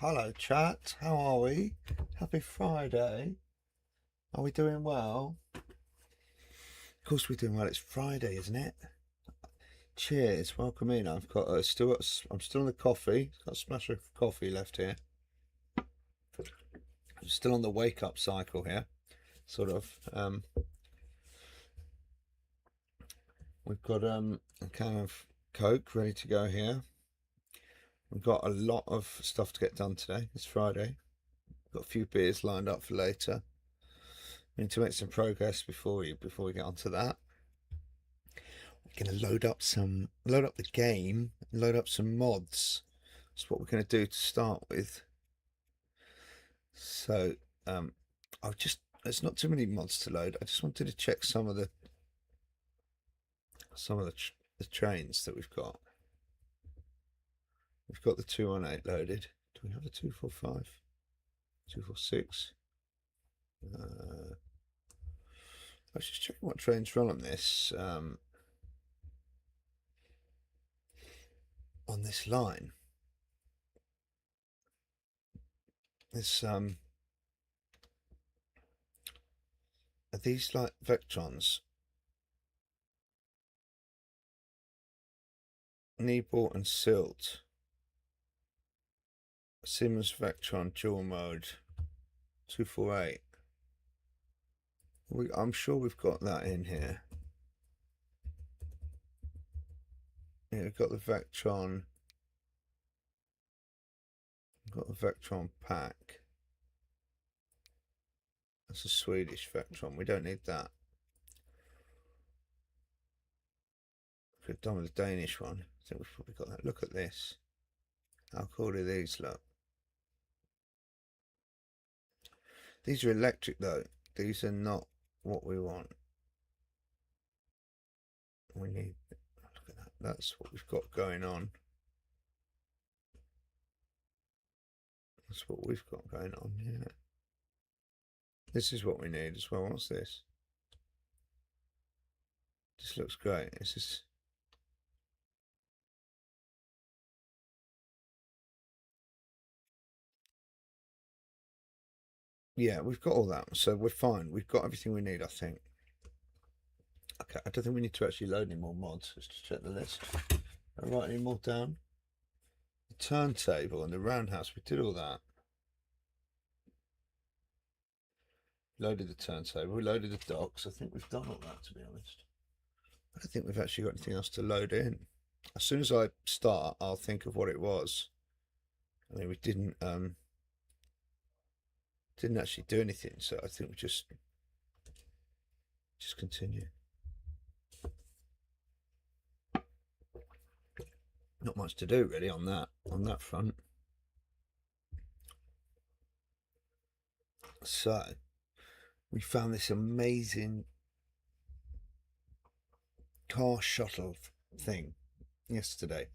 Hello chat, how are we? Happy Friday. Are we doing well? Of course we're doing well. It's Friday, isn't it? Cheers, welcome in. I'm still on the coffee. Got a splash of coffee left here. I'm still on the wake up cycle here, sort of. We've got a can of Coke ready to go here. We've got a lot of stuff to get done today. It's Friday. Got a few beers lined up for later. We need to make some progress before we get onto that. We're going to load up the game, load up some mods. That's what we're going to do to start with. So there's not too many mods to load. I just wanted to check some of the trains that we've got. We've got the 218 loaded. Do we have the 245? 246? I was just checking what trains run on this line. This are these like Vectrons? Niebull and Sylt. Siemens Vectron dual mode 248. I'm sure we've got that in here. Yeah, we've got the Vectron. We've got the Vectron pack. That's a Swedish Vectron. We don't need that. Could have done with the Danish one. I think we've probably got that. Look at this. How cool do these look? These are electric though. These are not what we want. We need, look at that. That's what we've got going on. That's what we've got going on here. This is what we need as well. What's this? This looks great. This is. Yeah, we've got all that, so we're fine. We've got everything we need, I think. Okay, I don't think we need to actually load any more mods. Let's just check the list. I'll write any more down. The turntable and the roundhouse, we did all that. Loaded the turntable, we loaded the docks. I think we've done all that, to be honest. I don't think we've actually got anything else to load in. As soon as I start, I'll think of what it was. I mean, we didn't actually do anything, so I think we just continue. Not much to do really on that front. So we found this amazing car shuttle thing yesterday,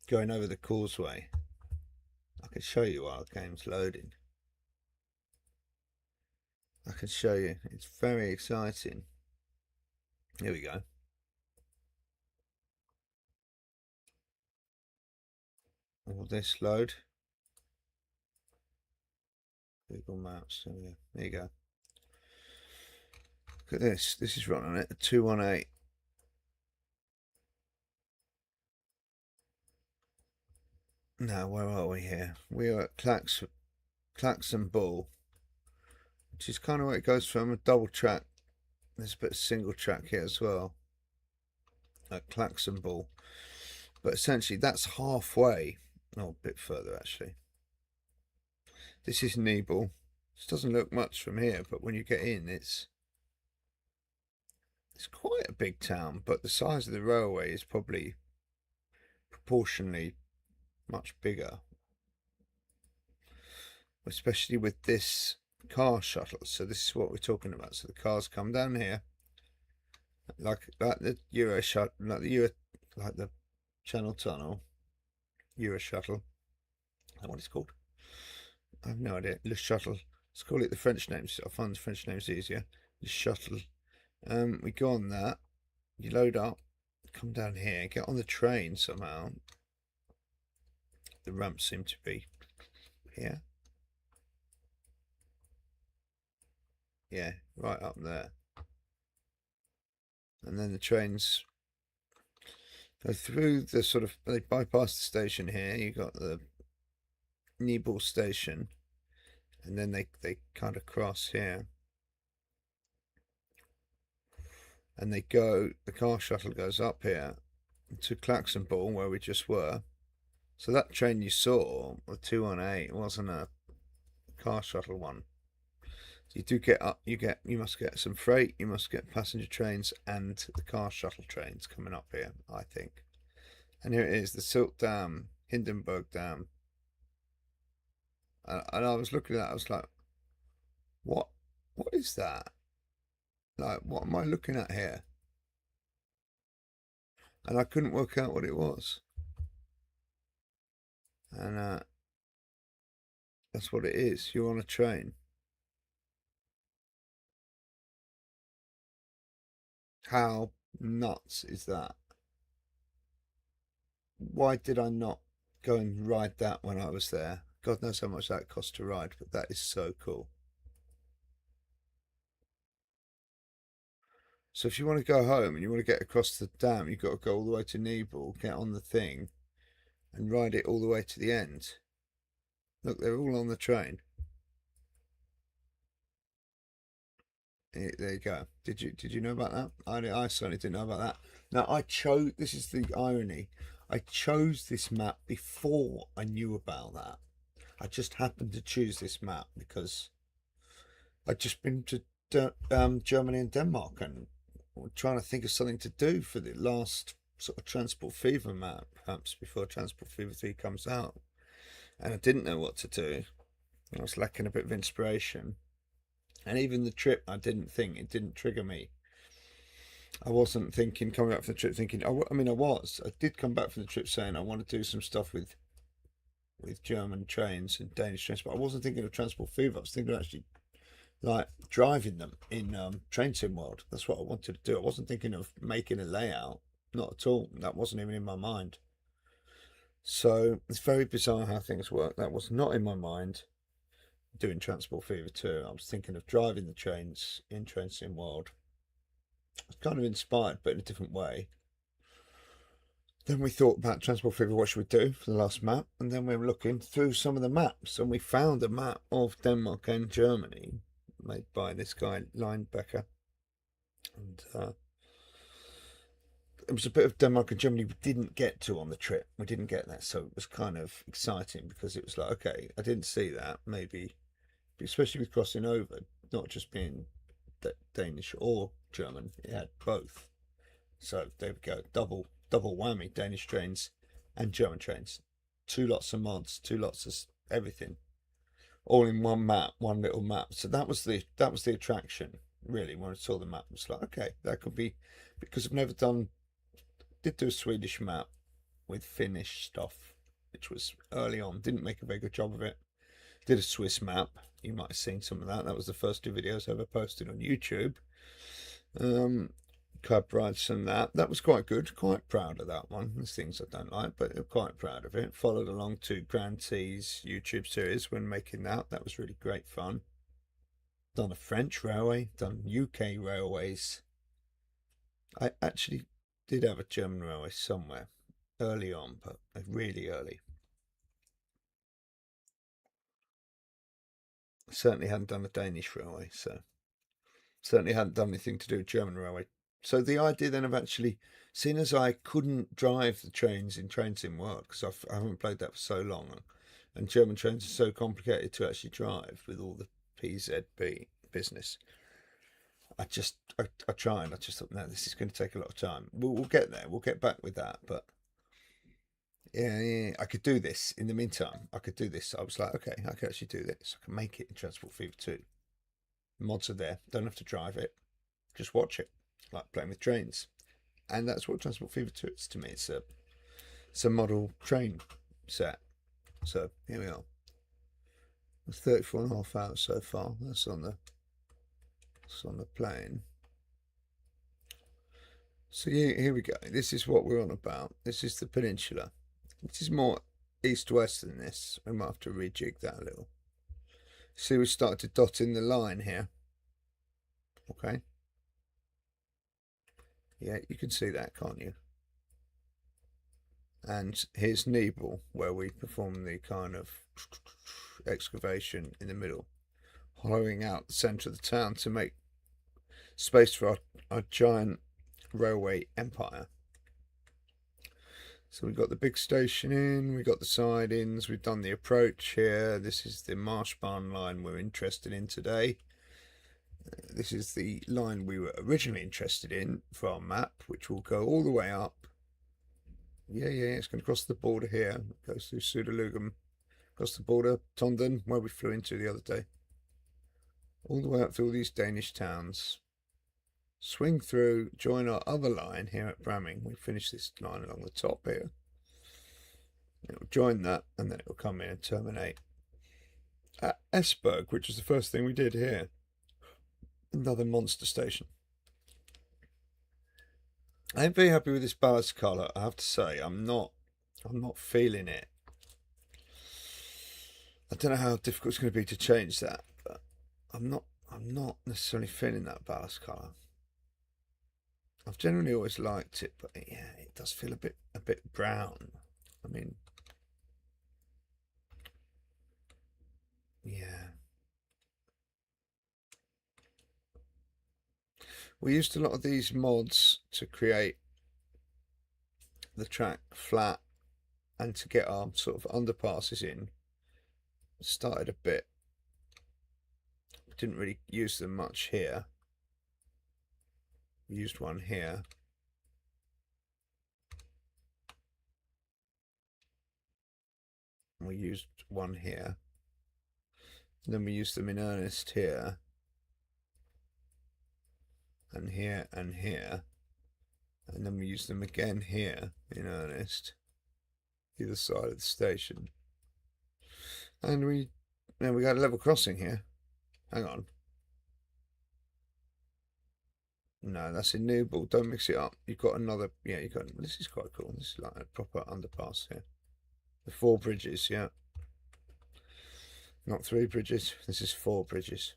going over the causeway. I can show you while the game's loading. I can show you. It's very exciting. Here we go. Will this load? Google Maps. So yeah, there you go. Look at this. This is running it. 218. Now, where are we here? We are at Dagebull, which is kind of where it goes from a double track. There's a bit of single track here as well at Dagebull, but essentially that's halfway. Oh, a bit further actually. This is Niebull. This doesn't look much from here, but when you get in, it's quite a big town. But the size of the railway is probably proportionally much bigger, especially with this car shuttle. So this is what we're talking about. So the cars come down here, like the Euro shuttle, like the Channel Tunnel, Euro shuttle. Is that what it's called? I have no idea. Le Shuttle. Let's call it the French names. I find the French names easier. Le Shuttle. We go on that. You load up, come down here, get on the train somehow. the ramps seem to be here. Yeah, right up there. And then the trains go through the sort of, they bypass the station here. You got the Niebull station, and then they kind of cross here. And they go, the car shuttle goes up here to Klaxonball, where we just were. So that train you saw, the 218, wasn't a car shuttle one. So you do get up, you must get some freight, you must get passenger trains and the car shuttle trains coming up here, I think. And here it is, the Sylt Dam, Hindenburg Dam. And I was looking at that, I was like, what is that? Like, what am I looking at here? And I couldn't work out what it was. And that's what it is. You're on a train. How nuts is that? Why did I not go and ride that when I was there? God knows how much that cost to ride, but that is so cool. So if you want to go home and you want to get across the dam, you've got to go all the way to Niebull, get on the thing, and ride it all the way to the end. Look, they're all on the train. There you go. Did you know about that? I certainly didn't know about that. Now I chose. This is the irony. I chose this map before I knew about that. I just happened to choose this map because I'd just been to Germany and Denmark and trying to think of something to do for the last sort of Transport Fever map, perhaps before Transport Fever 3 comes out. And I didn't know what to do. I was lacking a bit of inspiration. And even the trip, it didn't trigger me. I wasn't thinking, coming back from the trip thinking, I did come back from the trip saying I want to do some stuff with German trains and Danish trains, but I wasn't thinking of Transport Fever. I was thinking of actually like driving them in Train Sim World. That's what I wanted to do. I wasn't thinking of making a layout, not at all. That wasn't even in my mind. So it's very bizarre how things work. That was not in my mind doing Transport Fever 2. I was thinking of driving the trains in Train Sim World. I was kind of inspired, but in a different way. Then we thought about Transport Fever, what should we do for the last map? And then we were looking through some of the maps, and we found a map of Denmark and Germany made by this guy, Leinbacker. And it was a bit of Denmark and Germany we didn't get to on the trip. We didn't get that, so it was kind of exciting because it was like, okay, I didn't see that. Maybe, especially with crossing over, not just being Danish or German, it had both. So there we go, double whammy, Danish trains and German trains. 2 lots of mods, 2 lots of everything, all in one map, one little map. So that was the attraction, really. When I saw the map, it was like, okay, that could be, because I've never did do a Swedish map with Finnish stuff, which was early on, didn't make a very good job of it. Did a Swiss map, you might have seen some of that. That was the first 2 videos I ever posted on YouTube. Cab rides and that was quite good. Quite proud of that one. There's things I don't like, but I'm quite proud of it. Followed along to Grand T's YouTube series when making that. That was really great fun. Done a French railway, done UK railways. I actually did have a German railway somewhere early on, but really early. I certainly hadn't done a Danish railway, so certainly hadn't done anything to do with German railway. So the idea then of actually, seeing as I couldn't drive the trains in Train Sim World because I haven't played that for so long, and German trains are so complicated to actually drive with all the PZB business, I tried. I just thought, no, this is going to take a lot of time. We'll get there. We'll get back with that. But yeah, I could do this. In the meantime, I could do this. I was like, okay, I can actually do this. I can make it in Transport Fever 2. Mods are there. Don't have to drive it. Just watch it. Like playing with trains. And that's what Transport Fever 2 is to me. It's a model train set. So here we are. It's 34.5 hours so far. That's on the plane. So here we go. This is what we're on about. This is the peninsula. This is more east-west than this. We might have to rejig that a little. See, we started to dot in the line here. Okay. Yeah, you can see that, can't you? And here's Niebull, where we perform the kind of excavation in the middle, hollowing out the centre of the town to make space for our giant railway empire. So we've got the big station in, we've got the sidings, we've done the approach here. This is the Marschbahn line we're interested in today. This is the line we were originally interested in for our map, which will go all the way up. Yeah, it's going to cross the border here. It goes through Suderlugum, across the border, Tonden, where we flew into the other day. All the way up through all these Danish towns. Swing through, join our other line here at Bramming. We finish this line along the top here. It'll join that, and then it will come in and terminate at Esberg, which is the first thing we did here. Another monster station. I'm very happy with this ballast colour. I have to say, I'm not feeling it. I don't know how difficult it's going to be to change that, but I'm not necessarily feeling that ballast colour. I've generally always liked it, but yeah, it does feel a bit brown. I mean, yeah. We used a lot of these mods to create the track flat and to get our sort of underpasses in. Started a bit. Didn't really use them much here. We used one here. We used one here. And then we used them in earnest here. And here and here. And then we used them again here in earnest. Either side of the station. And we got a level crossing here. Hang on. No, that's in Niebull. Don't mix it up. You've got another. Yeah, you got. This is quite cool. This is like a proper underpass here. The 4 bridges. Yeah. Not 3 bridges. This is 4 bridges.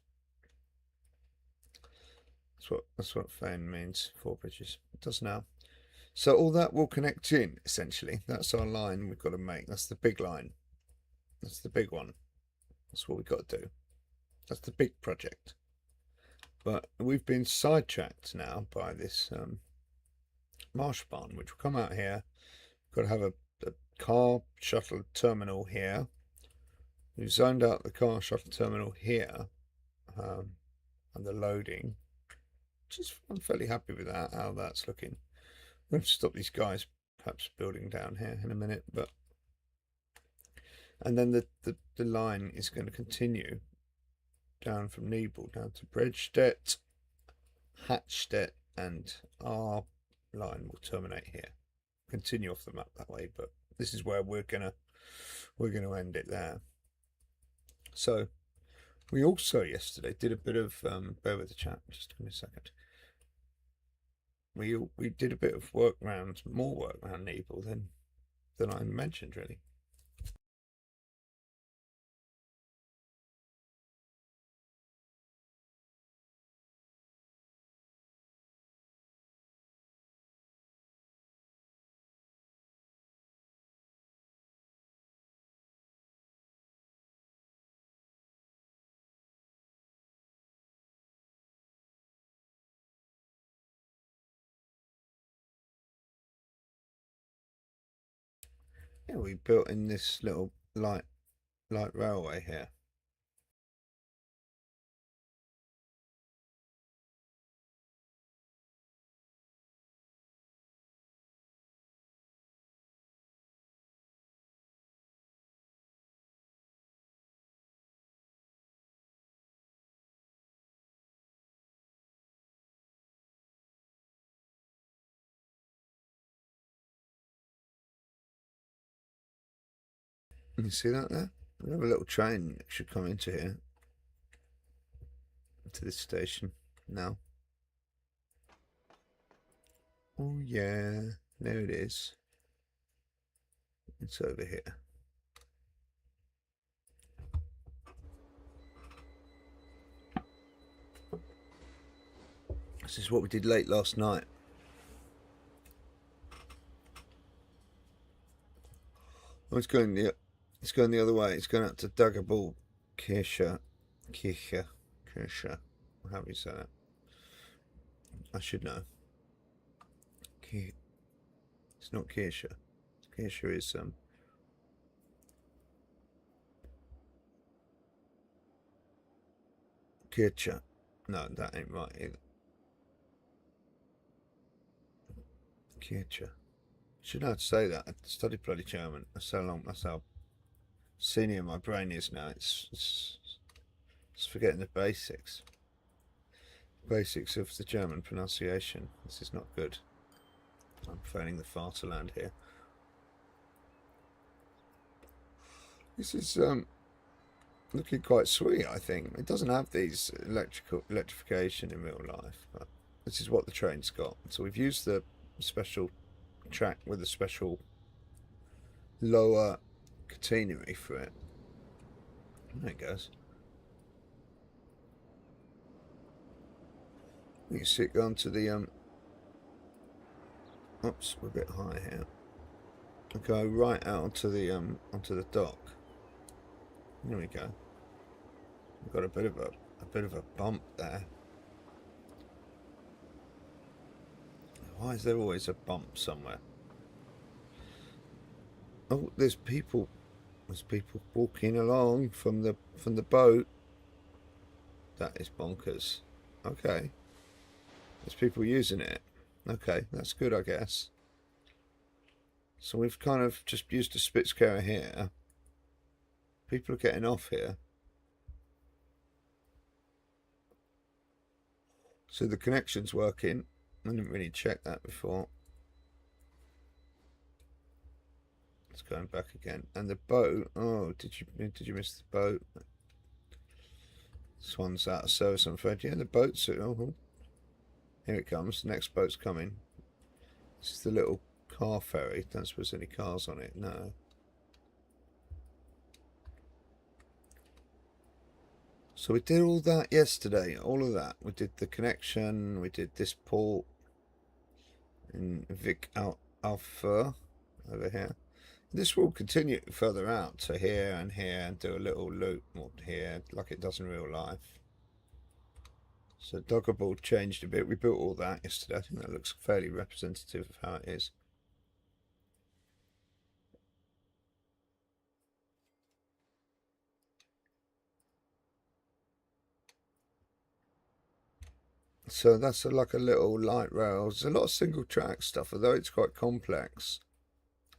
That's what Vejen means. 4 bridges. It does now. So all that will connect in essentially. That's our line we've got to make. That's the big line. That's the big one. That's what we've got to do. That's the big project. But we've been sidetracked now by this Marschbahn, which will come out here. Got to have a car shuttle terminal here. We've zoned out the car shuttle terminal here, and the loading. I'm fairly happy with that, how that's looking. I'm going to stop these guys perhaps building down here in a minute, and then the line is going to continue down from Niebull down to Bredstedt, Hatstedt, and our line will terminate here. Continue off the map that way, but this is where we're gonna end it there. So we also yesterday did a bit of bear with the chat, just give me a second. We did a bit of more work around Niebull than I mentioned really. Yeah, we built in this little light railway here. You see that there? We have a little train that should come into here, to this station now. Oh yeah, there it is. It's over here. This is what we did late last night. Oh, it's going the other way. It's going out to Dagebull, Kirche, how do you say that? I should know. It's not Kirche. Kirche is Kirche. No, that ain't right either. Kirche. Should know how to say that. I studied bloody German. That's how senior my brain is now. It's forgetting the basics. Basics of the German pronunciation. This is not good. I'm failing the fatherland here. This is looking quite sweet, I think. It doesn't have these electrification in real life, but this is what the train's got. So we've used the special track with a special lower catenary for it. There it goes. You can see it go onto the oops, we're a bit high here. We'll go right out onto the dock. There we go. We've got a bit of a bump there. Why is there always a bump somewhere? Oh, there's people walking along from the boat. That is bonkers. Okay. There's people using it. Okay, that's good, I guess. So we've kind of just used a Spitzkehrer here. People are getting off here. So the connection's working. I didn't really check that before. It's going back again. And the boat, oh, did you miss the boat? This one's out of service, I'm afraid. Yeah, the boat's, oh, here it comes. The next boat's coming. This is the little car ferry. Don't suppose any cars on it, no. So we did all that yesterday, all of that. We did the connection, we did this port in Vik Alpha over here. This will continue further out to here and do a little loop here like it does in real life. So Dagebull changed a bit. We built all that yesterday. I think that looks fairly representative of how it is. So that's like a little light rail. There's a lot of single track stuff, although it's quite complex.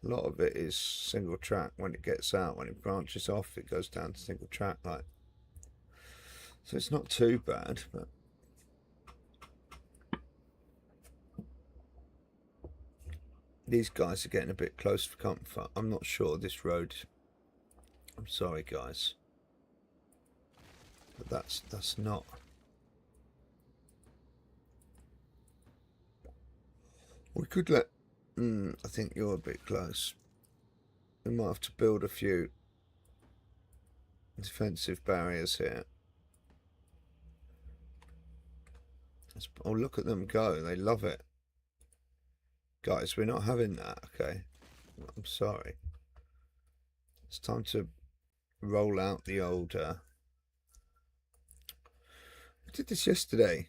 A lot of it is single track when it gets out. When it branches off, it goes down to single track like. So it's not too bad, but these guys are getting a bit close for comfort. I'm not sure this road. I'm sorry, guys, but that's not. We could let. I think you're a bit close. We might have to build a few defensive barriers here. Oh, look at them go. They love it. Guys, we're not having that, okay? I'm sorry. It's time to roll out the old... We did this yesterday.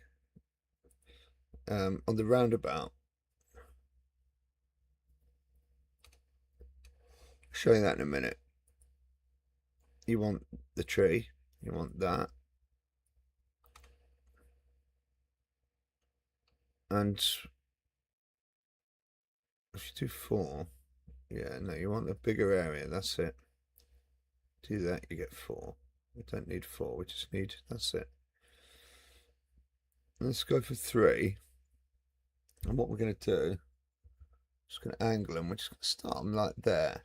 On the roundabout. I'll show you that in a minute. You want the tree. You want that. And if you do 4, yeah, no, you want a bigger area, that's it. Do that, you get 4. We don't need 4, we just need, that's it. Let's go for 3. And what we're going to do, just going to angle them, we're just going to start them like there.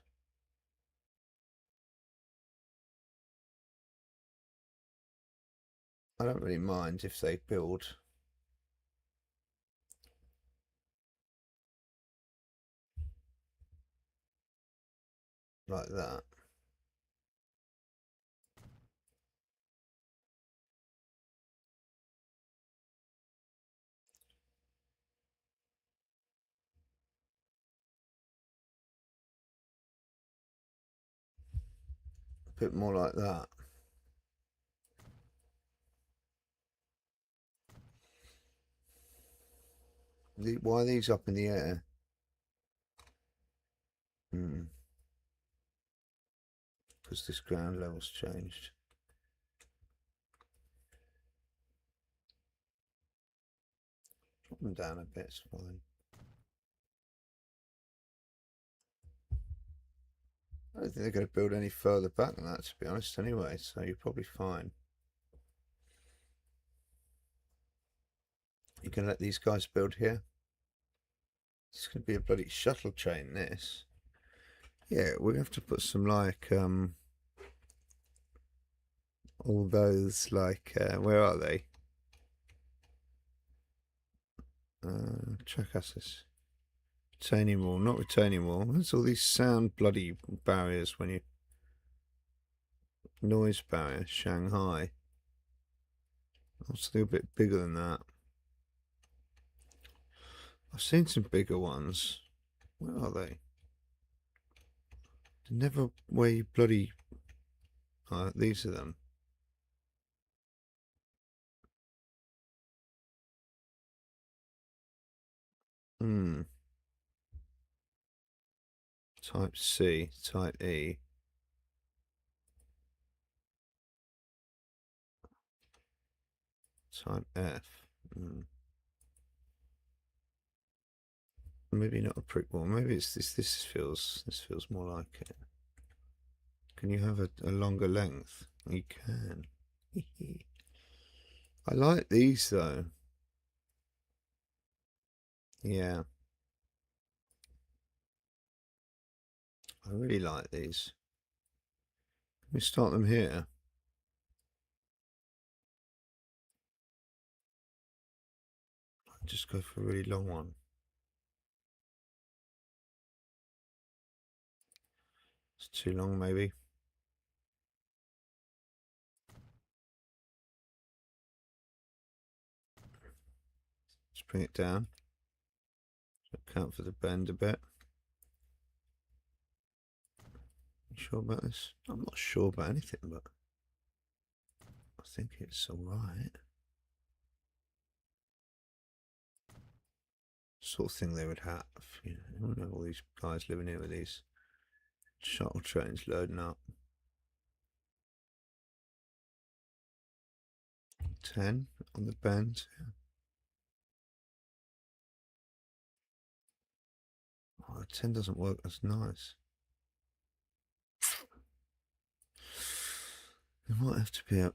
I don't really mind if they build like that. bit more like that. Why are these up in the air? Because this ground level's changed. Drop them down a bit, it's fine. I don't think they're going to build any further back than that, to be honest, anyway, so you're probably fine. You can let these guys build here. It's going to be a bloody shuttle train, this. Yeah, we're going to have to put some, like, all those, like, where are they? Track access. Retaining wall, not retaining wall. There's all these sound bloody barriers when you... Noise barrier, Shanghai. Also, a bit bigger than that. I've seen some bigger ones. Where are they? They're never where you bloody... these are them. Type C, type E. Type F. Maybe not a prick wall. Maybe it's this. This feels more like it. Can you have a longer length? You can. I like these though. Yeah. I really like these. Let me start them here. I'll just go for a really long one. It's too long, maybe. Let's bring it down. Account for the bend a bit. You sure about this? I'm not sure about anything, but I think it's alright. Sort of thing they would have. You know, all these guys living here with these shuttle trains loading up. 10 on the bend. Oh, 10 doesn't work as nice. It might have to be a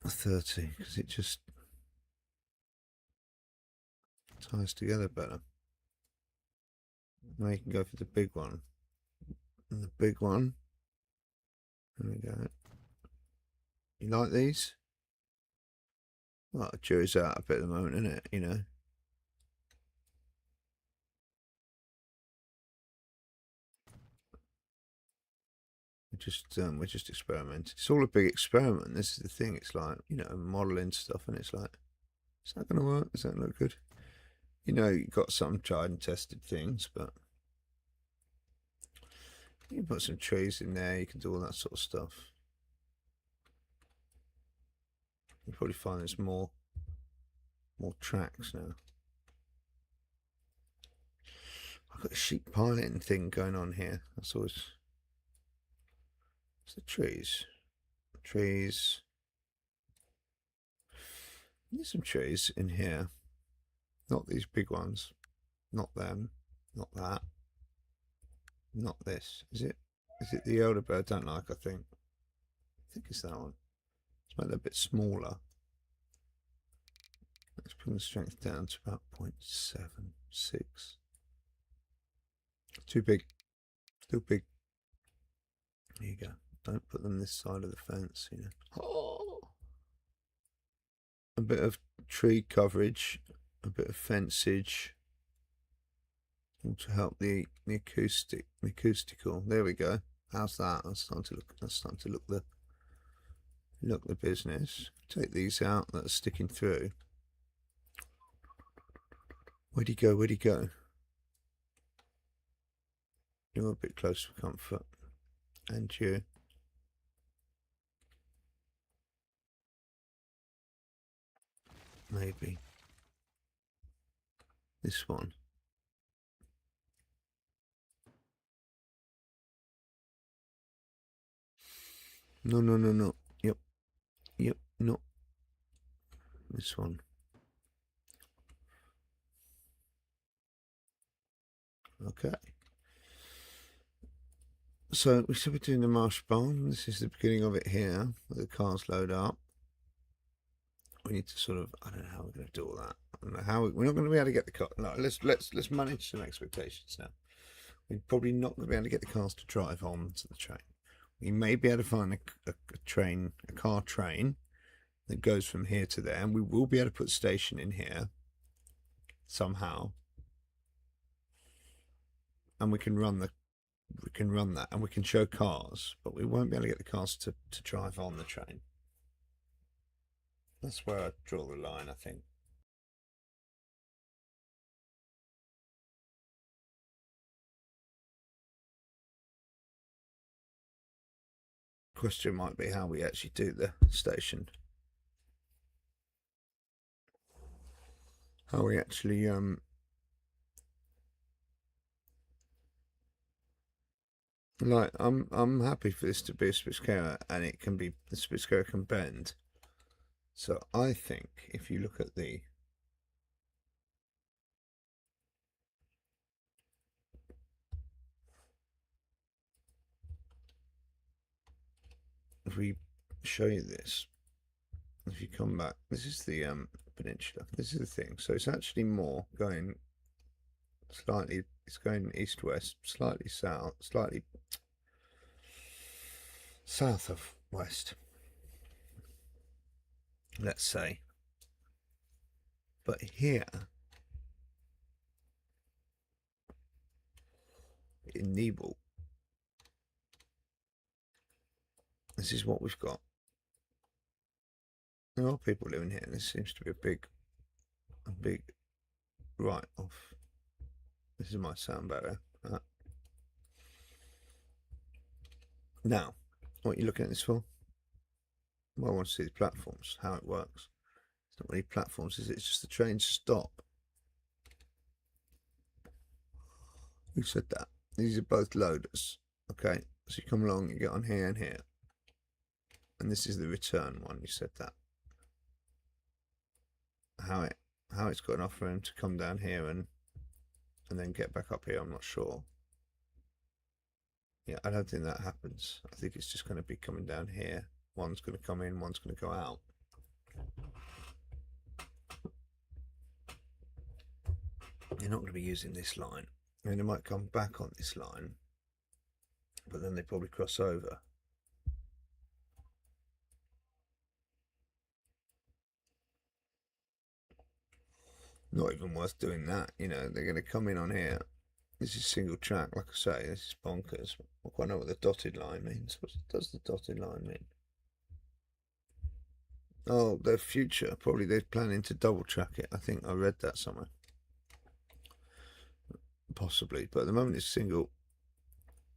30 because it just ties together better. Now you can go for the big one. And the big one. There we go. You like these? Well, the jury's out a bit at the moment, isn't it? You know. We're just experimenting. It's all a big experiment. This is the thing. It's like, you know, modeling stuff, and it's like, is that going to work? Does that look good? You know, you've got some tried and tested things, but you can put some trees in there. You can do all that sort of stuff. You'll probably find there's more tracks now. I've got a sheep piloting thing going on here. That's always... It's the trees. Trees. There's some trees in here. Not these big ones. Not them. Not that. Not this. Is it? Is it the elder bird I don't like, I think. I think it's that one. Let's make that a bit smaller. Let's bring the strength down to about 0.76. Too big. Too big. There you go. Don't put them this side of the fence, you know. Oh. A bit of tree coverage, a bit of fencage, all to help the acoustical. There we go. How's that? That's starting to look. That's starting to look the business. Take these out that are sticking through. Where'd he go? Where'd he go? You're a bit close for comfort. And you. Maybe. This one. No, no, no, no. Yep. Yep. No. This one. Okay. So we should be doing the Marschbahn. This is the beginning of it here. Where the cars load up. We need to sort of, I don't know how we're going to do all that. I don't know how we're not going to be able to get the car. No, let's manage some expectations now. We're probably not going to be able to get the cars to drive on to the train. We may be able to find a car train that goes from here to there, and we will be able to put a station in here somehow, and we can run that, and we can show cars, but we won't be able to get the cars to drive on the train. That's where I draw the line, I think. Question might be how we actually do the station. How we actually like I'm happy for this to be a Spitzkehrer, and it can be, the Spitzkehrer can bend. So I think if you look at the if we show you this, if you come back, this is the peninsula. This is the thing. So it's actually more going slightly, it's going east-west, slightly south, slightly south of west, let's say. But here in Niebull, this is what we've got. There are people living here, and this seems to be a big write-off. This might sound better. Now, what are you looking at this for? Well, I want to see the platforms, how it works. It's not really platforms, is it? It's just the trains stop. Who said that? These are both loaders. Okay, so you come along, you get on here and here. And this is the return one, you said that. How it's got enough room to come down here and then get back up here, I'm not sure. Yeah, I don't think that happens. I think it's just going to be coming down here. One's going to come in, one's going to go out. You're not going to be using this line. I mean, they might come back on this line, but then they probably cross over. Not even worth doing that, you know. They're going to come in on here. This is single track, like I say. This is bonkers. I quite know what the dotted line means. What does the dotted line mean? Oh, their future. Probably they're planning to double track it. I think I read that somewhere. Possibly, but at the moment it's single.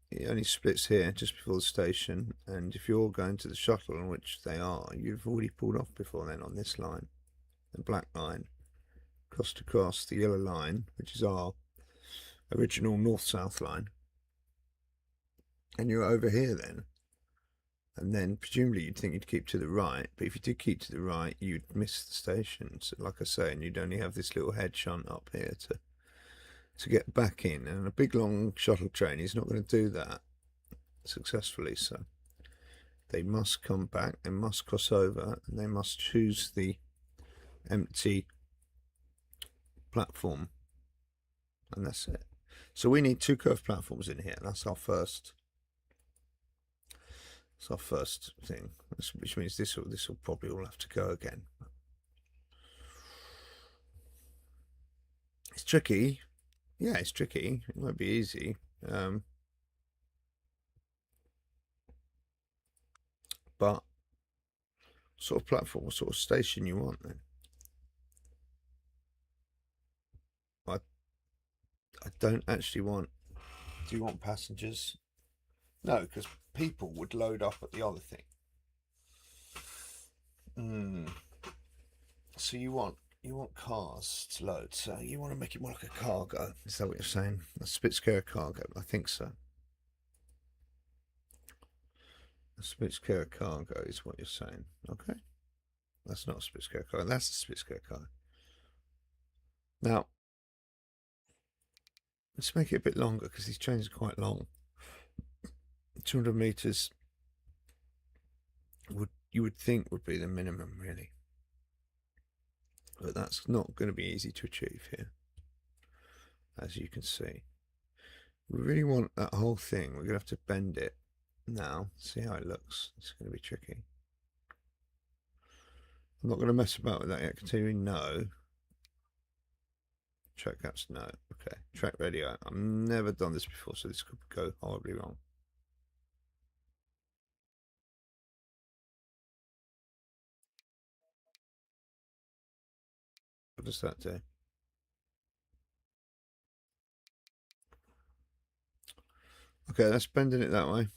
It only splits here just before the station, and if you're going to the shuttle, on which they are, you've already pulled off before then on this line, the black line, cross to cross, the yellow line, which is our original north-south line, and you're over here then. And then presumably you'd think you'd keep to the right, but if you did keep to the right, you'd miss the station. So like I say, and you'd only have this little head shunt up here to get back in. And a big long shuttle train is not going to do that successfully. So they must come back, they must cross over, and they must choose the empty platform. And that's it. So we need 2 curved platforms in here. That's our first. It's our first thing, which means this will probably all have to go again. It's tricky. Yeah, it's tricky. It won't be easy. But what sort of platform, what sort of station you want then? I don't actually want. Do you want passengers? No, because people would load up at the other thing. So you want cars to load. So you want to make it more like a cargo. Is that what you're saying? A Spitskira cargo. I think so. A Spitskira cargo is what you're saying. Okay. That's not a Spitskira cargo. That's a Spitskira cargo. Now, let's make it a bit longer because these trains are quite long. 200 meters you would think would be the minimum, really. But that's not going to be easy to achieve here, as you can see. We really want that whole thing. We're going to have to bend it now. See how it looks. It's going to be tricky. I'm not going to mess about with that yet. Continuing, no. Track gaps, no. Okay. Track radio. I've never done this before, so this could go horribly wrong. What does that do? Okay, that's bending it that way.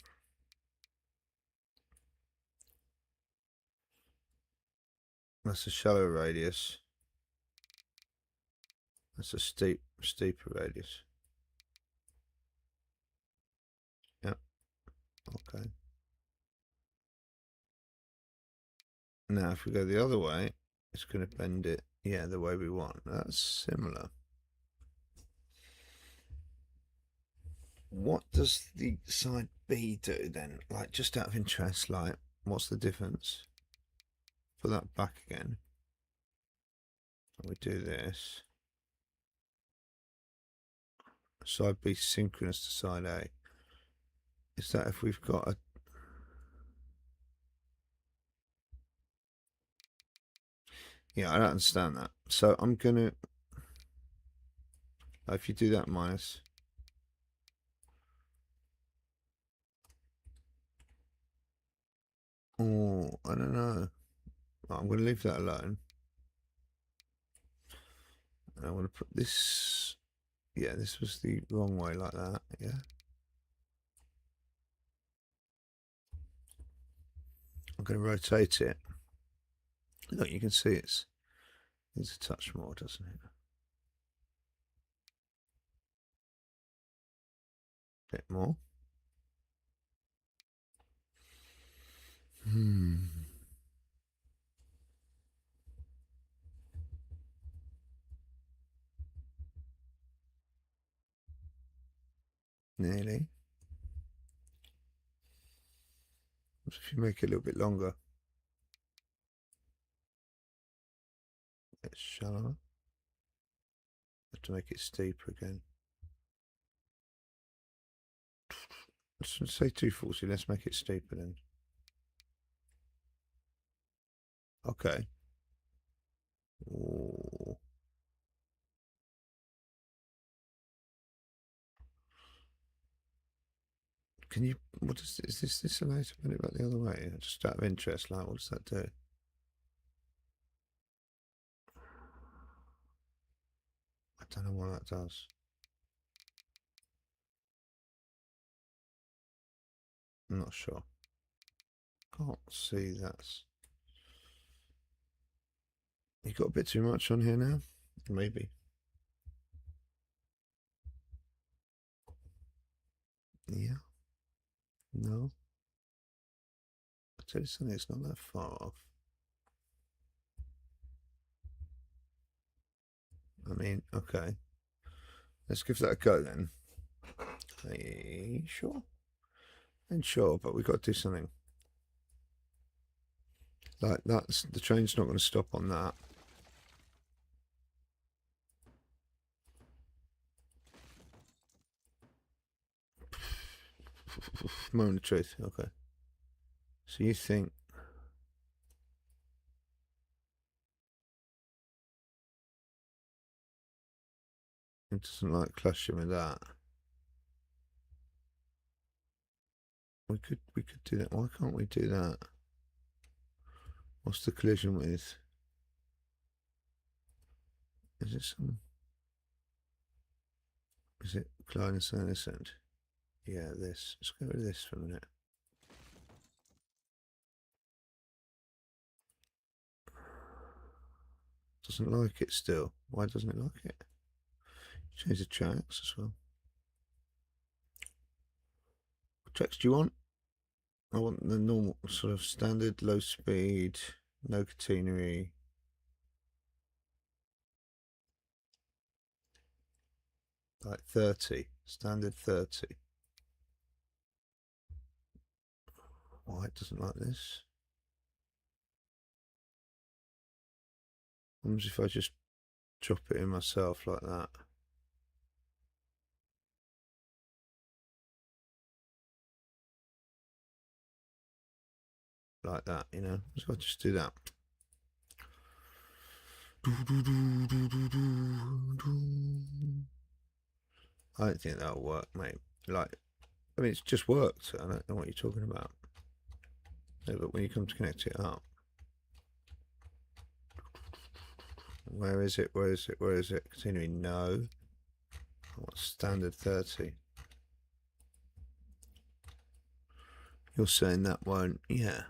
That's a shallow radius. That's a steeper radius. Yep. Okay. Now, if we go the other way, it's going to bend it, yeah, the way we want. That's similar. What does the side B do then? Like, just out of interest, like, what's the difference? Put that back again. And we do this. Side B synchronous to side A. Is that if we've got a... Yeah, I don't understand that. So I'm going to... If you do that minus... Oh, I don't know. I'm going to leave that alone. And I want to put this... Yeah, this was the wrong way like that. Yeah. I'm going to rotate it. Look, you can see it's a touch more, doesn't it? A bit more. Nearly. What if you make it a little bit longer? It's shallower. Have to make it steeper again. Let's say 240. Let's make it steeper then. Okay. Oh. Can you? What is this allowed to put it back the other way? Just out of interest, like, what does that do? I don't know what that does. I'm not sure. Can't see that's. You got a bit too much on here now? Maybe. Yeah. No. I'll tell you something, it's not that far off. I mean, okay. Let's give that a go then. Are you sure? And sure, but we've got to do something. Like, that's the train's not going to stop on that. Moment of truth. Okay. So you think it doesn't like clashing with that? We could do that. Why can't we do that? What's the collision with? Is it some? Is it Klein and this end? Yeah, this. Let's go with this for a minute. Doesn't like it still. Why doesn't it like it? Change the tracks as well. What tracks do you want? I want the normal, sort of standard, low speed, no catenary. Like 30. Standard 30. Why it doesn't like this? What if I just drop it in myself like that? Like that, you know? So I'll just do that. I don't think that'll work, mate. Like, I mean, it's just worked. I don't know what you're talking about. No, but when you come to connect it up, where is it? Where is it? Where is it? Continuing, no. What's standard 30? You're saying that won't, yeah.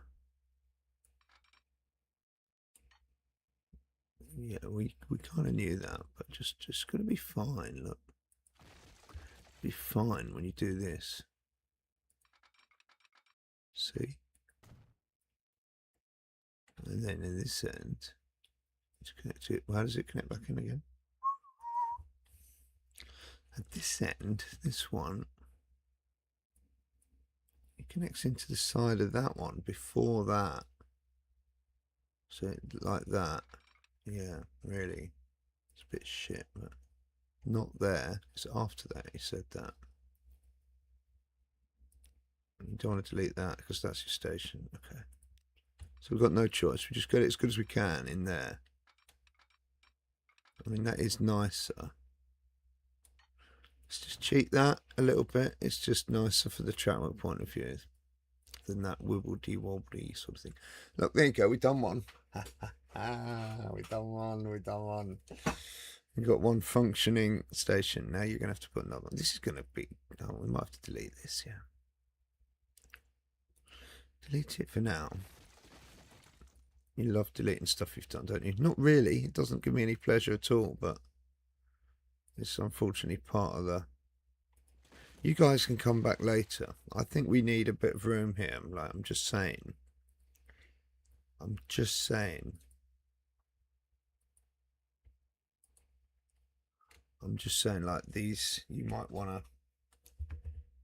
Yeah, we kind of knew that, but just gonna be fine. Look, be fine when you do this. See, and then in this end, just connect it. How does it connect back in again? At this end, this one, it connects into the side of that one before that. So like that, yeah, really, it's a bit shit, but not there. It's after that he said that. You don't want to delete that because that's your station. Okay. So we've got no choice. We just get it as good as we can in there. I mean, that is nicer. Let's just cheat that a little bit. It's just nicer for the trackwork point of view than that wibbledy-wobbly sort of thing. Look, there you go. We've done one. We've done one. We've done one. We've got one functioning station. Now you're going to have to put another one. This is going to be... Oh, we might have to delete this, yeah. Delete it for now. You love deleting stuff you've done, don't you? Not really. It doesn't give me any pleasure at all, but it's unfortunately part of the... You guys can come back later. I think we need a bit of room here. I'm just saying. I'm just saying. I'm just saying, like, these, you might want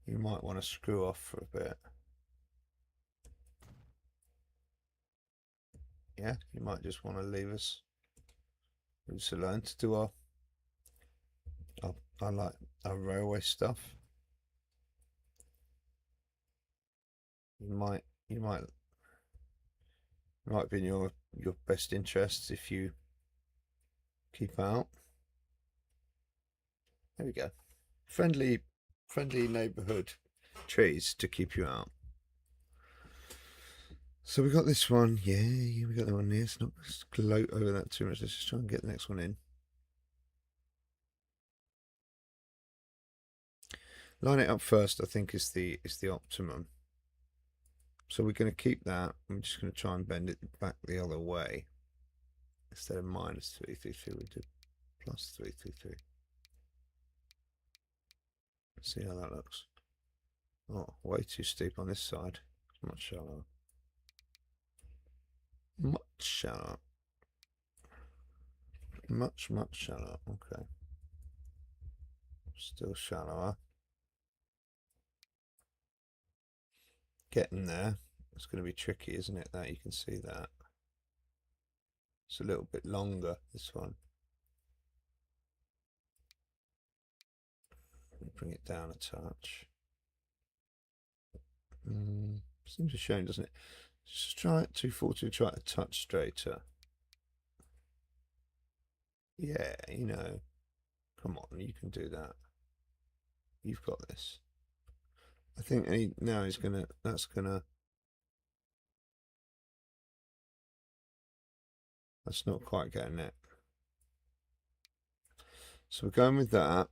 to screw off for a bit. Yeah, you might just want to leave us alone to do our like our railway stuff. It might be in your best interests if you keep out. There we go. Friendly neighborhood trees to keep you out. So we got this one. Yeah, we got that one there. Let's not gloat over that too much. Let's just try and get the next one in. Line it up first, I think, is the optimum. So we're going to keep that. I'm just going to try and bend it back the other way. Instead of minus 333, we do plus 333. See how that looks. Oh, way too steep on this side. Much shallower. Much shallower. Much shallower. Okay. Still shallower. Getting there. It's going to be tricky, isn't it? That you can see that. It's a little bit longer, this one. Bring it down a touch. Seems a shame, doesn't it? Just try it 240, try a touch straighter. Yeah, you know. Come on, you can do that. You've got this. I think now he's gonna, that's not quite getting it. So we're going with that.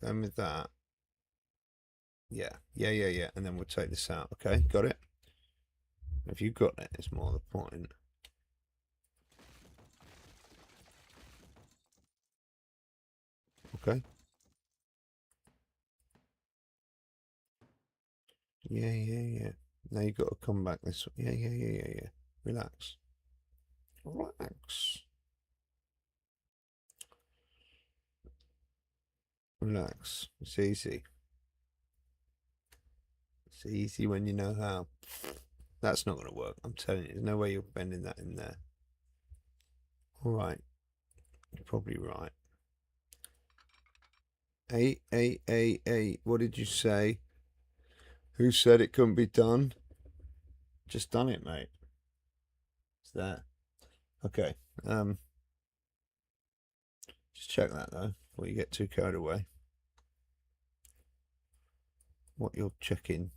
Going with that. Yeah. And then we'll take this out. Okay, got it? If you got it, it's more the point. Okay. Yeah. Now you've got to come back this way. Yeah. Relax. Relax. It's easy. It's easy when you know how. That's not going to work. I'm telling you, there's no way you're bending that in there. All right. You're probably right. Hey. What did you say? Who said it couldn't be done? Just done it, mate. It's there. Okay. Just check that though, before you get too carried away. What we're checking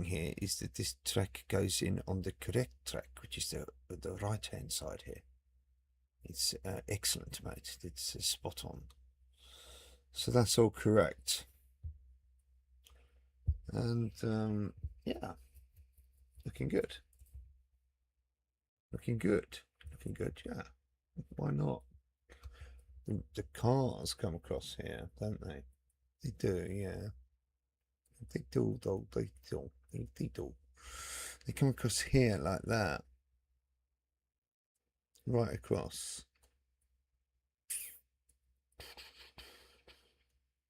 here is that this track goes in on the correct track, which is the right hand side here. It's excellent, mate. It's spot on. So that's all correct. And yeah, looking good. Yeah. Why not? The cars come across here, don't they? They do, yeah. They do. They come across here like that. Right across.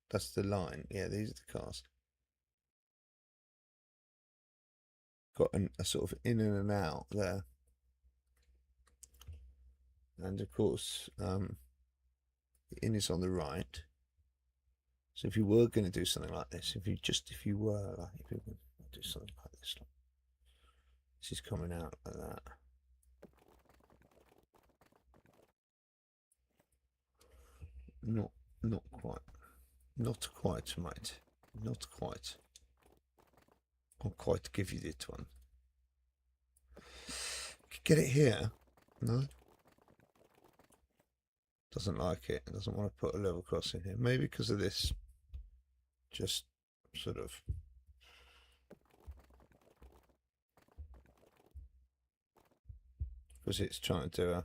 That's the line. Yeah, these are the cars. Got a sort of in and out there. And of course, the in is on the right. So if you were going to do something like this, if you were to do something like this, this is coming out like that. Not quite, mate. Not quite. I'll quite give you this one. Get it here? No. Doesn't like it. Doesn't want to put a level crossing here. Maybe because of this. Just sort of. Because it's trying to do a.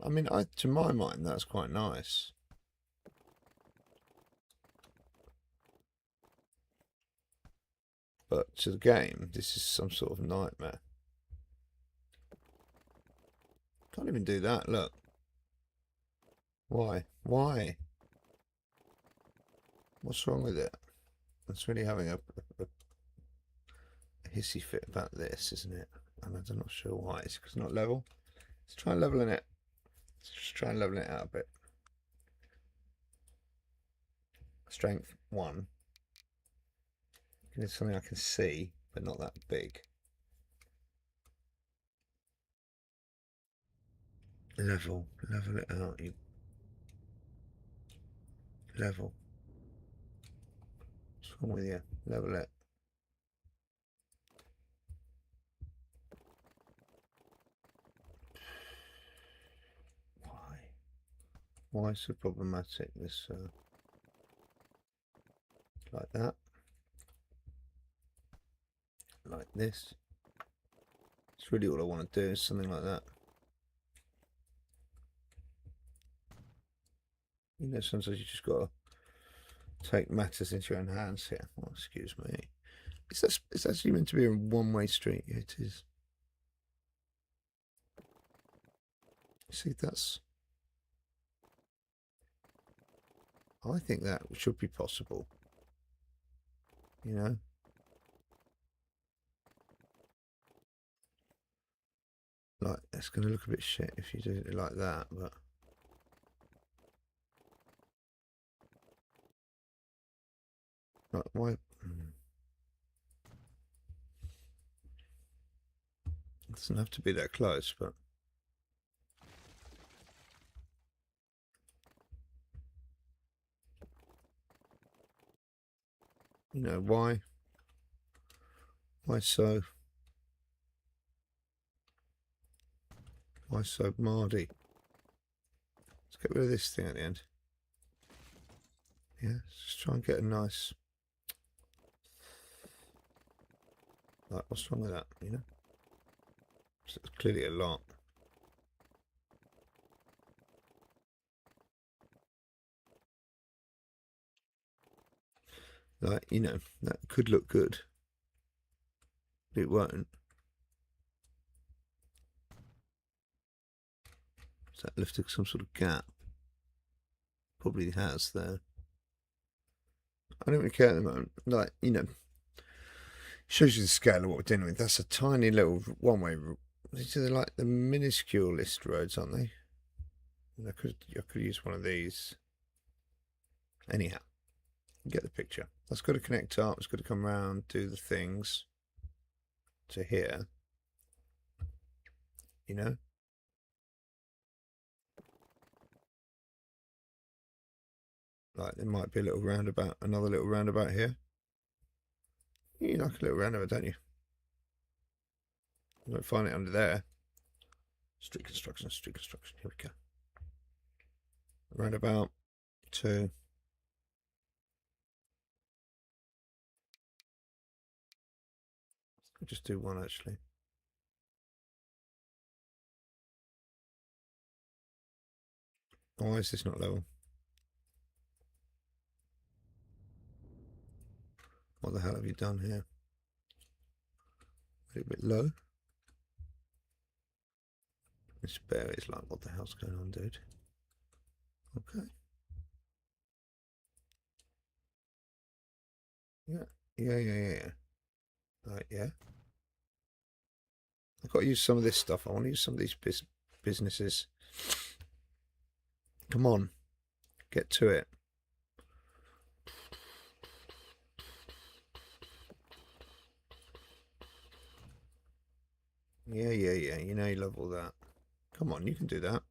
I mean, to my mind, that's quite nice. But to the game, this is some sort of nightmare. Can't even do that, look. Why? What's wrong with it? It's really having a hissy fit about this, isn't it? And I'm not sure why. It's because it's not level. Let's try leveling it. Let's just try leveling it out a bit. Strength 1. It's something I can see, but not that big. Level it out. You level. What's wrong with you? Level it. Why so problematic? This like that, like this. It's really all I want to do is something like that. You know, sometimes you just got to take matters into your own hands here. Oh, excuse me. It's actually meant to be a one-way street. Yeah, it is. See, I think that should be possible. You know? Like, it's going to look a bit shit if you do it like that, but... Like, why... It doesn't have to be that close, but... You know, why? Why so? Why so Mardy? get rid of this thing at the end. Yeah, just try and get a nice... Like, what's wrong with that, you know? So it's clearly a lot. Like, you know, that could look good. But it won't. Does that lift some sort of gap? Probably has there. I don't really care at the moment. Like, you know, shows you the scale of what we're dealing with. That's a tiny little one-way route. These are like the minusculest roads, aren't they? I could use one of these. Anyhow, you get the picture. That's got to connect up. It's got to come around, do the things to here. You know? Like there might be a little roundabout, another little roundabout here. You like a little roundabout, don't you? You won't find it under there. Street construction, street construction. Here we go. Roundabout 2. I'll just do one actually. Why is this not level? What the hell have you done here? A little bit low. This bear is like, what the hell's going on, dude? Okay. Yeah. Right, yeah. I've got to use some of this stuff. I want to use some of these businesses. Come on. Get to it. Yeah. You know you love all that. Come on, you can do that.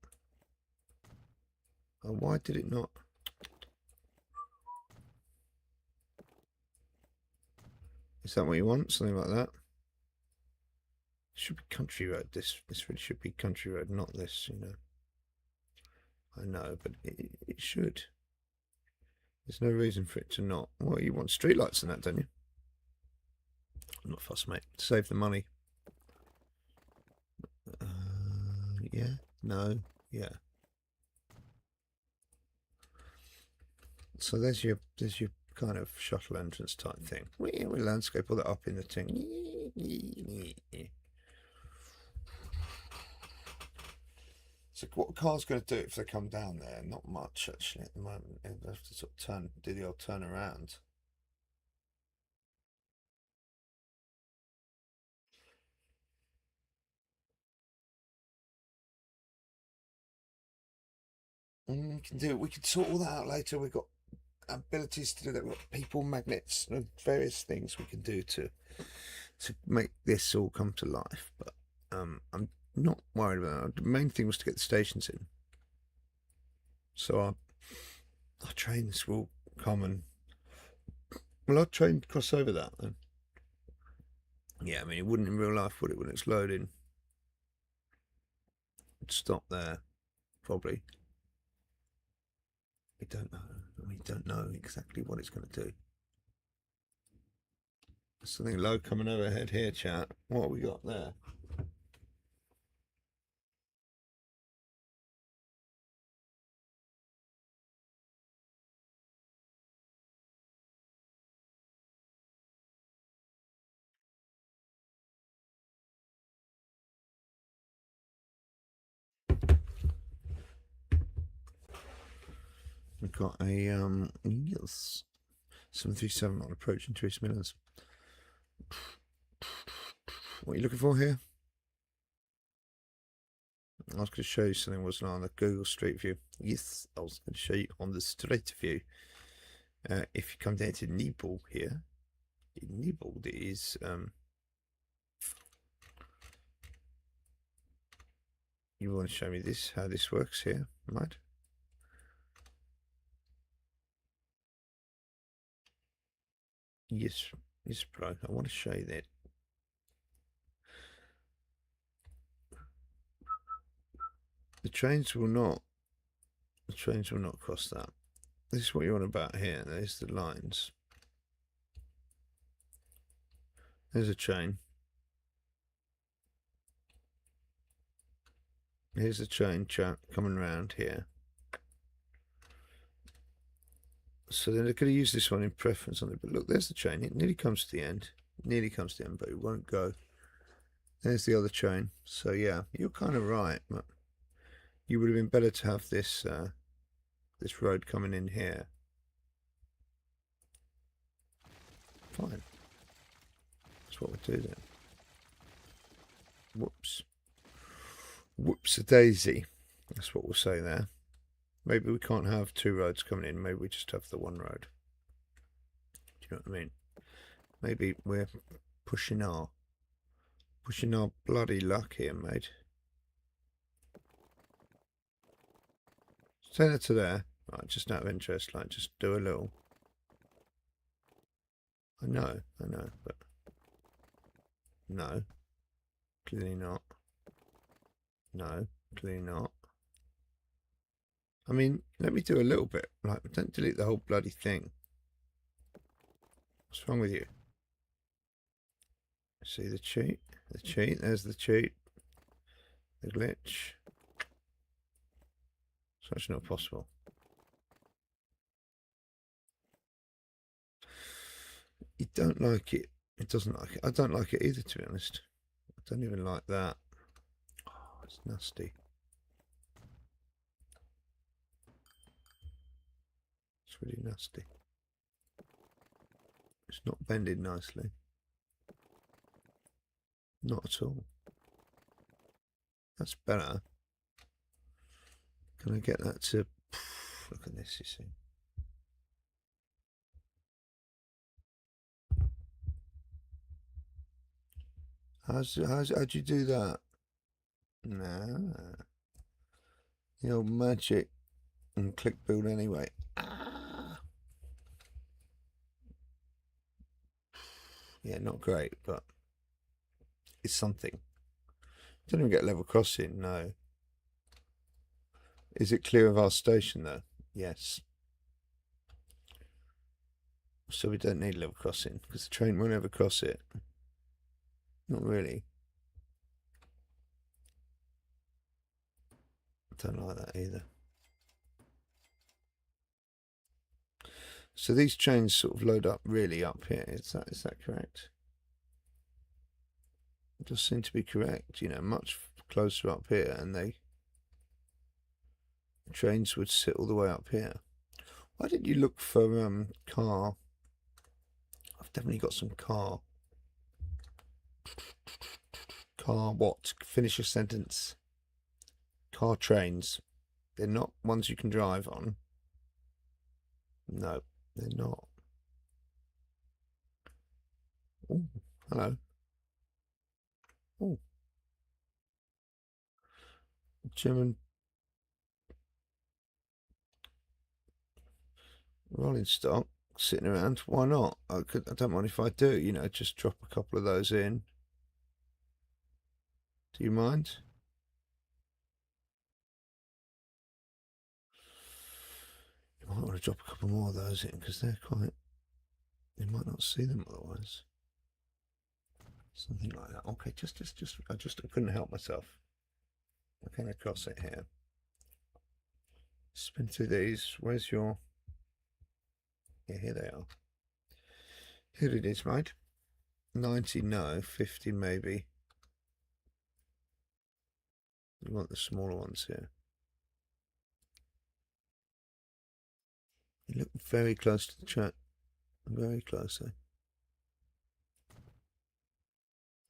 Oh, why did it not? Is that what you want? Something like that? It should be country road. This really should be country road, not this, you know. I know, but it should. There's no reason for it to not. Well, you want streetlights and that, don't you? I'm not fussed, mate. Save the money. Yeah. No. Yeah. So there's your kind of shuttle entrance type thing. We landscape all that up in the thing. So what a car's going to do if they come down there? Not much actually at the moment. They have to sort of do the old turn around. We can do it. We can sort all that out later. We've got abilities to do that. We've got people, magnets, and various things we can do to make this all come to life. But I'm not worried about that. The main thing was to get the stations in. So our trains will come and our train cross over that then. Yeah, I mean it wouldn't in real life, would it, when it's loading? It'd stop there, probably. We don't know. We don't know exactly what it's going to do. There's something low coming overhead here, chat. What have we got there? We've got a yes, 737 on approaching 2 Midlands. What are you looking for here? I was going to show you something, wasn't I, on the Google Street View? Yes, I was going to show you on the Street View. If you come down to Niebull here, Niebull is you want to show me this, how this works here, right? Yes, bro. I want to show you that. The trains will not The trains will not cross that. This is what you're on about here. There's the lines. There's a train. Here's the train coming round here. So then they're going to use this one in preference on it. But look, there's the train. It nearly comes to the end. Nearly comes to the end, but it won't go. There's the other train. So yeah, you're kind of right. But you would have been better to have this this road coming in here. Fine. That's what we'll do then. Whoops. Whoops-a-daisy. That's what we'll say there. Maybe we can't have two roads coming in. Maybe we just have the one road. Do you know what I mean? Maybe we're pushing our bloody luck here, mate. Send it to there. Right, just out of interest, like just do a little. I know, but no, clearly not. No, clearly not. I mean, let me do a little bit. Like, don't delete the whole bloody thing. What's wrong with you? See the cheat? The cheat, there's the cheat. The glitch. So it's not possible. You don't like it. It doesn't like it. I don't like it either, to be honest. I don't even like that. Oh, it's nasty. It's really nasty. It's not bending nicely. Not at all. That's better. Can I get that to... Look at this, you see. How'd you do that? Nah. The old magic. And click build anyway. Ah. Yeah, not great, but it's something. Don't even get level crossing, no. Is it clear of our station though? Yes. So we don't need level crossing because the train won't ever cross it. Not really. I don't like that either. So these trains sort of load up really up here. Is that correct? It does seem to be correct. You know, much closer up here, and the trains would sit all the way up here. Why didn't you look for car? I've definitely got some car. Car what? Finish your sentence. Car trains. They're not ones you can drive on. No, they're not. Oh, hello. Oh. German rolling stock sitting around. Why not? I don't mind if I do, you know, just drop a couple of those in. Do you mind? You might want to drop a couple more of those in because they're quite... You might not see them otherwise. Something like that. Okay, I couldn't help myself. I came across it here. Spin through these. Where's your... Yeah, here they are. Here it is, mate. 90, no. 50, maybe. You want the smaller ones here. You look very close to the track. Very close, eh?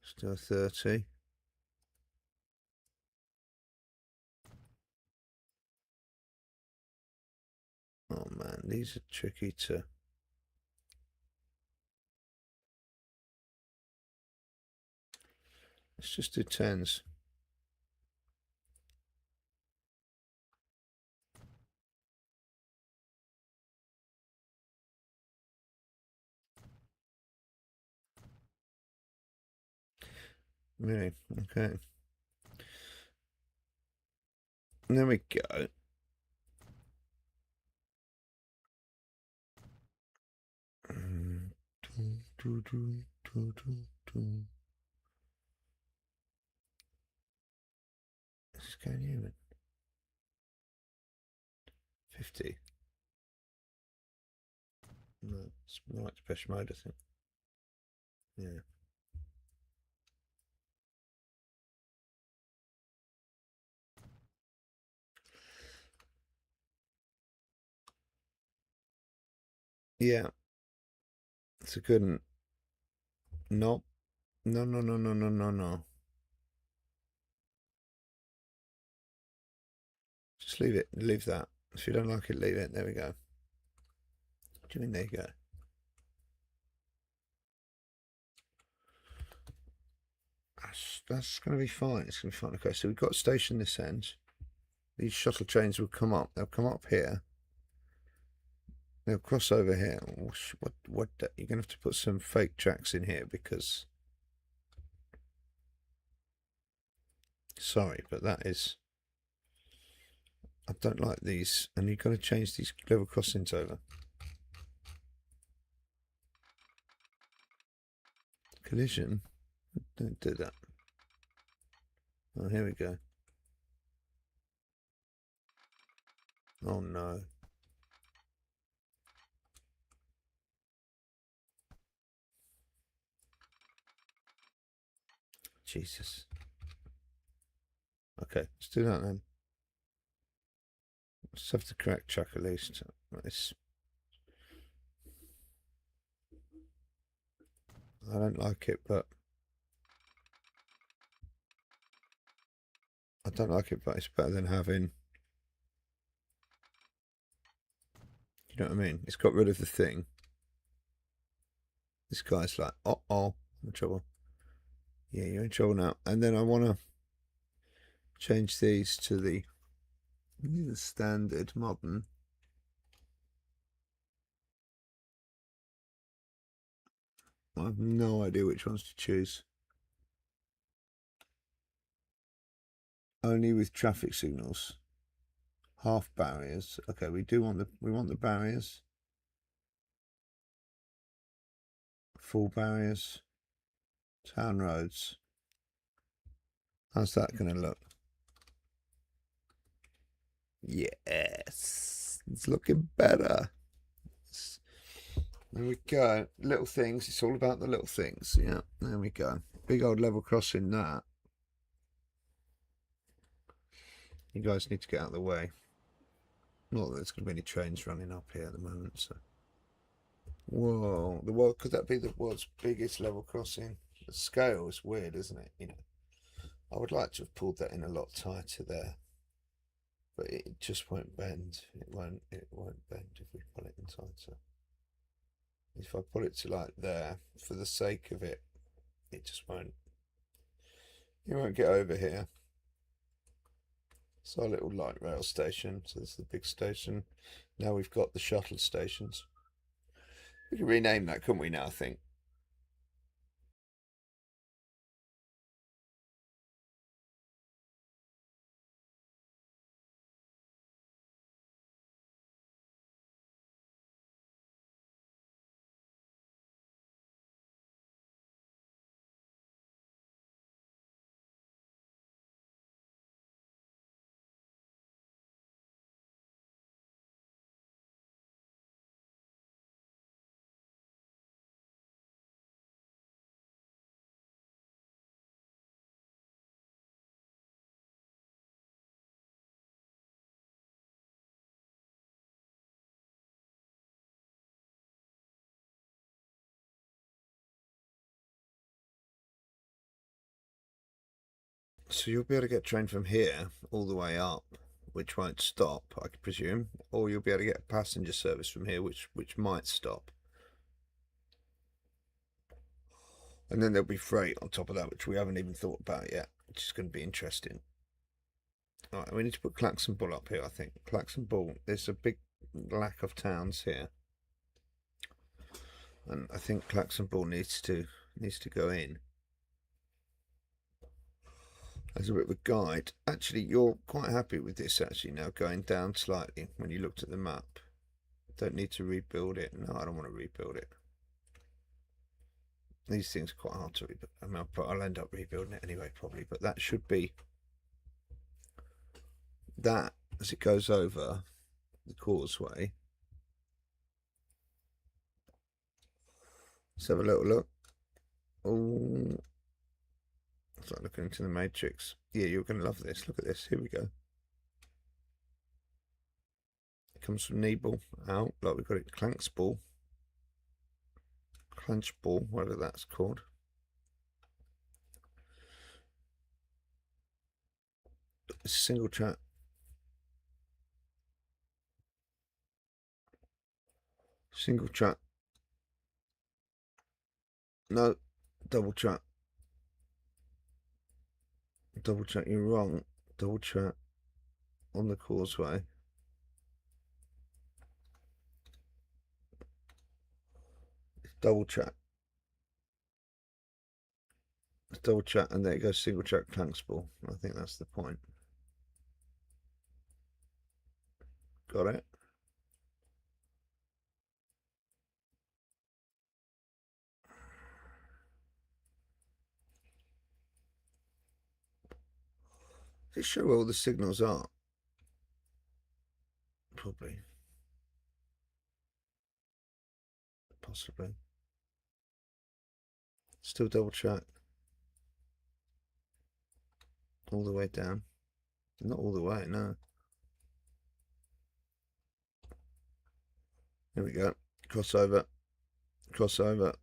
Still 30. Oh man, these are tricky to... Let's just do 10s. Really? Okay. There we go. This is going human. 50. No, it's right special mode, I think. Yeah. Yeah. It's a good one. No. No, no, no, no, no, no, no. Just leave it. Leave that. If you don't like it, leave it. There we go. What do you mean, there you go? That's going to be fine. It's going to be fine. Okay, so we've got a station this end. These shuttle trains will come up. They'll come up here. They'll cross over here. What? You're going to have to put some fake tracks in here because... Sorry, but that is... I don't like these. And you've got to change these level crossings over. Collision? Don't do that. Oh, here we go. Oh, no. Jesus. Okay, let's do that then. Let's have the correct track at least. Nice. I don't like it, but... I don't like it, but it's better than having... You know what I mean? It's got rid of the thing. This guy's like, uh-oh, I'm in trouble. Yeah, you're in trouble now. And then I want to change these to the standard modern. I have no idea which ones to choose. Only with traffic signals. Half barriers. Okay, we want the barriers. Full barriers. Town roads. How's that going to look? Yes, it's looking better. There we go. Little things. It's all about the little things. Yeah, there we go. Big old level crossing that. You guys need to get out of the way. Not that there's going to be any trains running up here at the moment. So, whoa, the world, could that be the world's biggest level crossing? The scale is weird, isn't it? You know, I would like to have pulled that in a lot tighter there, but it just won't bend. It won't bend if we pull it in tighter. If I put it to like there, for the sake of it, it just won't. You won't get over here. It's our little light rail station. So this is the big station. Now we've got the shuttle stations. We can rename that, couldn't we now, I think? So you'll be able to get a train from here all the way up, which won't stop, I presume, or you'll be able to get a passenger service from here, which might stop. And then there'll be freight on top of that, which we haven't even thought about yet, which is going to be interesting. All right, we need to put Claxonbull up here, I think. Claxonbull, there's a big lack of towns here. And I think Claxonbull needs to go in as a bit of a guide. Actually, you're quite happy with this actually now, going down slightly when you looked at the map. Don't need to rebuild it. No, I don't want to rebuild it. These things are quite hard to rebuild. I mean, I'll end up rebuilding it anyway, probably. But that should be that as it goes over the causeway. Let's have a little look. Oh, it's like looking into the Matrix. Yeah, you're going to love this. Look at this. Here we go. It comes from Niebull out, like we've got it Clanksball, Clanchball, whatever that's called. It's a single track. Single track. No, double track. Double track, you're wrong. Double track on the causeway. Double track. It's double track, and there it goes, single track Clanksball. I think that's the point. Got it? Does it show where all the signals are? Probably. Possibly. Still double track. All the way down. Not all the way, no. Here we go. Crossover. Crossover.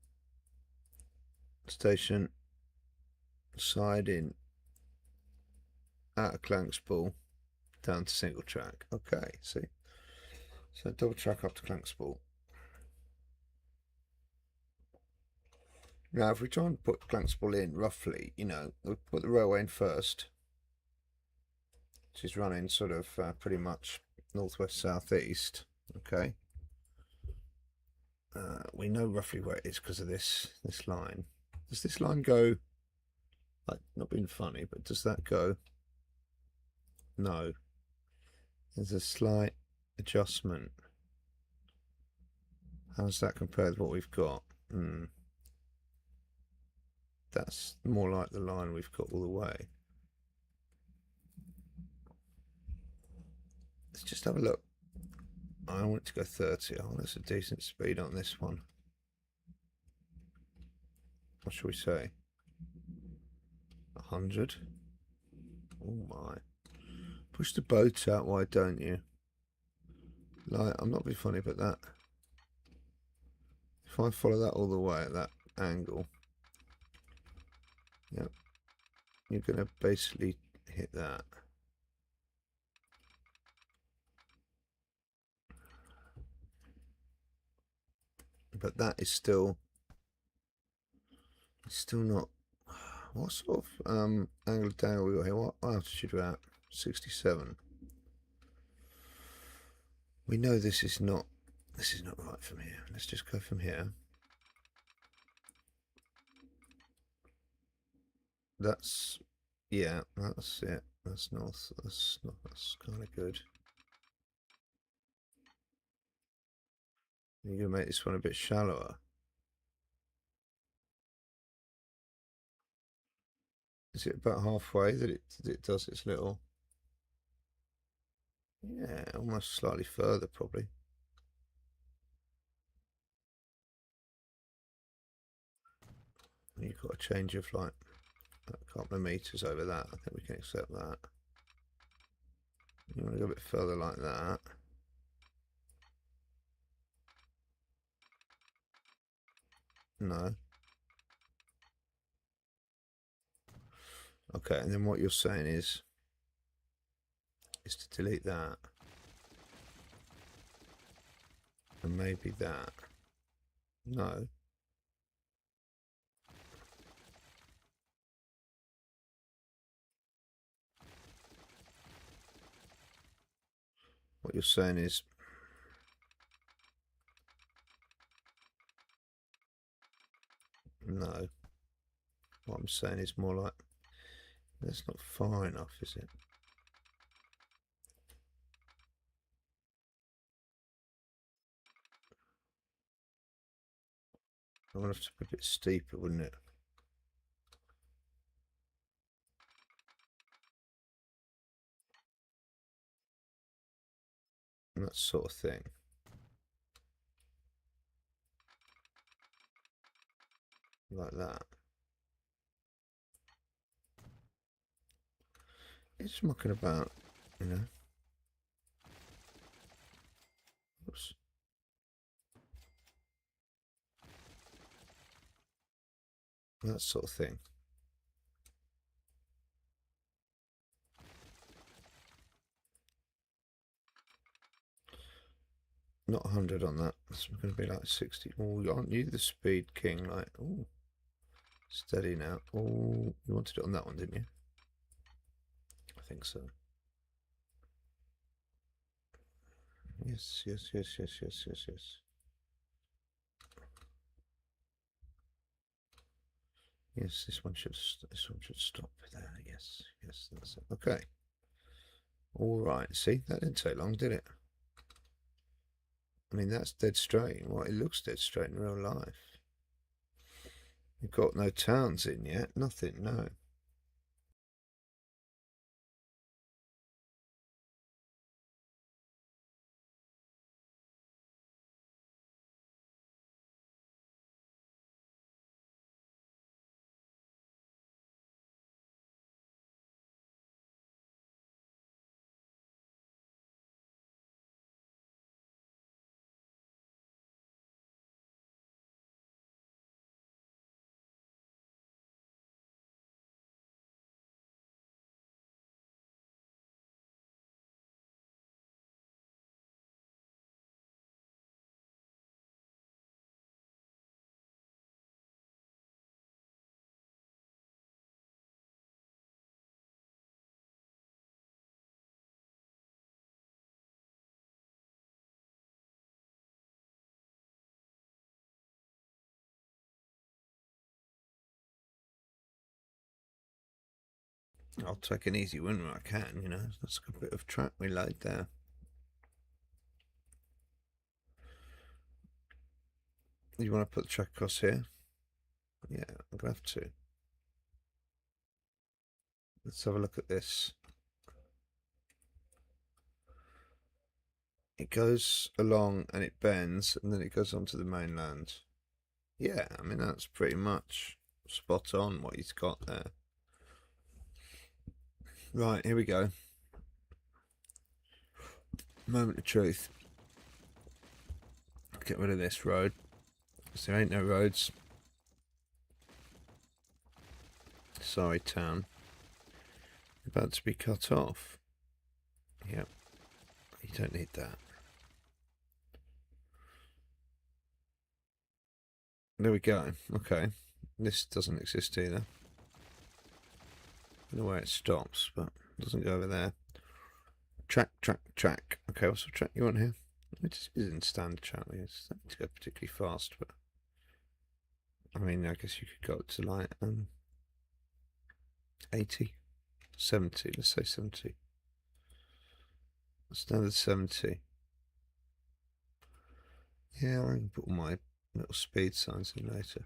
Station. Side in. Out of Clanksball. Down to single track. Okay, see. So double track up to Clanksball. Now, if we try and put Clanksball in roughly, you know, we'll put the railway in first, which is running sort of pretty much northwest southeast. Okay. We know roughly where it is because of this line. Does this line go? Like, not being funny, but does that go? No. There's a slight adjustment. How does that compare with what we've got? That's more like the line we've got all the way. Let's just have a look. I want it to go 30. Oh, that's a decent speed on this one. What should we say? 100. Oh my. Push the boat out, why don't you? Like, I'm not being funny, but that. If I follow that all the way at that angle, yep, you're going to basically hit that. But that is still not. What sort of angle down we got here? What altitude we're at? 67. We know this is not right from here. Let's just go from here. That's, yeah, that's it. That's north. That's kind of good. You're gonna make this one a bit shallower. Is it about halfway that it does its little? Yeah, almost slightly further probably. You've got a change of like a couple of meters over that. I think we can accept that. You want to go a bit further like that. No. Okay, and then what you're saying is to delete that. And maybe that. No. What you're saying is no. What I'm saying is more like that's not far enough, is it? I would have to be a bit steeper, wouldn't it? That sort of thing. Like that. It's mucking about, you know. Oops. That sort of thing. Not 100 on that. It's going to be like 60. Oh, aren't you the speed king? Like, oh, steady now. Oh, you wanted it on that one, didn't you? I think so. Yes, yes, yes, yes, yes, yes, yes. Yes, this one should stop there. Yes, yes, that's it. Okay. All right. See, that didn't take long, did it? I mean, that's dead straight. Well, it looks dead straight in real life. You've got no towns in yet. Nothing. No. I'll take an easy win when I can, you know. That's a bit of track we laid there. You want to put the track across here? Yeah, I'm going to have to. Let's have a look at this. It goes along and it bends and then it goes onto the mainland. Yeah, I mean, that's pretty much spot on what he's got there. Right, here we go. Moment of truth. Get rid of this road, because there ain't no roads. Sorry, town. About to be cut off. Yep. You don't need that. There we go. Okay. This doesn't exist either. I don't know where it stops, but it doesn't go over there. Track, track, track. Okay, what's the track you want here? It isn't standard track. It's not to go particularly fast, but I mean, I guess you could go up to like 80, 70. Let's say 70. Standard 70. Yeah, I can put all my little speed signs in later.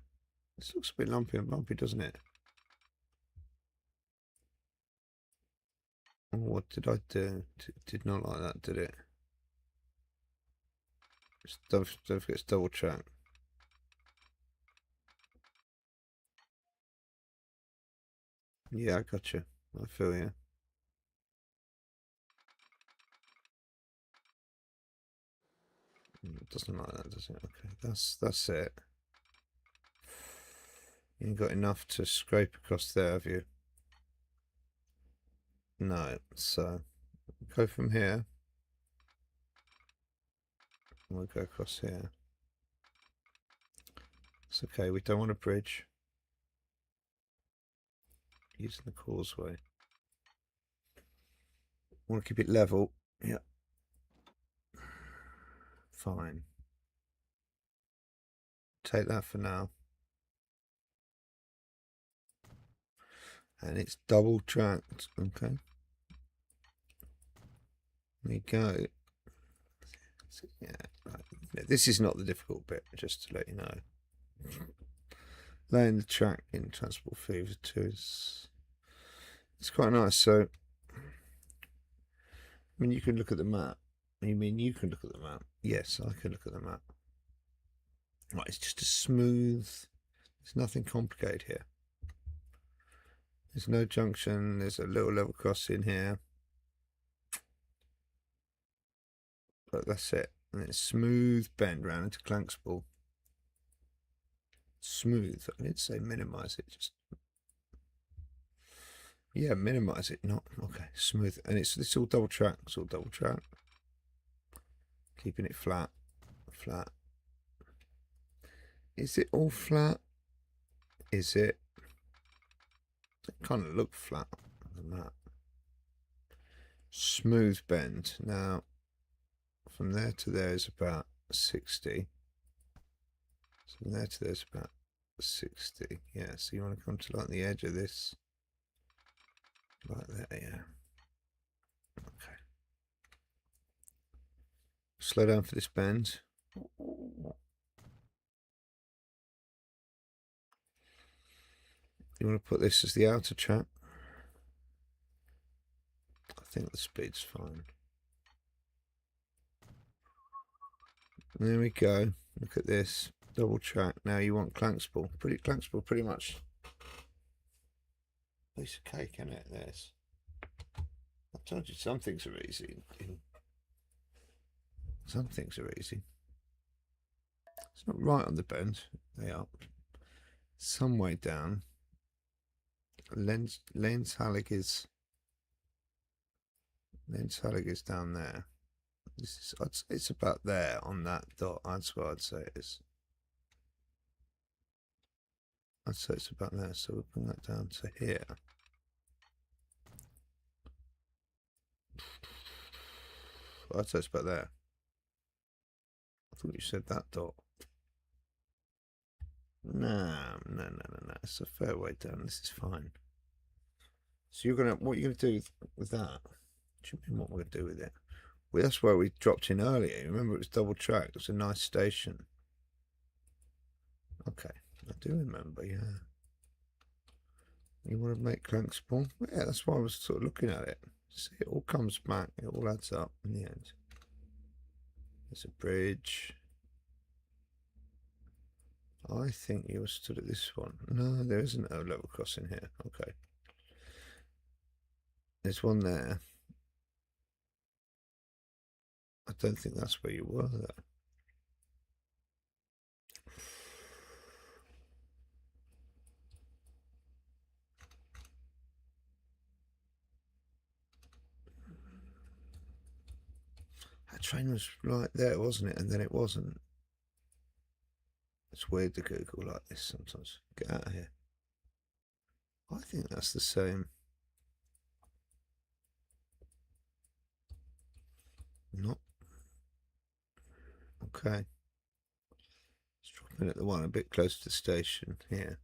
This looks a bit lumpy and bumpy, doesn't it? Oh, what did I do? Did not like that, did it? Don't forget it's double track. Yeah, I got you. I feel you. It doesn't like that, does it? Okay, that's it. You ain't got enough to scrape across there, have you? No. So go from here. We'll go across here. It's okay. We don't want a bridge. Using the causeway. Want to keep it level. Yeah. Fine. Take that for now. And it's double tracked. Okay. There you go. So, yeah, right. This is not the difficult bit, just to let you know. Laying the track in transport fever too. It's quite nice. So, I mean, you can look at the map. You mean you can look at the map? Yes, I can look at the map. Right, it's just a smooth. There's nothing complicated here. There's no junction. There's a little level crossing here. But that's it. And it's smooth bend round into Clankspool. Smooth. I didn't say minimize it. Just yeah, minimize it. Not okay. Smooth. And it's all double track. It's all double track. Keeping it flat. Flat. Is it all flat? Is it? It kind of look flat on the map. Smooth bend. Now, from there to there is about 60. So from there to there is about 60. Yeah, so you want to come to like the edge of this. Like there, yeah. Okay. Slow down for this bend. You want to put this as the outer track. I think the speed's fine. There we go. Look at this. Double track. Now you want Clankspool. Clankspool pretty much. Piece of cake, isn't it? This. I told you some things are easy. Some things are easy. It's not right on the bend. They are. Some way down. Lenshallig is down there. This is, it's about there on that dot. That's what I'd say it is. I'd say it's about there. So we'll bring that down to here. I'd say it's about there. I thought you said that dot. No. It's a fair way down. This is fine. So what you're gonna do with that? What do you mean what we're gonna do with it? Well, that's where we dropped in earlier. Remember, it was double track. It was a nice station. Okay, I do remember. Yeah. You want to make Clankspool? Yeah, that's why I was sort of looking at it. See, it all comes back. It all adds up in the end. There's a bridge. I think you were stood at this one. No, there isn't a level crossing here. Okay. There's one there. I don't think that's where you were though. That train was right there, wasn't it? And then it wasn't. It's weird to Google like this sometimes. Get out of here. I think that's the same. Not. Okay. Let's drop in at the one a bit close to the station here.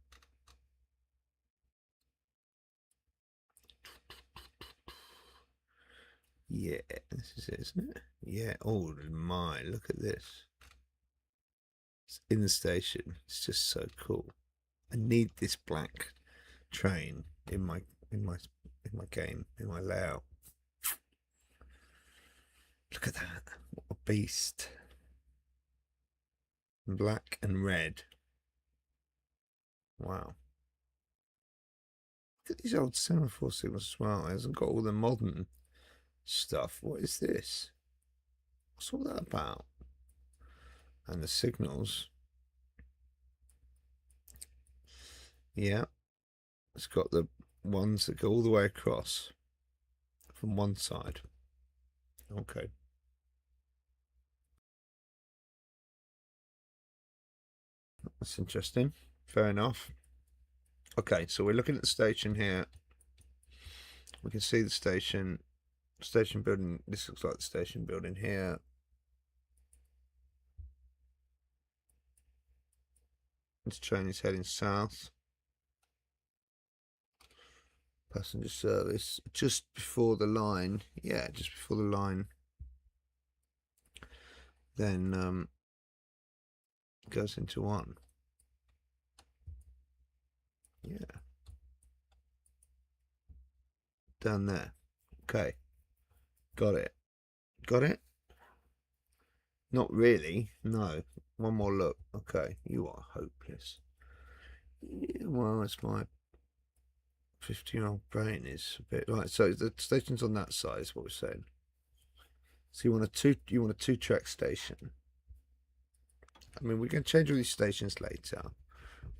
Yeah, this is it, isn't it? Yeah. Oh my, look at this. It's in the station. It's just so cool. I need this black train in my game, in my layout. Look at that. What a beast. Black and red. Wow. Look at these old semaphore signals as well. It hasn't got all the modern stuff. What is this? What's all that about? And the signals. Yeah. It's got the ones that go all the way across from one side. Okay. That's interesting. Fair enough. Okay, so we're looking at the station here. We can see the station building. This looks like the station building here. This train is heading south. Passenger service just before the line. Yeah, just before the line. Then goes into one. Yeah. Down there. Okay. Got it. Got it? Not really. No. One more look. Okay. You are hopeless. Yeah, well, it's my 50-year-old brain is a bit right. So the station's on that side is what we're saying. So you want a two-track station. I mean, we can change all these stations later.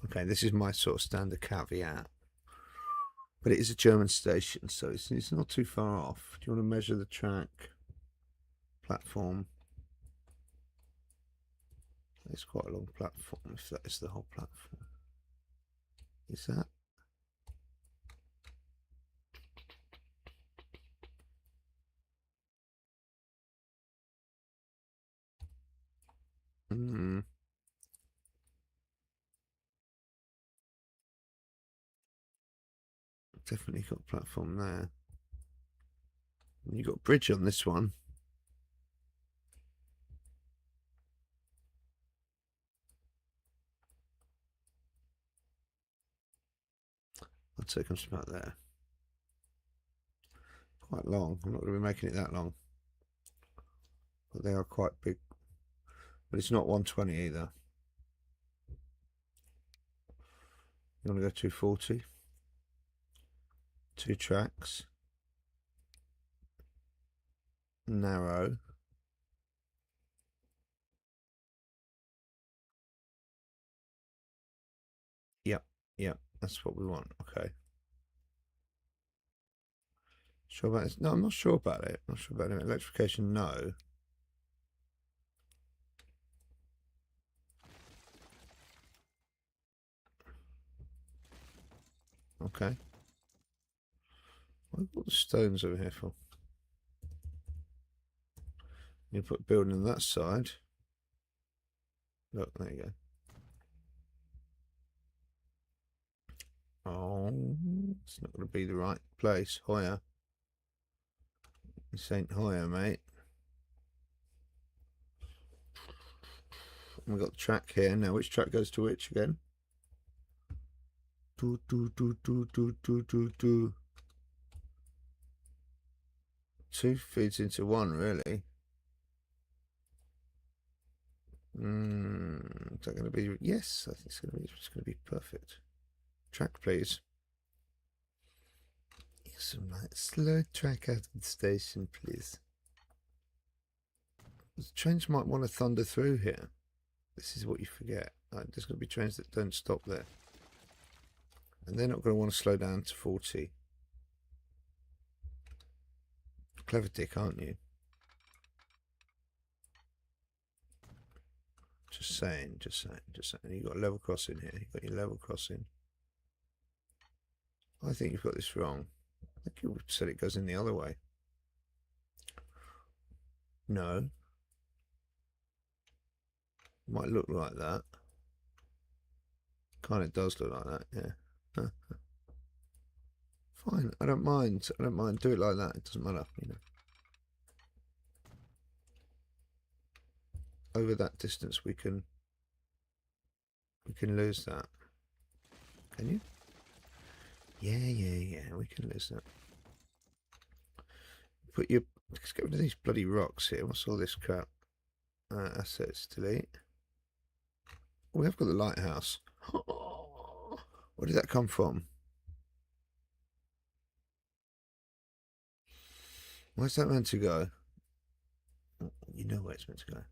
Okay, this is my sort of standard caveat. But it is a German station, so it's not too far off. Do you want to measure the track platform? It's quite a long platform, if that is the whole platform. Is that? Definitely got a platform there. You got a bridge on this one. I'd say it comes from about there. Quite long. I'm not going to be making it that long. But they are quite big. But it's not 120 either. You want to go 240? 2 tracks. Narrow. Yep, that's what we want. Okay. Sure about this? No, I'm not sure about it. Not sure about it. Electrification, no. Okay. What have got the stones over here for? You put building on that side. Look, there you go. Oh, it's not going to be the right place. Higher. This ain't higher, mate. We've got the track here. Now, which track goes to which again? Do. Two feeds into one, really. Is that going to be? Yes, I think it's going to be perfect. Track, please. Some slow track out of the station, please. The trains might want to thunder through here. This is what you forget. There's going to be trains that don't stop there. And they're not going to want to slow down to 40. Clever dick, aren't you? Just saying. You've got a level crossing here. You've got your level crossing. I think you've got this wrong. I think you said it goes in the other way. No. Might look like that. Kind of does look like that, yeah. Fine, I don't mind. Do it like that. It doesn't matter, you know. Over that distance, we can lose that. Can you? Yeah. We can lose that. Let's get rid of these bloody rocks here. What's all this crap? Assets, delete. We have got the lighthouse. Where did that come from? Where's that meant to go? You know where it's meant to go.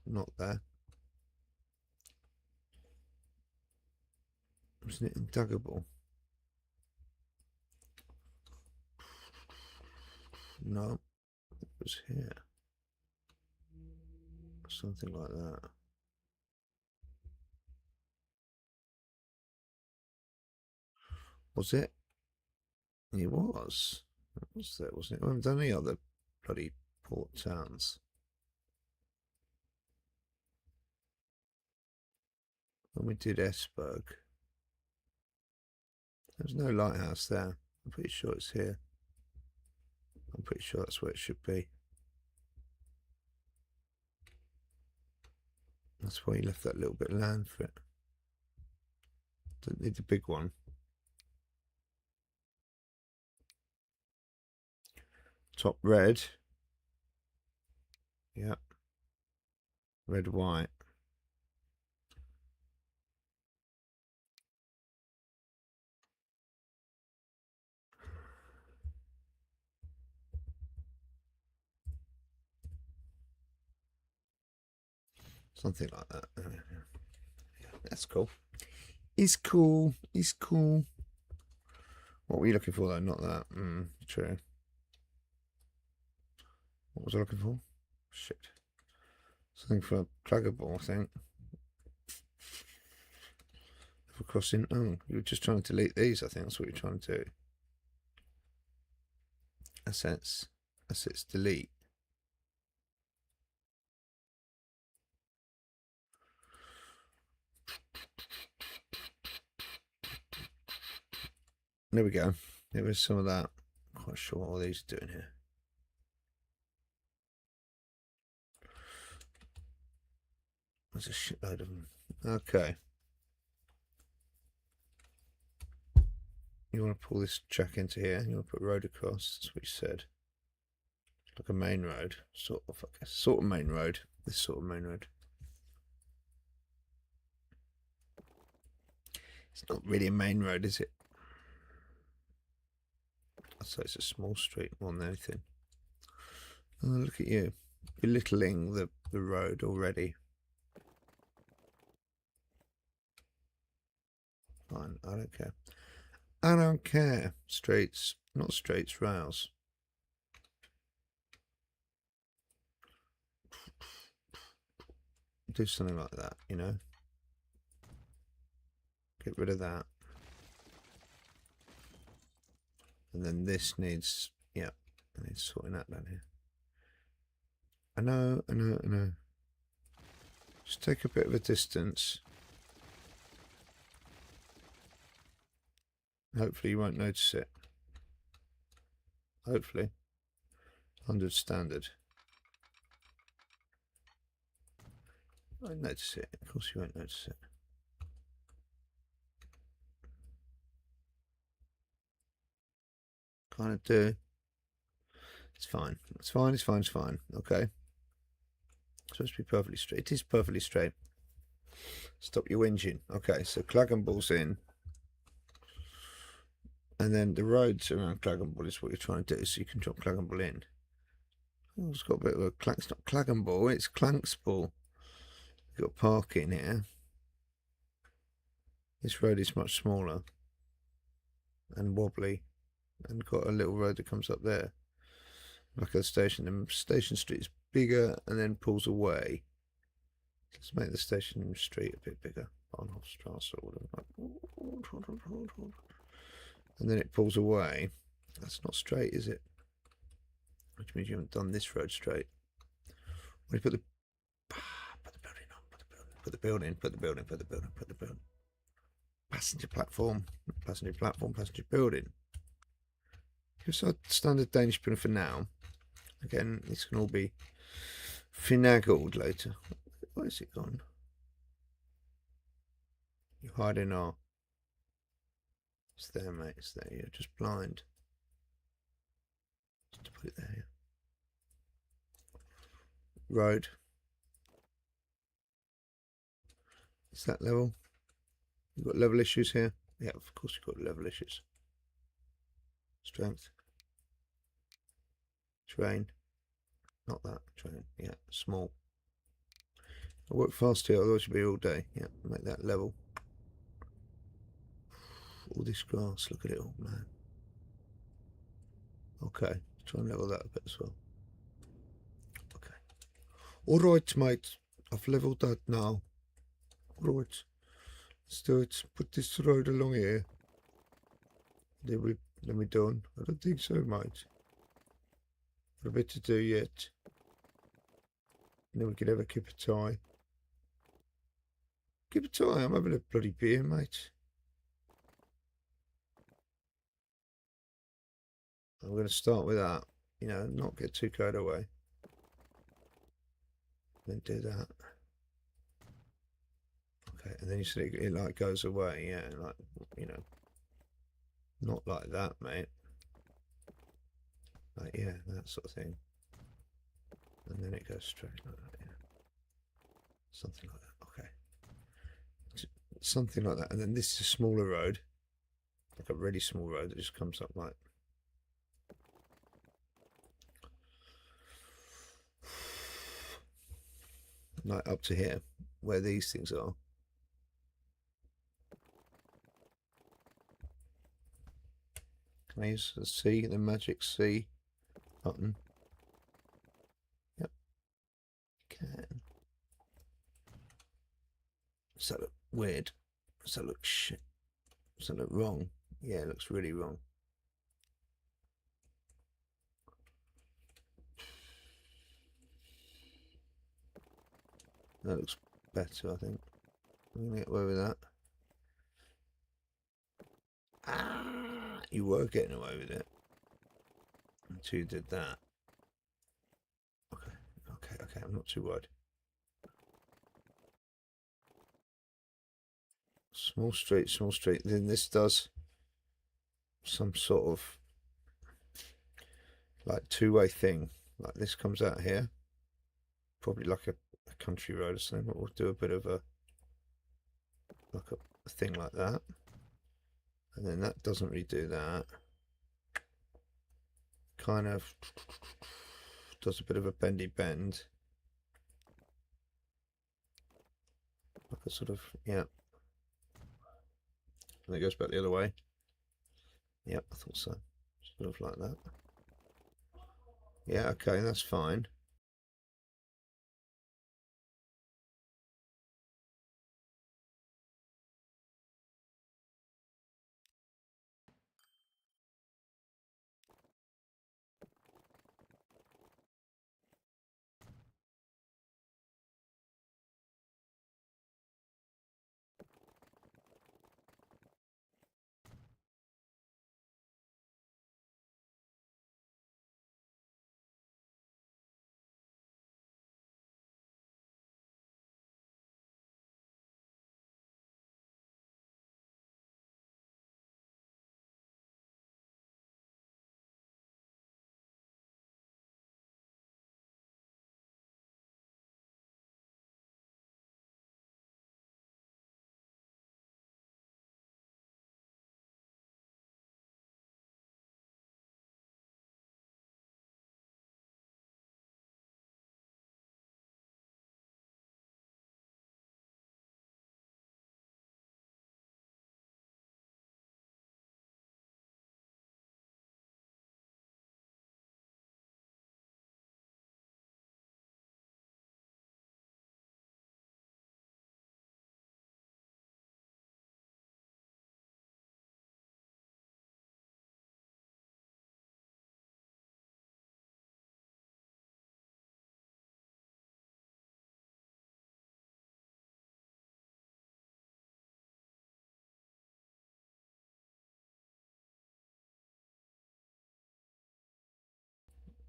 Not there. Wasn't it in Dagebull? No, it was here. Something like that. Was it? It was. It was there, wasn't it? We haven't done any other bloody port towns. When we did Esberg, there's no lighthouse there. I'm pretty sure it's here. I'm pretty sure that's where it should be. That's why you left that little bit of land for it. Don't need the big one. Top red. Yep. Red, white. Something like that. Yeah, that's cool. It's cool. It's cool. What were you looking for though? Not that. True. What was I looking for? Shit. Something for Dagebull, I think. For crossing. Oh, you were just trying to delete these, I think that's what you're trying to do. Assets. Assets delete. There we go. There was some of that. I'm quite sure what all these are doing here. There's a shitload of them. Okay. You want to pull this jack into here. You want to put road across. That's what you said. Like a main road. Sort of, I guess. Sort of main road. This sort of main road. It's not really a main road, is it? I'd say it's a small street more than anything. Oh, look at you. Belittling the road already. Fine, I don't care. I don't care. Streets, not streets, rails. Do something like that, you know. Get rid of that. And then this needs, yeah, I need sorting that down here. I know. Just take a bit of a distance. Hopefully you won't notice it. Hopefully. 100 standard. I won't notice it. Of course you won't notice it. Kind of do. It's fine. It's fine. It's fine. It's fine. Okay. It's supposed to be perfectly straight. It is perfectly straight. Stop your whinging. Okay, so Dagebull's in. And then the roads around Dagebull is what you're trying to do, so you can drop Dagebull in. Oh, it's got a bit of a clank. It's not Dagebull, it's Clanksbull. You've got parking here. This road is much smaller and wobbly, and got a little road that comes up there. Back at the station. And Station Street is bigger and then pulls away. Let's make the Station Street a bit bigger. Bahnhofstrasse or whatever. And then it pulls away. That's not straight, is it? Which means you haven't done this road straight. When you put the building on, put the building. Passenger platform, passenger building. Give us our standard Danish building for now. Again, this can all be finagled later. Where's it gone? You're hiding our... It's there, mate. It's there. You're just blind. Just to put it there. Road. Is that level? You've got level issues here? Yeah, of course you've got level issues. Strength. Terrain. Not that. Terrain. Yeah, small. I work fast here, otherwise you'll be all day. Yeah, make that level. All this grass, look at it all, man. Okay, try and level that a bit as well. Okay. Alright, mate. I've leveled that now. Alright. Let's do it. Put this road along here. Then we're done. I don't think so, mate. Got a bit to do yet. And then we can have a kip of tie. Kip of tie? I'm having a bloody beer, mate. I'm going to start with that. You know, not get too carried away. Then do that. Okay, and then you see it like goes away, yeah, like, you know, not like that, mate. Like, yeah, that sort of thing. And then it goes straight like that, yeah. Something like that, okay. Something like that. And then this is a smaller road, like a really small road that just comes up like up to here, where these things are. Can I use the C, the magic C button? Yep, can. Does that look weird? Does that look shit? Does that look wrong? Yeah, it looks really wrong. That looks better, I think. I'm gonna get away with that. Ah, you were getting away with it until you did that. Okay, I'm not too worried. Small street. Then this does some sort of like two-way thing. Like this comes out here, probably like a country road or something. But we'll do a bit of a thing like that, and then that doesn't really do that. Kind of does a bit of a bendy bend, like a sort of, yeah. And it goes back the other way. Yep, I thought so. Sort of like that. Yeah, okay, that's fine.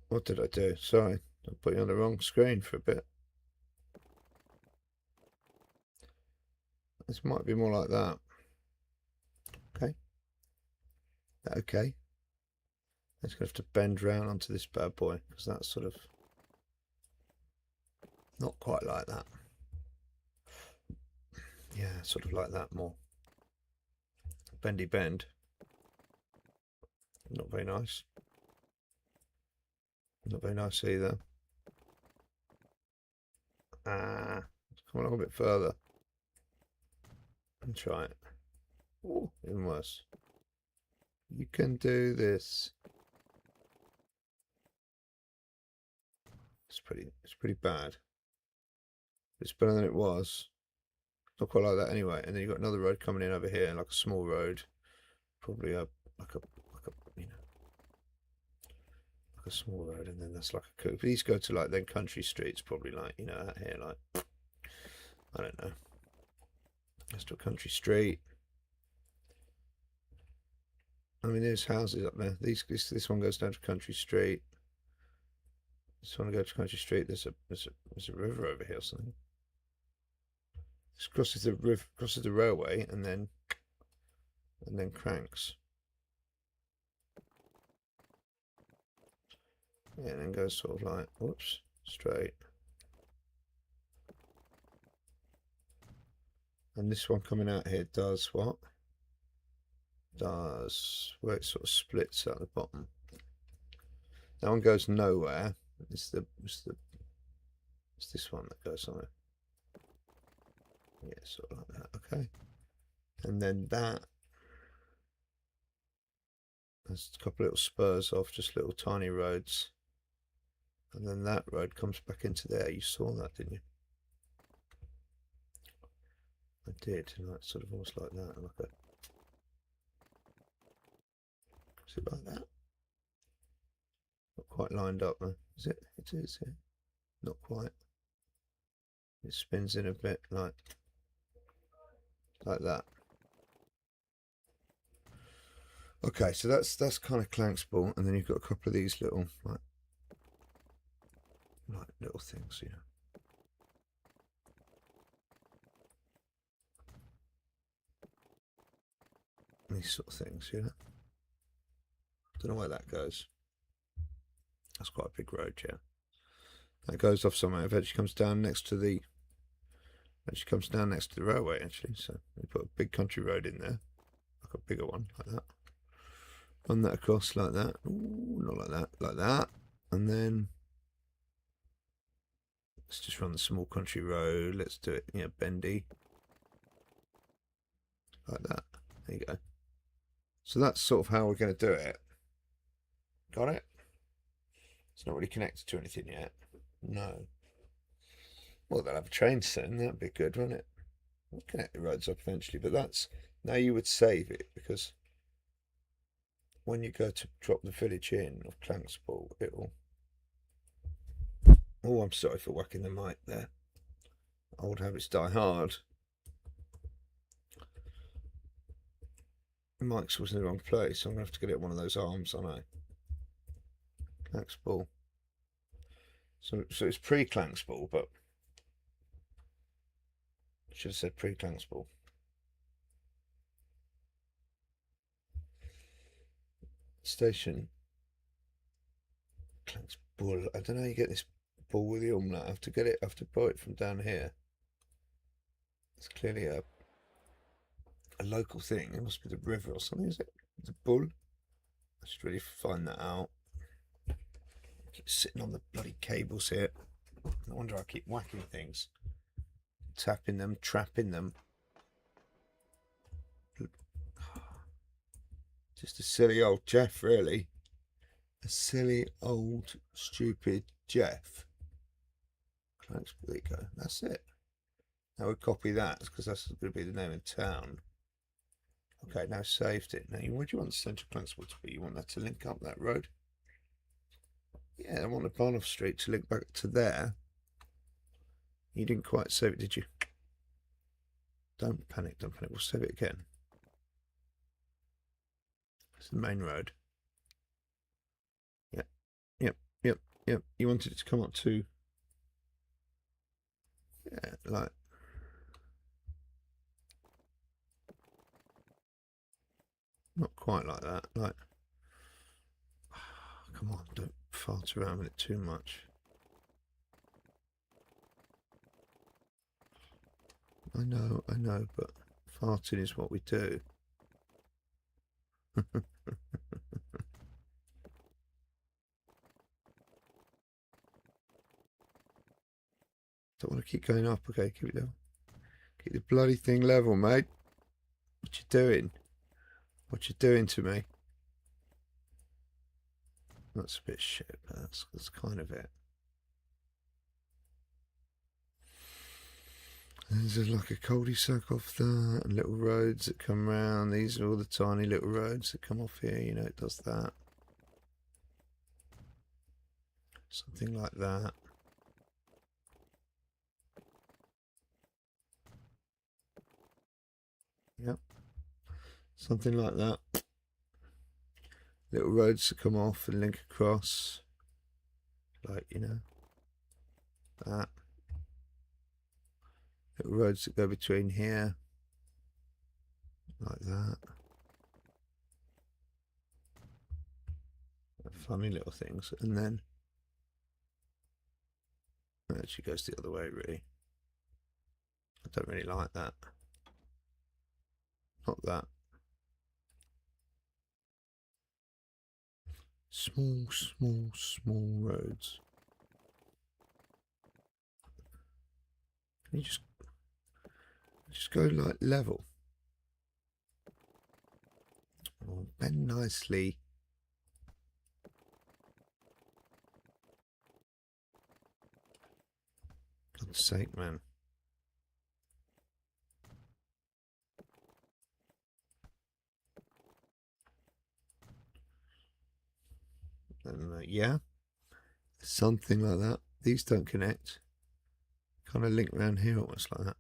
What did I do? Sorry, I put you on the wrong screen for a bit. This might be more like that. Okay. Okay. I'm just going to have to bend round onto this bad boy because that's sort of not quite like that. Yeah, sort of like that more. Bendy bend. Not very nice. Not very nice either. Ah, come along a bit further. And try it. Oh, even worse. You can do this. It's pretty bad. It's better than it was. Not quite like that anyway. And then you've got another road coming in over here, like a small road. Probably like a you know, like a small road, and then that's like a coupe. These go to like then country streets, probably like, you know, out here, like, I don't know. That's to a country street. I mean, there's houses up there. This one goes down to country street. This one goes to country street. There's a river over here or something. It crosses the river, crosses the railway, and then cranks. Yeah, and then goes sort of like, whoops, straight. And this one coming out here does what? Does where it sort of splits at the bottom. That one goes nowhere. It's this one that goes somewhere. Yeah, sort of like that. Okay. And then that. There's a couple of little spurs off, just little tiny roads. And then that road comes back into there. You saw that, didn't you? I did, like sort of almost like that, like a. Is it like that? Not quite lined up, though. Is it? It is. Yeah. Not quite. It spins in a bit, like that. Okay, so that's kind of Clankspool, and then you've got a couple of these little like little things, you know. These sort of things, you know. Don't know where that goes. That's quite a big road, yeah. That goes off somewhere. It actually comes down next to the. Actually comes down next to the railway, actually. So we put a big country road in there, like a bigger one, like that. Run that across like that. Ooh, not like that, like that. And then let's just run the small country road. Let's do it, yeah, bendy. Like that. There you go. So that's sort of how we're going to do it. Got it? It's not really connected to anything yet. No. Well, they'll have a train soon. That'd be good, wouldn't it? We'll connect the roads up eventually. But that's now you would save it because when you go to drop the village in of Clankspool, it'll. Oh, I'm sorry for whacking the mic there. Old habits die hard. The mic's was in the wrong place, so I'm going to have to get it one of those arms, aren't I? Clankspool. So it's pre-Clankspool, but I should have said pre-Clankspool. Station. Clankspool. I don't know how you get this ball with the umlaut. I have to get it. I have to buy it from down here. It's clearly a local thing. It must be the river or something, is it? The bull? I should really find that out. I keep sitting on the bloody cables here. No wonder I keep whacking things. Tapping them, trapping them. Just a silly old Jeff, really. A silly old stupid Jeff. There you go. That's it. Now we copy that because that's going to be the name of town. Okay, now saved it. Now, where do you want Central Clankspool to be? You want that to link up that road? Yeah, I want the Barnoff Street to link back to there. You didn't quite save it, did you? Don't panic, don't panic. We'll save it again. It's the main road. Yep, yep, yep, yep. You wanted it to come up to. Yeah, like. Not quite like that. Like. Come on, don't fart around with it too much. I know, but farting is what we do. Don't want to keep going up. Okay, keep it level. Keep the bloody thing level, mate. What you doing? What you doing to me? That's a bit shit, but that's kind of it. There's like a cul-de-sac off that, and little roads that come round. These are all the tiny little roads that come off here. You know, it does that. Something like that. Yep. Something like that. Little roads that come off and link across. Like, you know, that. Little roads that go between here, like that. Funny little things, and then it actually goes the other way. Really, I don't really like that. Not that. Small, small, small roads. Can you just go like level? Oh, bend nicely. God's sake, man. Yeah, something like that. These don't connect. Kind of link around here almost like that.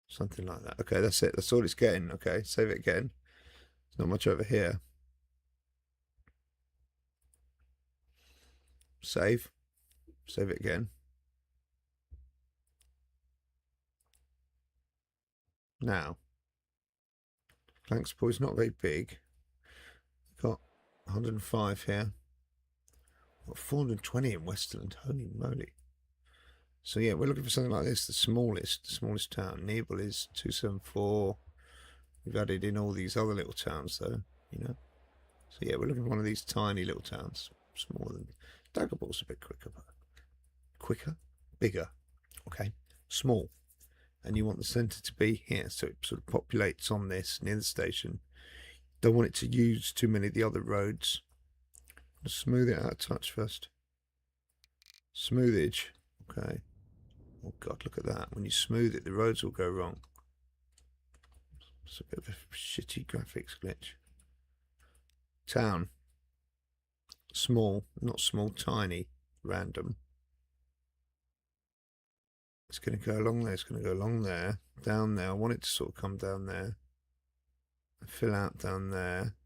Something like that. Okay, that's it. That's all it's getting. Okay, save it again. There's not much over here. Save. Save it again. Now, Clankspool is not very big. Got 105 here. Got 420 in Westerland. Holy moly. So yeah, we're looking for something like this. The smallest town. Niebull is 274. We've added in all these other little towns though, you know. So yeah, we're looking for one of these tiny little towns. Smaller than Dagebull's a bit quicker, but quicker, bigger. Okay, small. And you want the centre to be here, so it sort of populates on this near the station. Don't want it to use too many of the other roads. Just smooth it out a touch first. Smoothage. Okay. Oh God, look at that. When you smooth it, the roads will go wrong. It's a bit of a shitty graphics glitch. Town. Small, not small, tiny, random. It's going to go along there. It's going to go along there, down there. I want it to sort of come down there. Fill out down there.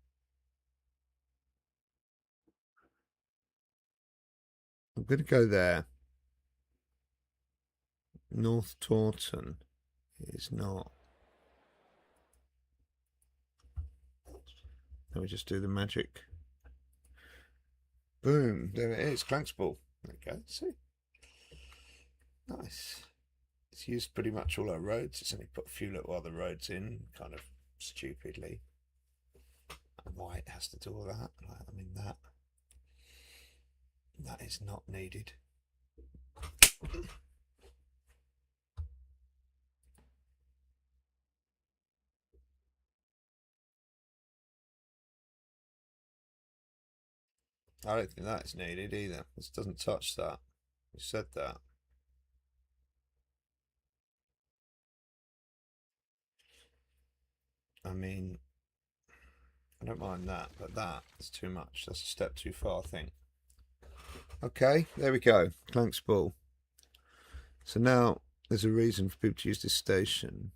I'm going to go there. North Taunton is not. Let me just do the magic. Boom, there it is, Clankspool. There you go, see? Nice. It's used pretty much all our roads. It's only put a few little other roads in, kind of stupidly. And why it has to do all that. I mean, that is not needed. I don't think that is needed either. This doesn't touch that. You said that. I mean, I don't mind that, but that's too much. That's a step too far, I think. Okay, there we go. Clankspool. So now there's a reason for people to use this station.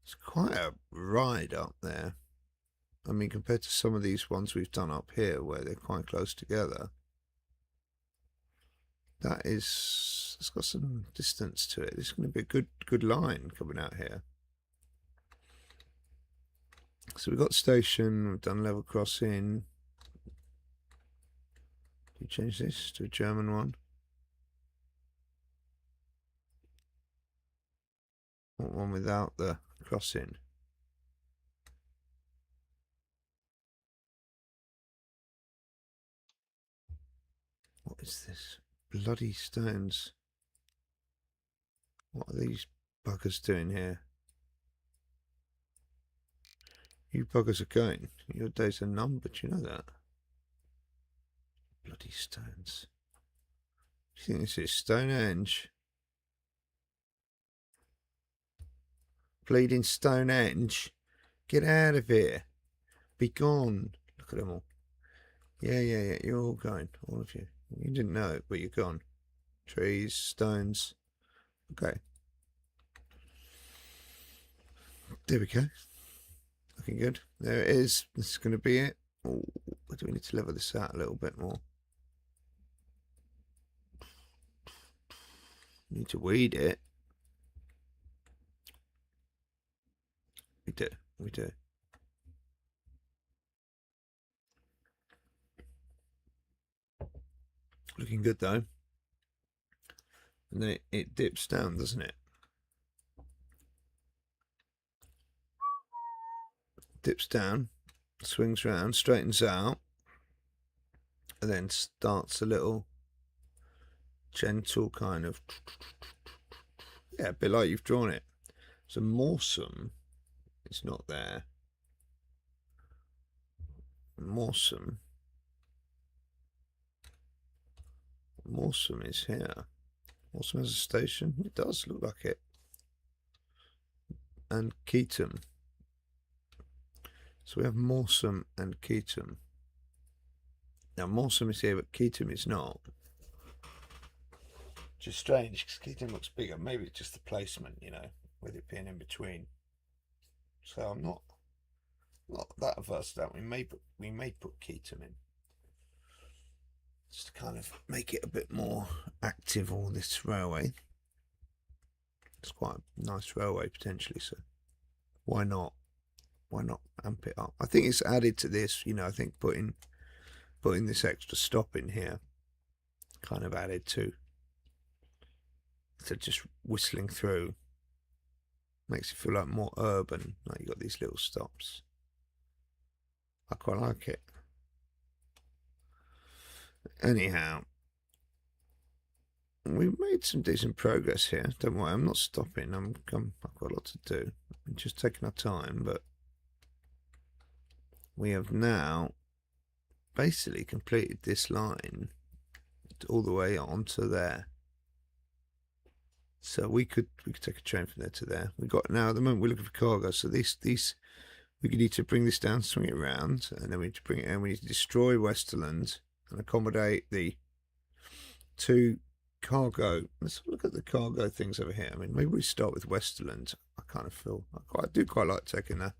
It's quite a ride up there. I mean, compared to some of these ones we've done up here where they're quite close together, it's got some distance to it. It's going to be a good line coming out here. So we've got station, we've done level crossing. Do you change this to a German one? Want one without the crossing? What is this? Bloody stones. What are these buggers doing here? You buggers are going. Your days are numbered, you know that. Bloody stones. Do you think this is Stonehenge? Bleeding Stonehenge. Get out of here. Be gone. Look at them all. Yeah. You're all going. All of you. You didn't know it, but you're gone. Trees, stones. Okay. There we go. Looking good. There it is. This is going to be it. Oh, do we need to level this out a little bit more? Need to weed it. We do. Looking good though. And then it dips down, doesn't it? Dips down, swings round, straightens out, and then starts a little gentle kind of, yeah, a bit like you've drawn it. So Morsum is not there. Morsum is here. Morsum has a station. It does look like it. And Keatum. So we have Morsum and Keatum. Now Morsum is here, but Keatum is not. Which is strange because Keatum looks bigger. Maybe it's just the placement, you know, with it being in between. So I'm not that averse to that. We may put Keatum in, just to kind of make it a bit more active. All this railway. It's quite a nice railway potentially. So why not? Why not amp it up? I think it's added to this. You know, I think putting this extra stop in here kind of added to just whistling through. Makes it feel like more urban, like you got these little stops. I quite like it. Anyhow, we've made some decent progress here. Don't worry, I'm not stopping. I've got a lot to do. I'm just taking our time, but we have now basically completed this line all the way onto there. So we could take a train from there to there. We got now at the moment we're looking for cargo. So these we need to bring this down, swing it around, and then we need to bring it in. We need to destroy Westerland and accommodate the two cargo. Let's look at the cargo things over here. I mean, maybe we start with Westerland. I kind of feel I do quite like taking a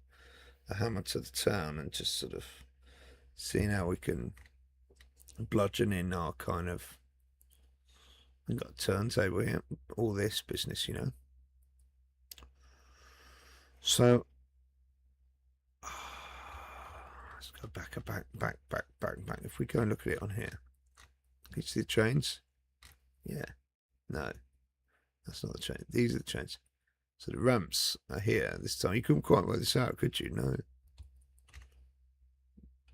hammer to the town and just sort of seeing how we can bludgeon in our kind of. We've got a turntable here, all this business, you know. So let's go back. If we go and look at it on here, can you see the trains? Yeah, no, that's not the train. These are the trains. So the ramps are here this time. You couldn't quite work this out, could you? No.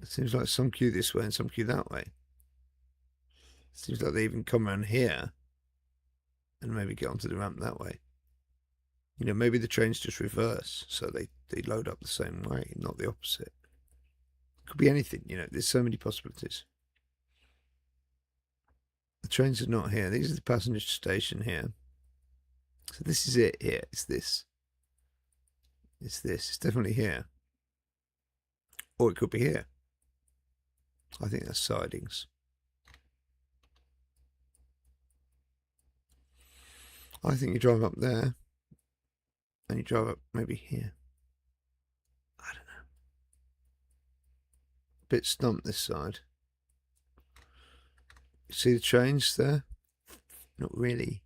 It seems like some queue this way and some queue that way. It seems like they even come around here and maybe get onto the ramp that way. You know, maybe the trains just reverse, so they load up the same way, not the opposite. Could be anything, you know, there's so many possibilities. The trains are not here. These are the passenger station here. So this is it here. It's this. It's this. It's definitely here. Or it could be here. I think that's sidings. I think you drive up there and you drive up maybe here. I don't know. Bit stumped this side. You see the trains there? Not really.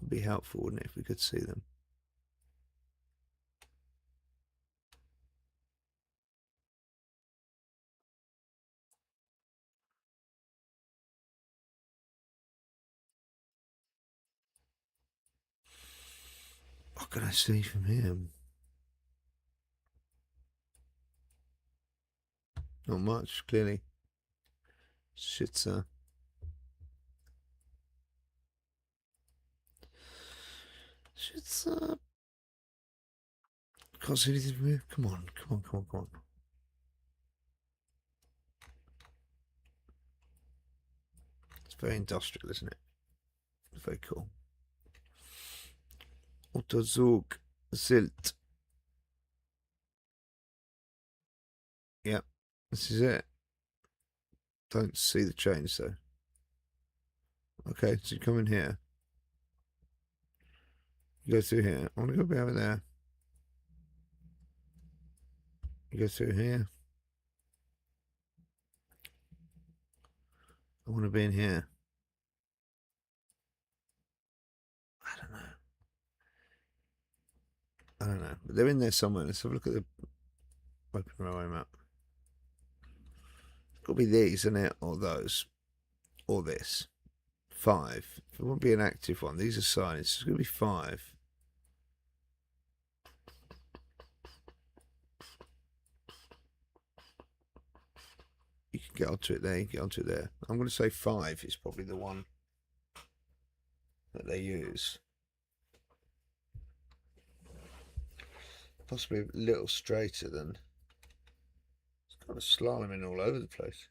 Would be helpful, wouldn't it, if we could see them? What can I see from here? Not much, clearly. Shit's can't see anything from here. Come on. It's very industrial, isn't it? It's very cool. Autozug Sylt. Yeah, this is it. Don't see the trains though. Okay, so you come in here. You go through here. I want to go over there. You go through here. I want to be in here. I don't know. But they're in there somewhere. Let's have a look at the Open Railway map. It's got to be these, isn't it? Or those. Or this. 5. If it won't be an active one, these are signs. It's going to be 5. You can get onto it there, you can get onto it there. I'm going to say 5 is probably the one that they use. Possibly a little straighter than. It's kind of slaloming all over the place.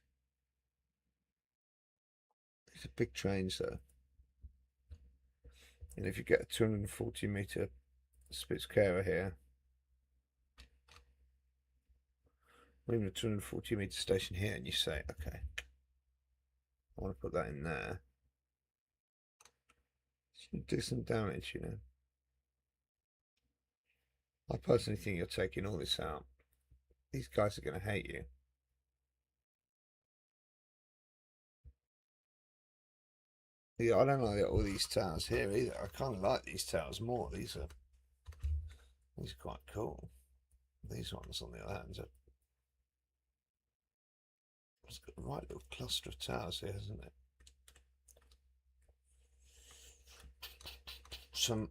These are big trains though. And if you get a 240 metre Spitzkehrer here, or even a 240 metre station here, and you say, okay, I want to put that in there. You do some damage, you know. I personally think you're taking all this out. These guys are going to hate you. Yeah, I don't like all these towers here either. I kind of like these towers more. These are quite cool. These ones, on the other hand, it's got a right little cluster of towers here, hasn't it? Some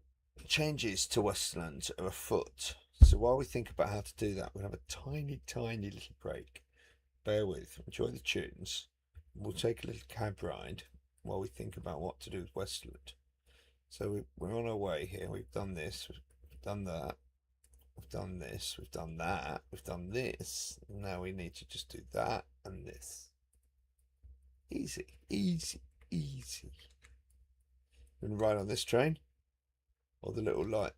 changes to Westerland are afoot. So while we think about how to do that, we'll have a tiny, tiny little break. Bear with, enjoy the tunes. We'll take a little cab ride while we think about what to do with Westerland. So we're on our way here. We've done this, we've done that, we've done this, we've done that, we've done this. Now we need to just do that and this. Easy, easy, easy. We're going to ride on this train or the little light?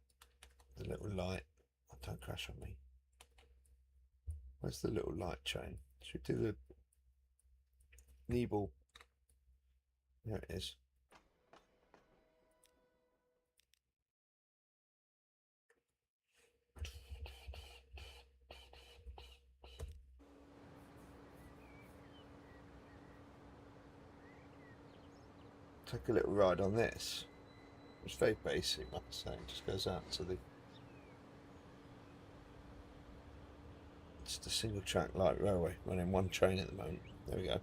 The little light. Oh, don't crash on me. Where's the little light train? Should we do the Niebull? There it is. Take a little ride on this. It's very basic, like I say. It just goes out to the. It's the single track light railway running one train at the moment. There we go.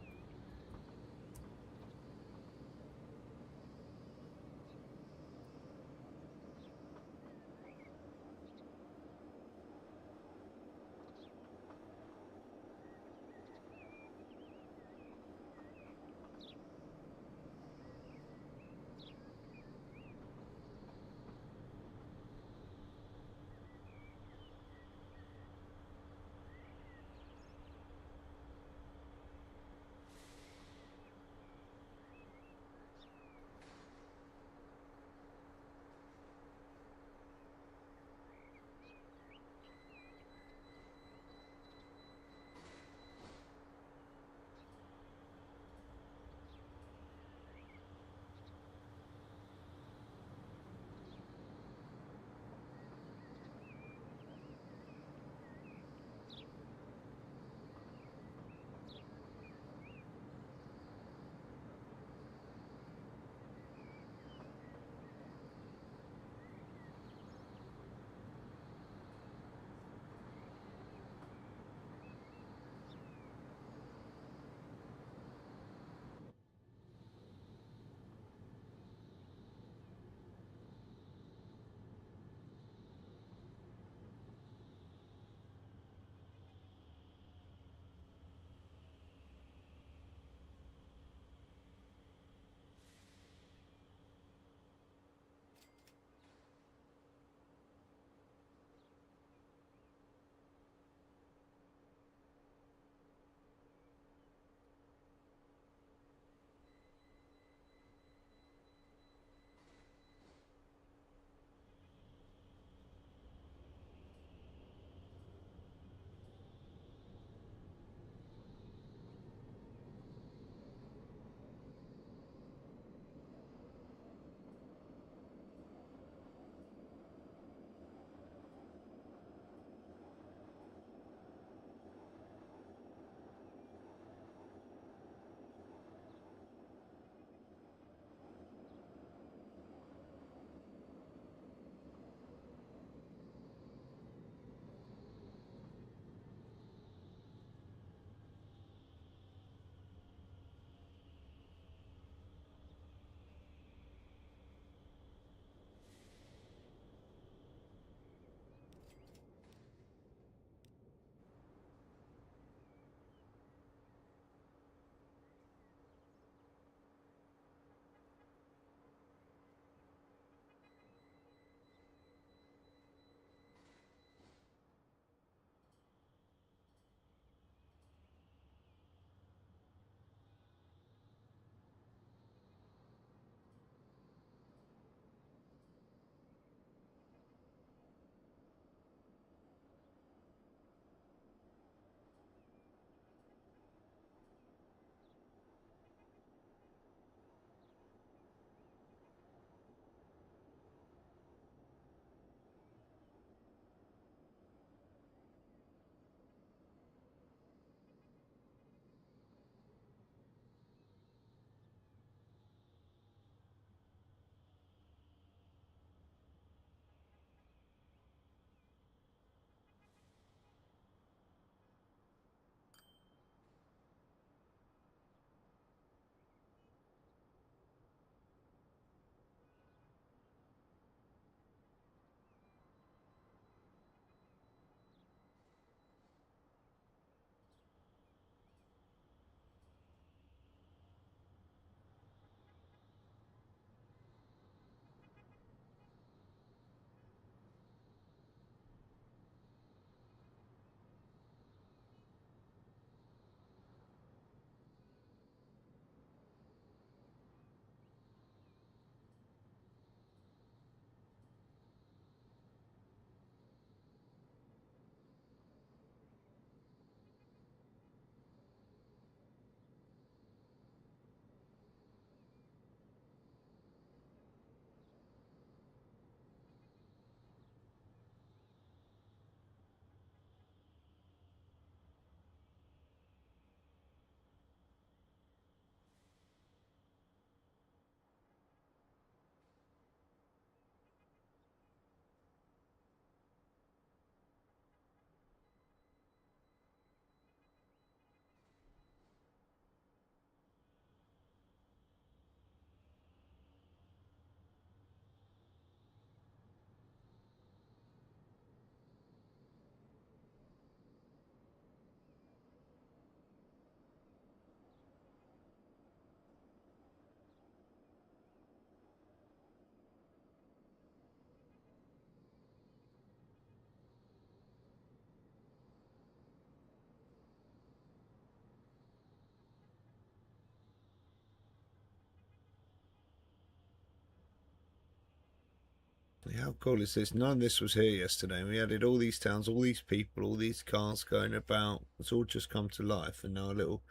How cool is this? None of this was here yesterday. We added all these towns, all these people, all these cars going about. It's all just come to life, and now a little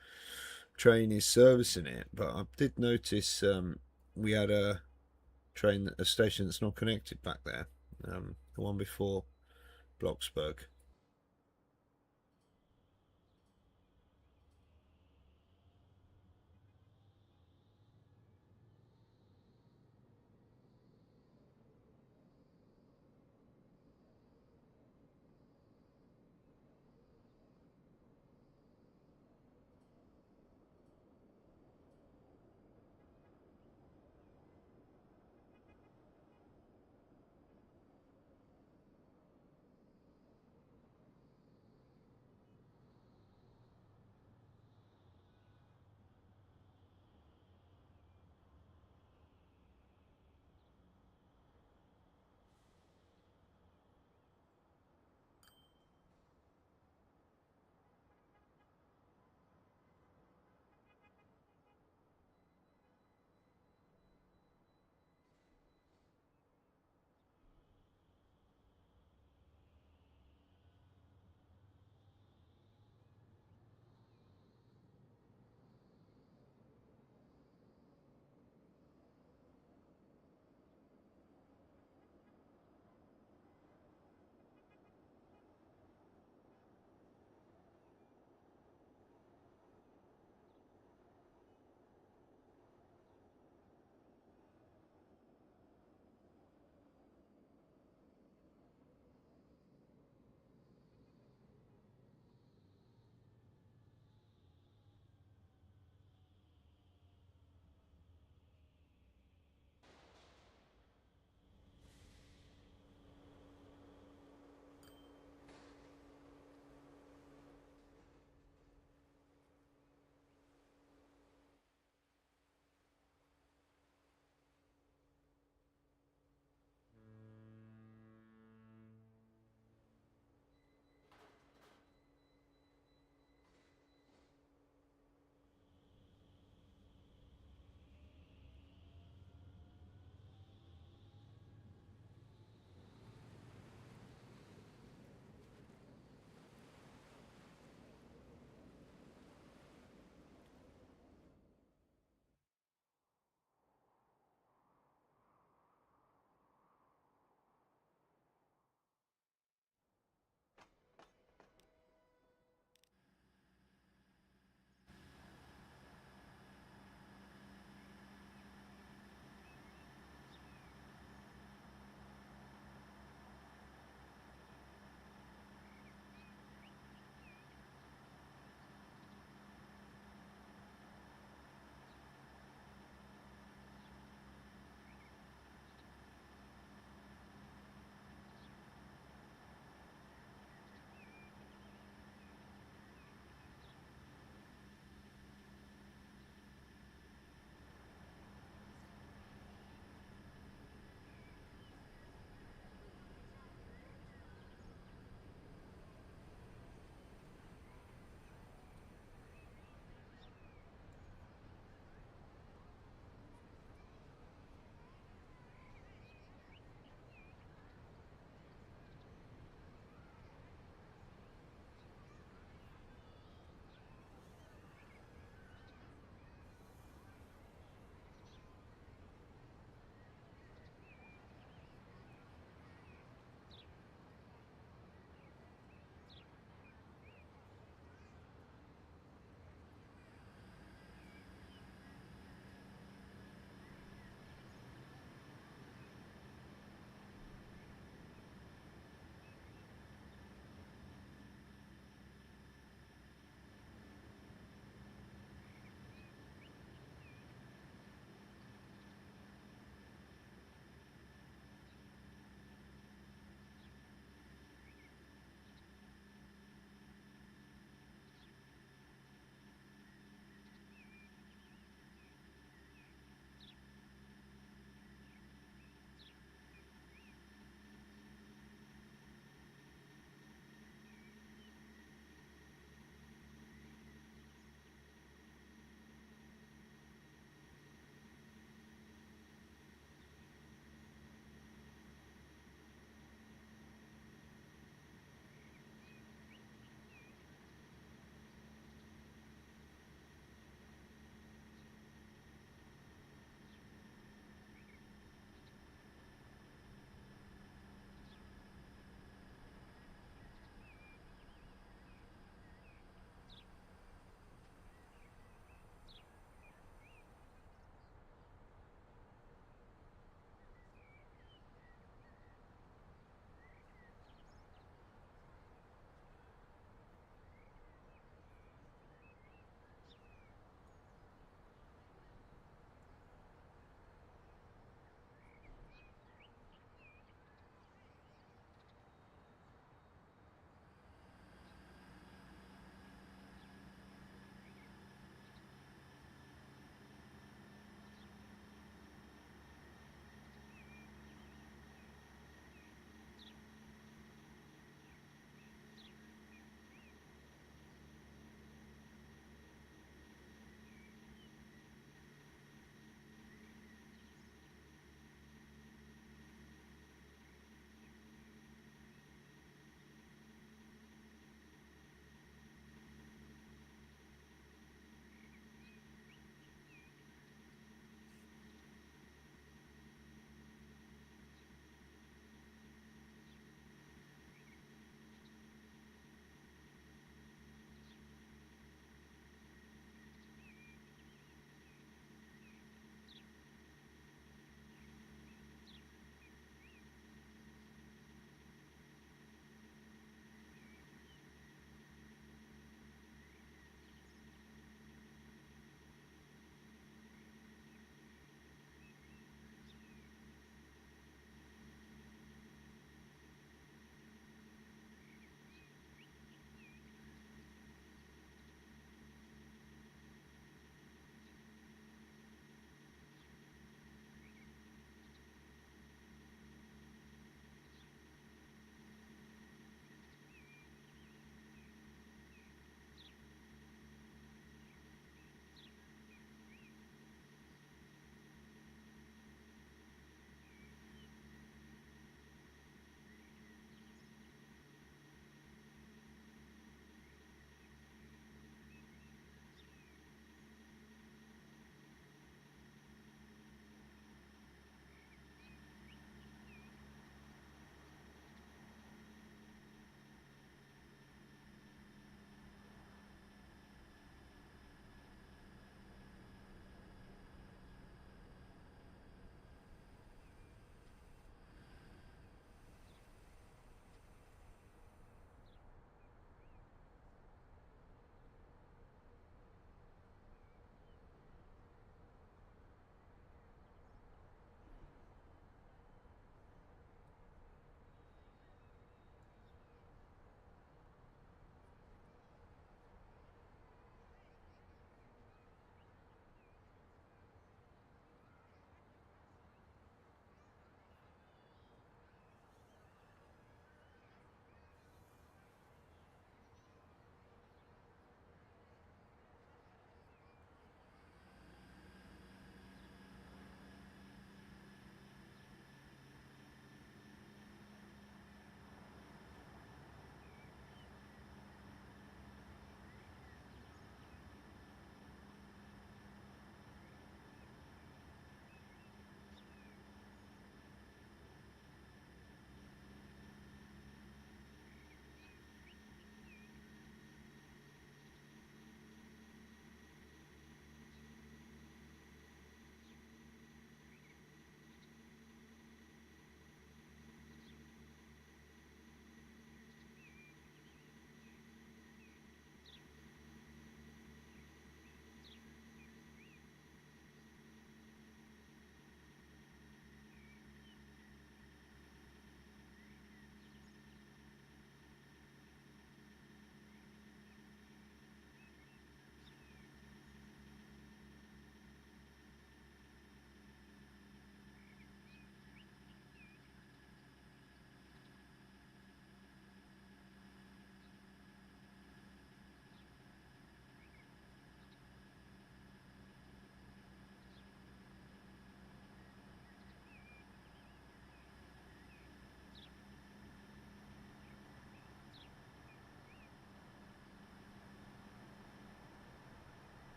train is servicing it. But I did notice we had a station that's not connected back there. The one before Blocksberg.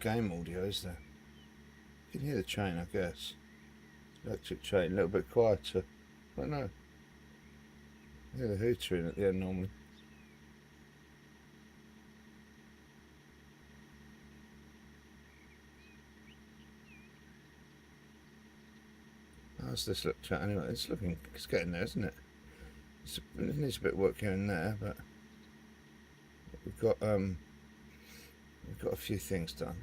game audio, is there? You can hear the train, I guess. Electric train, a little bit quieter. I don't know. I hear the hootering at the end normally. How's this look, chat? Anyway, it's getting there, isn't it? It needs a bit of work here and there, but we've got a few things done.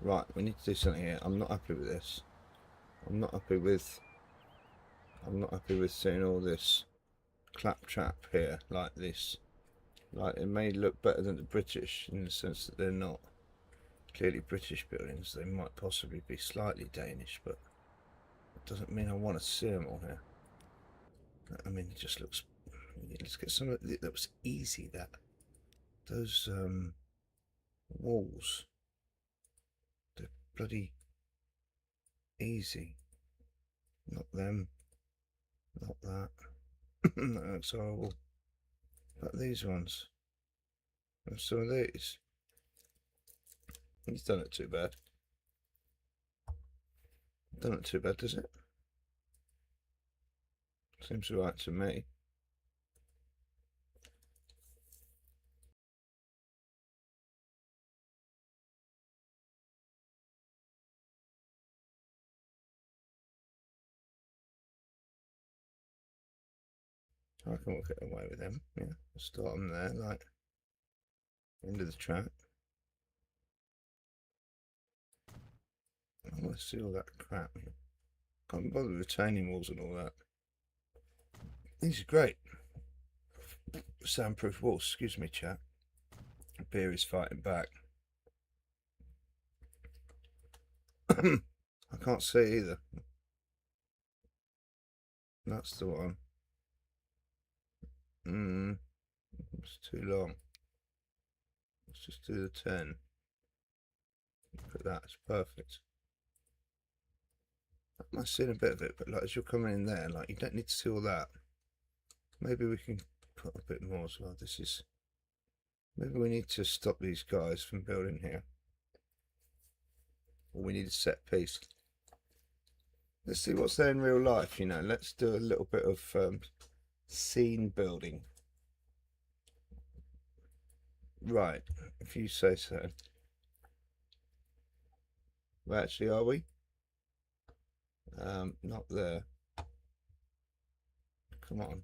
Right, we need to do something here. I'm not happy with this. I'm not happy with seeing all this claptrap here like this. Like, it may look better than the British in the sense that they're not clearly British buildings. They might possibly be slightly Danish, but it doesn't mean I want to see them all here. I mean, it just looks. Let's get some of it. That was easy. Those walls, they're bloody easy. Not them. Not that. That looks horrible. But these ones. And some of these. He's done it too bad. Done it too bad, does it? Seems right to me. I reckon we'll get away with them. Yeah, we'll start them there, like end of the track. I want to see all that crap. Can't bother with retaining walls and all that. These are great. Soundproof walls. Excuse me, chat. Beer is fighting back. I can't see either. That's the one. It's too long. Let's just do the 10. Look at that, it's perfect. I might see a bit of it, but like as you're coming in there, like you don't need to see all that. Maybe we can put a bit more as well. This is. Maybe we need to stop these guys from building here. Or we need a set piece. Let's see what's there in real life, you know. Let's do a little bit of scene building. Right, if you say so. Well, actually, are we? Not there. Come on.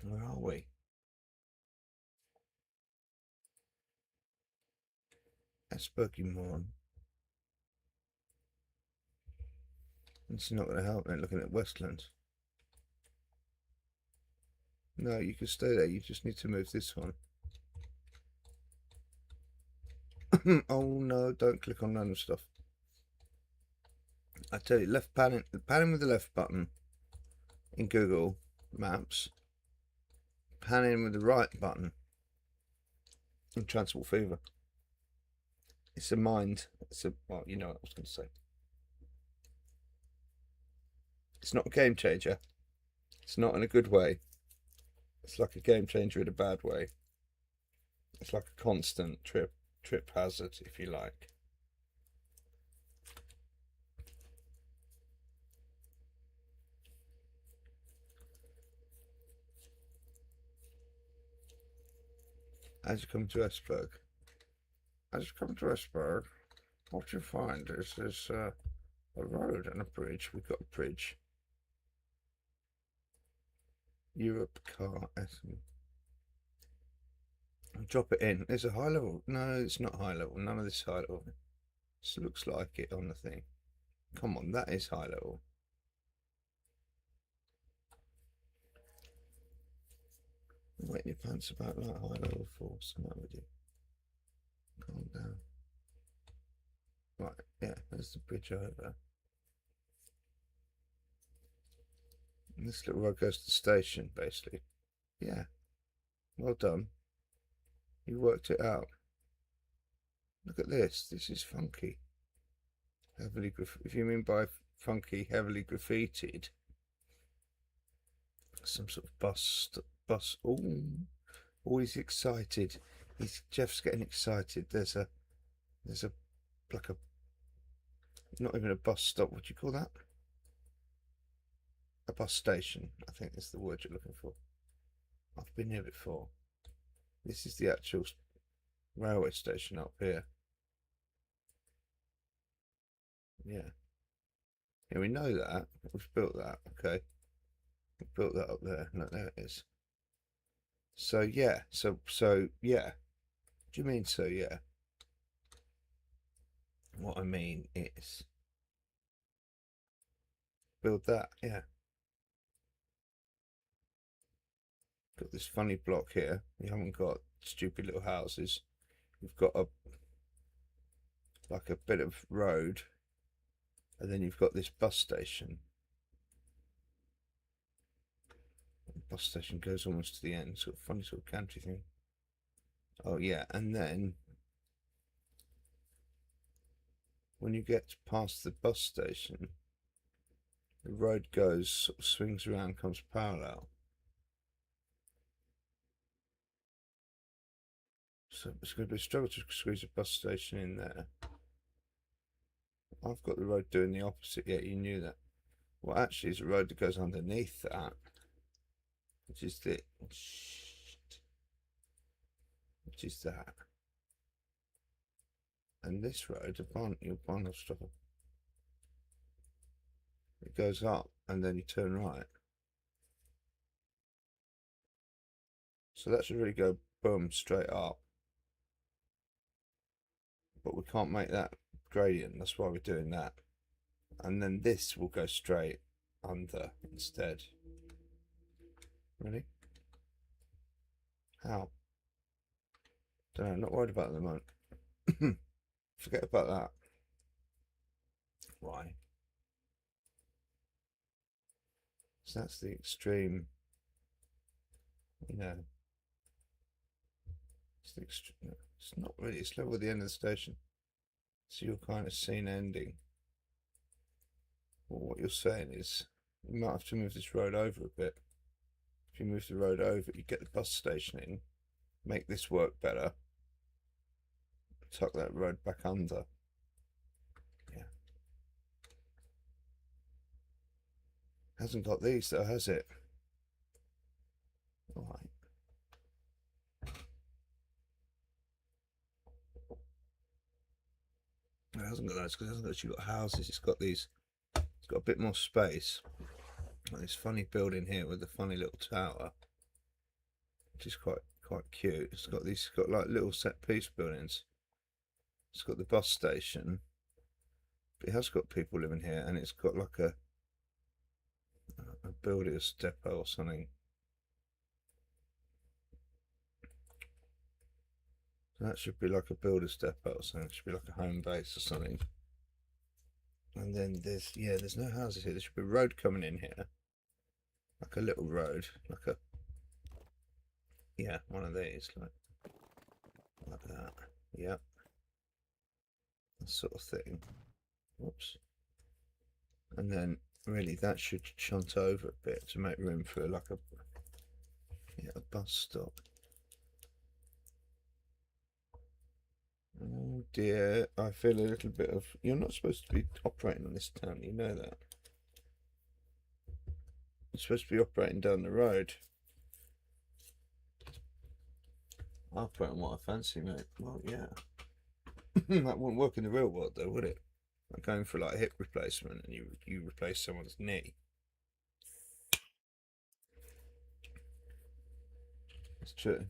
Where are we? Esberg, you moron. It's not going to help me looking at Westland. No, you can stay there. You just need to move this one. Oh no, don't click on random stuff. I tell you, left panning with the left button in Google Maps, panning with the right button in Transport Fever. It's a mind. Well, you know what I was going to say. It's not a game changer. It's not in a good way. It's like a game changer in a bad way. It's like a constant trip hazard, if you like. As you come to Esberg, what you find is there's a road and a bridge. We've got a bridge. Europe car Essen. Drop it in. There's a high level. No, it's not high level. None of this is high level. This looks like it on the thing. Come on, that is high level. Wet your pants about like high level force. What would you? Calm down. Right, yeah, there's the bridge over. And this little road goes to the station, basically. Yeah. Well done. You worked it out. Look at this. This is funky. Heavily if you mean by funky, heavily graffitied. Some sort of bus. Oh, he's excited. Jeff's getting excited. There's a like a not even a bus stop. What do you call that? A bus station. I think that's the word you're looking for. I've been here before. This is the actual railway station up here. Yeah. Yeah, we know that. We've built that. Okay. We've built that up there. Look, there it is. So yeah. So yeah. What do you mean so yeah? What I mean is build that, yeah. Got this funny block here. You haven't got stupid little houses. You've got a like a bit of road, and then you've got this bus station. The bus station goes almost to the end, sort of funny sort of country thing. Oh yeah, and then when you get past the bus station, the road goes, sort of swings around, comes parallel. So it's going to be a struggle to squeeze a bus station in there. I've got the road doing the opposite, yet you knew that. Well, actually, it's a road that goes underneath that, which is that. And this road, your barn will stop. It goes up, and then you turn right. So that should really go boom straight up. But we can't make that gradient, that's why we're doing that. And then this will go straight under instead. Ready? How? Don't know, not worried about it at the moment. Forget about that. Why? So that's the extreme, you know. It's the extreme. It's not really, it's level at the end of the station. So you're kind of seen ending. Well, what you're saying is you might have to move this road over a bit. If you move the road over, you get the bus station in, make this work better, tuck that road back under. Yeah. Hasn't got these though, has it? Alright. It hasn't got those because it hasn't actually got houses. It's got these. It's got a bit more space. Like this funny building here with a funny little tower, which is quite cute. It's got these. It's got like little set piece buildings. It's got the bus station. But it has got people living here, and it's got like a builder's depot or something. So that should be like a builder's depot or something. It should be like a home base or something. And then there's no houses here. There should be a road coming in here. Like a little road. Like a, yeah, one of these. Like that. Yep. That sort of thing. Whoops. And then really that should shunt over a bit to make room for like a bus stop. Oh dear, I feel a little bit of, you're not supposed to be operating on this town, you know that. You're supposed to be operating down the road. I'll put on what I fancy, mate. Well, yeah. That wouldn't work in the real world though, would it? Like going for like a hip replacement and you replace someone's knee. It's true.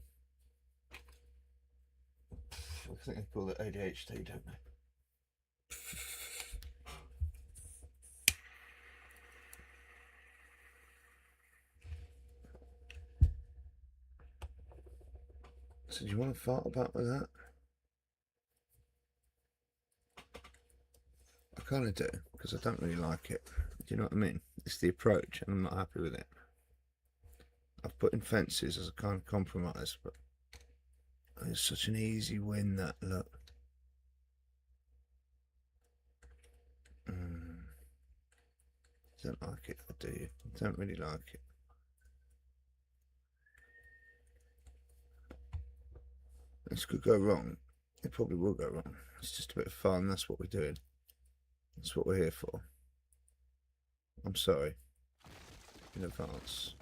I think they call it ADHD, don't they? So do you want to fart about with that? I kind of do, because I don't really like it. Do you know what I mean? It's the approach, and I'm not happy with it. I've put in fences as a kind of compromise, but it's such an easy win, that look. Don't like it, do you? Don't really like it. This could go wrong. It probably will go wrong. It's just a bit of fun. That's what we're doing. That's what we're here for. I'm sorry in advance.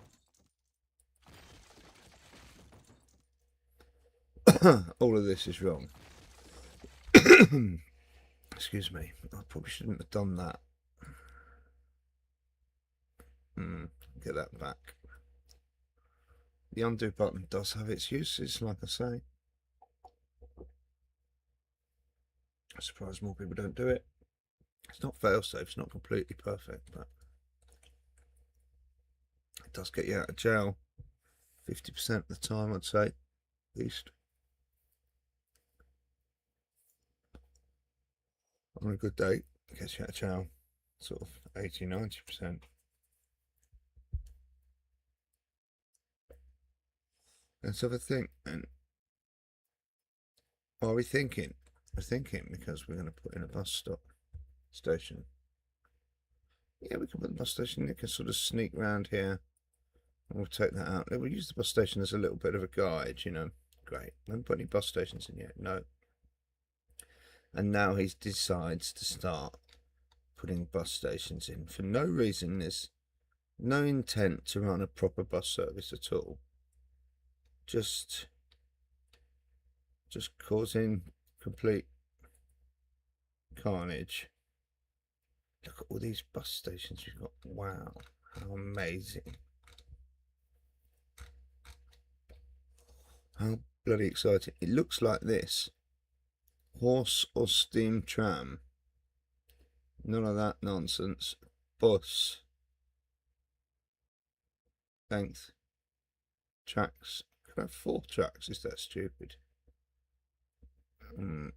All of this is wrong. Excuse me. I probably shouldn't have done that. Get that back. The undo button does have its uses, like I say. I'm surprised more people don't do it. It's not fail-safe, it's not completely perfect, but it does get you out of jail 50% of the time, I'd say, at least. On a good day, it gets you out of jail sort of 80-90%. Let's have a think. And what are we thinking? We're thinking because we're going to put in a bus stop station. Yeah, we can put the bus station. It can sort of sneak round here. And we'll take that out. We'll use the bus station as a little bit of a guide, you know. Great. We haven't put any bus stations in yet. No. And now he decides to start putting bus stations in for no reason. There's no intent to run a proper bus service at all. Just causing complete carnage. Look at all these bus stations we've got. Wow, how amazing. How bloody exciting. It looks like this. Horse or steam tram. None of that nonsense. Bus. Length. Tracks. Could have 4 tracks. Is that stupid?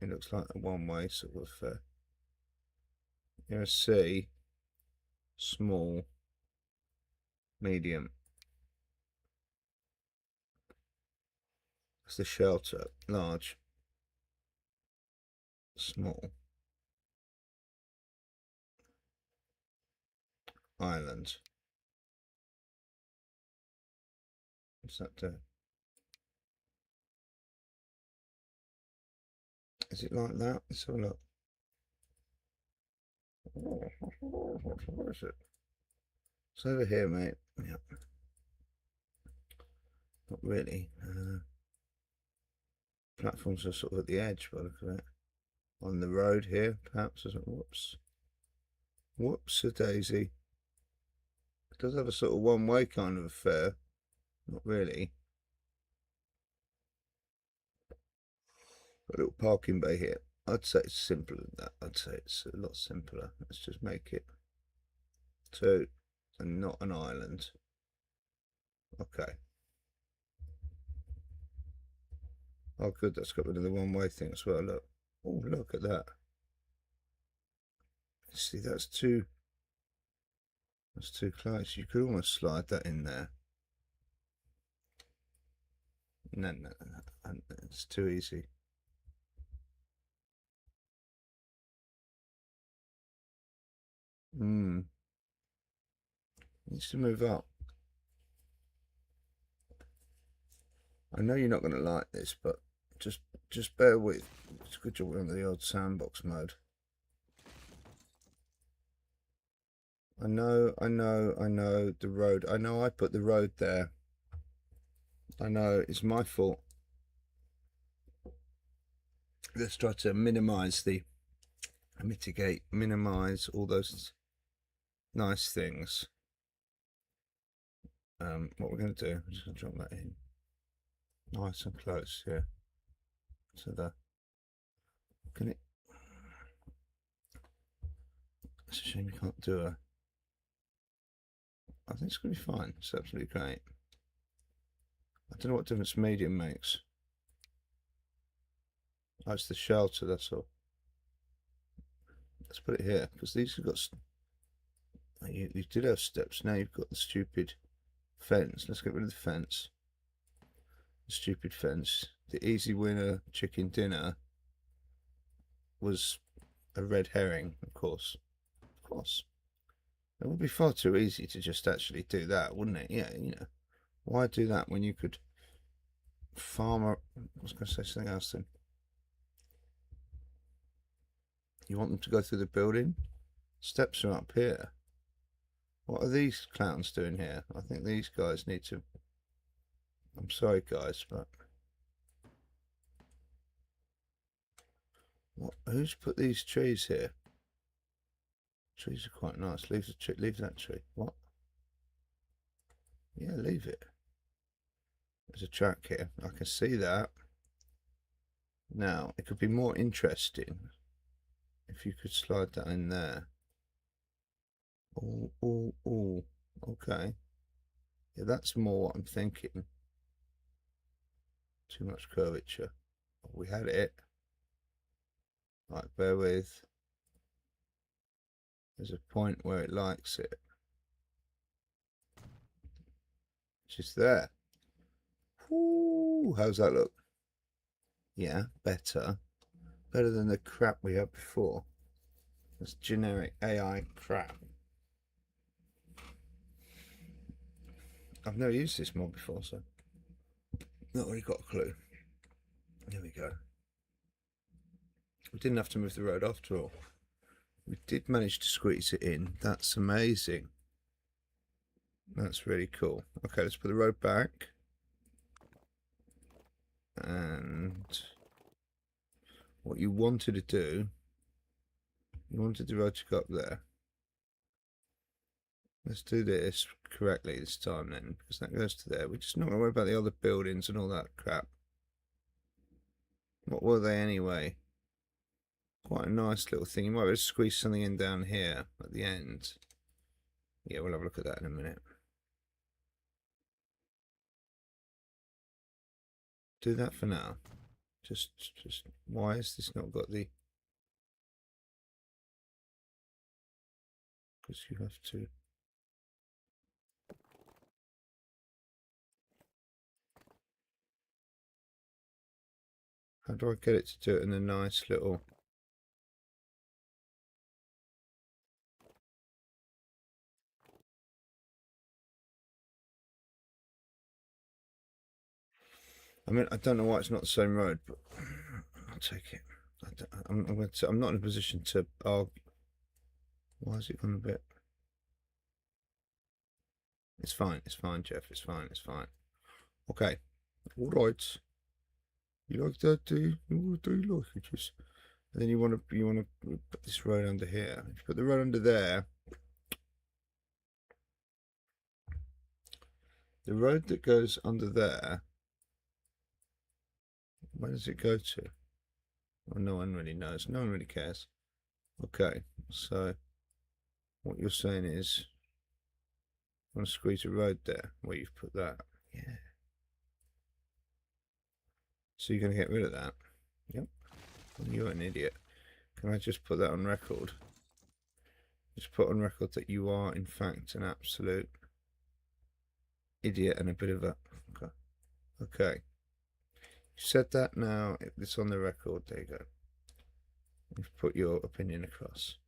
It looks like a one-way sort of. Here's C. Small. Medium. That's the shelter. Large. Small. Island. What's that do? Is it like that? Let's have a look. Where is it? It's over here, mate. Yep. Not really. Platforms are sort of at the edge, by the look of it. On the road here, perhaps. Whoops. Whoops-a-daisy. It does have a sort of one-way kind of affair. Not really. A little parking bay here. I'd say it's simpler than that. I'd say it's a lot simpler. Let's just make it 2 and not an island. Okay. Oh, good. That's got rid of the one-way thing as well. Look. Oh, look at that. See, that's too close. You could almost slide that in there. No, it's too easy. Needs to move up. I know you're not going to like this, but just bear with. It's a good job we're on the old sandbox mode. I know the road. I know I put the road there. I know it's my fault. Let's try to minimize all those nice things. What we're going to do, I'm just going to drop that in nice and close here to the. It's a shame you can't do a. I think it's going to be fine. It's absolutely great. I don't know what difference medium makes. Oh, it's the shelter, that's all. Let's put it here, because these have got. You did have steps, now you've got the stupid fence. Let's get rid of the fence. The stupid fence. The easy winner chicken dinner was a red herring, of course. Of course. It would be far too easy to just actually do that, wouldn't it? Yeah, you know. Why do that when you could farm up? I was going to say something else then. You want them to go through the building? Steps are up here. What are these clowns doing here? I think these guys need to. I'm sorry, guys, but what? Who's put these trees here? Trees are quite nice. Leave that tree. What? Yeah, leave it. There's a track here. I can see that. Now, it could be more interesting if you could slide that in there. Oh, okay. Yeah, that's more what I'm thinking. Too much curvature. We had it. Right, bear with. There's a point where it likes it. Just there. Ooh, how's that look? Yeah, better. Better than the crap we had before. That's generic AI crap. I've never used this mod before, so not really got a clue. There we go. We didn't have to move the road after all. We did manage to squeeze it in. That's amazing. That's really cool. Okay, let's put the road back. And what you wanted to do, you wanted the road to go up there. Let's do this correctly this time then, because that goes to there. We're just not going to worry about the other buildings and all that crap. What were they anyway? Quite a nice little thing. You might be able to squeeze something in down here at the end. Yeah, we'll have a look at that in a minute. Do that for now. Just why has this not got the... Because you have to... How do I get it to do it in a nice little... I mean, I don't know why it's not the same road, but I'll take it. I'm not in a position to argue. Why is it gone a bit? It's fine, Jeff. It's fine. Okay. All right. You like that, do you? Oh, do you like it? Just... And then you want to put this road under here. If you put the road under there, the road that goes under there, where does it go to? Well, no one really knows. No one really cares. Okay, so what you're saying is, you want to squeeze a road there where you've put that. Yeah. So you're going to get rid of that? Yep. Well, you're an idiot. Can I just put that on record? Just put on record that you are, in fact, an absolute idiot and a bit of a... Okay. Okay. You said that now. It's on the record. There you go. You've put your opinion across.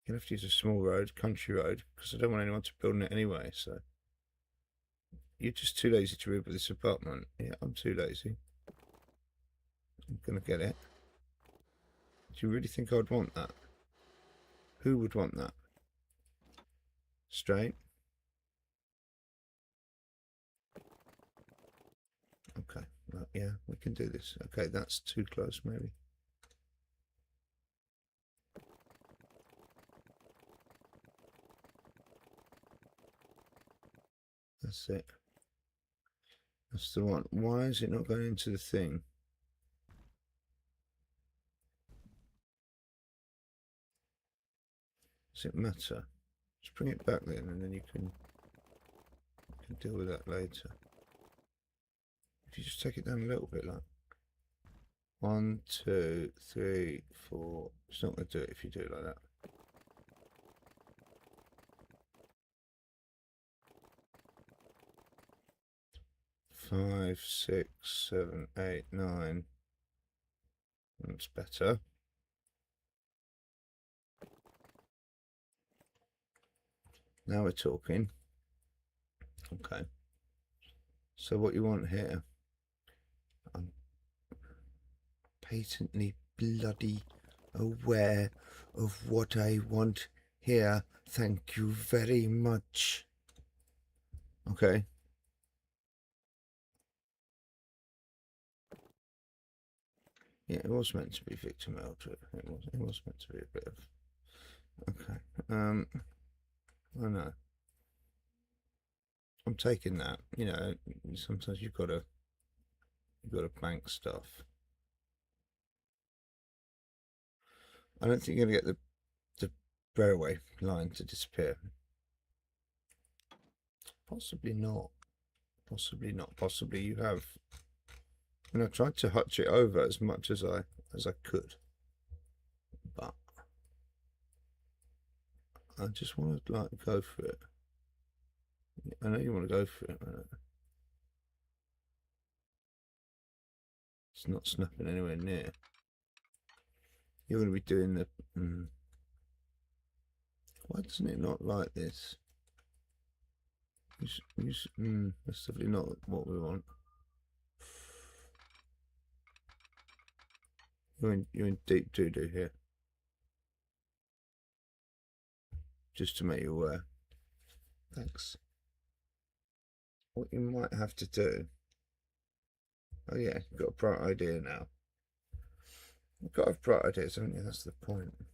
You're going to have to use a small road, country road, because I don't want anyone to build on it anyway, so... You're just too lazy to remove this apartment. Yeah, I'm too lazy. I'm going to get it. Do you really think I'd want that? Who would want that? Straight? Okay, right, yeah, we can do this. Okay, that's too close, maybe. That's it. That's the one. Why is it not going into the thing? Does it matter? Just bring it back then, and then you can deal with that later. If you just take it down a little bit, like 1, 2, 3, 4. It's not going to do it if you do it like that. Five, 6, 7, 8, 9. That's better. Now we're talking. Okay. So what you want here? I'm patently bloody aware of what I want here. Thank you very much. Okay. Yeah, it was meant to be Victor Meldrew. It was meant to be a bit of... Okay. I know. I'm taking that. You know, sometimes you've got to bank stuff. I don't think you're going to get the railway line to disappear. Possibly not. Possibly not. Possibly you have. And I tried to hutch it over as much as I could, but I just want to like go for it. I know you want to go for it. It's not snapping anywhere near. You're going to be doing the. Why doesn't it not like this? That's definitely not what we want. You're in deep doo-doo here. Just to make you aware. Thanks. What you might have to do. Oh yeah, you've got a bright idea now. You've got to have bright ideas, haven't you? That's the point.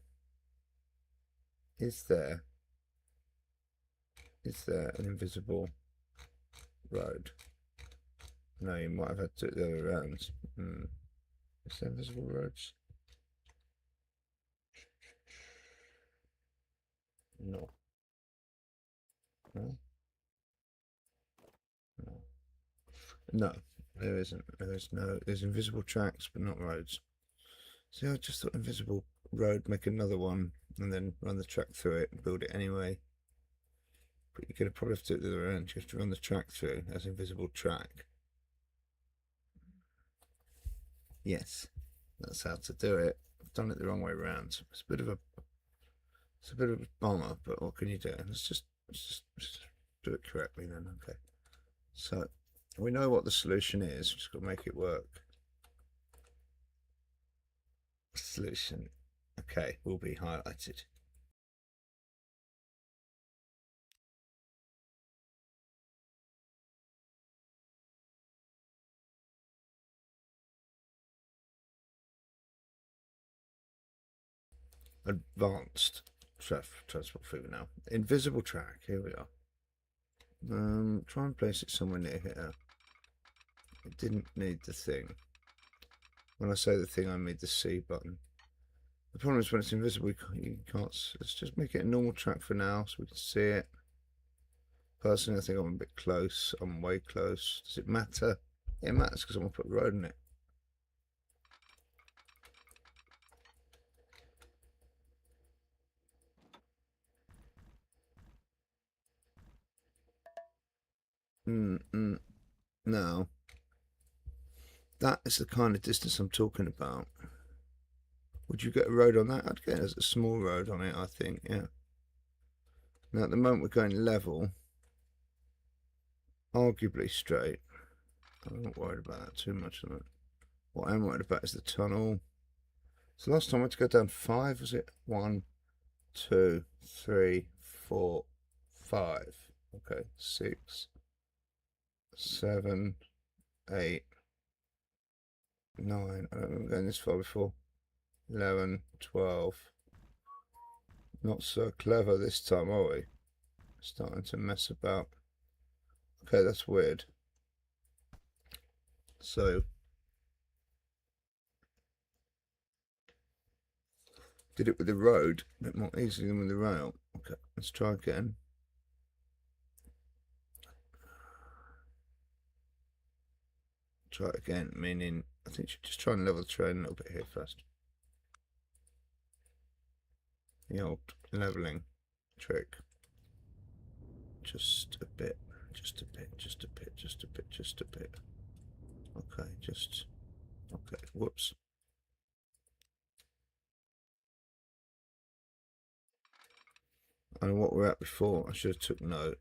Is there an invisible road? No, you might have had to do it the other way around. Is there invisible roads? No. No? No. No, there isn't. There's invisible tracks, but not roads. See, I just thought invisible road, make another one, and then run the track through it and build it anyway. But you're going to probably have to do it the other way around. You have to run the track through as invisible track. Yes, that's how to do it. I've done it the wrong way around. It's a bit of a bummer, but what can you do? Let's just do it correctly then. Okay. So we know what the solution is. We've just got to make it work. Solution. Okay, will be highlighted. Advanced transport figure now. Invisible track. Here we are. Try and place it somewhere near here. It didn't need the thing. When I say the thing, I mean the C button. The problem is when it's invisible, you can't. Let's just make it a normal track for now, so we can see it. Personally, I think I'm a bit close. I'm way close. Does it matter? Yeah, it matters because I'm gonna put road in it. No. That is the kind of distance I'm talking about. Would you get a road on that? I'd get a small road on it, I think, yeah. Now, at the moment, we're going level. Arguably straight. I'm not worried about that too much. What I'm worried about is the tunnel. So last time I had to go down 5, was it? 1, 2, 3, 4, 5. Okay, 6, 7, 8, 9. I don't remember going this far before. 11, 12. Not so clever this time, are we? Starting to mess about. Okay, that's weird. So did it with the road a bit more easily than with the rail. Okay, let's try again. Try it again, meaning I think you should just try and level the train a little bit here first. The old leveling trick. Just a bit, just a bit, just a bit, just a bit, just a bit. Okay, okay, whoops. I know what we're at before. I should have took note.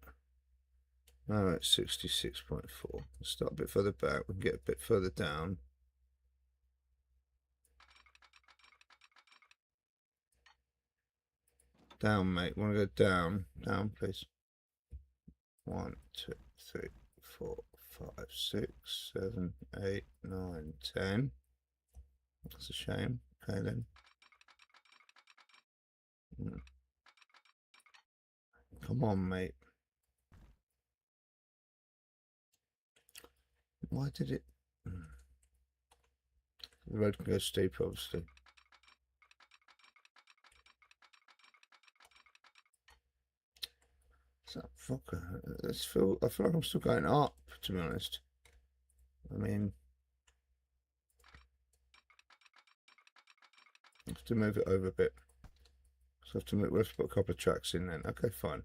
Now we're at 66.4. Let's start a bit further back. We can get a bit further down. Down, mate. Want to go down? Down, please. 1, 2, 3, 4, 5, 6, 7, 8, 9, 10. That's a shame. Okay then. Come on, mate. Why did it? The road can go steep, obviously. that fucker? I feel like I'm still going up, to be honest. I mean, I have to move it over a bit. So we have to put a couple of tracks in then. Okay, fine.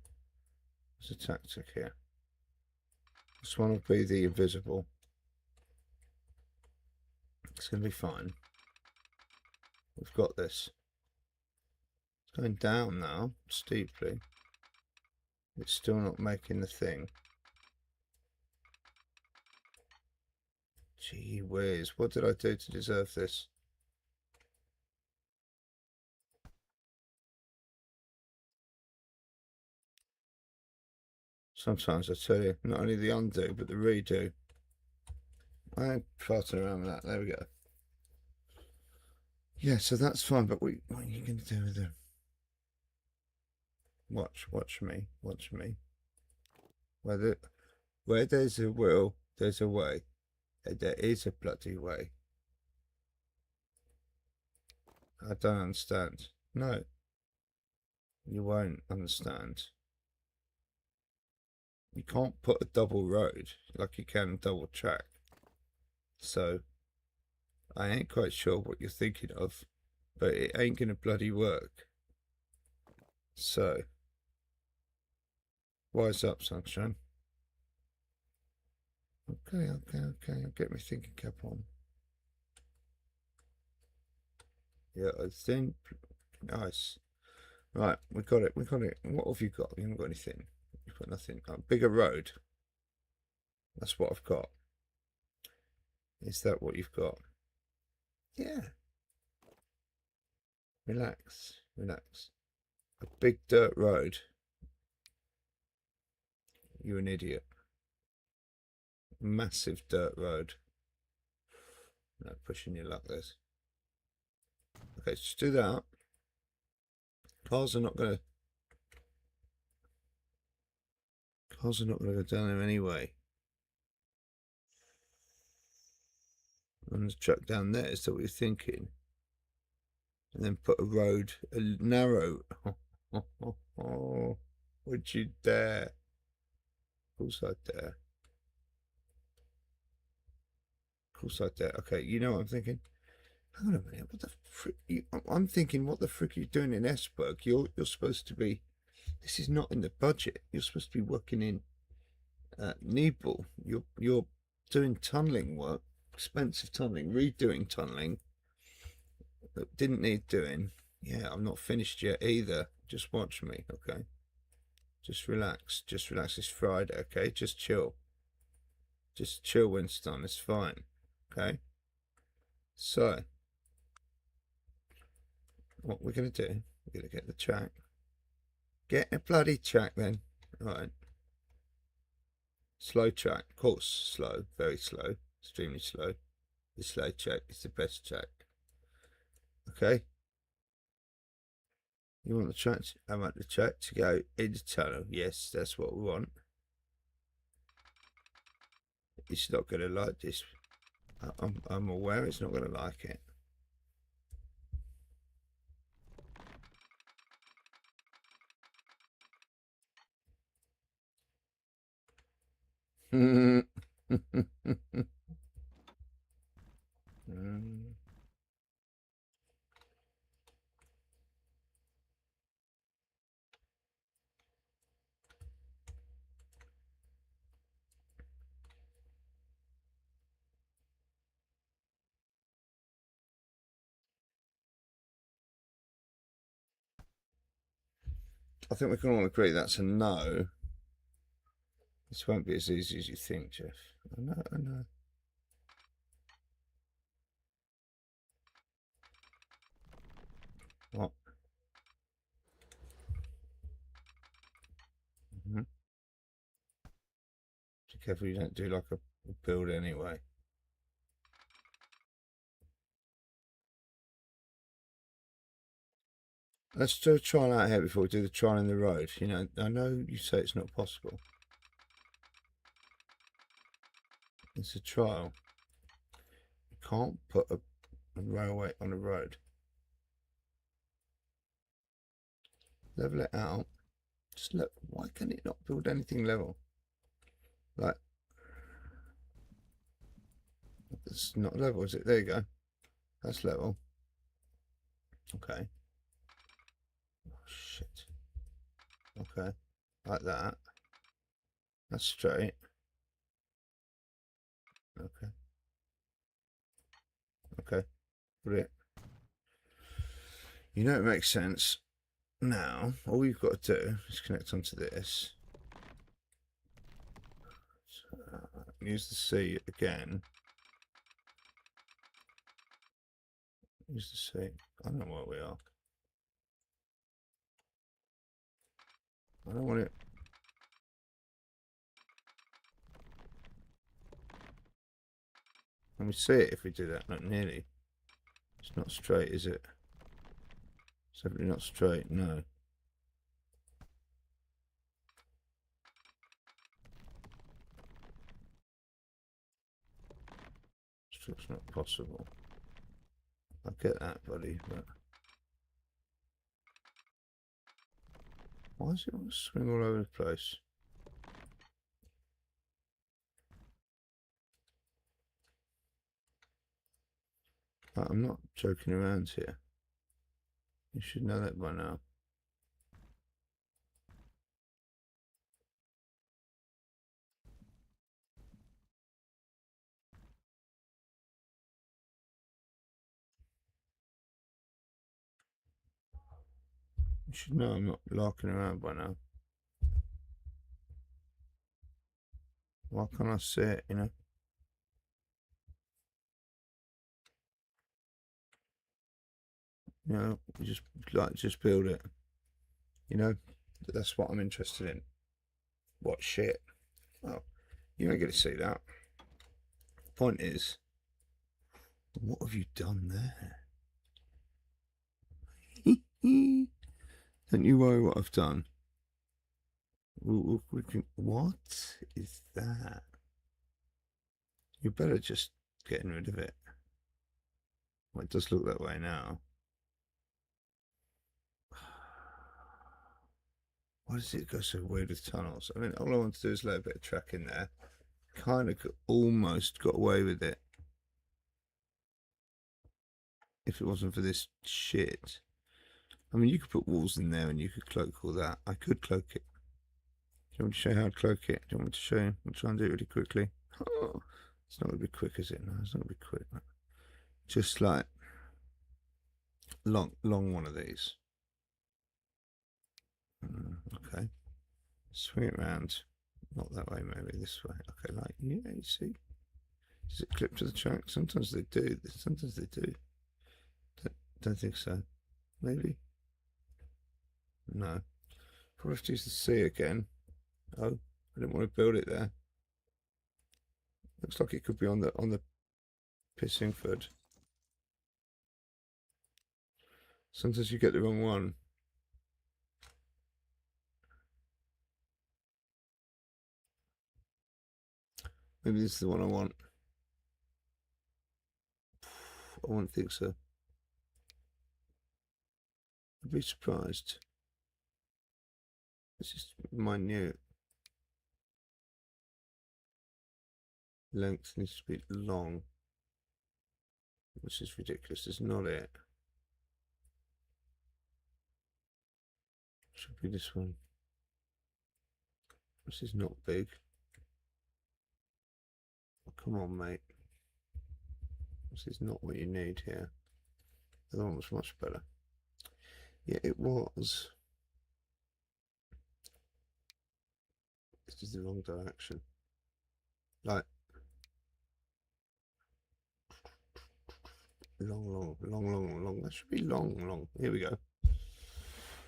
There's a tactic here. This one will be the invisible. It's going to be fine. We've got this. It's going down now, steeply. It's still not making the thing. Gee whiz, what did I do to deserve this? Sometimes I tell you, not only the undo, but the redo. I ain't farting around with that. There we go. Yeah, so that's fine, but what are you going to do with them? Watch me. Where there's a will, there's a way. And there is a bloody way. I don't understand. No. You won't understand. You can't put a double road like you can a double track. So, I ain't quite sure what you're thinking of, but it ain't gonna bloody work. So, wise up, sunshine. Okay. I'll get my thinking cap on. Yeah, I think. Nice. Right, we got it. What have you got? You haven't got anything. You've got nothing. Bigger road. That's what I've got. Is that what you've got? Yeah. Relax. A big dirt road. You're an idiot. Massive dirt road. No, pushing your luck, this. Okay, just do that. Cars are not gonna go down there anyway. And there's a truck down there, is that what you're thinking? And then put a road, a narrow. Would you dare? Of course I dare. Okay, you know what I'm thinking? Hang on a minute, what the frick? I'm thinking, what the frick are you doing in Esberg? You're supposed to be. This is not in the budget. You're supposed to be working in Niebull. You're doing tunneling work, expensive tunneling, redoing tunneling that didn't need doing. Yeah, I'm not finished yet either. Just watch me, okay? Just relax. It's Friday, okay? Just chill. Just chill, Winston. It's fine, okay? So, what we're gonna do? We're gonna get the track. Get a bloody track then. All right. Slow track, of course, slow, very slow, extremely slow. The slow track is the best track. Okay. You want the track? I want the track to go in the tunnel. Yes, that's what we want. It's not going to like this. I'm aware it's not going to like it. I think we can all agree that's a no. This won't be as easy as you think, Jeff. I know. What? Be careful you don't do like a build anyway. Let's do a trial out here before we do the trial in the road. You know, I know you say it's not possible. It's a trial. You can't put a railway on a road. Level it out. Just look, why can it not build anything level? Like, it's not level, is it? There you go. That's level. Okay. Oh, shit. Okay. Like that. That's straight. Okay. Okay. Brilliant. You know it makes sense. Now, all you've got to do is connect onto this. Use the C again. Use the C. I don't know where we are. I don't want it. Can we see it if we do that? Not nearly. It's not straight, is it? It's definitely not straight, no. It's not possible. I get that, buddy, but why does it want to swing all over the place? I'm not joking around here. You should know that by now. You should know I'm not larking around by now. Why can't I see it, you know? You know, you just build it. You know, that's what I'm interested in. What shit? Oh, you ain't gonna see that. Point is, what have you done there? Don't you worry what I've done. What is that? You better just getting rid of it. Well, it does look that way now. Why does it go so weird with tunnels? I mean, all I want to do is lay a bit of track in there. Kind of almost got away with it. If it wasn't for this shit. I mean, you could put walls in there and you could cloak all that. I could cloak it. Do you want me to show you how to cloak it? Do you want me to show you? I'll try and do it really quickly. Oh, it's not going to be quick, is it? No, it's not going to be quick. Just like long one of these. Okay. Swing it round. Not that way, maybe this way. Okay, like, yeah, you see? Does it clip to the track? Sometimes they do. Sometimes they do. Don't think so. Maybe? No. Probably have to use the C again. Oh, I didn't want to build it there. Looks like it could be on the pissing foot. Sometimes you get the wrong one. Maybe this is the one I want. I wouldn't think so. I'd be surprised. This is minute. Length needs to be long. Which is ridiculous. It's not it. Should be this one. This is not big. Oh, come on, mate. This is not what you need here. The other one was much better. Yeah, it was. This is the wrong direction. Like, long. That should be long. Here we go.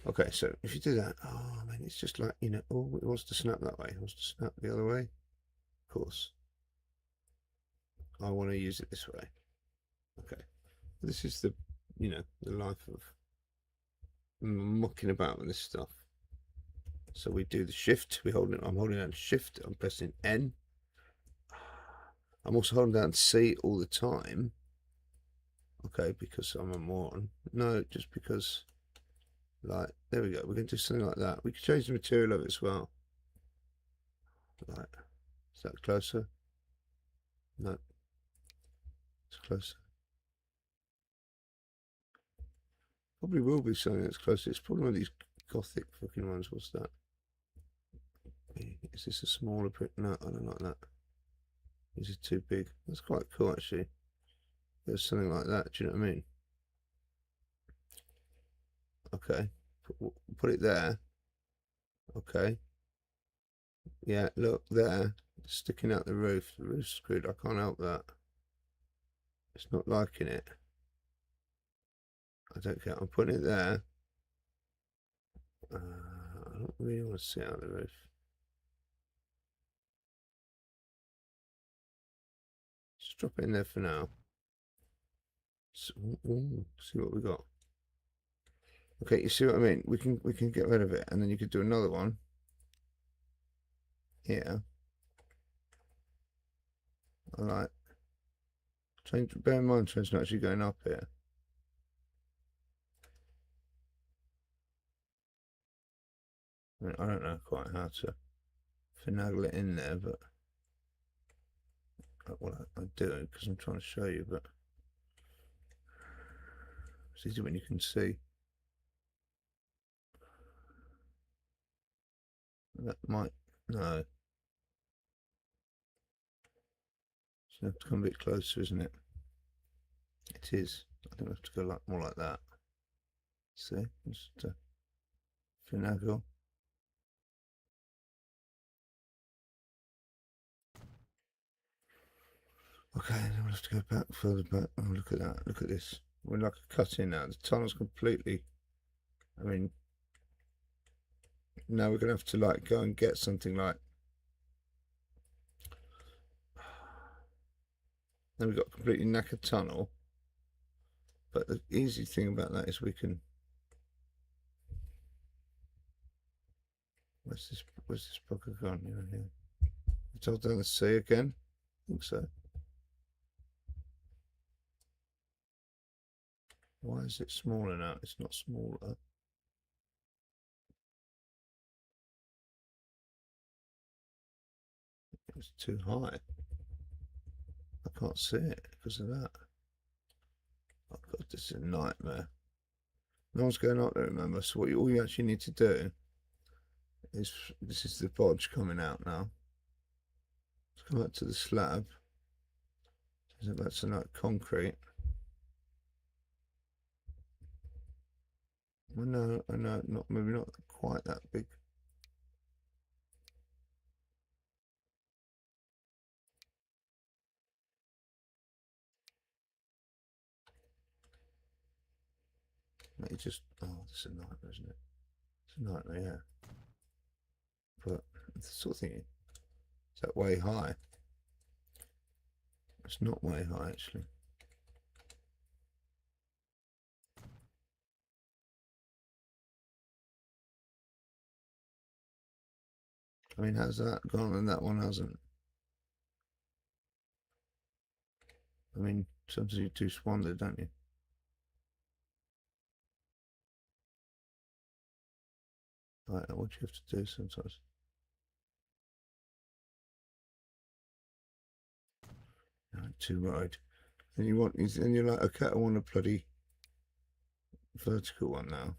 Okay, so if you do that, oh man, it's just like, you know, oh, it wants to snap that way. It wants to snap the other way. Of course. I want to use it this way. Okay. This is the, you know, the life of mucking about with this stuff. So we do the shift. I'm holding down shift. I'm pressing N. I'm also holding down C all the time. Okay, because I'm a moron. No, just because Like, there we go. We can do something like that. We can change the material of it as well. Like, is that closer? No, it's closer. Probably will be something that's closer. It's probably one of these gothic fucking ones. What's that? Is this a smaller print? No, I don't like that. These are too big. That's quite cool, actually. There's something like that. Do you know what I mean? Okay. Put it there. Okay. Yeah, look there. Sticking out the roof. The roof's screwed. I can't help that. It's not liking it. I don't care. I'm putting it there. I don't really want to see out the roof. Just drop it in there for now. So, see what we got. Okay, you see what I mean? We can get rid of it, and then you could do another one here. I like. Bear in mind, train's not actually going up here. I mean, I don't know quite how to finagle it in there, but well, I do because I'm trying to show you, but it's easy when you can see. That might, no. So have to come a bit closer, isn't it? It is. I think we have to go like more like that. See, just finagle. Okay, then we'll have to go back further back. Oh, look at that. Look at this. We're like a cut in now. The tunnel's completely. I mean, now we're going to have to like go and get something like. Then we've got a completely knackered tunnel. But the easy thing about that is we can. Where's this bugger gone? Here. It's all down the sea again? I think so. Why is it smaller now? It's not smaller. It's too high. I can't see it because of that. Oh god, this is a nightmare. No one's going up there, remember? So all you actually need to do is, this is the bodge coming out now. Let's come up to the slab. So that's like concrete. Well, no, I know, maybe not quite that big. Maybe just, oh, this is a nightmare, isn't it? It's a nightmare, yeah. But it's the sort of thing, is that way high? It's not way high, actually. I mean, how's that gone and that one hasn't? I mean, sometimes you do swander, don't you? Right, what do you have to do sometimes? Right, too wide. And you're like, okay, I want a bloody vertical one now.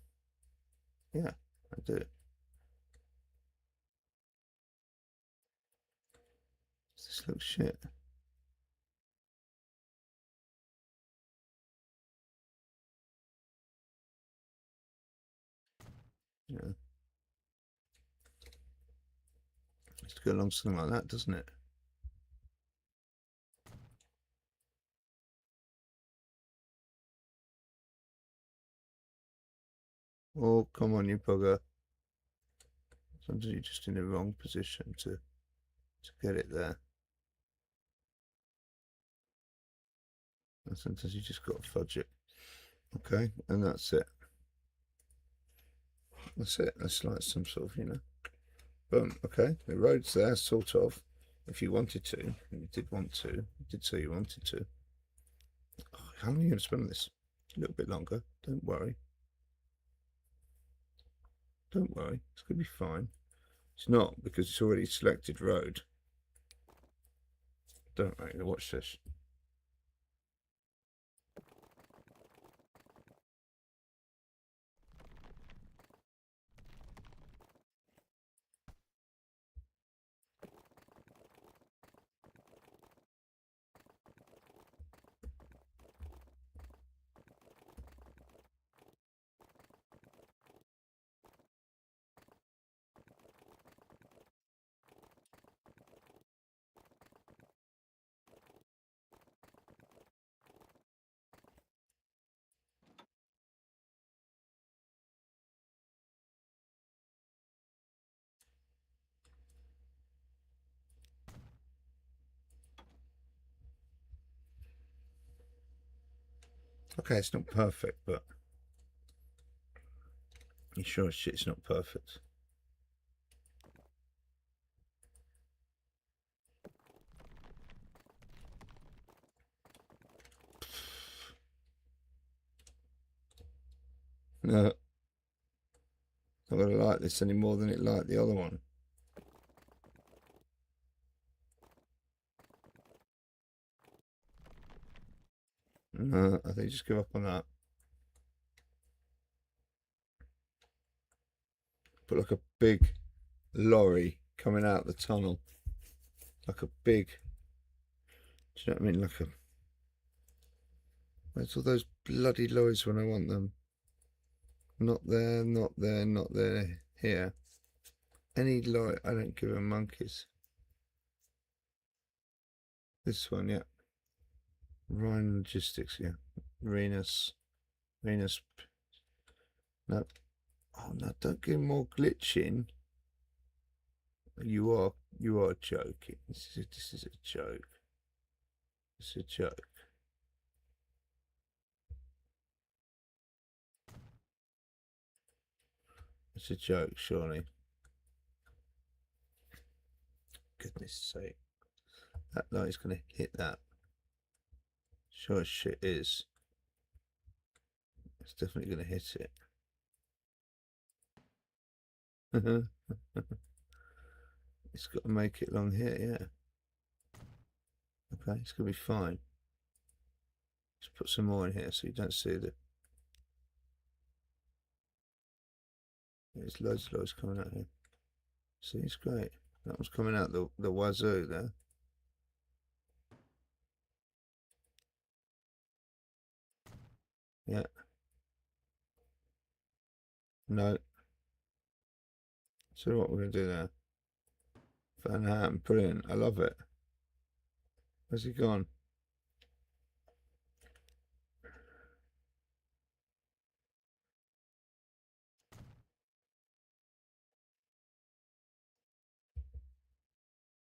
Yeah, I do. This looks shit. Yeah. It's to go along something like that, doesn't it? Oh, come on, you bugger. Sometimes you're just in the wrong position to get it there. And sometimes you just got to fudge it. Okay, and that's it. That's it. That's like some sort of, boom. Okay, the road's there, sort of. If you wanted to, and you did want to, you did say you wanted to. Oh, how long are you going to spend on this? A little bit longer. Don't worry. Don't worry, it's going to be fine. It's not, because it's already selected road. Don't worry, now watch this. Okay, it's not perfect, but you sure as shit it's not perfect. No, I'm not gonna like this any more than it liked the other one. No, I think just give up on that. Put like a big lorry coming out the tunnel. Like a big, do you know what I mean? Like a, where's all those bloody lorries when I want them? Not there, not there, not there. Here. Any lorry, I don't give a monkeys. This one, yeah. Rhine Logistics, yeah. Venus. No. Oh no, don't give more glitching. You are joking. This is a joke. It's a joke. It's a joke, surely. Goodness sake. That light's gonna hit that. Sure as shit is. It's definitely gonna hit it. It's got to make it along here, yeah. Okay, it's gonna be fine. Just put some more in here so you don't see the. There's loads of loads coming out here. See, it's great. That was coming out the wazoo there. Yeah. No. So what we're gonna do now? Van Ham, brilliant. I love it. Where's he gone?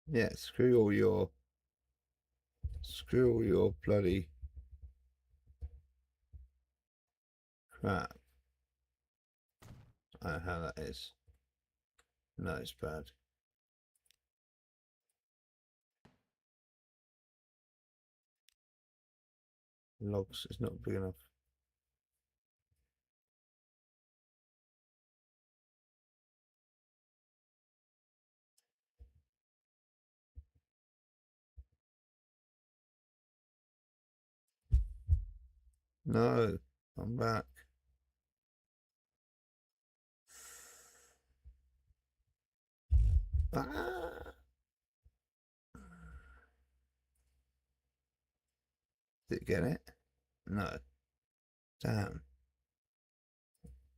Yeah, screw all your bloody crap. I don't know how that is. No, it's bad. Logs is not big enough. No, I'm back. Ah! Did it get it? No. Damn.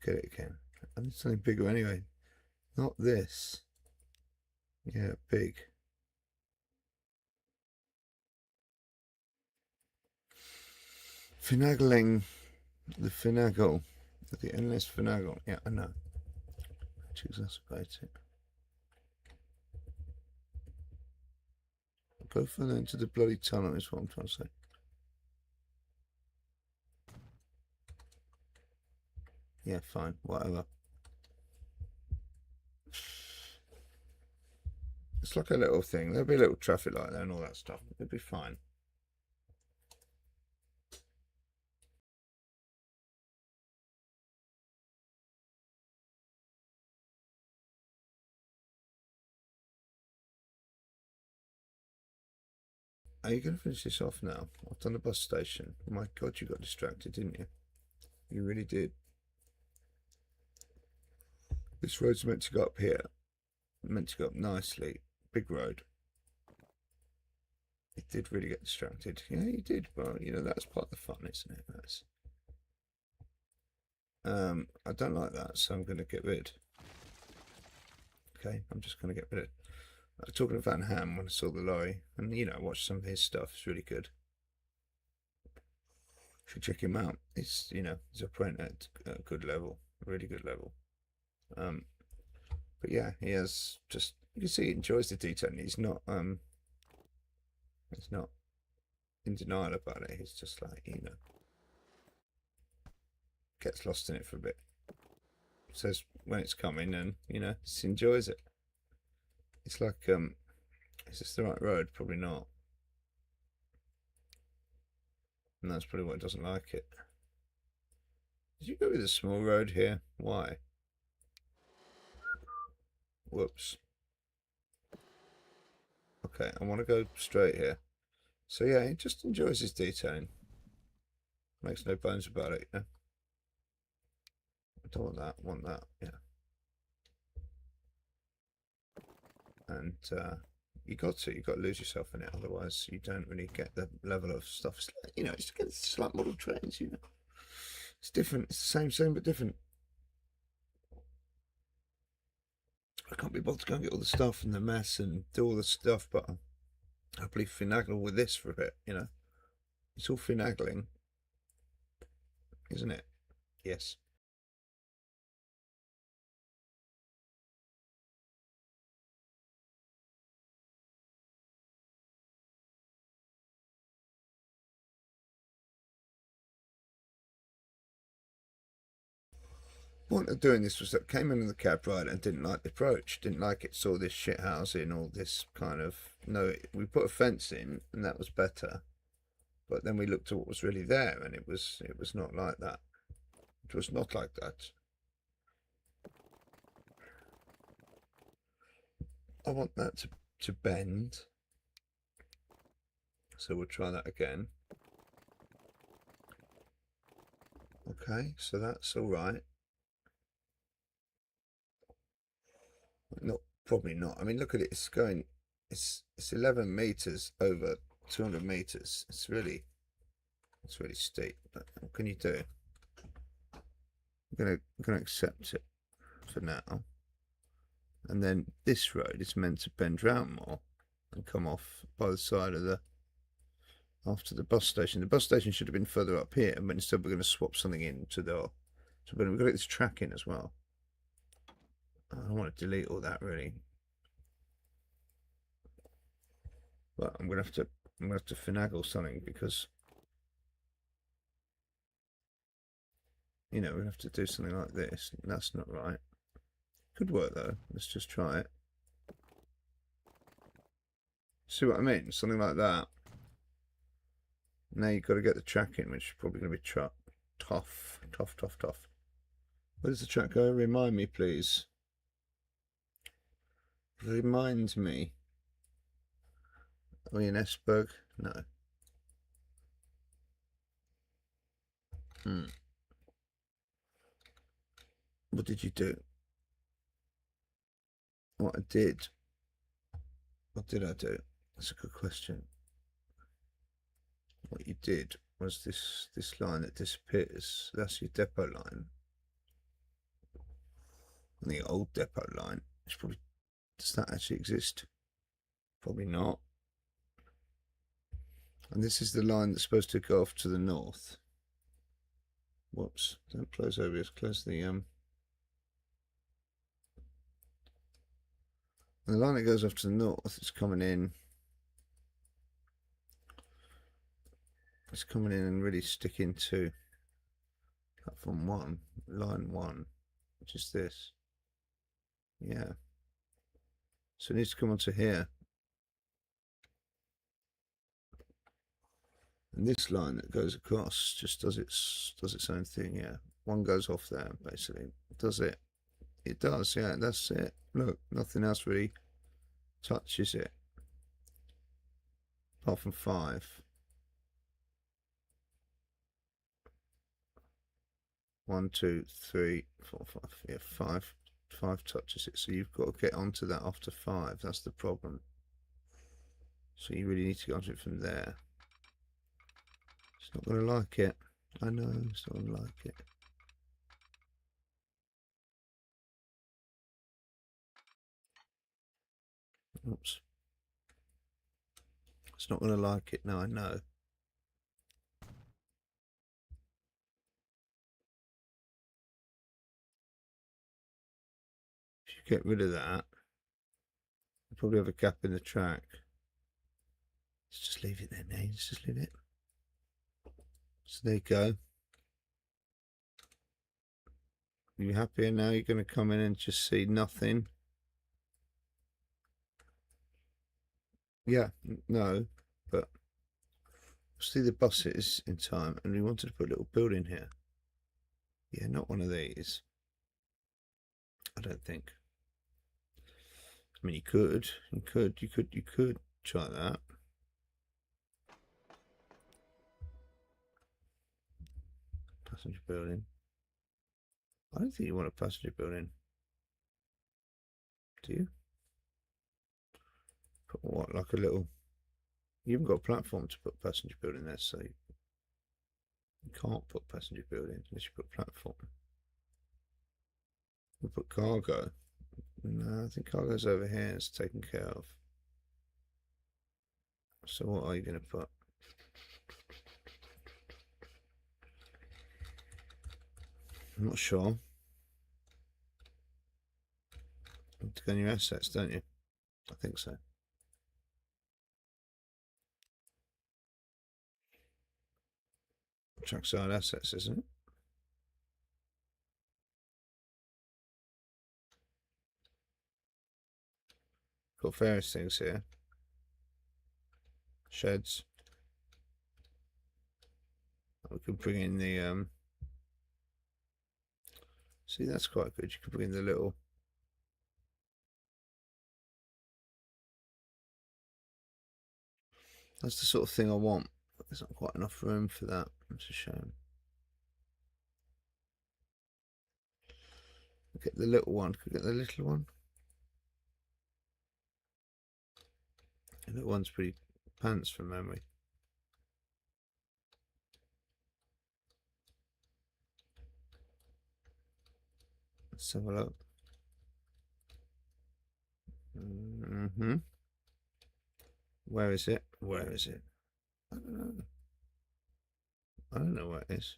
Get it again. I need something bigger anyway. Not this. Yeah, big. Finagling. The finagle. The endless finagle. Yeah, I know. To exacerbate it. Go further into the bloody tunnel is what I'm trying to say. Yeah, fine. Whatever. It's like a little thing. There'll be a little traffic light there and all that stuff. It'll be fine. Are you going to finish this off now? I've done the bus station. Oh my God, you got distracted, didn't you? You really did. This road's meant to go up here. Meant to go up nicely. Big road. It did really get distracted. Yeah, you did. Well, you know, that's part of the fun, isn't it? That's. I don't like that, so I'm going to get rid. Okay, I'm just going to get rid of. I was talking to Van Ham when I saw the lorry, and you know, I watched some of his stuff. It's really good. Should check him out. It's, you know, he's operating at a good level, really good level. But yeah, he has just, you can see he enjoys the detail. He's not in denial about it. He's just like, you know, gets lost in it for a bit. Says when it's coming, and you know, just enjoys it. It's like, is this the right road? Probably not. And that's probably why it doesn't like it. Did you go with a small road here? Why? Whoops. Okay, I want to go straight here. So yeah, he just enjoys his detailing. Makes no bones about it, you know. I don't want that, want that, yeah. And you got to lose yourself in it, otherwise you don't really get the level of stuff. It's like, you know, it's just like model trains, you know. It's different. It's the same but different. I can't be bothered to go and get all the stuff and the mess and do all the stuff, but I'll happily finagle with this for a bit, you know. It's all finagling, isn't it? Yes. Point of doing this was that I came in the cab ride and didn't like the approach, didn't like it, saw this shit housing, all this kind of, no, we put a fence in and that was better. But then we looked at what was really there and it was not like that. It was not like that. I want that to bend. So we'll try that again. Okay, so that's all right. Not, probably not. I mean, look at it. It's going. It's 11 meters over 200 meters. It's really steep. But what can you do? I'm gonna accept it for now. And then this road is meant to bend round more and come off by the side of the after the bus station. The bus station should have been further up here, but instead we're going to swap something into the. So we've got to get this track in as well. I don't want to delete all that really, but I'm gonna have to finagle something because you know we have to do something like this. That's not right. Could work though. Let's just try it. See what I mean? Something like that. Now you've got to get the track in, which is probably going to be tough. Where does the track go? Remind me, please. Remind me. Are we in Esberg? No. What did you do? What I did? What did I do? That's a good question. What you did was this line that disappears. That's your depot line. And the old depot line. It's probably, does that actually exist? Probably not. And this is the line that's supposed to go off to the north. Whoops! Don't close over. Just close the And the line that goes off to the north is coming in. It's coming in and really sticking to platform 1, line 1, which is this. Yeah. So it needs to come onto here. And this line that goes across just does its own thing. Yeah. One goes off there basically. Does it? It does. Yeah. That's it. Look, nothing else really touches it. apart from 5. One, two, three, four, five. Yeah, 5. 5 touches it, so you've got to get onto that after 5. That's the problem. So you really need to get onto it from there. It's not going to like it. I know, it's not going to like it. Oops. It's not going to like it. No, I know. If you get rid of that, you probably have a gap in the track. Let's just leave it there, Nate. Let's just leave it. So there you go. You happier now? You're going to come in and just see nothing. Yeah, no, but see the buses in time, and we wanted to put a little building here. Yeah, not one of these. I don't think. I mean, you could try that. Passenger building. I don't think you want a passenger building. Do you? Put what, like a little... You haven't got a platform to put passenger building there, so you can't put passenger building unless you put platform. We'll put cargo. No, I think cargo's over here. It's taken care of. So what are you going to put? I'm not sure. You have to go on your assets, don't you? I think so. Trackside assets, isn't it? Got various things here. Sheds. We could bring in the see, that's quite good. You could bring in the little... That's the sort of thing I want. But there's not quite enough room for that. It's a shame. Get the little one. Could get the little one. The little one's pretty pants from memory. Let's have a look. Where is it? Where is it? I don't know. I don't know where it is.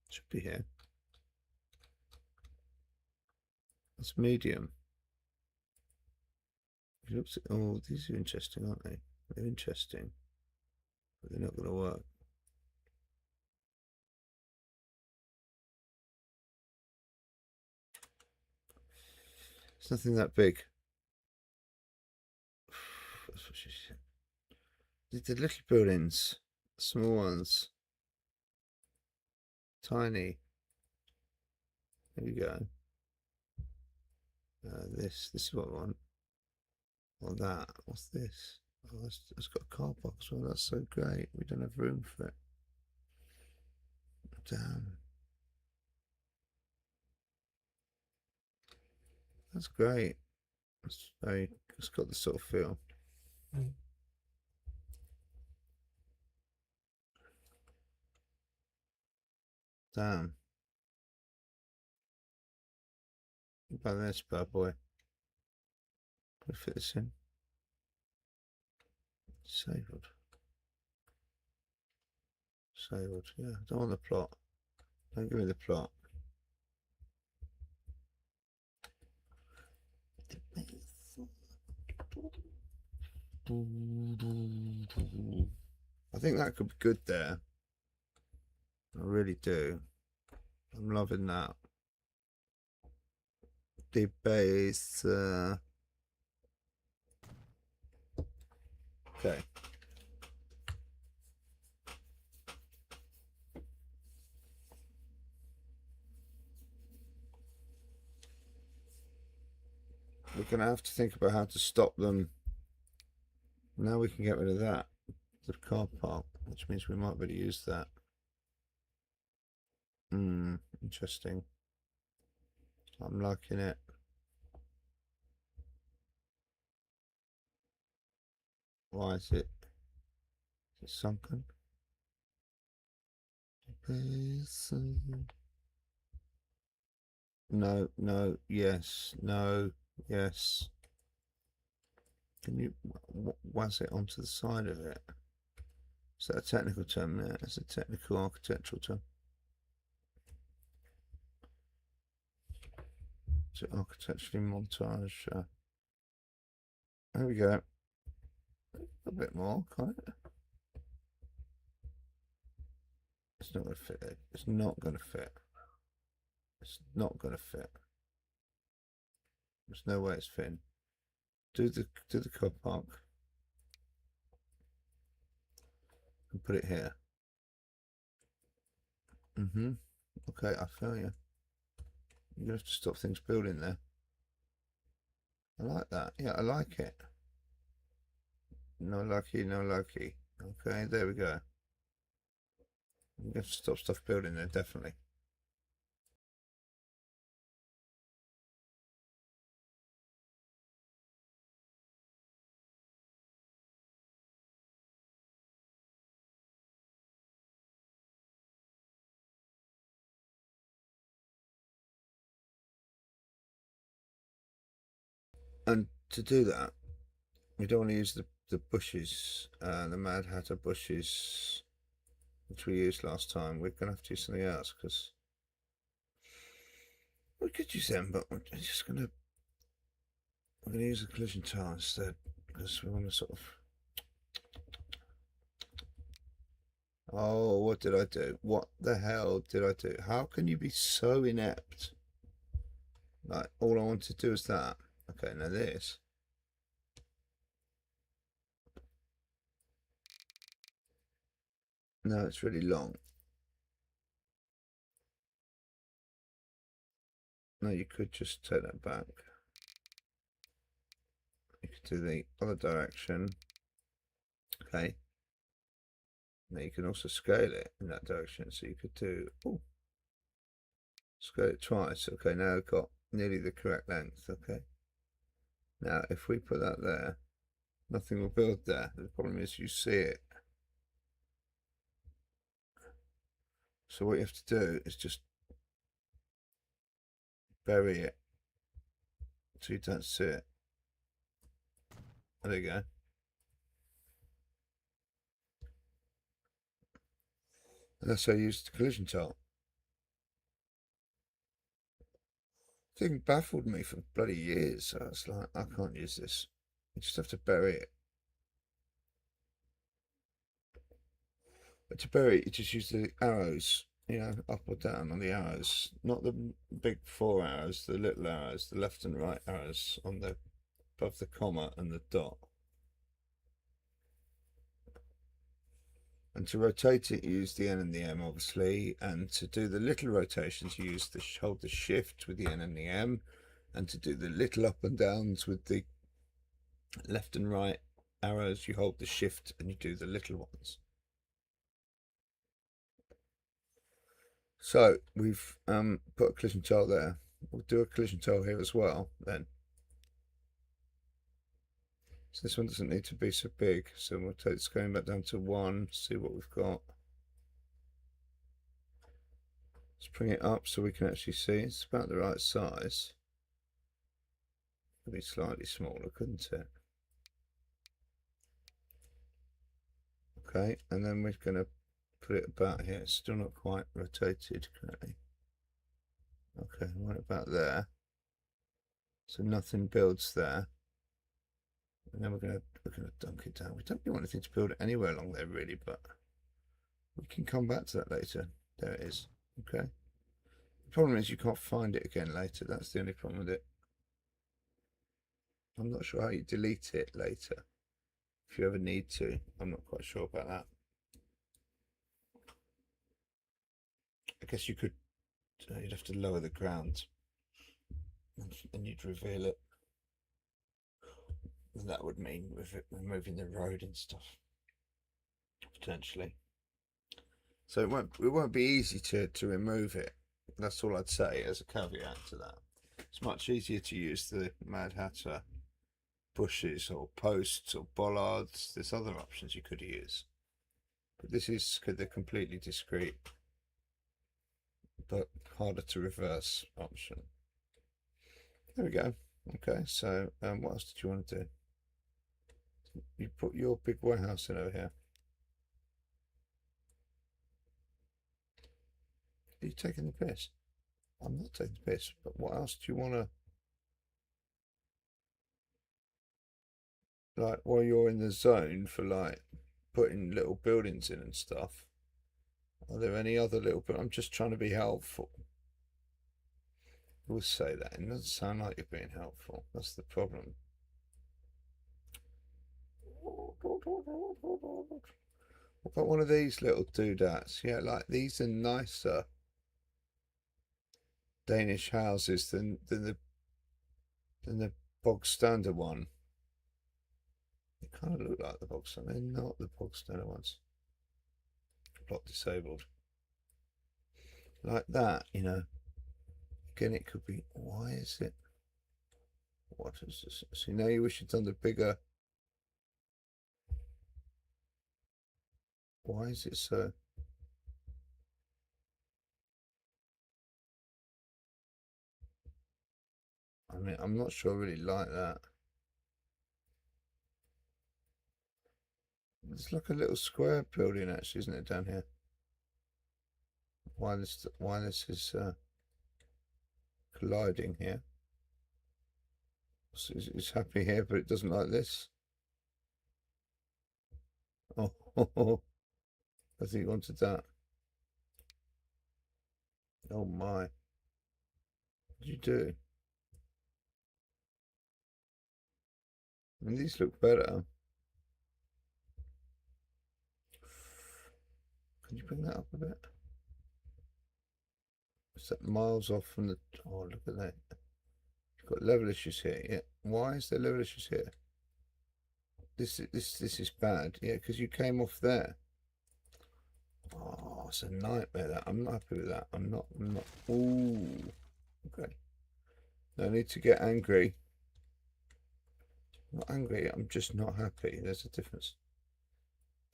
It should be here. That's medium. It looks. Oh, these are interesting, aren't they? They're interesting, but they're not going to work. It's nothing that big. That's what she said. The little buildings, small ones, tiny. There we go. This is what I want. Or that. What's this? Oh, it's got a car park as well. That's so great. We don't have room for it. Damn. That's great. It's got the sort of feel. Damn. What about this bad boy? Can I fit this in? Disabled. Disabled. Yeah, I don't want the plot. Don't give me the plot. I think that could be good there. I really do. I'm loving that. The base. Okay. We're going to have to think about how to stop them. Now we can get rid of that. the car park, which means we might be able to use that. Interesting. I'm liking it. Why is it? Is it sunken? No, no, yes, no, yes. Can you waz it onto the side of it? Is that a technical term? Yeah, it's a technical architectural term. Is it architecturally montage? There we go. A bit more, can't it? It's not going to fit. It's not going to fit. It's not going to fit. There's no way it's fitting. Do the car park and put it here. Okay, I feel you. You have to stop things building there. I like that. Yeah, I like it. No lucky, no lucky. Okay, there we go. You have to stop stuff building there, definitely. And to do that, we don't want to use the bushes, the Mad Hatter bushes, which we used last time. We're going to have to use something else because we could use them, but we're going to use a collision tile instead because we want to sort of. Oh, what did I do? What the hell did I do? How can you be so inept? Like, all I want to do is that. Okay, now this. No, it's really long. No, you could just take that back. You could do the other direction. Okay. Now you can also scale it in that direction. So you could do, scale it twice. Okay, now I've got nearly the correct length. Okay. Now, if we put that there, nothing will build there. The problem is you see it. So what you have to do is just bury it so you don't see it. There you go. And that's how I used the collision tile. The thing baffled me for bloody years. So I was like, I can't use this. You just have to bury it. But to bury it, you just use the arrows, up or down on the arrows. Not the big 4 arrows, the little arrows, the left and right arrows on the above the comma and the dot. And to rotate it, you use the N and the M, obviously. And to do the little rotations, you hold the shift with the N and the M. And to do the little up and downs with the left and right arrows, you hold the shift and you do the little ones. So we've put a collision tile there. We'll do a collision tile here as well then. So this one doesn't need to be so big. So we'll take this going back down to 1, see what we've got. Let's bring it up so we can actually see. It's about the right size. Could be slightly smaller, couldn't it? Okay, and then we're going to put it about here. It's still not quite rotated correctly. Okay, right about there. So nothing builds there. And then we're gonna dunk it down. We don't really want anything to build anywhere along there really, but we can come back to that later. There it is. Okay. The problem is you can't find it again later. That's the only problem with it. I'm not sure how you delete it later. If you ever need to. I'm not quite sure about that. I guess you could, you'd have to lower the ground and you'd reveal it. And that would mean with it removing the road and stuff. potentially. So it won't be easy to remove it. That's all I'd say as a caveat to that. It's much easier to use the Mad Hatter bushes or posts or bollards. There's other options you could use, but this is the completely discreet but harder to reverse option. There we go. Okay, so what else did you want to do? You put your big warehouse in over here. Are you taking the piss? I'm not taking the piss, but what else do you want to, like, while you're in the zone for, like, putting little buildings in and stuff? Are there any other little, but I'm just trying to be helpful. We'll say that. It doesn't sound like you're being helpful. That's the problem. What about one of these little doodads? Yeah, like these are nicer Danish houses than the bog standard one. They kind of look like the bog standard. They're not the bog standard ones. Plot disabled. Like that, you know. Again, it could be. Why is it? What is this? So now you wish you'd done the bigger. Why is it so? I mean, I'm not sure I really like that. It's like a little square building, actually, isn't it, down here? Why this is colliding here? It's happy here, but it doesn't like this. Oh, I think you wanted that. Oh my! What did you do? I mean, these look better. Can you bring that up a bit? Is that miles off from the? Oh, look at that! You've got level issues here. Yeah. Why is there level issues here? This is bad. Yeah, because you came off there. Oh, it's a nightmare. That I'm not happy with that. I'm not. Ooh. Okay. No need to get angry. I'm not angry. I'm just not happy. There's a difference.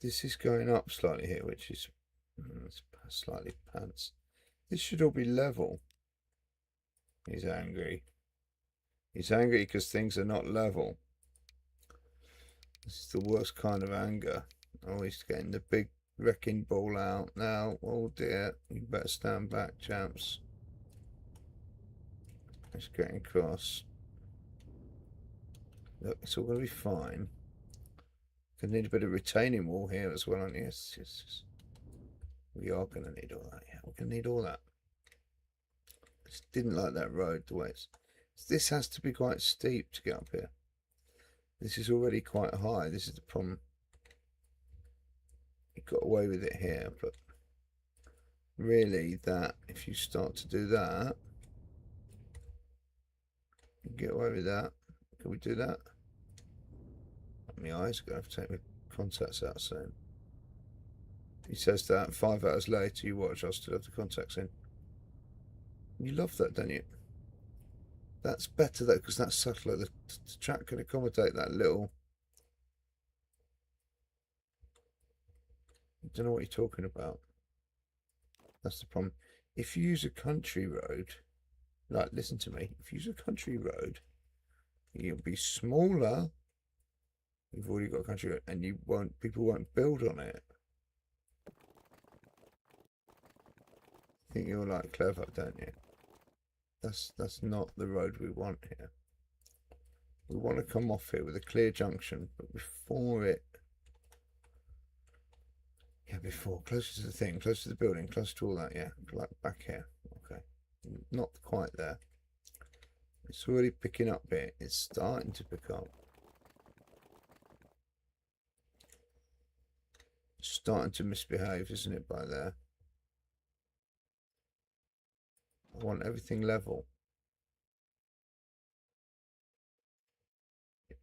This is going up slightly here, which is slightly pants. This should all be level. He's angry. He's angry because things are not level. This is the worst kind of anger. Oh, he's getting the big wrecking ball out now. Oh dear. You better stand back, champs. It's getting cross. Look, it's all going to be fine. Gonna need a bit of retaining wall here as well, aren't you? Yes. We are going to need all that. Yeah, we're going to need all that. Just didn't like that road the way it's. This has to be quite steep to get up here. This is already quite high. This is the problem. You got away with it here, but really, that if you start to do that, you get away with that. Can we do that? My eyes are going to have to take my contacts out soon. He says that 5 hours later, you watch, I'll still have the contacts in. You love that, don't you? That's better though, because that's subtler. The track can accommodate that little. I don't know what you're talking about. That's the problem. If you use a country road, like, listen to me, if you use a country road, you'll be smaller. You've already got a country road, and people won't build on it. I think you're like clever, don't you? That's not the road we want here. We want to come off here with a clear junction, but before it. Yeah, before, closer to the thing, closer to the building, closer to all that, yeah, like back here. Okay, not quite there. It's already picking up here. It's starting to pick up. It's starting to misbehave, isn't it, by there? I want everything level.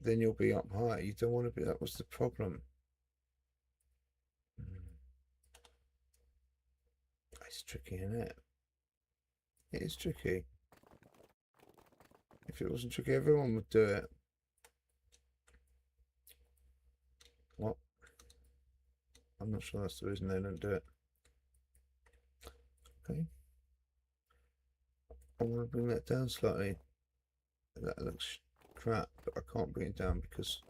Then you'll be up high. You don't want to be, that was the problem. It's tricky, isn't it? It is tricky. If it wasn't tricky, everyone would do it. What? I'm not sure that's the reason they don't do it. Okay. I want to bring that down slightly. That looks crap, but I can't bring it down because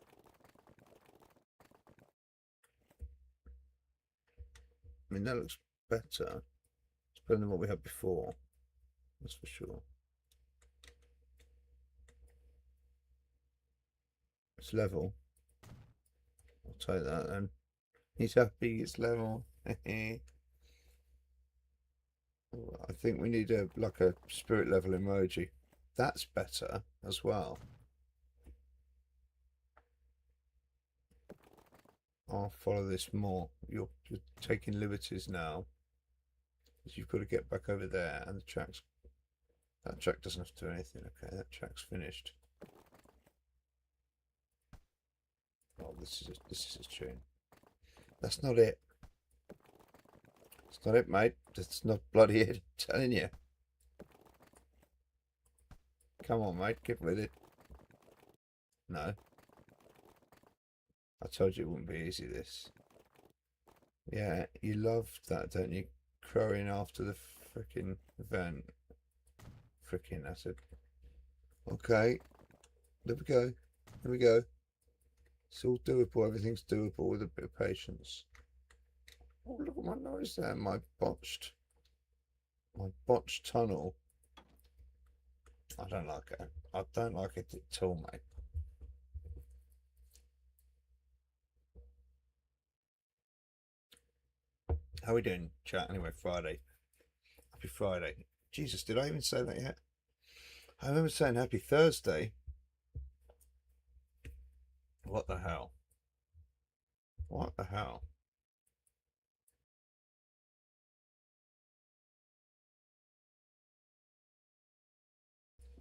I mean that looks better. It's better than what we had before. That's for sure. It's level. I'll take that then. He's happy it's level. I think we need a like a spirit level emoji. That's better as well. I'll follow this more. You're taking liberties now. You've got to get back over there, and that track doesn't have to do anything. Okay, that track's finished. Oh, this is a tune. That's not it. It's not it, mate. That's not bloody it. I'm telling you. Come on, mate. Get with it. No. I told you it wouldn't be easy, this. Yeah, you loved that, don't you? Crowing after the frickin' event. Frickin', that's it. Okay. There we go. There we go. It's all doable. Everything's doable with a bit of patience. Oh, look at my nose there. My botched tunnel. I don't like it. I don't like it at all, mate. How are we doing, chat? Anyway, Friday. Happy Friday. Jesus, did I even say that yet? I remember saying happy Thursday. What the hell? What the hell?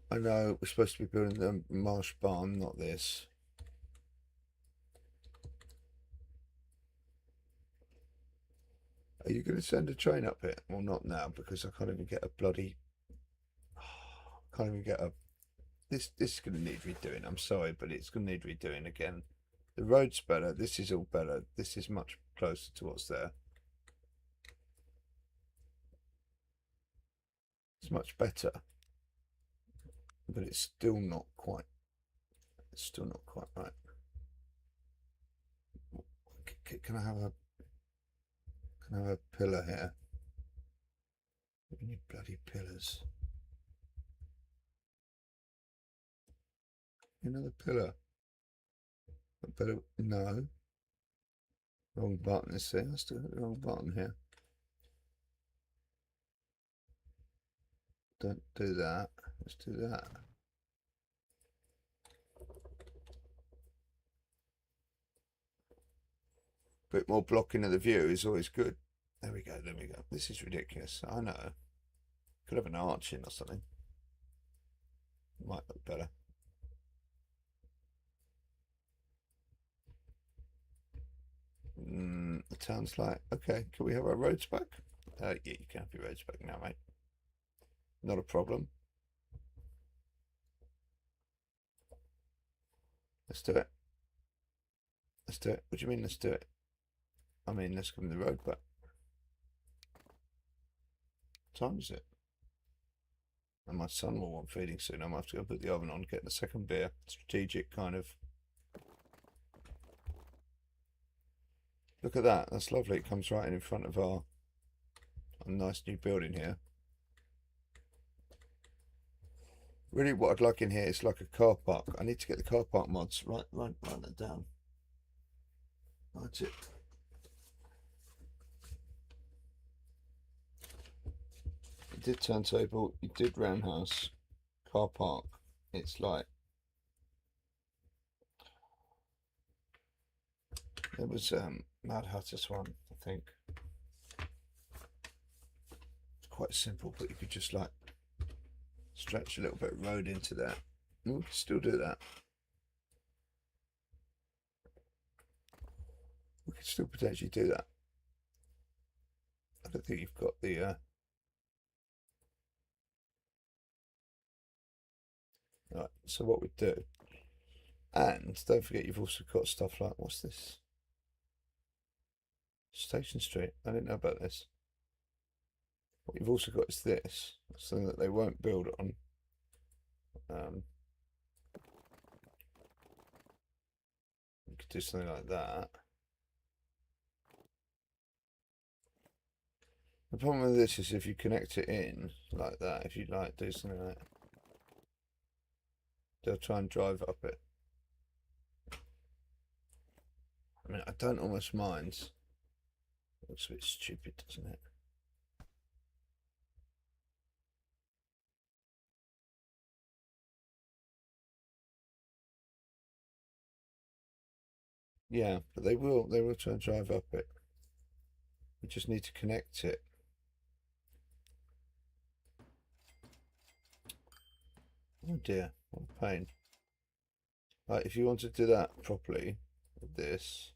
I know we're supposed to be building the Marschbahn, not this. Are you going to send a train up here? Well, not now, because I can't even get a bloody... can't even get a... This is going to need redoing. I'm sorry, but it's going to need redoing again. The road's better. This is all better. This is much closer to what's there. It's much better. But it's still not quite... It's still not quite right. Can I have a... Can I have a pillar here? We need bloody pillars. Another pillar. Better, no. Wrong button, let's see. I still got the wrong button here. Don't do that. Let's do that. Bit more blocking of the view is always good. There we go, there we go. This is ridiculous. I know. Could have an arch in or something. Might look better. The town's like, okay, can we have our roads back? Yeah, you can have your roads back now, mate. Not a problem. Let's do it. Let's do it. What do you mean, let's do it? I mean, let's give them the road back. What time is it? And my son will want feeding soon. I might have to go put the oven on, get the second beer. Strategic kind of. Look at that. That's lovely. It comes right in front of our nice new building here. Really, what I'd like in here is like a car park. I need to get the car park mods. Write that down. That's it. You did turntable. You did roundhouse. Car park. It's like there was Mad Hatter's one, I think. It's quite simple, but you could just like stretch a little bit of road into that. And we can still do that. We could still potentially do that. I don't think you've got the Right, so what we do, and don't forget you've also got stuff like, what's this? Station Street. I didn't know about this. What you've also got is this, something that they won't build on. You could do something like that. The problem with this is if you connect it in like that, if you like do something like that, they'll try and drive up it. I mean, I don't almost mind. It looks a bit stupid, doesn't it? Yeah, but they will try and drive up it. We just need to connect it. Oh dear, what a pain. Like, if you want to do that properly with this,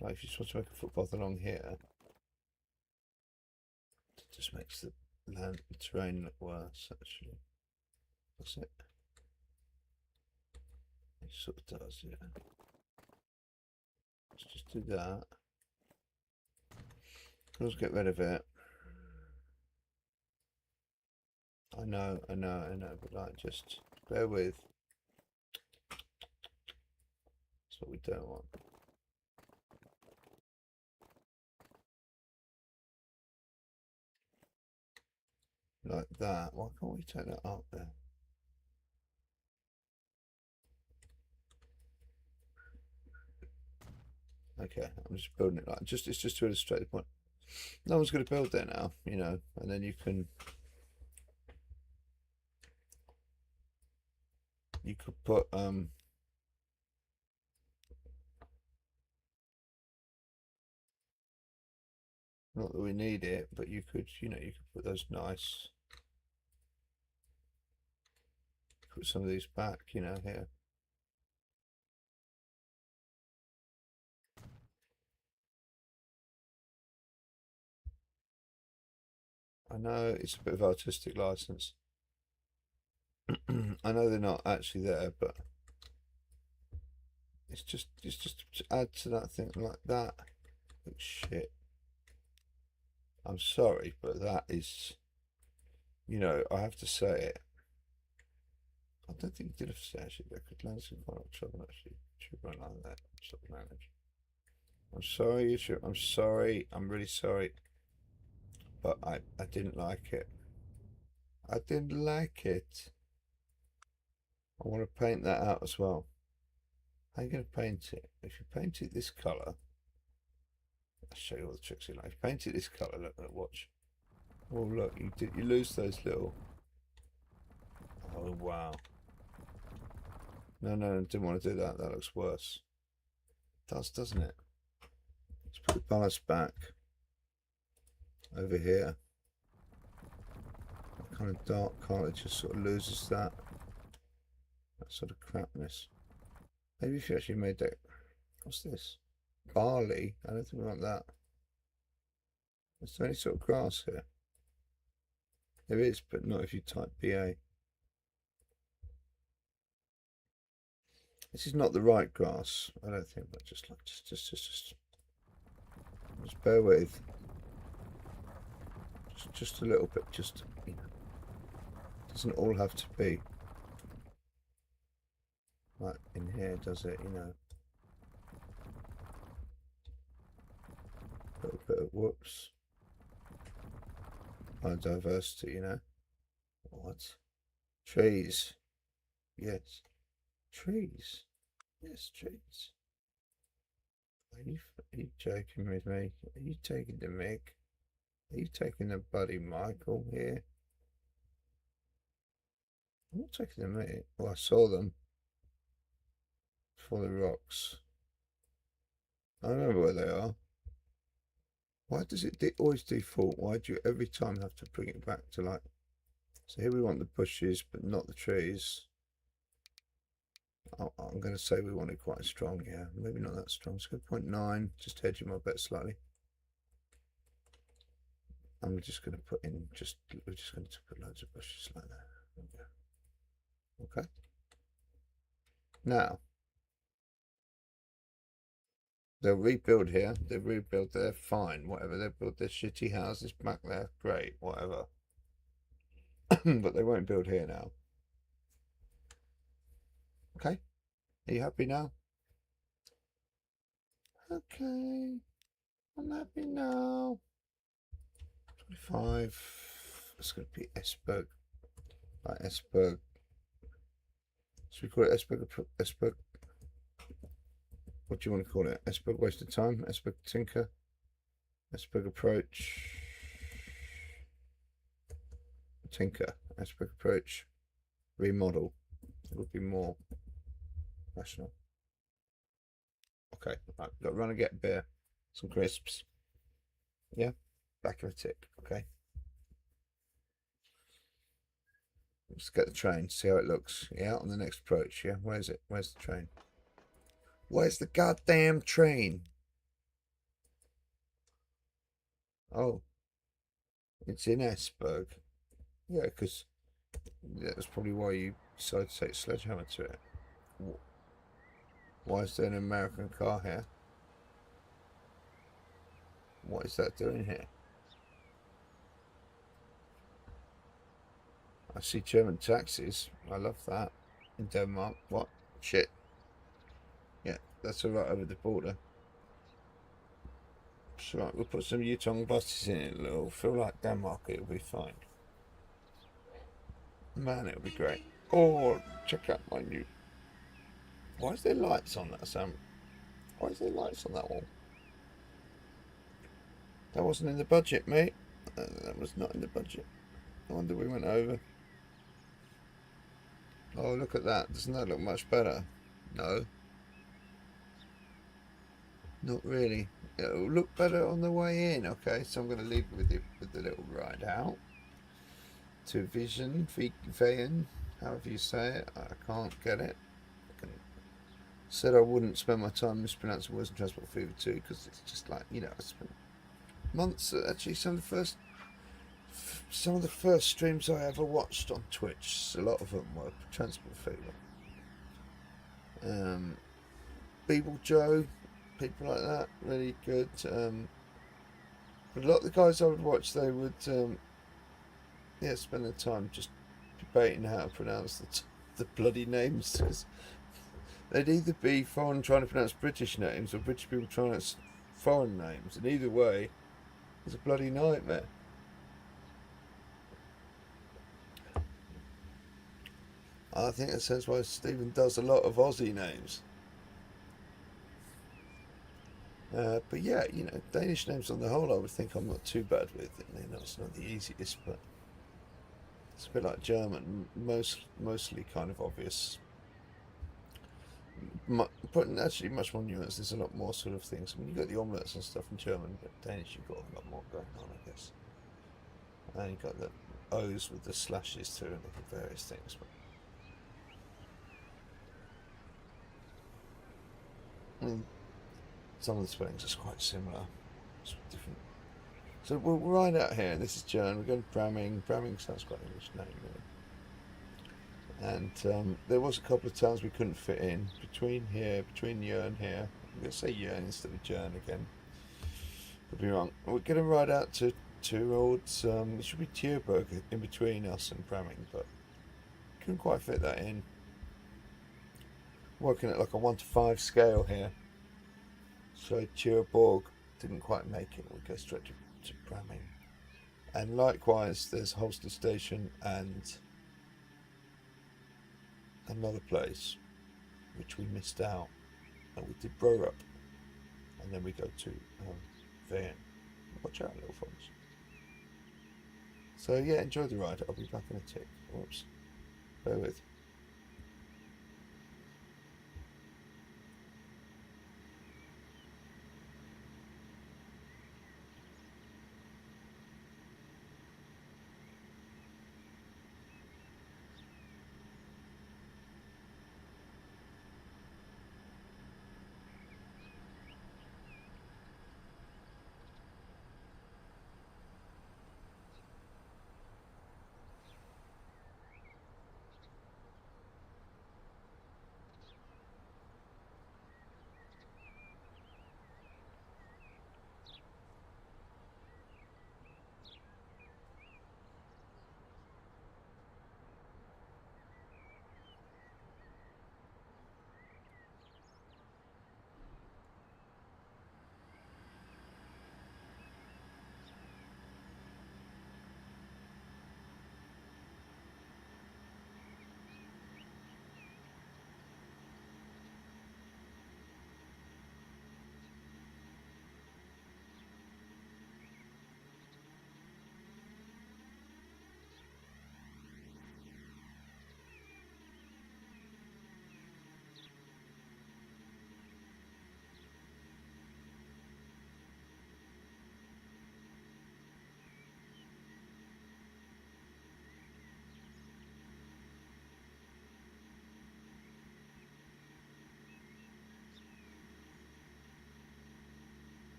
like if you just want to make a footpath along here, it just makes the terrain look worse, actually. That's it. It sort of does, yeah. Let's just do that. Let's get rid of it. I know, but like, just bear with. That's what we don't want. Like that. Why can't we take that up there? Okay, I'm just building it like it's just to illustrate the point. No one's going to build there now, you know, and then you could put not that we need it, but you could, you know, you could put those nice, put some of these back, you know, here. I know it's a bit of artistic license. I know they're not actually there, but it's just to add to that thing like that. Oh, shit. I'm sorry, but that is, you know, I have to say it. I don't think you did have to say actually they could land some quite trouble actually. Should run like that. Sort of manage. I'm sorry, I'm sorry. I'm really sorry. But I didn't like it. I didn't like it. I want to paint that out as well. How are you going to paint it? If you paint it this colour, I'll show you all the tricks you like. If you paint it this colour, look, watch. Oh look, you lose those little. Oh wow. No, I didn't want to do that. That looks worse. It does, doesn't it? Let's put the ballast back over here. That kind of dark colour just sort of loses that sort of crapness. Maybe if you actually made that. What's this? Barley? I don't think we want that. Is there any sort of grass here? There is, but not if you type BA. This is not the right grass, I don't think, but just bear with. Just a little bit, just, you know, doesn't all have to be like in here, does it, you know? A little bit of whoops. Biodiversity, you know? What? Trees. Yes. Trees. Yes, trees. Are you joking with me? Are you taking the mic? Are you taking the buddy Michael here? I'm not taking the mic. Well, I saw them before the rocks. I remember where they are. Why does it always default? Why do you every time have to bring it back to like... So here we want the bushes, but not the trees. I'm going to say we want it quite strong, yeah. Maybe not that strong. Let's go 0.9, just hedging my bet slightly. And we're just going to put in, we're just going to put loads of bushes Now, they'll rebuild here, they rebuild there, fine, whatever. They'll build their shitty houses back there, great, whatever. But they won't build here now. Okay, are you happy now? Okay, I'm happy now. 25, it's going to be Esberg, like Esberg. Should we call it Esberg? Esberg? What do you want to call it? Esberg waste of time? Esberg tinker? Esberg approach? Tinker. Esberg approach. Remodel. It would be more rational. Okay, right, got to run and get beer. Some crisps. Yeah, back of a tick. Okay. Let's get the train, see how it looks. Yeah, on the next approach. Yeah, where's it? Where's the train? Where's the goddamn train? Oh, it's in Esberg. Yeah, because that's probably why you decided to take a sledgehammer to it. Why is there an American car here? What is that doing here? I see German taxis. I love that. In Denmark. What? Shit. Yeah, that's all right over the border. It's all right. We'll put some Yutong buses in it. It'll feel like Denmark. It'll be fine. Man, it'll be great. Oh, check out my new... Why is there lights on that, Sam? Why is there lights on that wall? That wasn't in the budget, mate. That was not in the budget. I wonder we went over. Oh, look at that. Doesn't that look much better? No. Not really. It'll look better on the way in. Okay, so I'm going to leave it with you with the little ride out to Vejen, however you say it. I can't get it. Said I wouldn't spend my time mispronouncing words in Transport Fever 2 because it's just like, you know, I spent months. Actually, some of the first streams I ever watched on Twitch, a lot of them were Transport Fever. Beeble Joe, people like that, really good. But a lot of the guys I would watch, they would, yeah, spend their time just debating how to pronounce the bloody names, because they'd either be foreign trying to pronounce British names or British people trying to pronounce foreign names, and either way, it's a bloody nightmare. I think that's why Stephen does a lot of Aussie names. But yeah, you know, Danish names on the whole, I would think I'm not too bad with. You know, it's not the easiest, but it's a bit like German, mostly kind of obvious. But actually, much more nuanced. There's a lot more sort of things. I mean, you got the omelettes and stuff in German, but Danish you've got a lot more going on, I guess. And you got the O's with the slashes too, and various things. But I mean, some of the spellings are quite similar. It's different. So we'll ride out here. This is Joan. We're going to Bramming. Bramming sounds quite an English name, really. And there was a couple of towns we couldn't fit in between Jørn here. I'm going to say Jørn instead of Jørn again. Could be wrong. We're going to ride out to towards. It should be Tierberg in between us and Bramming, but couldn't quite fit that in. Working at like a 1 to 5 scale here. So Tierborg didn't quite make it. We go straight to Bramming. And likewise, there's Holston Station and another place which we missed out. And we did Brorup. And then we go to Vejen. Watch out, little folks. So yeah, enjoy the ride. I'll be back in a tick. Whoops. Bear with.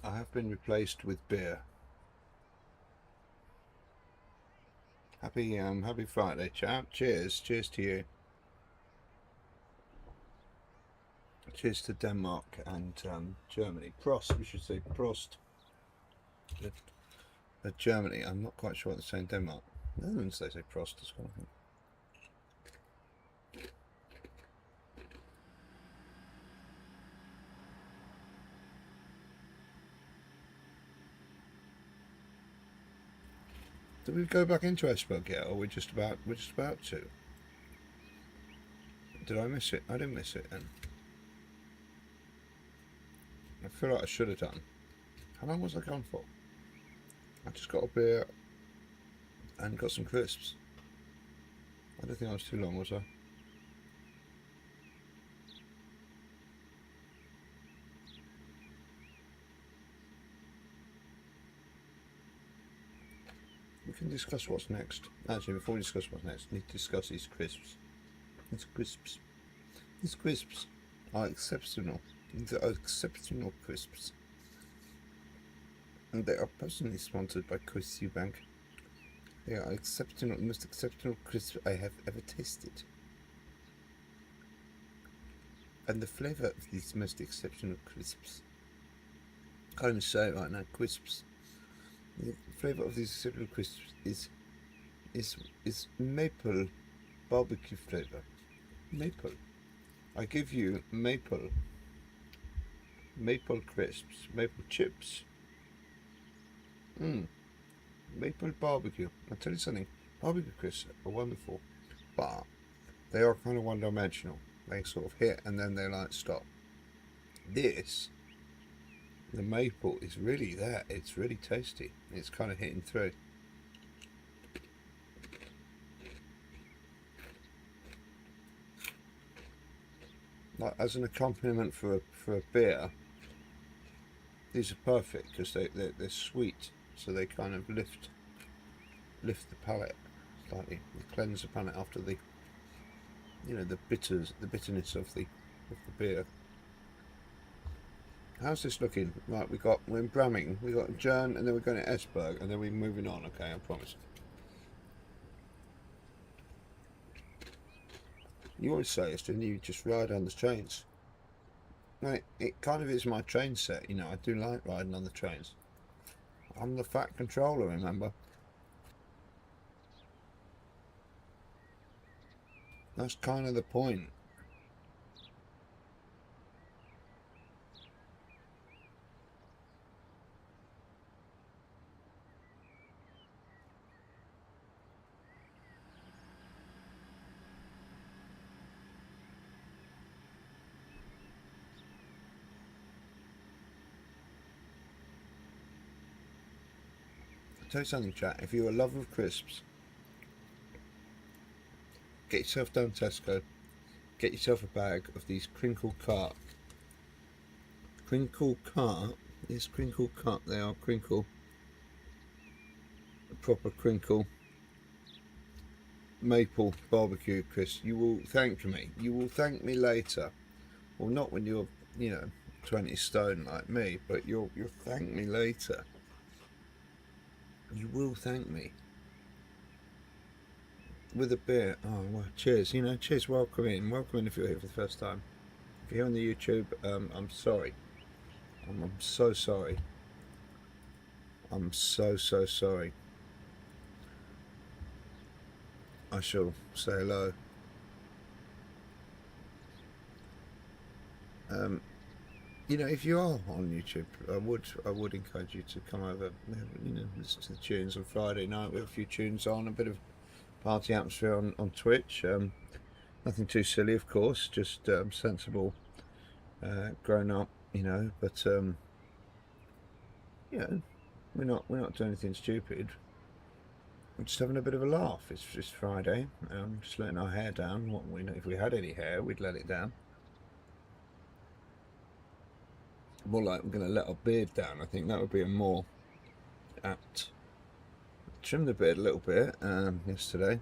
I have been replaced with beer. Happy Friday, chap. Cheers to you. Cheers to Denmark and Germany. Prost, we should say Prost. Germany. I'm not quite sure what they're saying. Denmark. Netherlands, they say Prost as well. I think. Did we go back into Esberg yet, or we're just about to? Did I miss it? I didn't miss it then. I feel like I should have done. How long was I gone for? I just got a beer and got some crisps. I don't think I was too long, was I? We can discuss what's next. Actually, before we discuss what's next, we need to discuss these crisps. These crisps. These crisps are exceptional. These are exceptional crisps. And they are personally sponsored by Chris Eubank. They are exceptional, the most exceptional crisps I have ever tasted. And the flavour of these most exceptional crisps, I can't even say it right now, crisps. The flavour of these exceptional crisps is maple barbecue flavour. Maple. I give you maple crisps, maple chips. Maple barbecue. I'll tell you something, barbecue crisps are wonderful, but they are kind of one-dimensional. They sort of hit and then they like stop. This, the maple is really there. It's really tasty. It's kind of hitting through. Like as an accompaniment for a beer, these are perfect because they're sweet, so they kind of lift the palate slightly. They cleanse the palate after the, you know, the bitterness of the beer. How's this looking? Right, we're in Bramming, we got Jern, and then we're going to Esberg, and then we're moving on. Okay, I promise. You always say, Aston, you just ride on the trains. Well, it kind of is my train set, you know. I do like riding on the trains. I'm the fat controller, remember? That's kind of the point. I'll tell you something, chat. If you're a lover of crisps, get yourself down to Tesco. Get yourself a bag of these crinkle cut. Crinkle cut? Yes, crinkle cut. They are crinkle. A proper crinkle. Maple barbecue crisps. You will thank me. You will thank me later. Well, not when you're, you know, 20 stone like me, but you'll thank me later. You will thank me. With a beer. Oh, well, cheers. You know, cheers. Welcome in if you're here for the first time. If you're here on the YouTube, I'm sorry. I'm so sorry. I'm so sorry. I shall say hello. You know, if you are on YouTube, I would encourage you to come over. You know, listen to the tunes on Friday night. We have a few tunes on, a bit of party atmosphere on Twitch. Nothing too silly, of course, just sensible, grown up. You know, but you know, we're not doing anything stupid. We're just having a bit of a laugh. It's just Friday. Just letting our hair down. What we know, if we had any hair, we'd let it down. More like we're going to let our beard down. I think that would be a more apt. Trimmed the beard a little bit yesterday.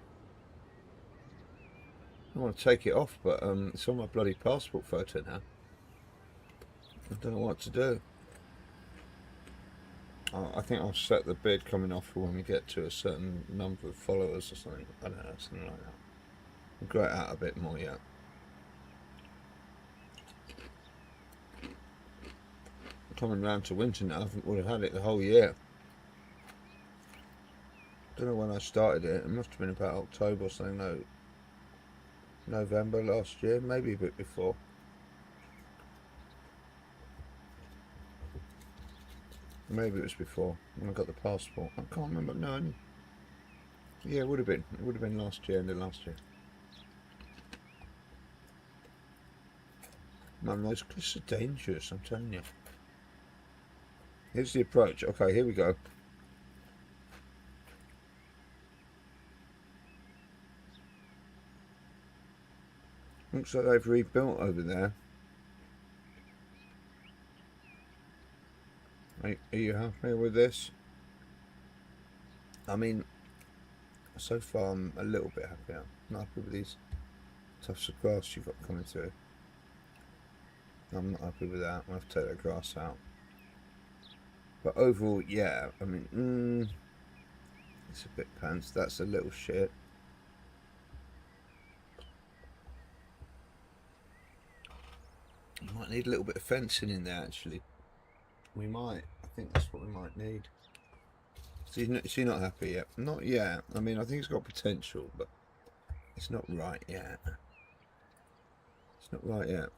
I want to take it off, but it's on my bloody passport photo now. I don't know what to do. I think I'll set the bid coming off for when we get to a certain number of followers or something. I don't know, something like that. We'll grow it out a bit more yet. Coming round to winter now, I think we'll have had it the whole year. Don't know when I started it. It must have been about October or something. No, November last year, maybe a bit before. Maybe it was before when I got the passport. I can't remember. No, yeah, it would have been. It would have been last year, end of last year. Man, those cliffs are dangerous, I'm telling you. Here's the approach. Okay, here we go. Looks like they've rebuilt over there. Are you happy with this? I mean, so far I'm a little bit happy. I'm not happy with these tufts of grass you've got coming through. I'm not happy with that. I'll have to take that grass out. But overall, yeah, I mean, it's a bit pants. That's a little shit. Might need a little bit of fencing in there, actually. We might. I think that's what we might need. Is he not happy yet? Not yet. I mean, I think it's got potential, but it's not right yet. It's not right yet.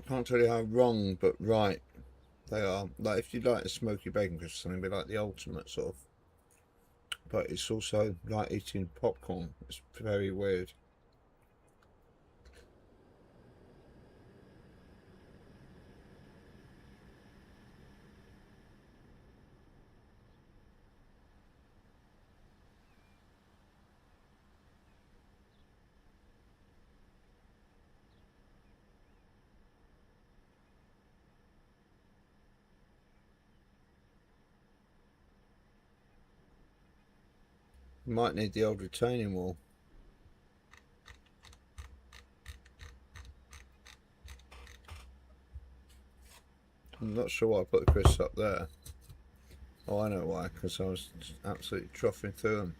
I can't tell you how wrong but right they are. Like, if you like a smoky bacon crisp, something be like the ultimate sort of. But it's also like eating popcorn. It's very weird. You might need the old retaining wall. I'm not sure why I put the crisps up there. Oh, I know why, because I was absolutely troughing through them.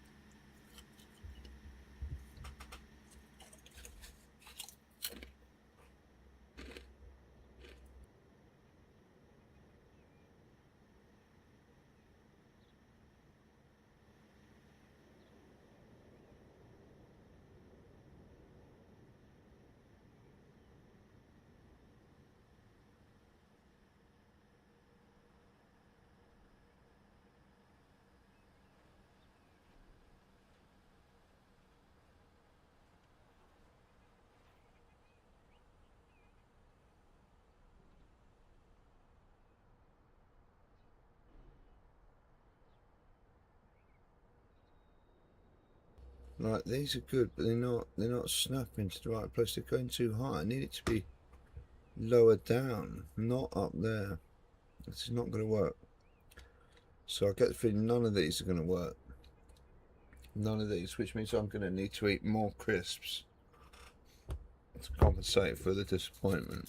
Right, these are good, but they're not snapping to the right place. They're going too high. I need it to be lower down, not up there. This is not going to work. So I get the feeling none of these are going to work. None of these, which means I'm going to need to eat more crisps to compensate for the disappointment.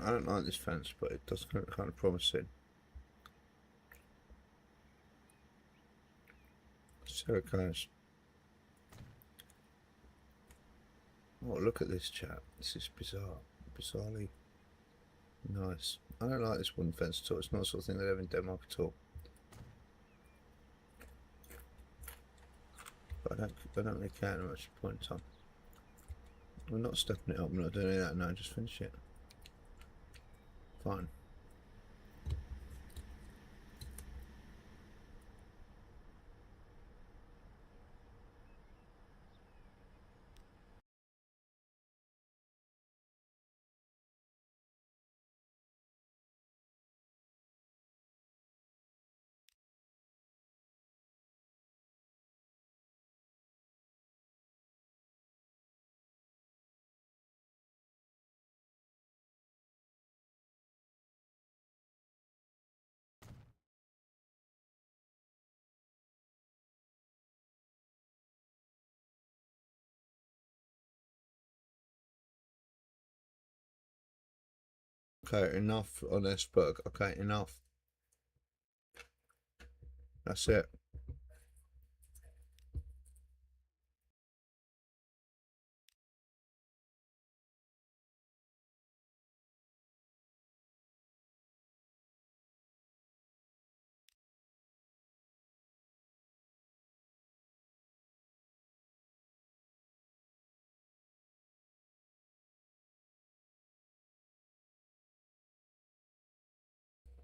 I don't like this fence, but it does look kind of promising. So it goes. Oh, look at this chap. This is bizarre. Bizarrely nice. I don't like this wooden fence at all. It's not the sort of thing they have in Denmark at all. But I don't really care how much point in time. We're not stepping it up. We're not doing any of that now. Just finish it. Fine. Okay, enough on Esberg. Okay, enough. That's it.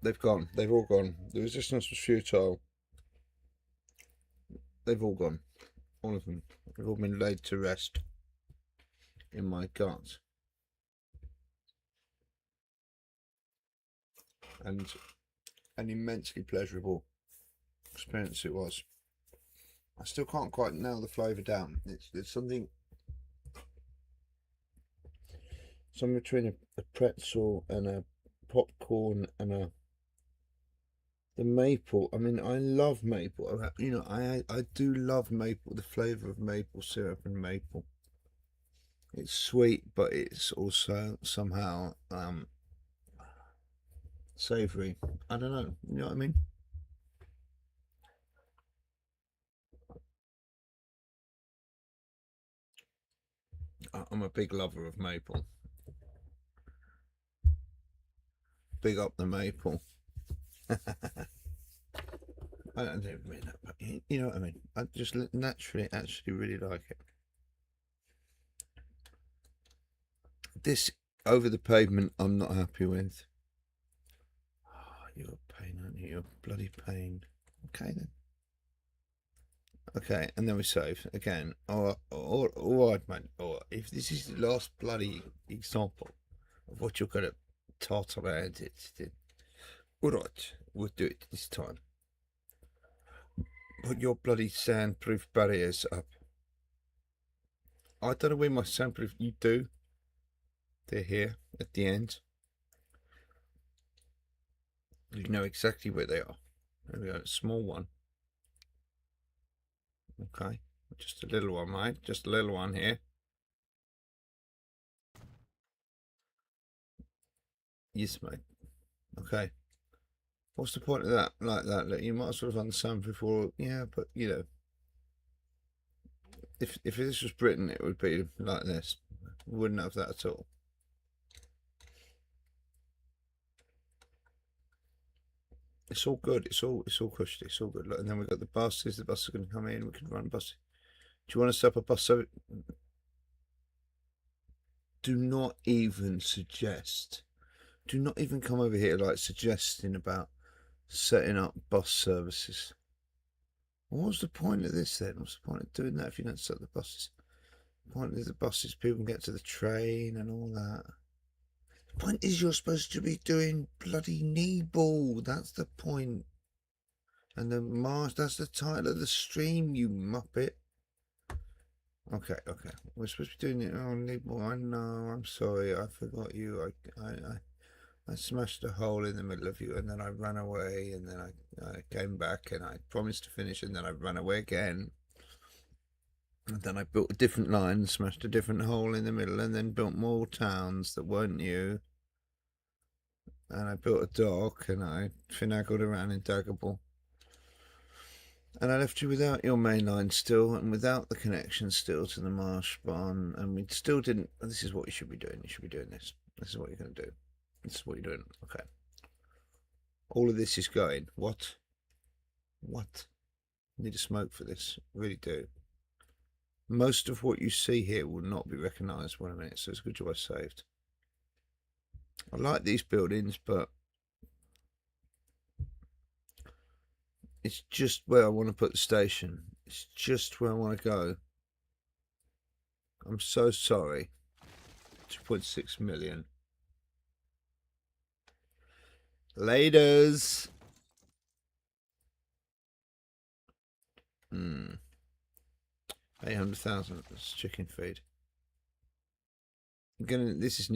They've gone. They've all gone. The resistance was futile. They've all gone. All of them. They've all been laid to rest in my gut. And an immensely pleasurable experience it was. I still can't quite nail the flavour down. It's something between a pretzel and a popcorn and the maple. I mean, I love maple. I do love maple. The flavour of maple syrup and maple. It's sweet, but it's also somehow savoury. I don't know. You know what I mean? I'm a big lover of maple. Big up the maple. I don't mean that, but you know what I mean. I just naturally actually really like it. This over the pavement, I'm not happy with. Oh, you're a pain, aren't you? You're a bloody pain. Okay then. Okay, and then we save again. All right, man. Or if this is the last bloody example of what you're gonna tart around it, then all right, we'll do it this time. Put your bloody soundproof barriers up. I don't know where my soundproof. You do. They're here at the end. You know exactly where they are. There we go. A small one. Okay, just a little one, mate. Just a little one here. Yes, mate. Okay. What's the point of that? Like that? You might as well have understand before. Yeah, but you know, if this was Britain, it would be like this. We wouldn't have that at all. It's all good. It's all cushy. It's all good. Look, and then we've got the buses. The buses are going to come in. We can run buses. Do you want to set up a bus? So do not even suggest. Do not even come over here like suggesting about setting up bus services. What's the point of this then? What's the point of doing that if you don't set the buses? The point is the buses, people can get to the train and all that. The point is you're supposed to be doing bloody Niebull. That's the point. And the marsh, that's the title of the stream, you muppet. Okay. We're supposed to be doing it. Oh, Niebull, I know. I'm sorry. I forgot you. I smashed a hole in the middle of you, and then I ran away, and then I came back, and I promised to finish, and then I ran away again. And then I built a different line and smashed a different hole in the middle, and then built more towns that weren't you. And I built a dock, and I finagled around in Dagebull. And I left you without your main line still, and without the connection still to the Marschbahn, and we still didn't. This is what you should be doing. You should be doing this. This is what you're going to do. This is what you're doing. Okay. All of this is going. What? What? I need a smoke for this. I really do. Most of what you see here will not be recognised in a minute, so it's a good job I saved. I like these buildings, but it's just where I want to put the station. It's just where I want to go. I'm so sorry. 2.6 million. Laters. 800,000. That's chicken feed. This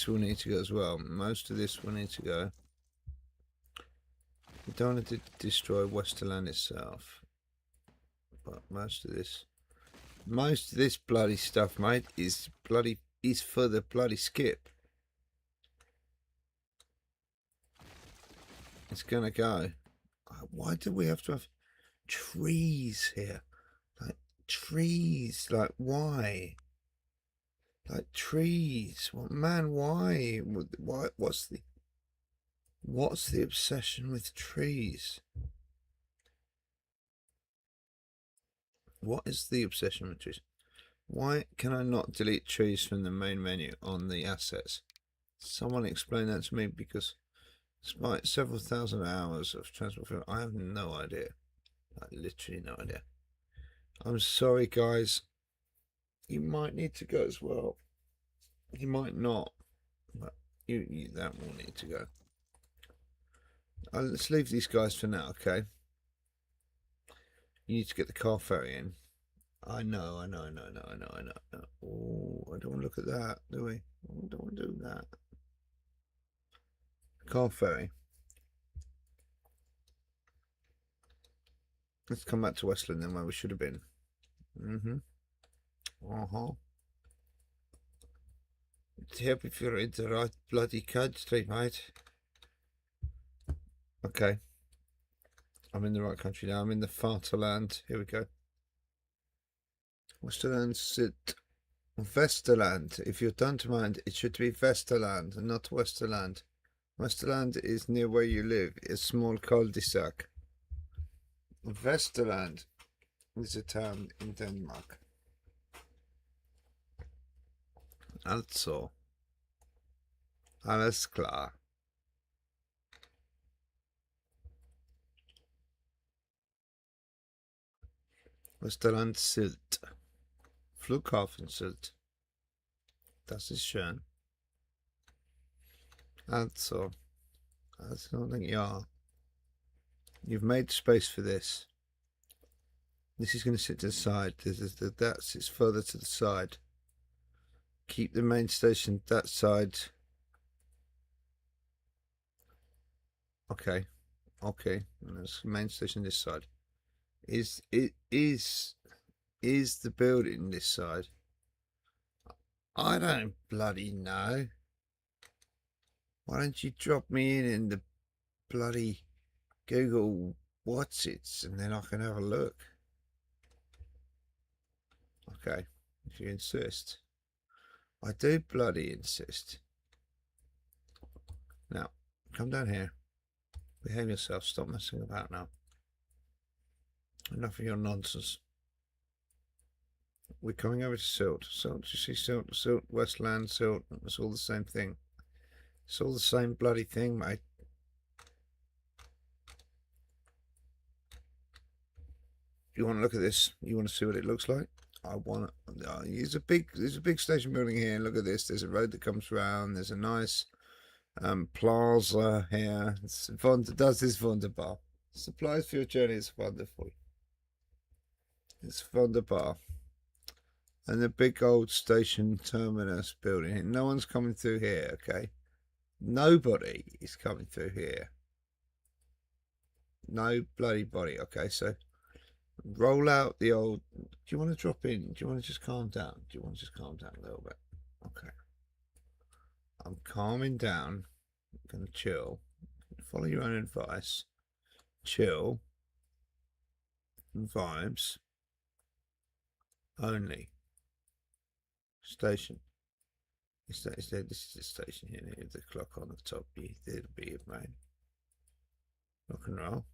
will need to go as well. Most of this will need to go. We don't want to destroy Westerland itself. But most of this bloody stuff, mate, is for the bloody skip. It's gonna go. Why do we have to have trees here? Like trees, like why? Like trees. Well, man, why? Why? What's the obsession with trees? What is the obsession with trees? Why can I not delete trees from the main menu on the assets? Someone explain that to me, because despite several thousand hours of transport film, I have no idea. Like, literally no idea. I'm sorry, guys. You might need to go as well. You might not, but that will need to go. Let's leave these guys for now, okay? You need to get the car ferry in. I know. Oh, I don't want to look at that, do we? I don't want to do that. Car ferry. Let's come back to Westland then, where we should have been. help if you're in the right bloody country, mate. Okay. I'm in the right country now. I'm in the Vaterland. Here we go. Westerland, Sylt Westerland. If you don't mind, it should be Westerland, not Westerland. Westerland is near where you live. It's a small cul-de-sac. Westerland is a town in Denmark. Also, alles klar. Westerland Sylt. Flughafen Sylt. Das ist schön. Also, yeah. You've made space for this. This is going to sit to the side. That sits further to the side. Keep the main station that side. Okay. Okay. And there's the main station this side. Is the building this side? I don't bloody know. Why don't you drop me in the bloody Google what's it, and then I can have a look. Okay, if you insist. I do bloody insist. Now, come down here. Behave yourself. Stop messing about now. Enough of your nonsense. We're coming over to Sylt. Sylt, you see Sylt, Westland, Sylt. It's all the same thing. It's all the same bloody thing, mate. You want to look at this? You want to see what it looks like? I want to. There's a big station building here. Look at this. There's a road that comes round. There's a nice plaza here. Das ist wunderbar. Supplies for your journey is wonderful. It's wunderbar. And the big old station terminus building. No one's coming through here, okay? Nobody is coming through here. No bloody body. Okay, so roll out the old. Do you want to drop in? Do you want to just calm down? Do you want to just calm down a little bit? Okay. I'm calming down. I'm going to chill. Follow your own advice. Chill. Vibes. Only. Station. This is the station here. The clock on the top. There'll be it, mate. Rock and roll.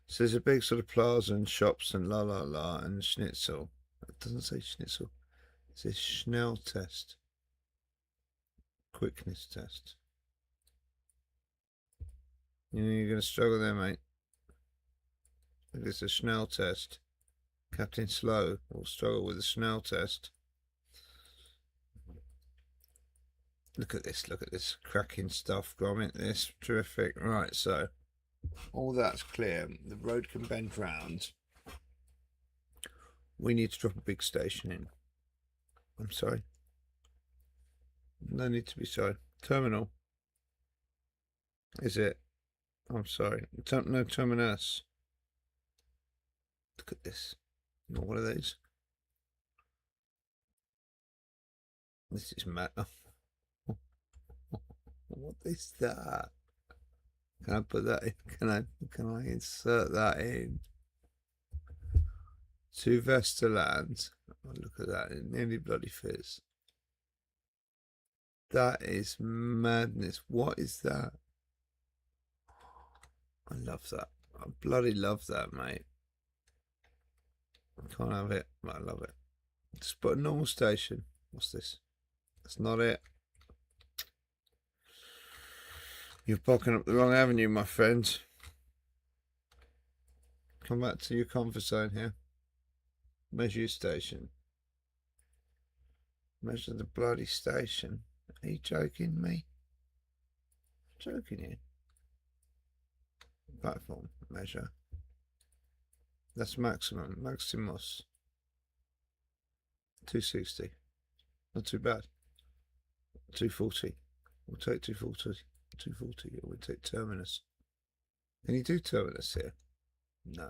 So there's a big sort of plaza and shops and la and schnitzel. It doesn't say schnitzel. It says Schnell test. Quickness test. You know you're going to struggle there, mate. It's a Schnell test. Captain Slow will struggle with the Schnell test. Look at this cracking stuff, Gromit. This terrific. Right, so all that's clear. The road can bend round. We need to drop a big station in. I'm sorry. No need to be sorry. Terminal. Is it? I'm sorry. No terminus. Look at this. Not one of these. This is mad. What is that? Can I put that in? Can I insert that in? To Westerland. Oh, look at that. It nearly bloody fits. That is madness. What is that? I love that. I bloody love that, mate. I can't have it, but I love it. Just put a normal station. What's this? That's not it. You're blocking up the wrong avenue, my friend. Come back to your comfort zone here. Measure your station. Measure the bloody station. Are you joking me? Joking you? Platform. Measure. That's maximum. Maximus. 260. Not too bad. 240. We'll take 240. 240. We'll take terminus. Can you do terminus here? No.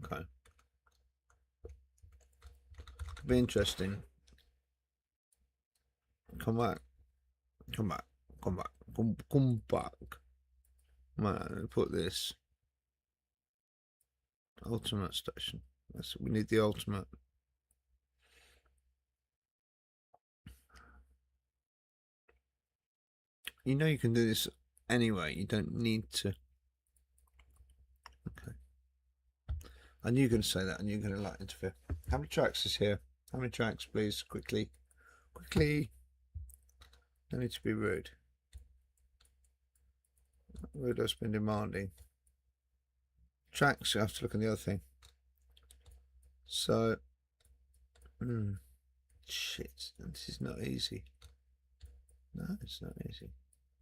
Okay. could be interesting. Come back. Come back. Come back. Come back. Man, put this. Ultimate station. We need the ultimate. You know you can do this anyway. You don't need to. Okay. I knew you were going to say that. I knew you were going to like interfere. How many tracks is here? How many tracks, please? Quickly. Quickly. No need to be rude. Rude has been demanding. Tracks, you have to look at the other thing. So, shit, this is not easy. No, it's not easy.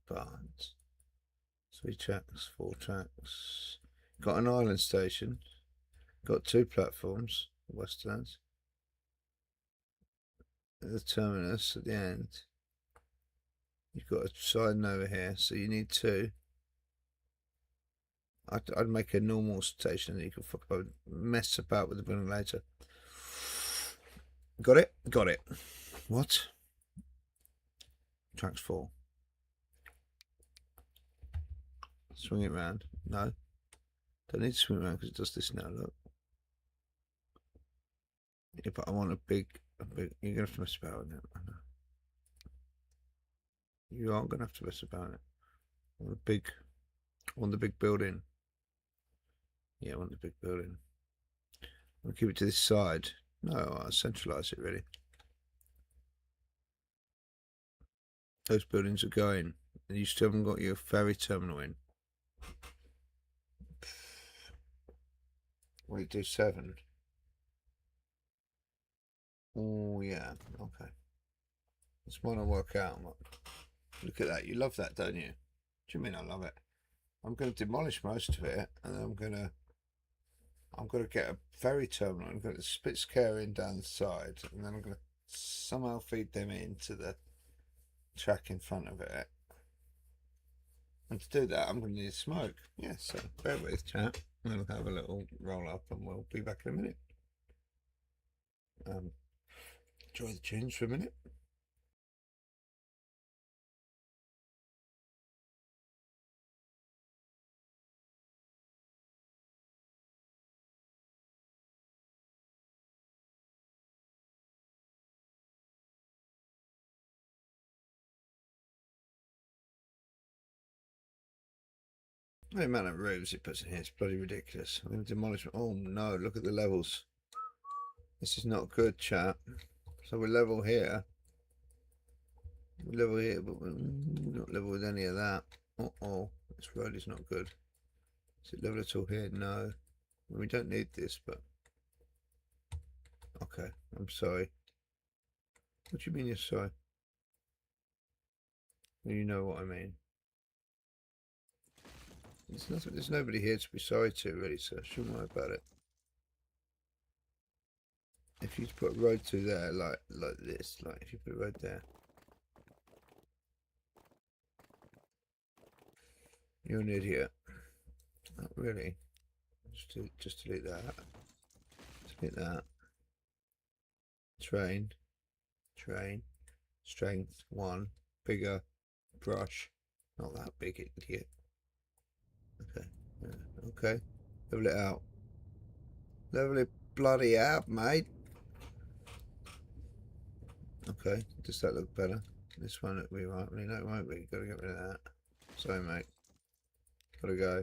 But 3 tracks, 4 tracks. Got an island station. Got 2 platforms. Westerlands. The terminus at the end. You've got a siding over here, so you need 2. I'd make a normal station that you can mess about with the building later. Got it? Got it. What? Tracks 4. Swing it round. No. Don't need to swing it round because it does this now, look. Yeah, but I want a big, you're going to have to mess about with it. You aren't going to have to mess about it. I want the big building. Yeah, I want the big building. I'll keep it to this side. No, I'll centralise it really. Those buildings are going, and you still haven't got your ferry terminal in. What do you do? 7? Oh yeah, okay. This might not work out. Look at that. You love that, don't you? Do you mean I love it? I'm going to demolish most of it, and then I'm going to get a ferry terminal. I'm going to split scare in down the side, and then I'm going to somehow feed them into the track in front of it. And to do that, I'm going to need smoke. Yeah, so bear with, chat. We'll have a little roll up, and we'll be back in a minute. Enjoy the tunes for a minute. The amount of roofs it puts in here is bloody ridiculous. I'm going to demolish. Oh no, look at the levels. This is not good, chat. So we're level here. We're level here, but we're not level with any of that. Uh-oh, this road is not good. Is it level at all here? No. We don't need this, but... Okay, I'm sorry. What do you mean you're sorry? You know what I mean. There's nobody here to be sorry to, really, so I shouldn't worry about it. If you put a road through there, like this, like if you put a road there, you're an idiot. Not really. Just delete that. Delete that. Train. Strength 1. Bigger. Brush. Not that big, idiot. Okay. Yeah. Okay. Level it out. Level it bloody out, mate. Okay. Does that look better? This one will be right. No, it won't be. Gotta get rid of that. Sorry, mate. Gotta go.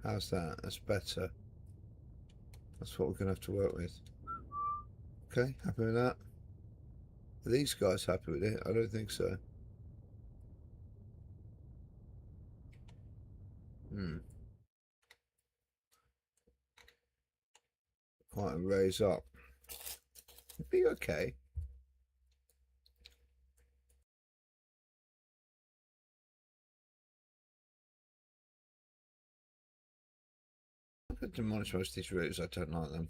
How's that? That's better. That's what we're gonna have to work with. Okay, happy with that? Are these guys happy with it? I don't think so. Quite a raise up. It'd be okay. I'm going to demolish most of these routes. I don't like them.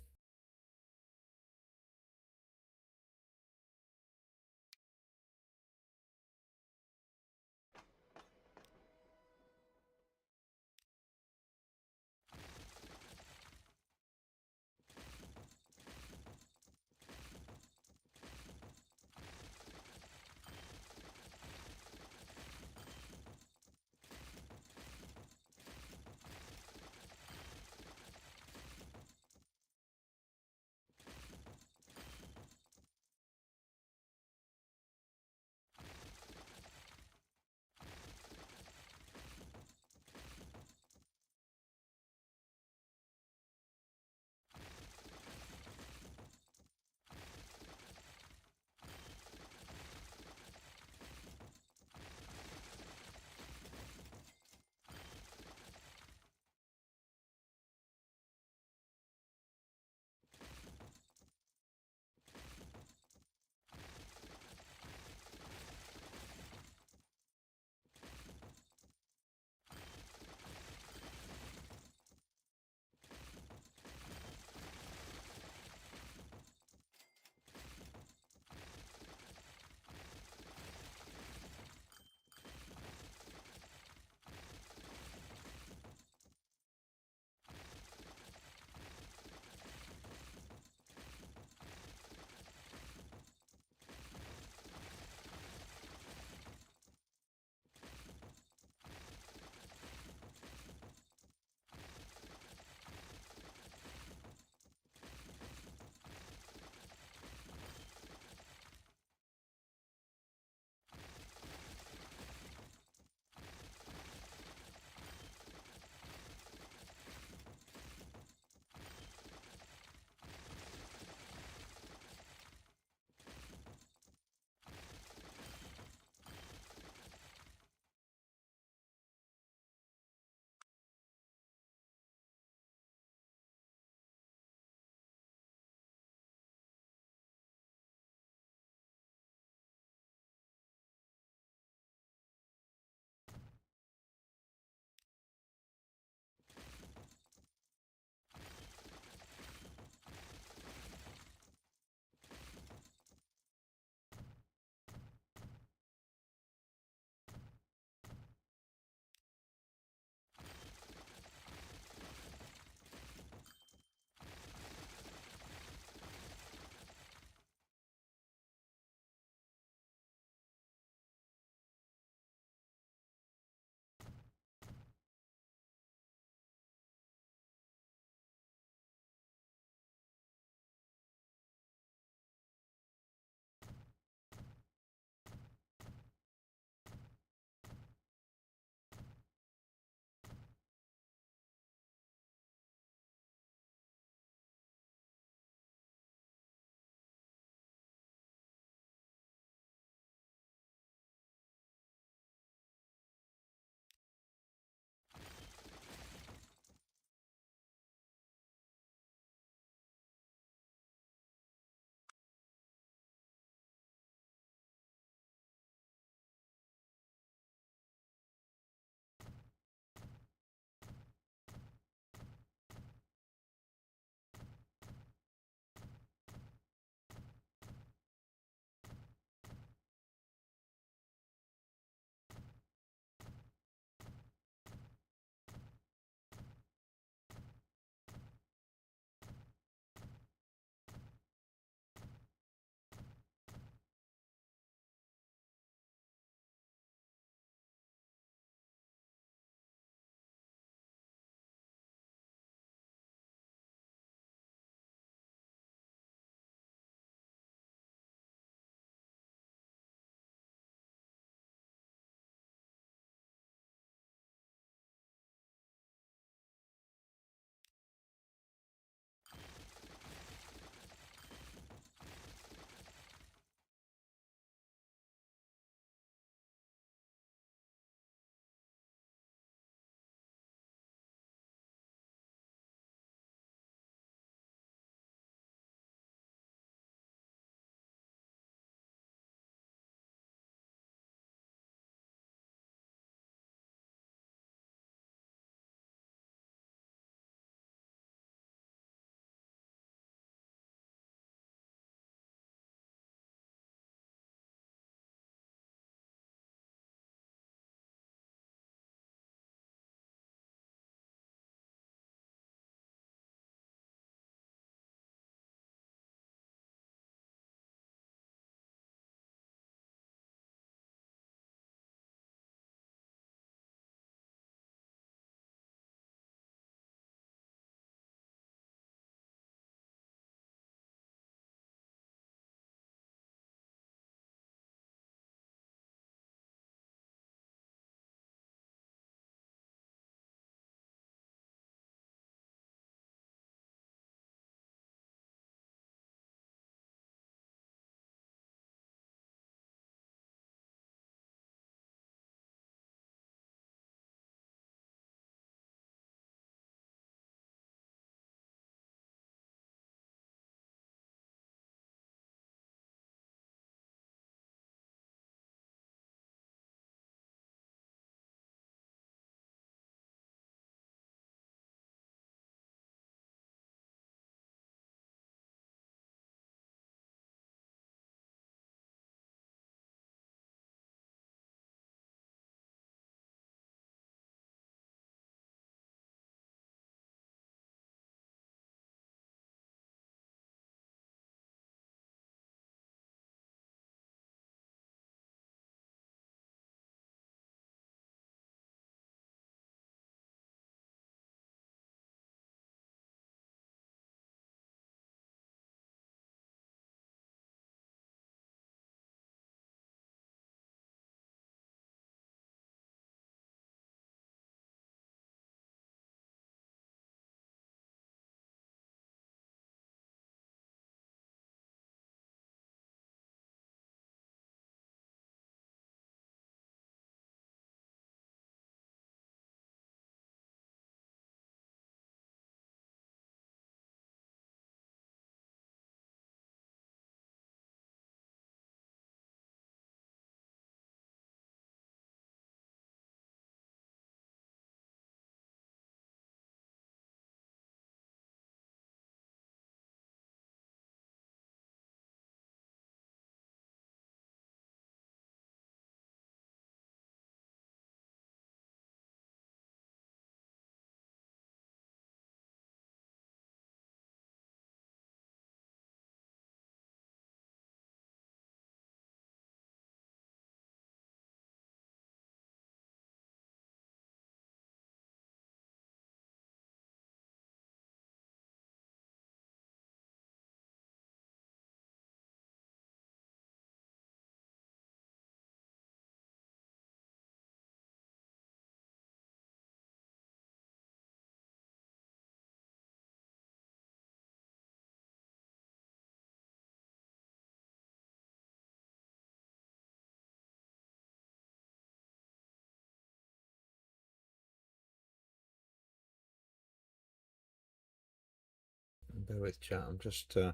bear with chat. I'm just going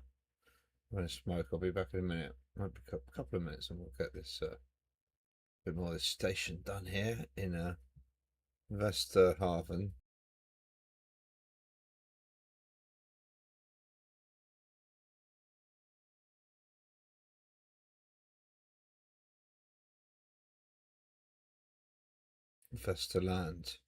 to smoke. I'll be back in a minute. Might be a couple of minutes, and we'll get this bit more of this station done here in Vesterhaven. Westerland.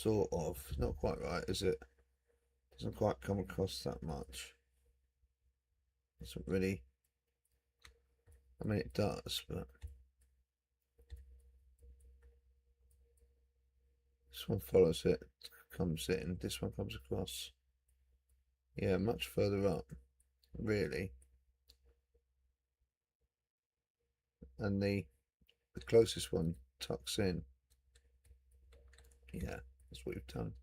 Sort of. It's not quite right, is it? Doesn't quite come across that much. Doesn't really. I mean, it does, but this one follows it, comes in. This one comes across. Yeah, much further up, really. And the closest one tucks in. Yeah, that's what we've done.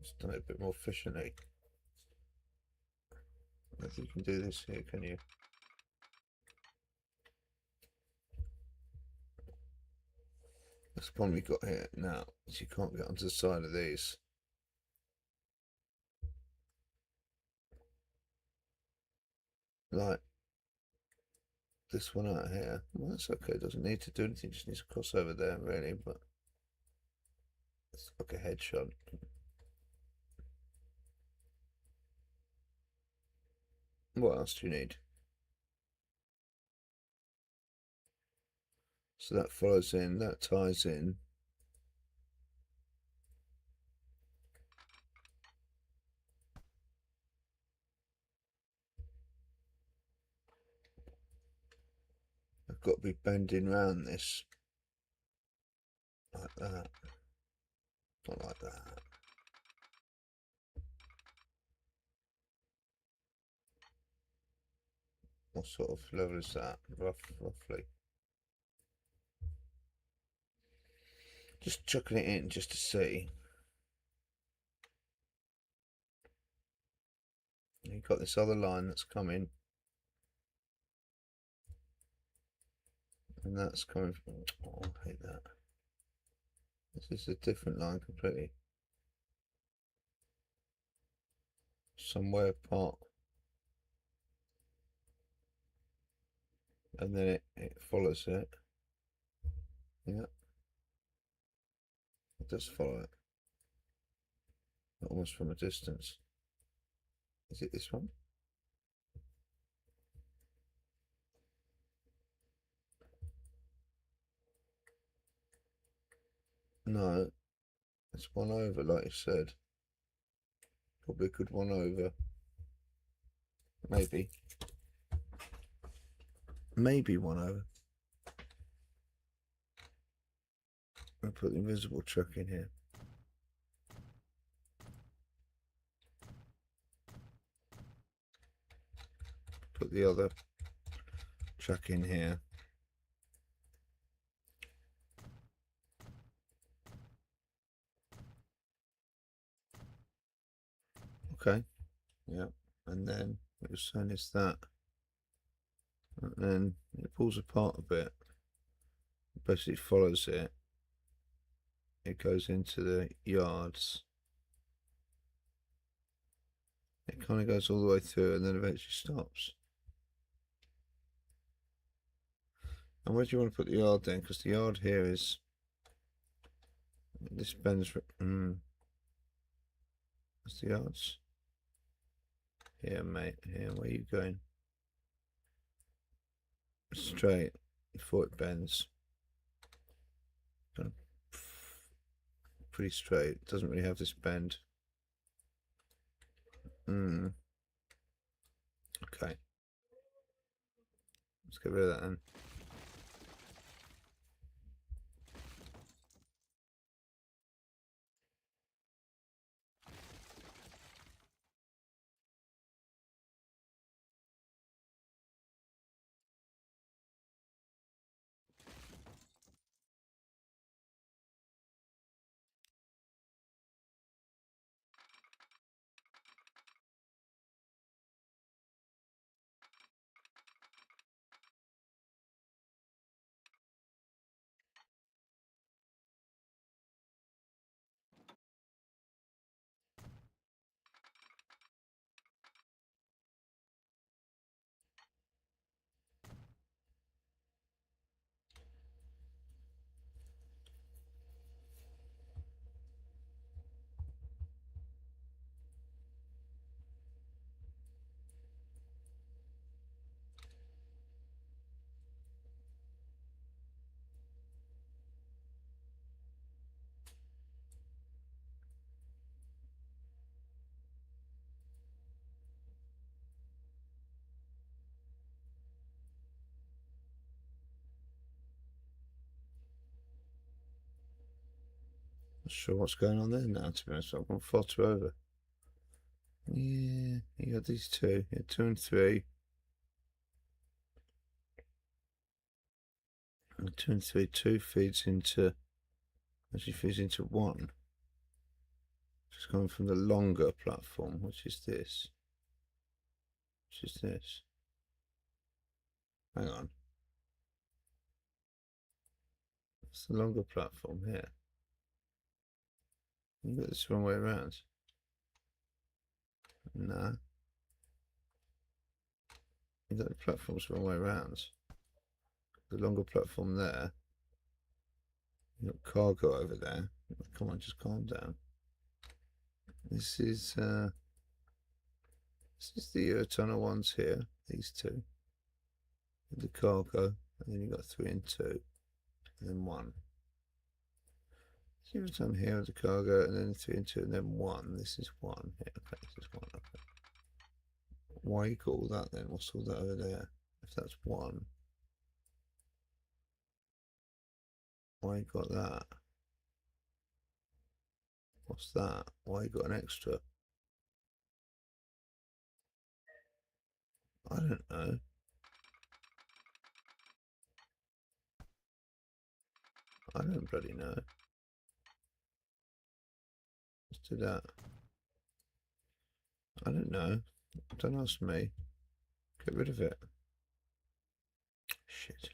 Just done it a bit more efficiently. I think you can do this here, can you? That's the one we got here now, is you can't get onto the side of these. Like this one out here. Well, that's okay, it doesn't need to do anything, just needs to cross over there, really, but it's like a headshot. What else do you need? So that follows in, that ties in. I've got to be bending round this like that, not like that. What sort of level is that? Roughly. Just chucking it in just to see. You've got this other line that's coming. And that's coming from, oh, I hate that. This is a different line completely. Somewhere apart. And then it follows it. Yeah. It does follow it. Almost from a distance. Is it this one? No. It's one over, like you said. Probably a good one over. Maybe. Maybe one over. I'll put the invisible truck in here. Put the other truck in here. Okay. Yeah. And then what you're saying is that. And then it pulls apart a bit. It basically follows it. It goes into the yards. It kind of goes all the way through and then eventually stops. And where do you want to put the yard then? Because the yard here is this bends. What's the yards? Here, mate. Here, where are you going? Straight before it bends. Kind of pretty straight. It doesn't really have this bend. Okay. Let's get rid of that then. sure what's going on there now, to be honest. I've gone far too over. Yeah, you got these two. Yeah, 2 and 3. And 2 and 3, 2 feeds into, actually feeds into 1. Just coming from the longer platform, which is this. Which is this. Hang on. It's the longer platform here. You got this the wrong way around. No. You got the platforms the wrong way around. The longer platform there. You got cargo over there. Come on, just calm down. This is the tunnel ones here. These two. The cargo, and then you got 3 and 2, and then 1. So you've done here with the cargo, and then 3 and 2, and then 1. This is 1. Yeah, okay, this is 1. Okay. Why you got all that then? What's all that over there? If that's 1, why you got that? What's that? Why you got an extra? I don't know. I don't bloody know. Let's do that. I don't know. Don't ask me. Get rid of it. Shit.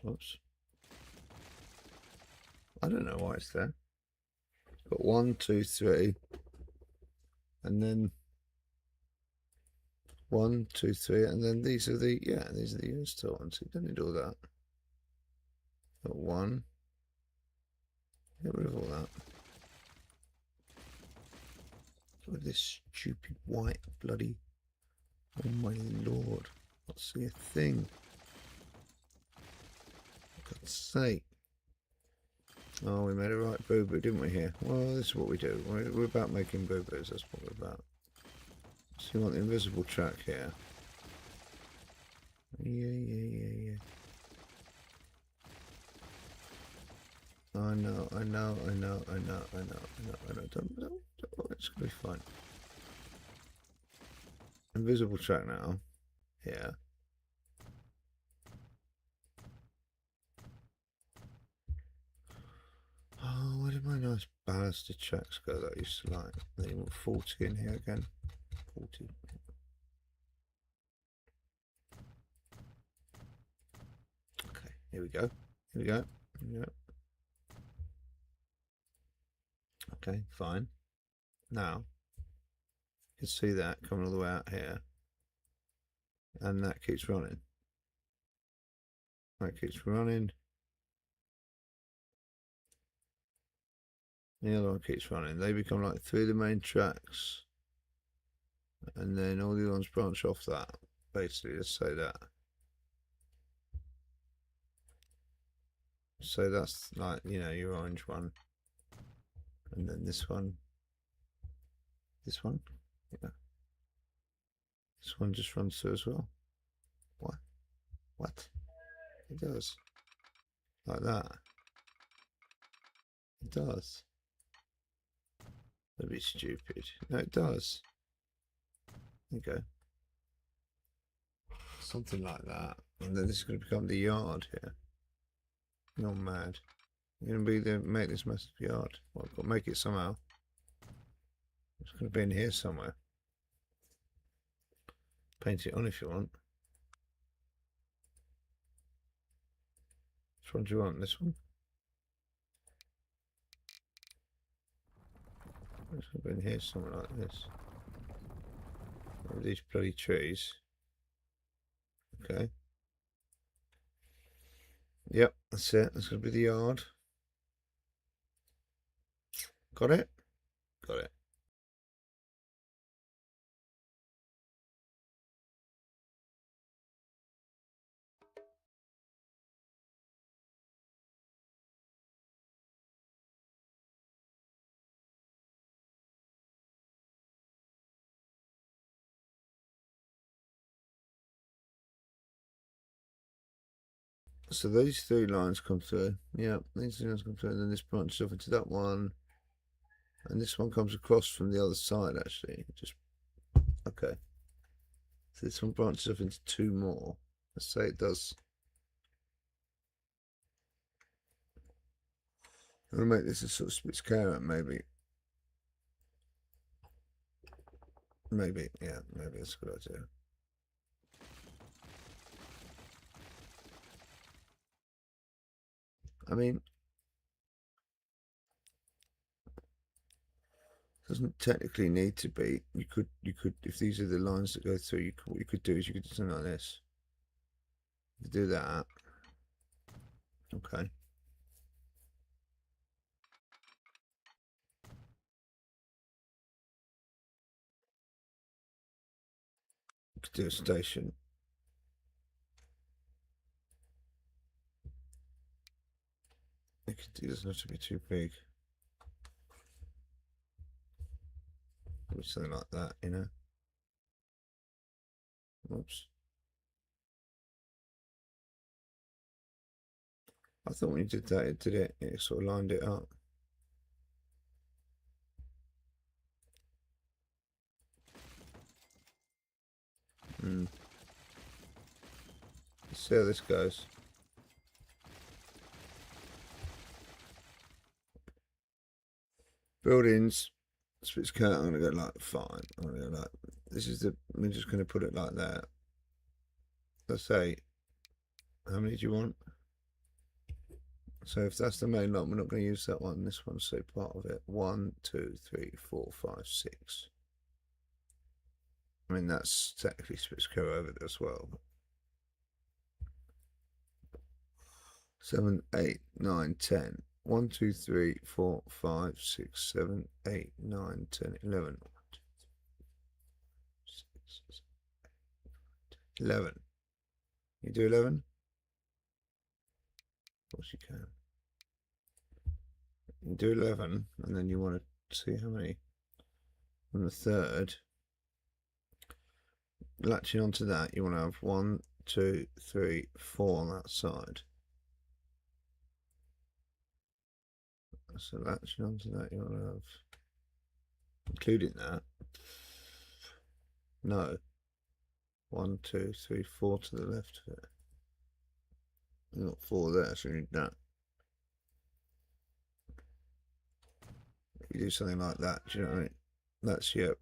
Oops. I don't know why it's there. Got 1, 2, 3, and then 1, 2, 3, and then these are the used ones. You don't need all that. Got 1. Get rid of all that. Get rid of this stupid white bloody. Oh my lord! Not see a thing. For God's sake! Oh, we made a right boo boo, didn't we? Here. Well, this is what we do. We're about making boo boos. That's what we're about. So you want the invisible track here? Yeah. I know. Don't. It's gonna be fine. Invisible track now. Here. Oh, where did my nice ballasted tracks go that I used to like? Then you want 40 in here again. 40. Okay, here we go. Okay, fine. Now, you can see that coming all the way out here. And that keeps running. That keeps running. The other one keeps running. They become like 3 of the main tracks. And then all the other ones branch off that. Basically, let's say that. So that's like, your orange one. And then this one. This one. Yeah. This one just runs through as well. What? It does. Like that. It does. That'd be stupid. No, it does. There you go. Something like that. And then this is going to become the yard here. You're mad. You're going to be there, make this massive yard. Well, I've got to make it somehow. It's going to be in here somewhere. Paint it on if you want. Which one do you want? This one? It's going to be in here somewhere like this. With these bloody trees. Okay. Yep, that's it. That's going to be the yard. Got it? Got it. So these three lines come through. Yeah, these three lines come through, and then this branches off into that one. And this one comes across from the other side, actually. Just okay. So this one branches off into two more. Let's say it does. I'm gonna make this a sort of split carrot, maybe. Maybe, yeah, maybe that's a good idea. I mean, doesn't technically need to be. You could, if these are the lines that go through, what you could do is you could do something like this. You do that. Okay. You could do a station. It doesn't have to be too big. Maybe something like that, you know. Oops. I thought when you did that, it sort of lined it up. Let's see how this goes. Buildings. Switch cut. I'm gonna go like fine. I'm gonna go like this is the. I'm just gonna put it like that. Let's say, how many do you want? So if that's the main line, we're not going to use that one. This one's so part of it. 1, 2, 3, 4, 5, 6. I mean that's technically switch co over there as well. 7, 8, 9, 10. 1, 2, 3, 4, 5, 6, 7, 8, 9, 10, 11. 11. You do 11? Of course you can. You do 11, and then you want to see how many on the third. Latching onto that, you want to have 1, 2, 3, 4 on that side. So latching onto that, you want to have, including that, no, 1, 2, 3, 4 to the left of it. You've got 4 there, so you need that. You do something like that, do you know what I mean? That's your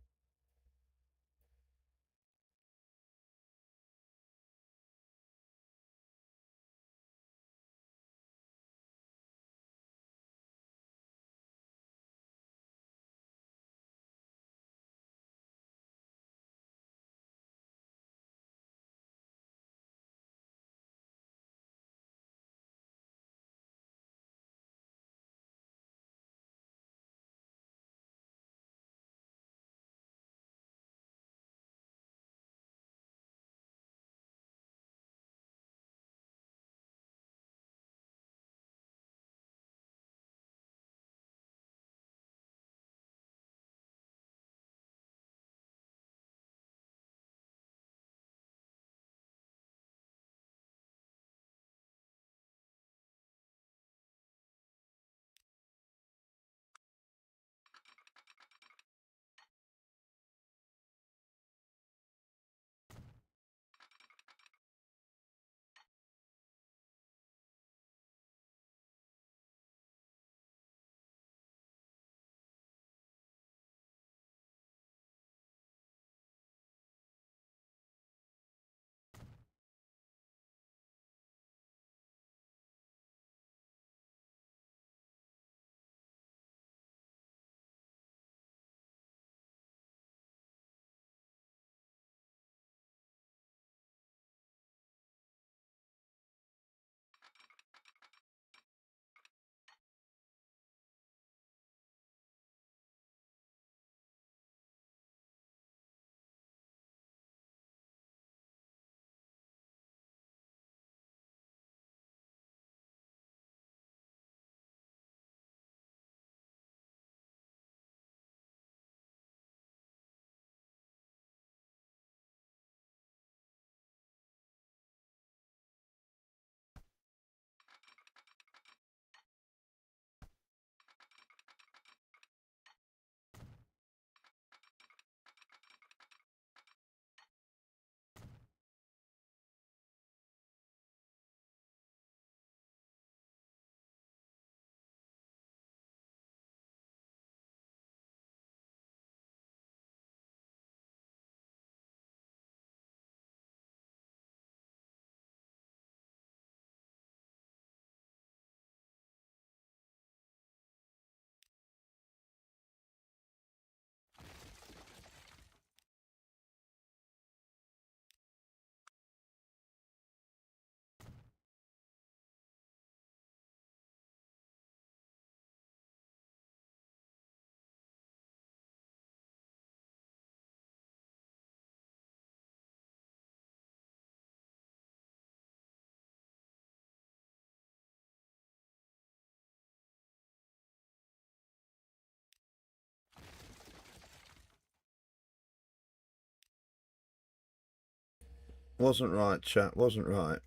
Wasn't right, chat. Wasn't right.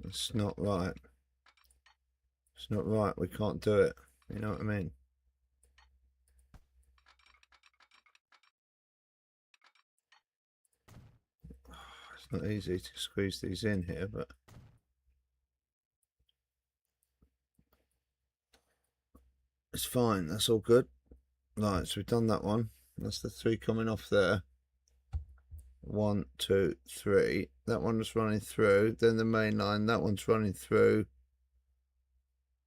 It's not right. It's not right. We can't do it. You know what I mean? It's not easy to squeeze these in here, but it's fine. That's all good. Right, so we've done that one. That's the 3 coming off there. 1, 2, 3. That one's running through. Then the main line, that one's running through.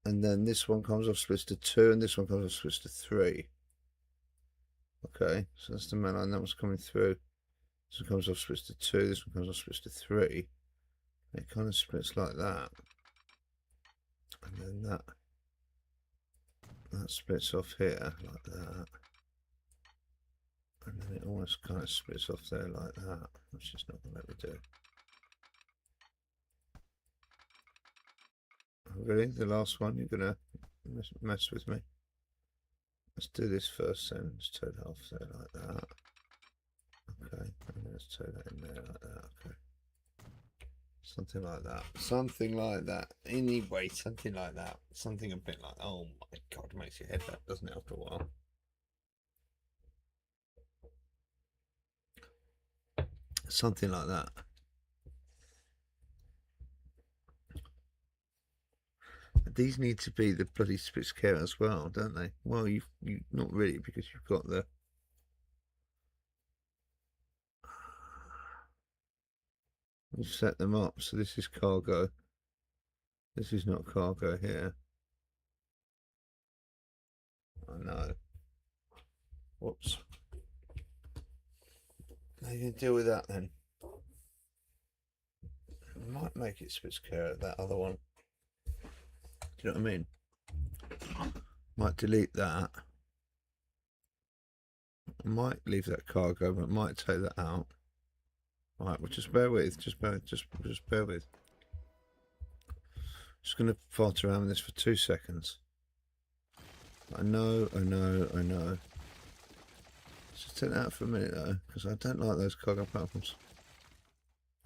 And then this one comes off, splits to 2, and this one comes off, splits to 3. Okay, so that's the main line. That one's coming through. This one comes off, splits to 2. This one comes off, splits to 3. It kind of splits like that. And then that splits off here like that. And then it almost kind of splits off there like that, which is not going to let me do. Really? The last one? You're going to mess with me? Let's do this first then. Let's turn it off there like that. Okay, and let's turn that in there like that. Okay. Something like that. Something like that. Anyway, something like that. Something a bit like, oh my god, it makes your head hurt, doesn't it, after a while? Something like that. These need to be the bloody Spitzkehrer as well, don't they? Well, you not really, because you've got the. You've set them up, so this is cargo. This is not cargo here. I know. Whoops. How are you going to deal with that then? Might make it Spitzkehrer, that other one. Do you know what I mean? Might delete that. I might leave that cargo, but might take that out. Right, well, just bear with. Just bear with. Just going to fart around with this for 2 seconds. I know. Just take that out for a minute though, because I don't like those cargo platforms.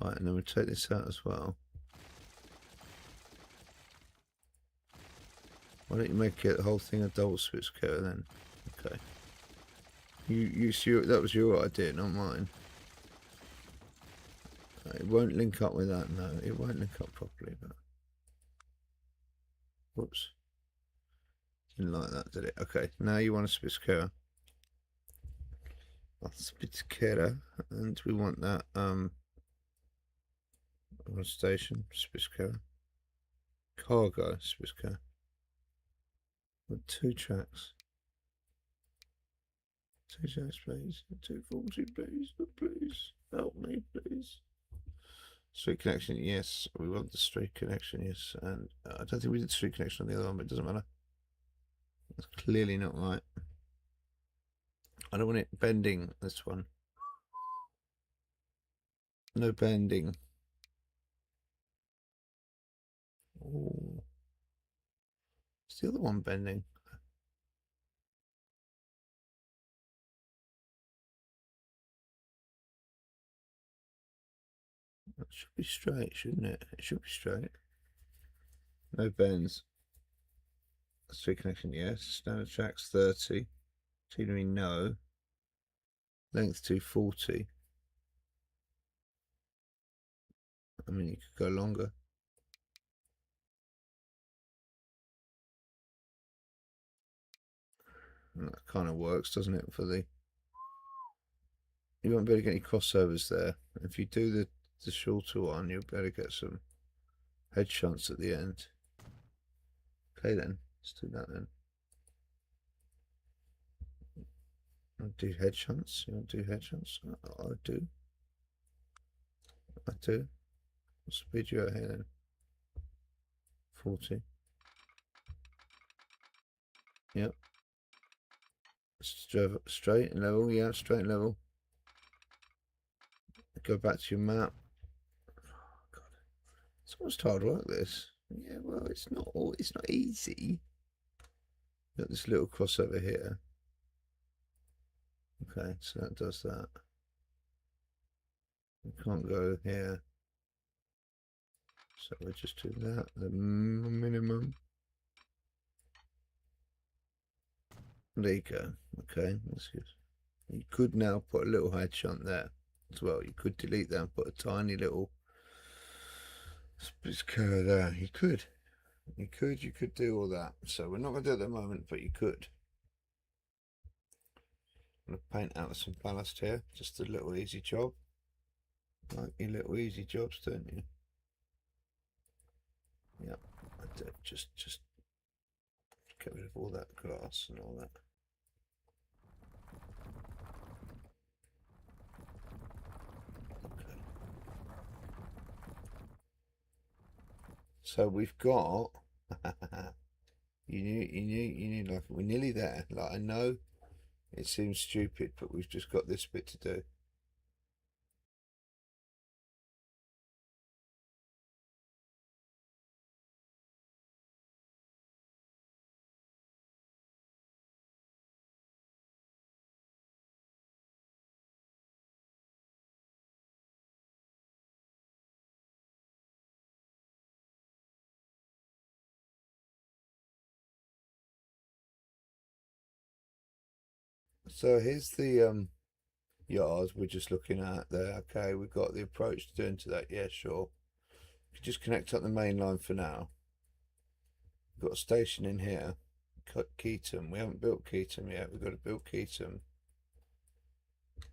Right, and then we take this out as well. Why don't you make it the whole thing a double Spitzkehrer then? Okay. That was your idea, not mine. It won't link up with that. No, it won't link up properly. But whoops, didn't like that, did it? Okay, now you want a Spitzkehrer. Spitzkehrer, and we want that station Spitzkehrer, cargo Spitzkehrer. With 2 tracks. 2 tracks, please. 240, please. Please help me, please. Street connection, yes. We want the street connection, yes. And I don't think we did street connection on the other one, but it doesn't matter. That's clearly not right. I don't want it bending, this one. No bending. Oh. It's the other one bending. That should be straight, shouldn't it? It should be straight. No bends. Street connection, yes. Standard tracks 30. Scenery, no. Length 240. I mean, you could go longer. And that kind of works, doesn't it? For the, you won't be able to get any crossovers there. If you do the shorter one, you'll be able to get some head shunts at the end. Okay then, let's do that then. I'll do head shunts. You want to do head shunts? I do. What speed you out here then? 40. Yep. Straight and level, yeah, straight and level. Go back to your map. Oh god. It's almost hard work this. Yeah, well it's not easy. Got this little crossover here. Okay, so that does that. We can't go here. So we'll just do that, the minimum. There you go. Okay, that's good. You could now put a little height shunt there as well. You could delete that and put a tiny little split curve there. You could do all that. So we're not going to do it at the moment, but you could. I'm going to paint out some ballast here. Just a little easy job. Like your little easy jobs, don't you? Yeah. Just get rid of all that glass and all that. Okay. So we've got you knew like we're nearly there. Like I know it seems stupid, but we've just got this bit to do. So here's the yard we're just looking at there. Okay, we've got the approach to doing to that. Yeah, sure. We just connect up the main line for now. We've got a station in here. Keaton. We haven't built Keaton yet. We've got to build Keaton.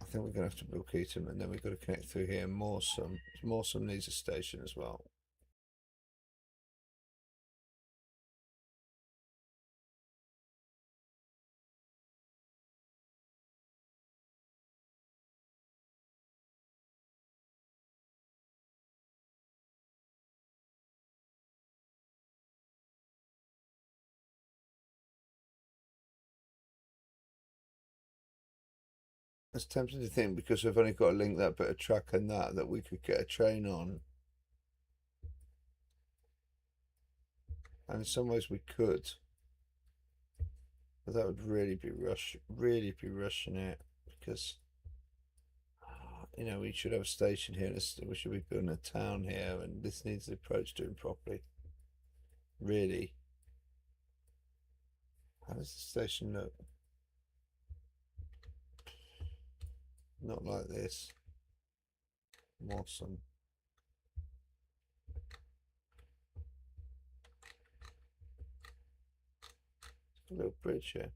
I think we're going to have to build Keaton, and then we've got to connect through here. Morsum. Morsum needs a station as well. It's tempting to think because we've only got to link that bit of track and that we could get a train on. And in some ways we could. But that would really be rushing it because you know we should have a station here. We should be building a town here, and this needs the approach doing properly. Really. How does the station look? Not like this. Awesome. A little bridge here.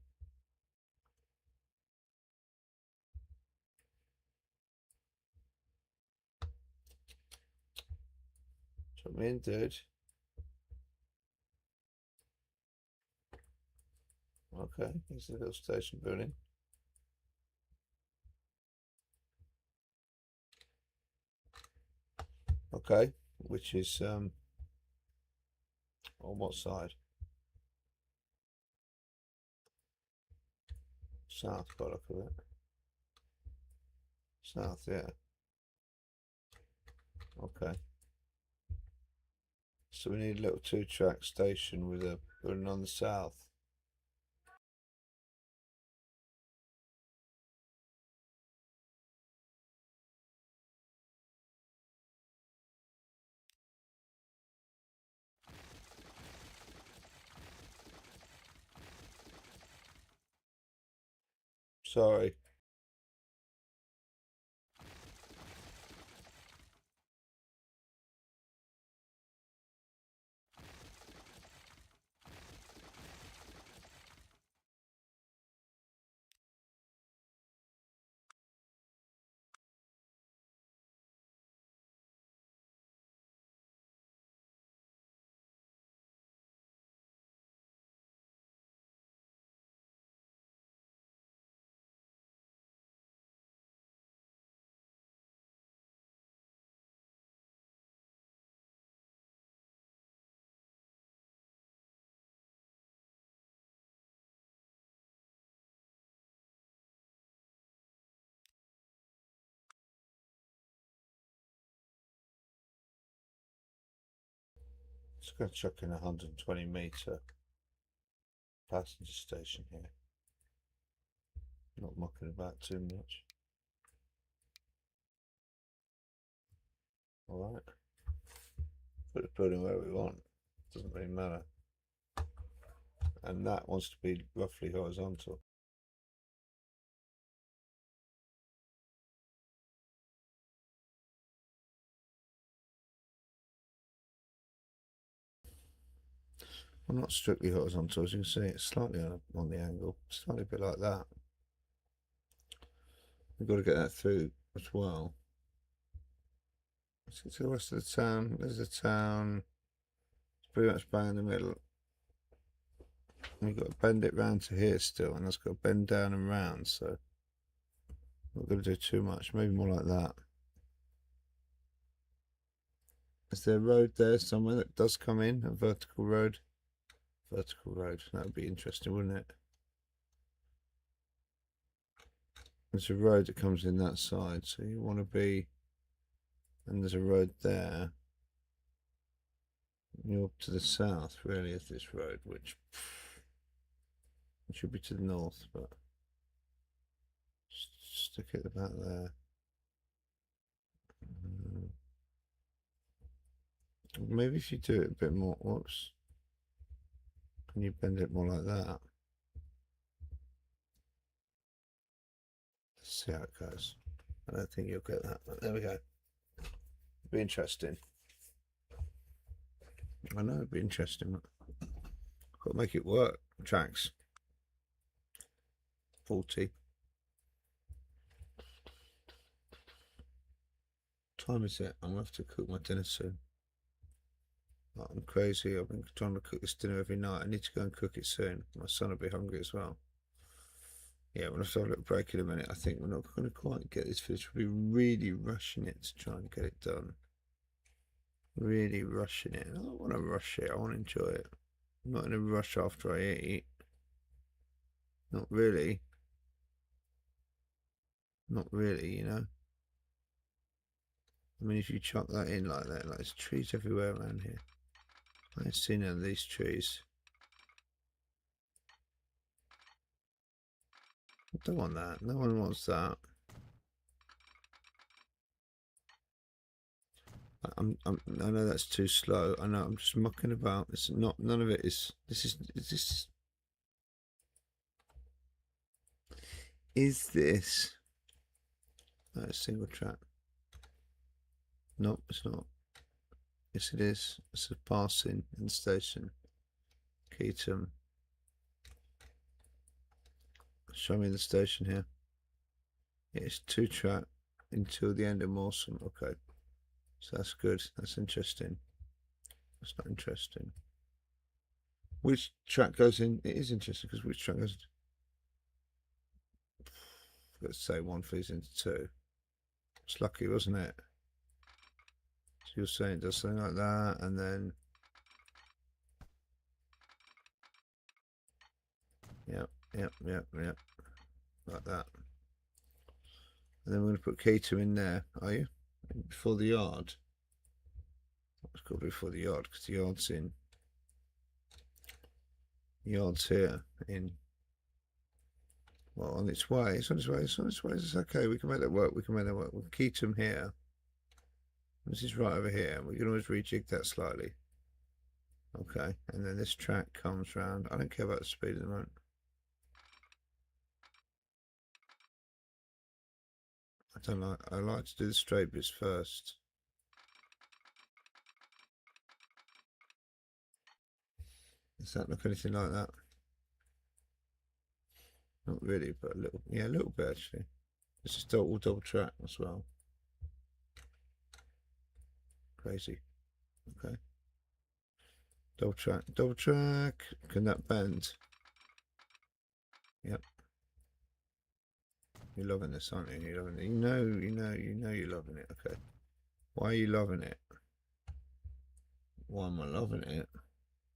Come in, dude. Okay, here's a little station building. Okay, which is on what side? South, by the look of it. South, yeah. Okay. So we need a little two-track station with a building on the south. Sorry. Just going to chuck in a 120-metre passenger station here. Not mucking about too much. Alright. Put the building where we want. Doesn't really matter. And that wants to be roughly horizontal. Well, not strictly horizontal, as you can see, it's slightly on the angle, slightly a bit like that. We've got to get that through as well. Let's get to the rest of the town. There's the town. It's pretty much bang in the middle. We've got to bend it round to here still, and that's got to bend down and round, so not going to do too much, maybe more like that. Is there a road there somewhere that does come in, a vertical road? Vertical road, that would be interesting, wouldn't it? There's a road that comes in that side, so you want to be, and there's a road there. You're up to the south, really, of this road, which should be to the north, but stick it about there. Maybe if you do it a bit more, whoops, can you bend it more like that? Let's see how it goes. I don't think you'll get that, but there we go. It'd be interesting. I know it'd be interesting. Got to make it work. Tracks. 40. What time is it? I'm gonna have to cook my dinner soon. I'm crazy. I've been trying to cook this dinner every night. I need to go and cook it soon. My son will be hungry as well. Yeah, we'll have to have a little break in a minute. I think we're not going to quite get this finished. We'll be really rushing it to try and get it done. Really rushing it. I don't want to rush it. I want to enjoy it. I'm not in a rush after I eat. Not really. Not really, you know. I mean, if you chop that in like that, like there's trees everywhere around here. I ain't seen none of these trees. I don't want that. No one wants that. I know that's too slow. I know. I'm just mucking about. It's not. None of it is. Is this? No, it's single track. Nope, it's not. Yes, it is. It's a passing in the station. Keaton. Show me the station here. Yeah, it's 2-track until the end of Morsum. Okay. So that's good. That's interesting. That's not interesting. Which track goes in? It is interesting because which track goes? Let's say one feeds into 2. It's lucky, wasn't it? So you're saying it does something like that, and then yep, like that. And then we're going to put Keto in there, are you? Before the yard. It's got to be before the yard because the yard's in. The yard's here in. Well, on its way. It's on its way. It's on its way. It's okay. We can make that work. We can make that work. We'll keep them here. This is right over here. We can always rejig that slightly. Okay. And then this track comes round. I don't care about the speed at the moment. I don't like. I like to do the straight bits first. Does that look anything like that? Not really, but a little. Yeah, a little bit actually. This is all double track as well. Crazy. Okay. Double track. Double track. Can that bend? Yep. You're loving this, aren't you? You're loving it. You know you're loving it. Okay. Why are you loving it? Why am I loving it?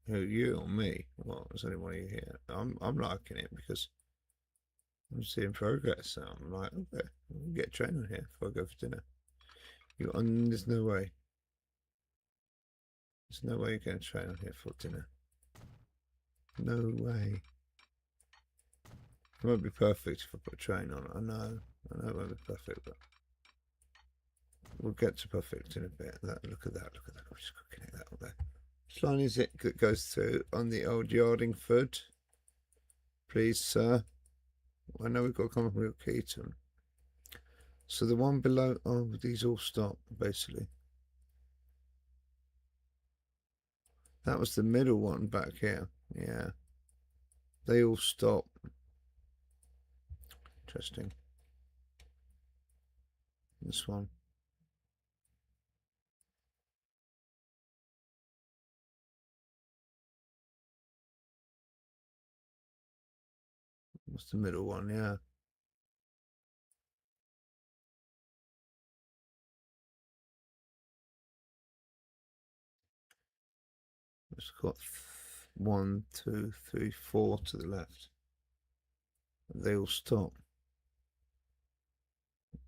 Who, you or me? Well, there's only one of you here. I'm liking it because I'm seeing progress. So I'm like, okay, we'll get a train on here before I go for dinner. There's no way. There's no way you're going to train on here for dinner. No way. It won't be perfect if I put a train on. I know it won't be perfect, but We'll get to perfect in a bit. Look at that. I'm just cooking it that way. Which line is it that goes through on the old Yardingford? Please, sir. I know we've got to come up with a key to them. So the one below, oh, these all stop, basically. That was the middle one back here. Yeah. They all stop. Interesting. This one. What's the middle one? Yeah. It's got 1, 2, 3, 4 to the left. They all stop.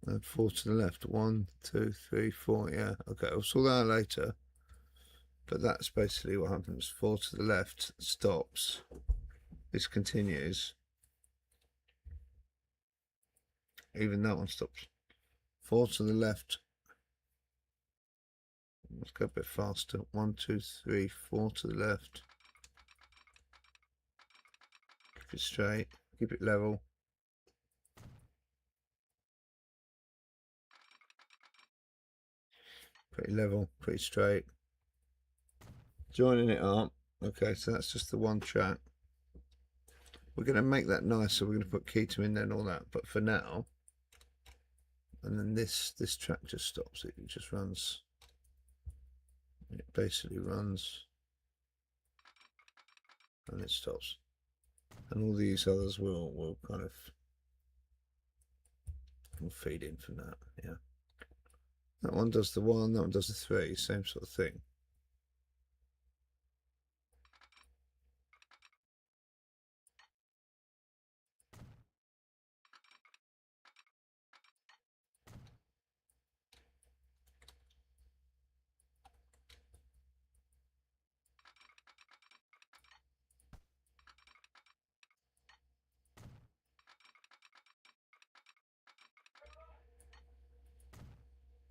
And 4 to the left. 1, 2, 3, 4. Yeah. Okay. I'll sort that out later. But that's basically what happens. 4 to the left stops. This continues. Even that one stops. 4 to the left. Let's go a bit faster. 1, 2, 3, 4 to the left. Keep it straight. Keep it level. Pretty level. Pretty straight. Joining it up. Okay, so that's just the one track. We're going to make that nice, so we're going to put Keatum in there and all that. But for now, and then this track just stops. It just runs. It basically runs, and it stops. And all these others will kind of feed in from that. Yeah. That one does the 1. That one does the 3. Same sort of thing.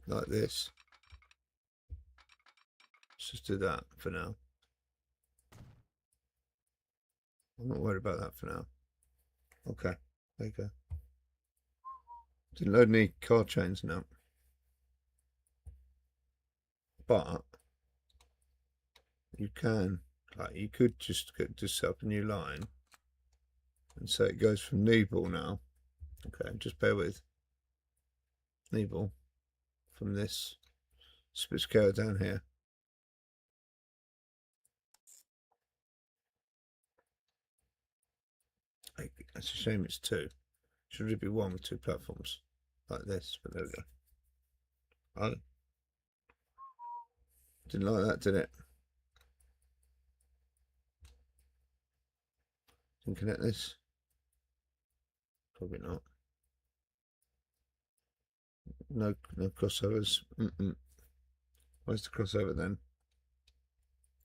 Like this. Let's just do that for now. I'm not worried about that for now. Okay, there you go. Didn't load any car chains now. But you can, like, you could just set up a new line and so it goes from Niebull now. Okay, just bear with. Niebull from this split scale down here. It's a shame it's 2. Should it be 1 with 2 platforms like this? But there we go. Oh, didn't like that, did it? Can connect this? Probably not. No crossovers. Where's the crossover then?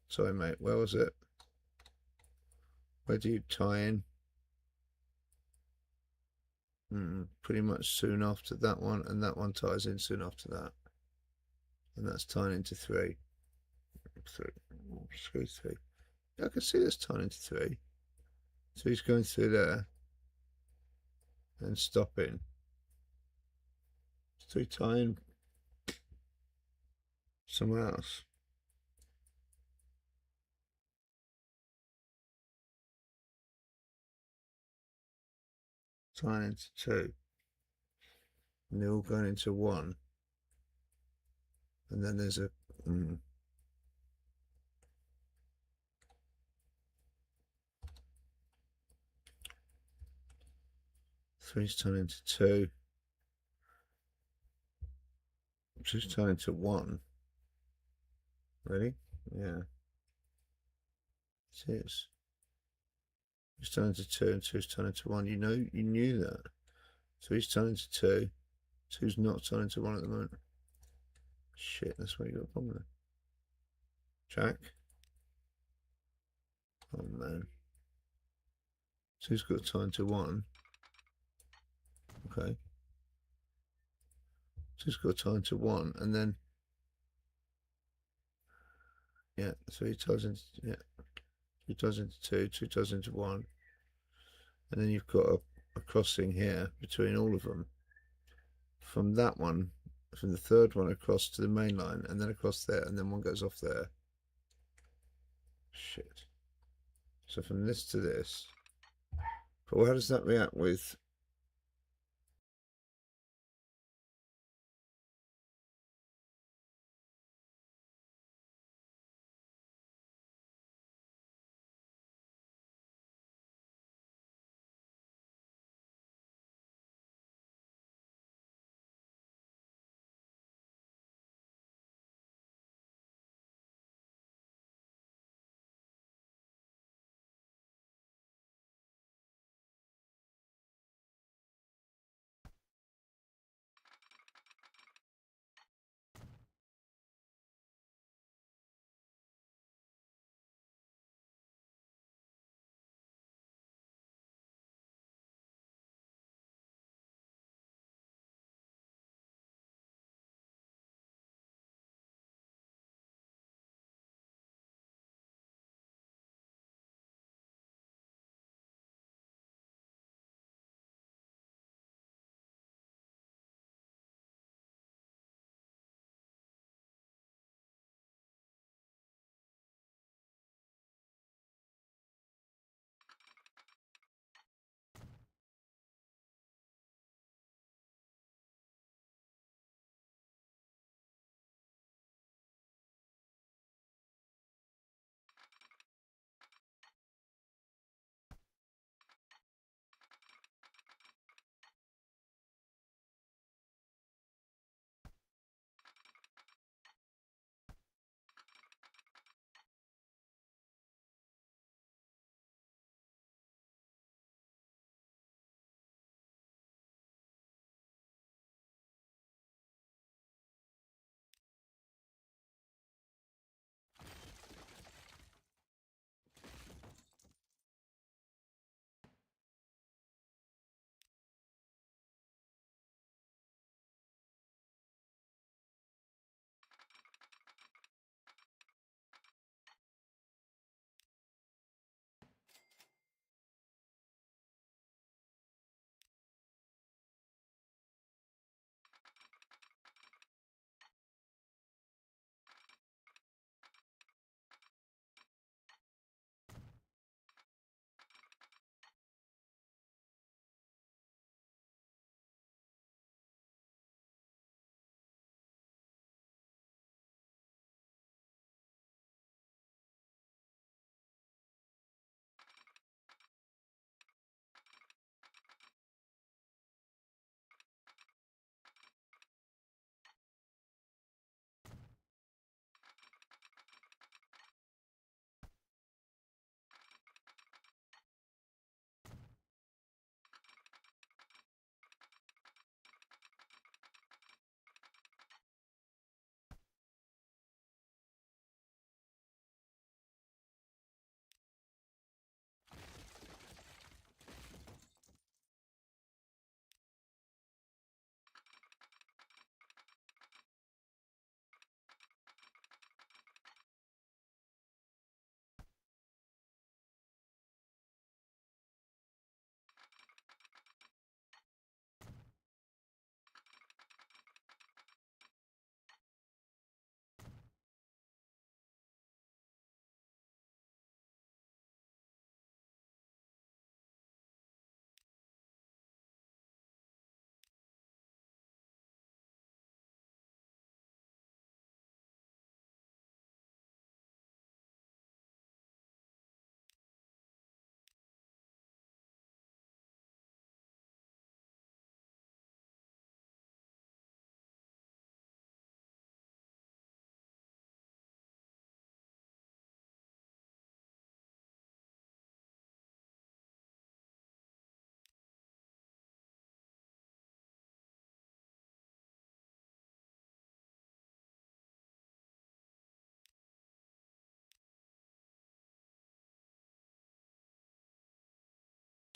Sorry, mate. Where was it? Where do you tie in? Pretty much soon after that one, and that one ties in soon after that. And that's tying into 3. 3. Yeah, I can see this tying into 3. So he's going through there and stopping. 3 tying somewhere else. Tying into 2. And they're all going into 1. And then there's a 3's turned into 2. 2's turned into 1. Ready? Yeah. It is. It's turned into 2 and 2's turned into 1. You knew that. 3's turned into 2. 2's not turned into 1 at the moment. Shit, that's where you got a problem there. Jack. Oh man. 2's got to turn to 1. Okay. Just got time to 1, and then 3 ties into 2 ties into 2, 2 ties into 1, and then you've got a crossing here between all of them. From that one, from the third one across to the main line, and then across there, and then one goes off there. Shit. So from this to this. But how does that react with?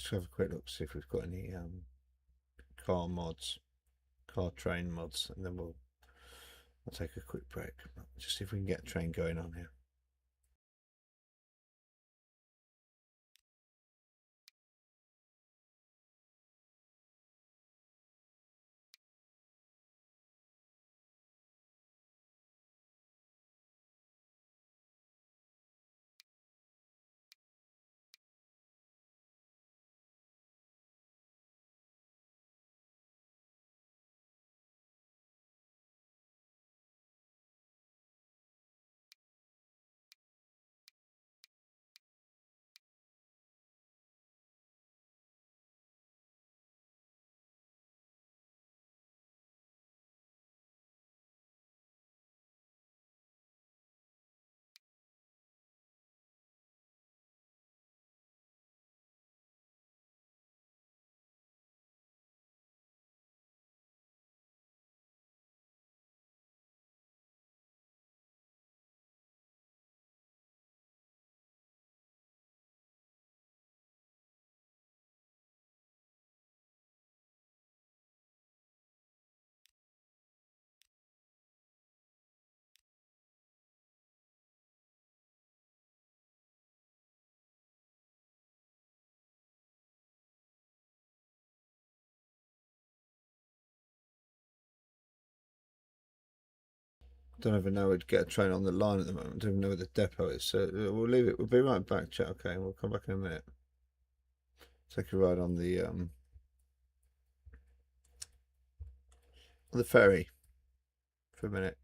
Let's have a quick look, see if we've got any car mods. car train mods, and then we'll take a quick break. Just see if we can get a train going on here. Don't even know where to get a train on the line at the moment. Don't even know where the depot is. So we'll leave it. We'll be right back, chat. Okay, we'll come back in a minute. Take a ride on the ferry for a minute.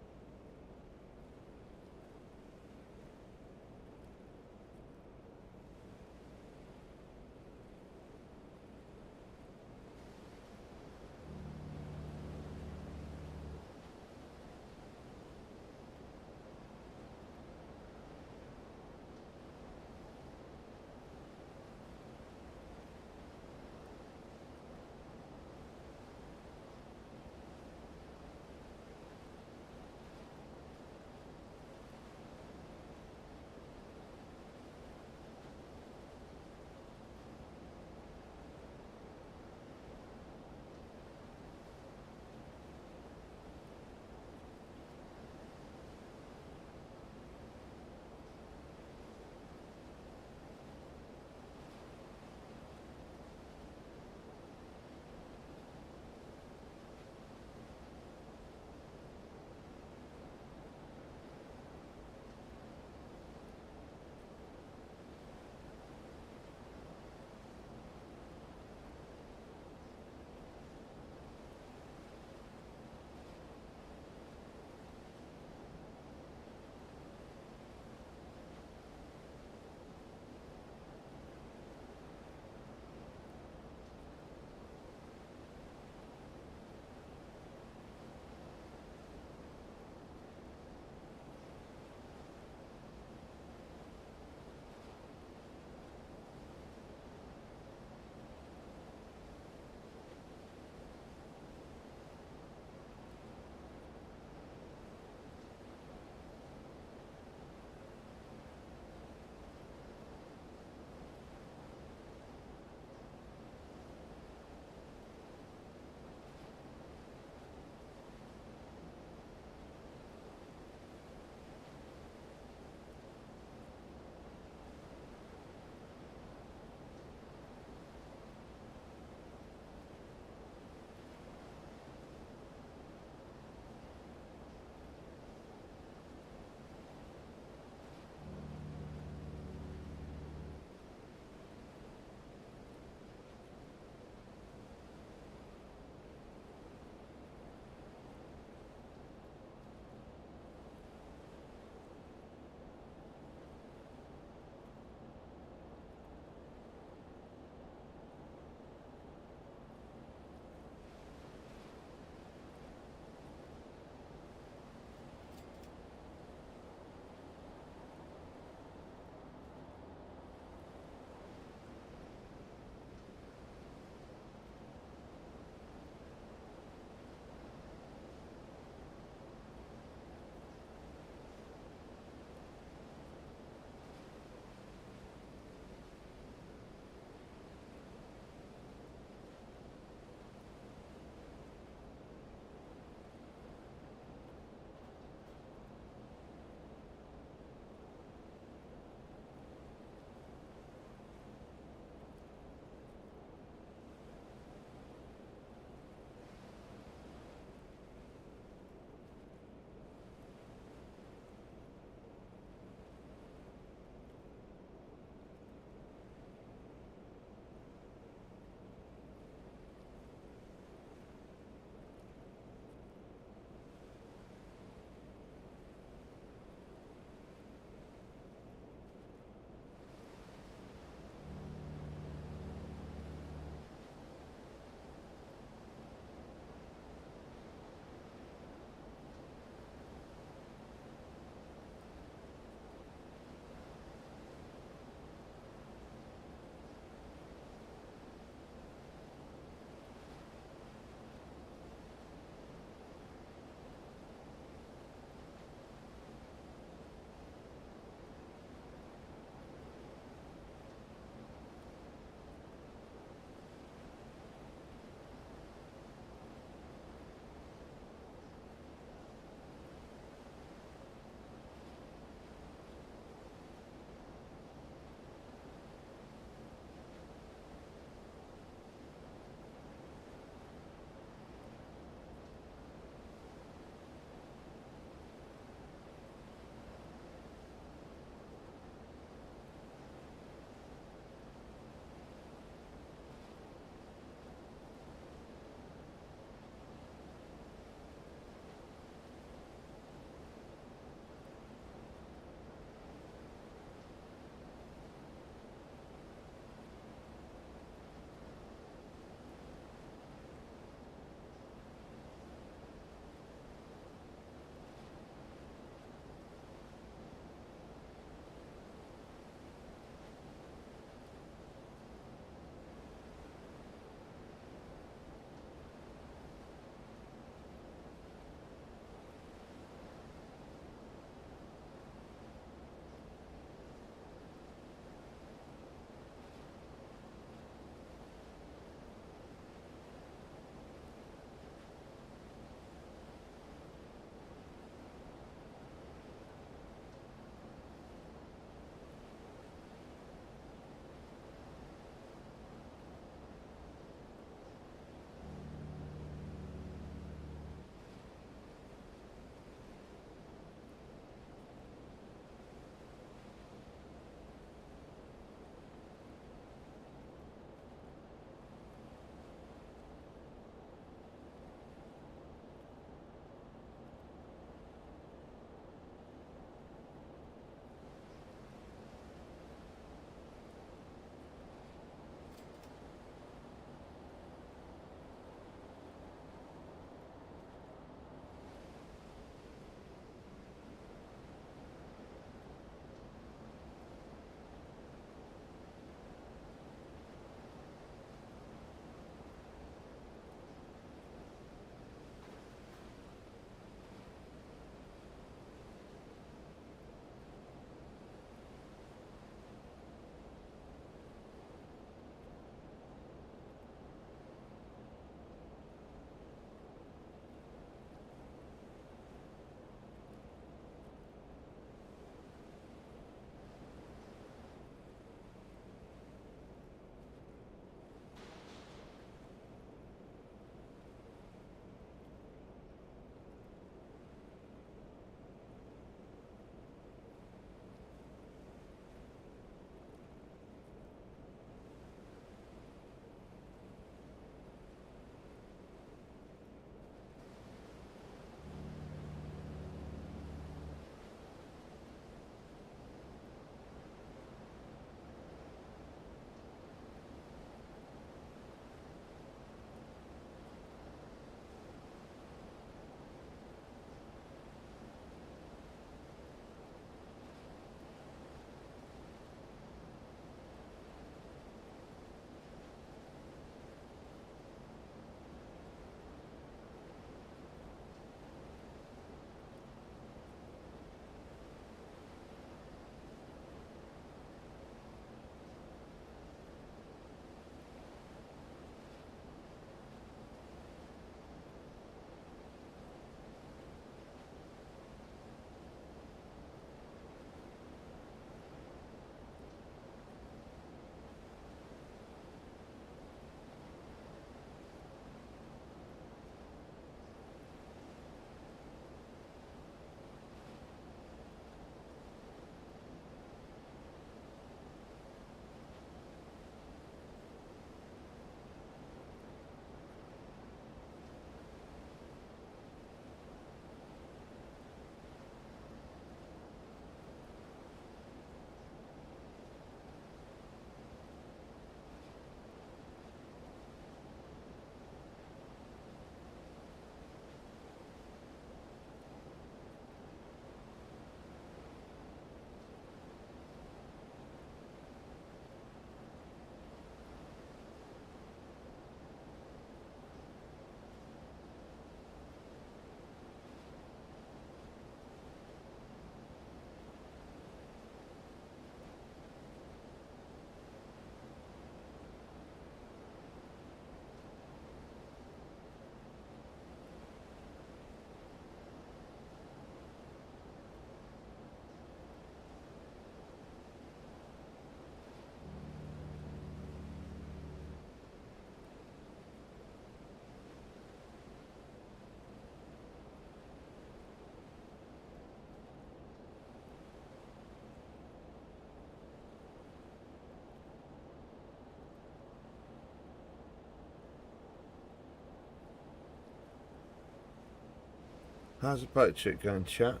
How's the boat trip going, chat?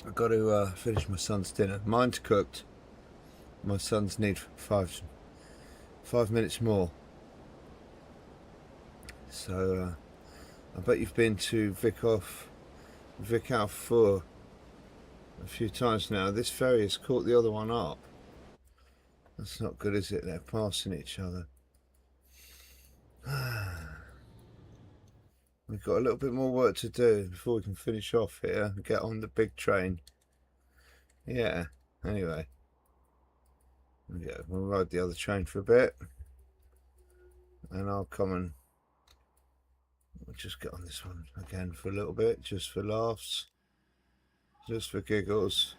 I've got to finish my son's dinner. Mine's cooked. My son's need 5 minutes more. So I bet you've been to Vikhof for a few times now. This ferry has caught the other one up. That's not good, is it? They're passing each other. We've got a little bit more work to do before we can finish off here and get on the big train. Yeah, anyway. Yeah, we'll ride the other train for a bit. And I'll come and we'll just get on this one again for a little bit, just for laughs, just for giggles.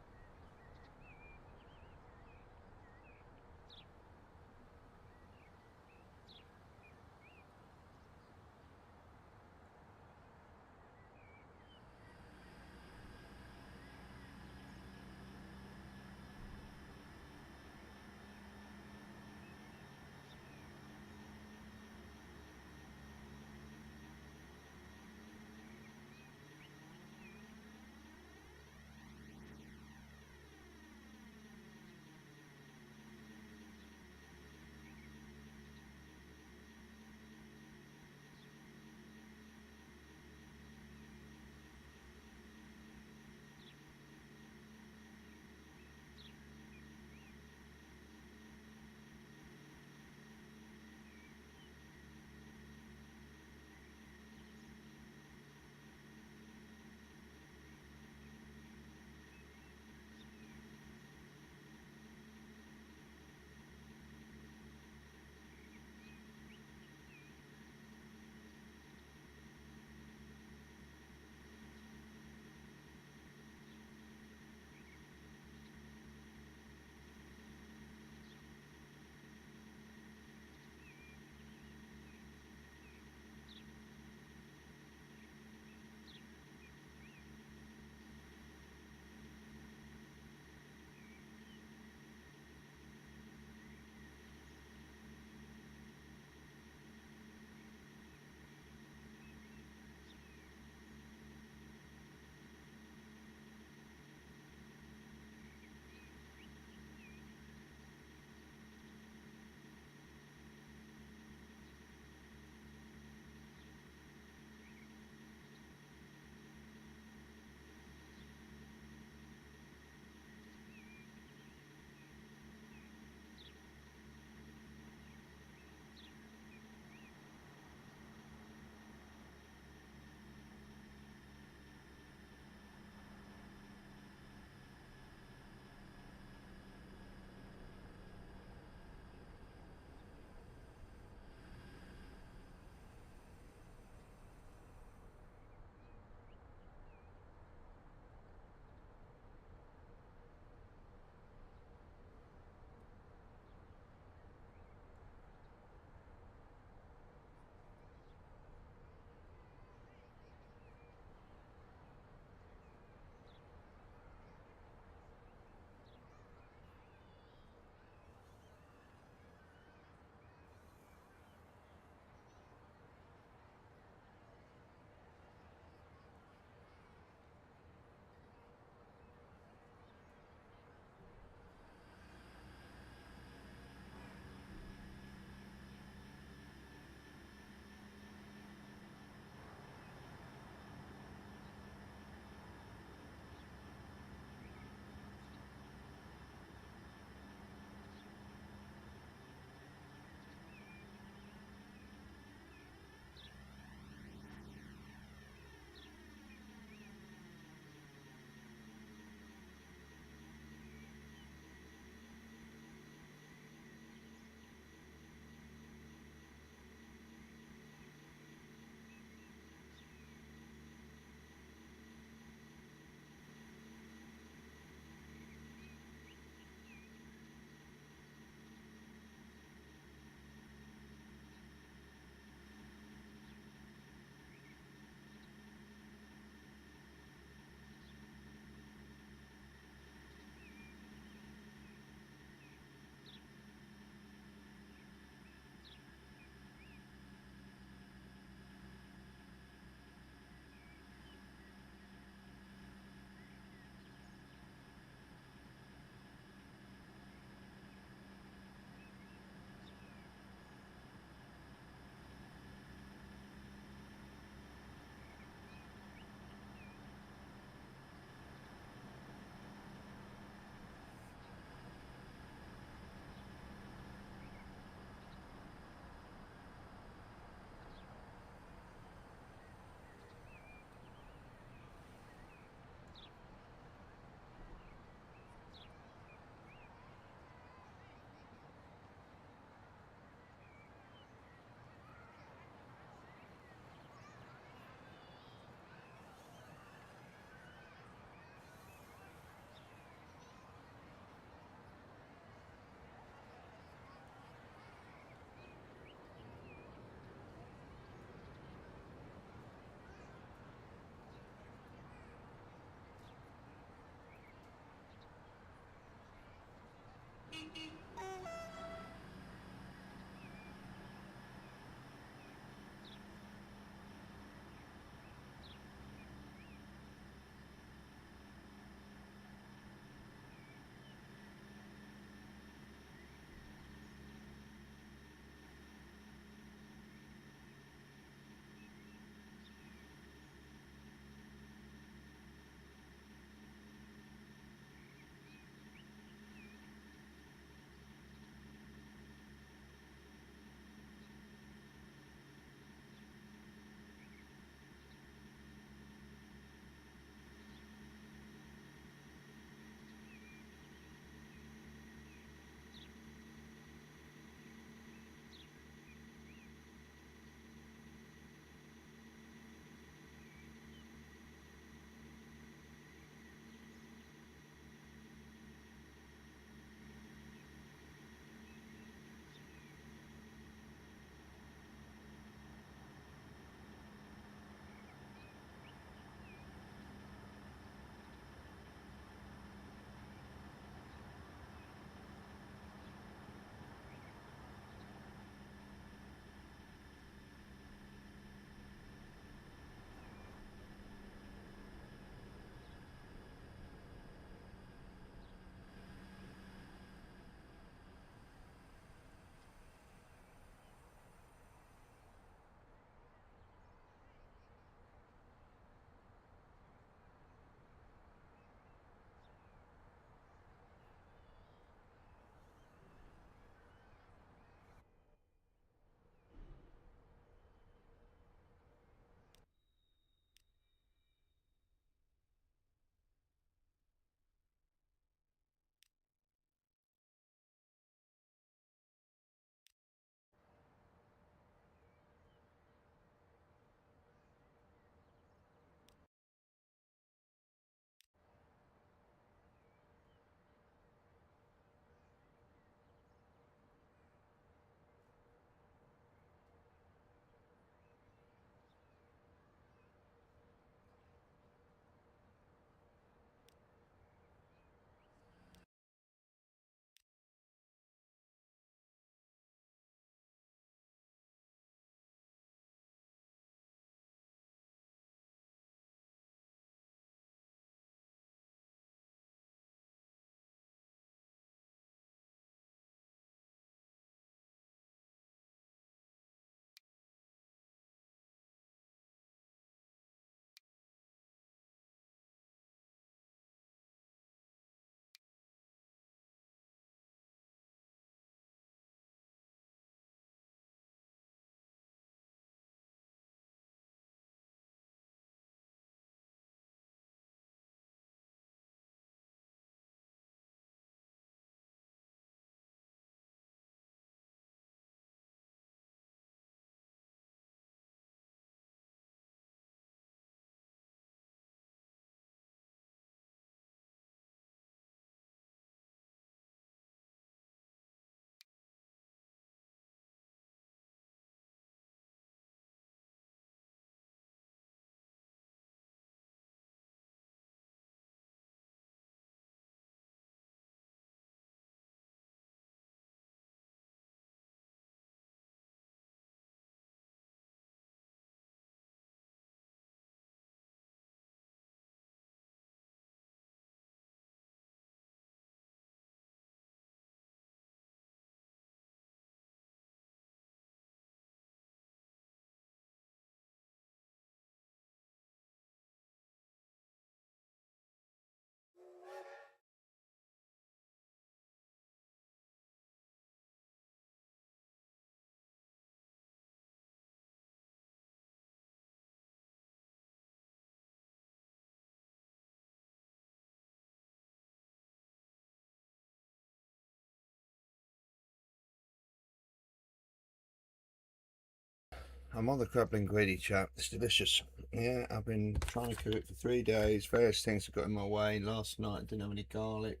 I'm on the crab linguine, chap. It's delicious. Yeah, I've been trying to cook it for 3 days. Various things have got in my way. Last night I didn't have any garlic.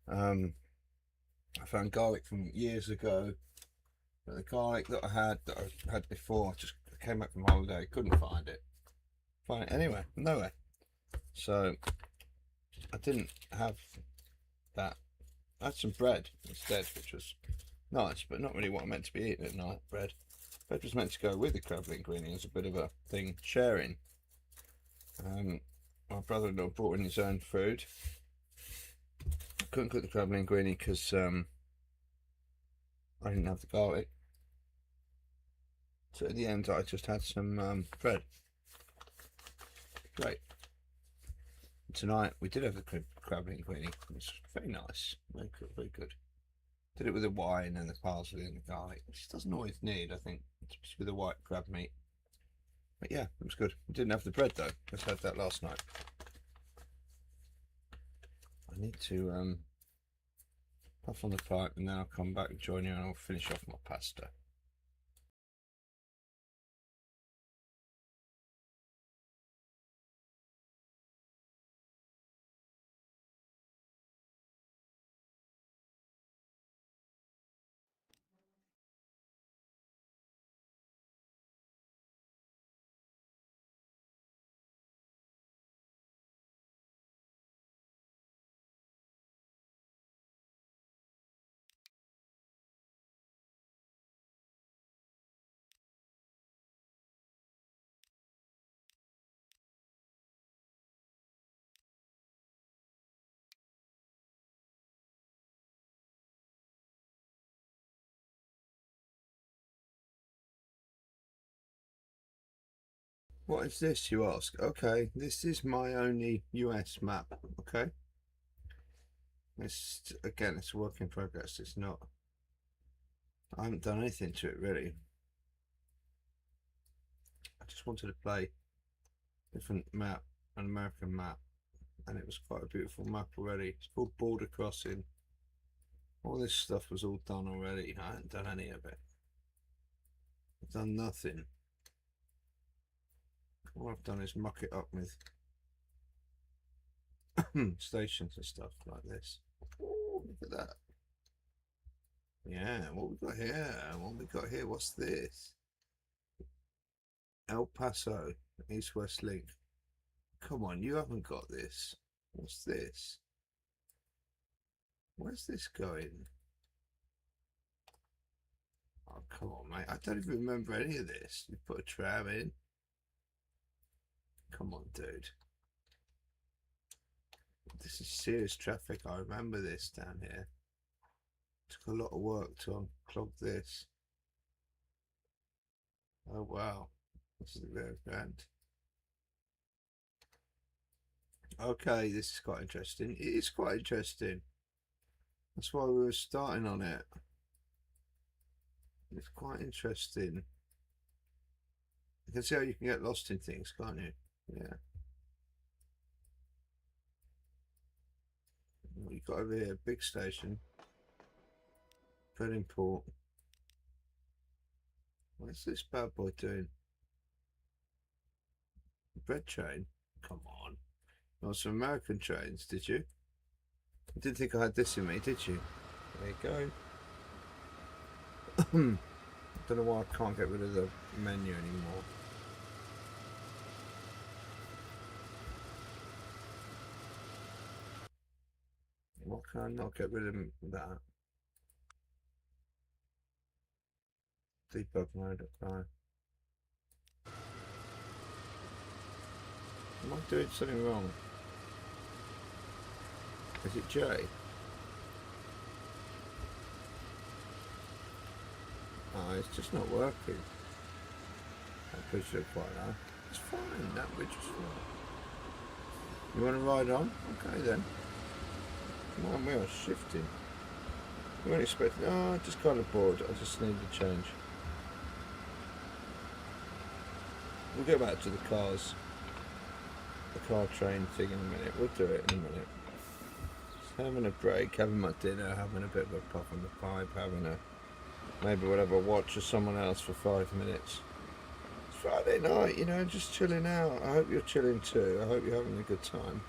I found garlic from years ago, but the garlic that I had before, I came back from holiday, couldn't find it. Find it anywhere, nowhere. So I didn't have that. I had some bread instead, which was nice, but not really what I meant to be eating at night. Bread was meant to go with the crab linguine as a bit of a thing, sharing. My brother-in-law brought in his own food. I couldn't cook the crab linguine because I didn't have the garlic. So at the end, I just had some bread. Great. Tonight we did have the crab linguine. It was very nice, very good, very good. Did it with the wine and the parsley and the garlic, which it doesn't always need, I think, just with the white crab meat. But yeah, it was good. We didn't have the bread though. Just had that last night. I need to puff on the pipe and then I'll come back and join you and I'll finish off my pasta. What is this, you ask? Okay, this is my only US map, okay? It's, again, it's a work in progress. It's not, I haven't done anything to it really. I just wanted to play different map, an American map, and it was quite a beautiful map already. It's called Border Crossing. All this stuff was all done already. I hadn't done any of it. I've done nothing. All I've done is muck it up with stations and stuff like this. Ooh, look at that. Yeah, what we got here? What we got here? What's this? El Paso, East-West Link. Come on, you haven't got this. What's this? Where's this going? Oh, come on, mate. I don't even remember any of this. You put a tram in. Come on, dude. This is serious traffic. I remember this down here. Took a lot of work to unclog this. Oh, wow. This is very grand. Okay, this is quite interesting. It is quite interesting. That's why we were starting on it. It's quite interesting. You can see how you can get lost in things, can't you? Yeah. What you got over here? Big station. Port. What's this bad boy doing? Bread train? Come on. Not some American trains, did you? You didn't think I had this in me, did you? There you go. Don't know why I can't get rid of the menu anymore. Why can I not get rid of that? Debug mode apply. Am I doing something wrong? Is it J? Oh, it's just not working. That bridge looks quite nice. It's fine, that bridge is fine. You want to ride on? Okay then. Come on, we are shifting. You weren't expecting. Oh, I'm just kind of bored. I just need to change. We'll get back to the cars. The car train thing in a minute. We'll do it in a minute. Just having a break, having my dinner, having a bit of a puff on the pipe, having a maybe we'll have a watch of someone else for 5 minutes. Friday night, you know, just chilling out. I hope you're chilling too. I hope you're having a good time.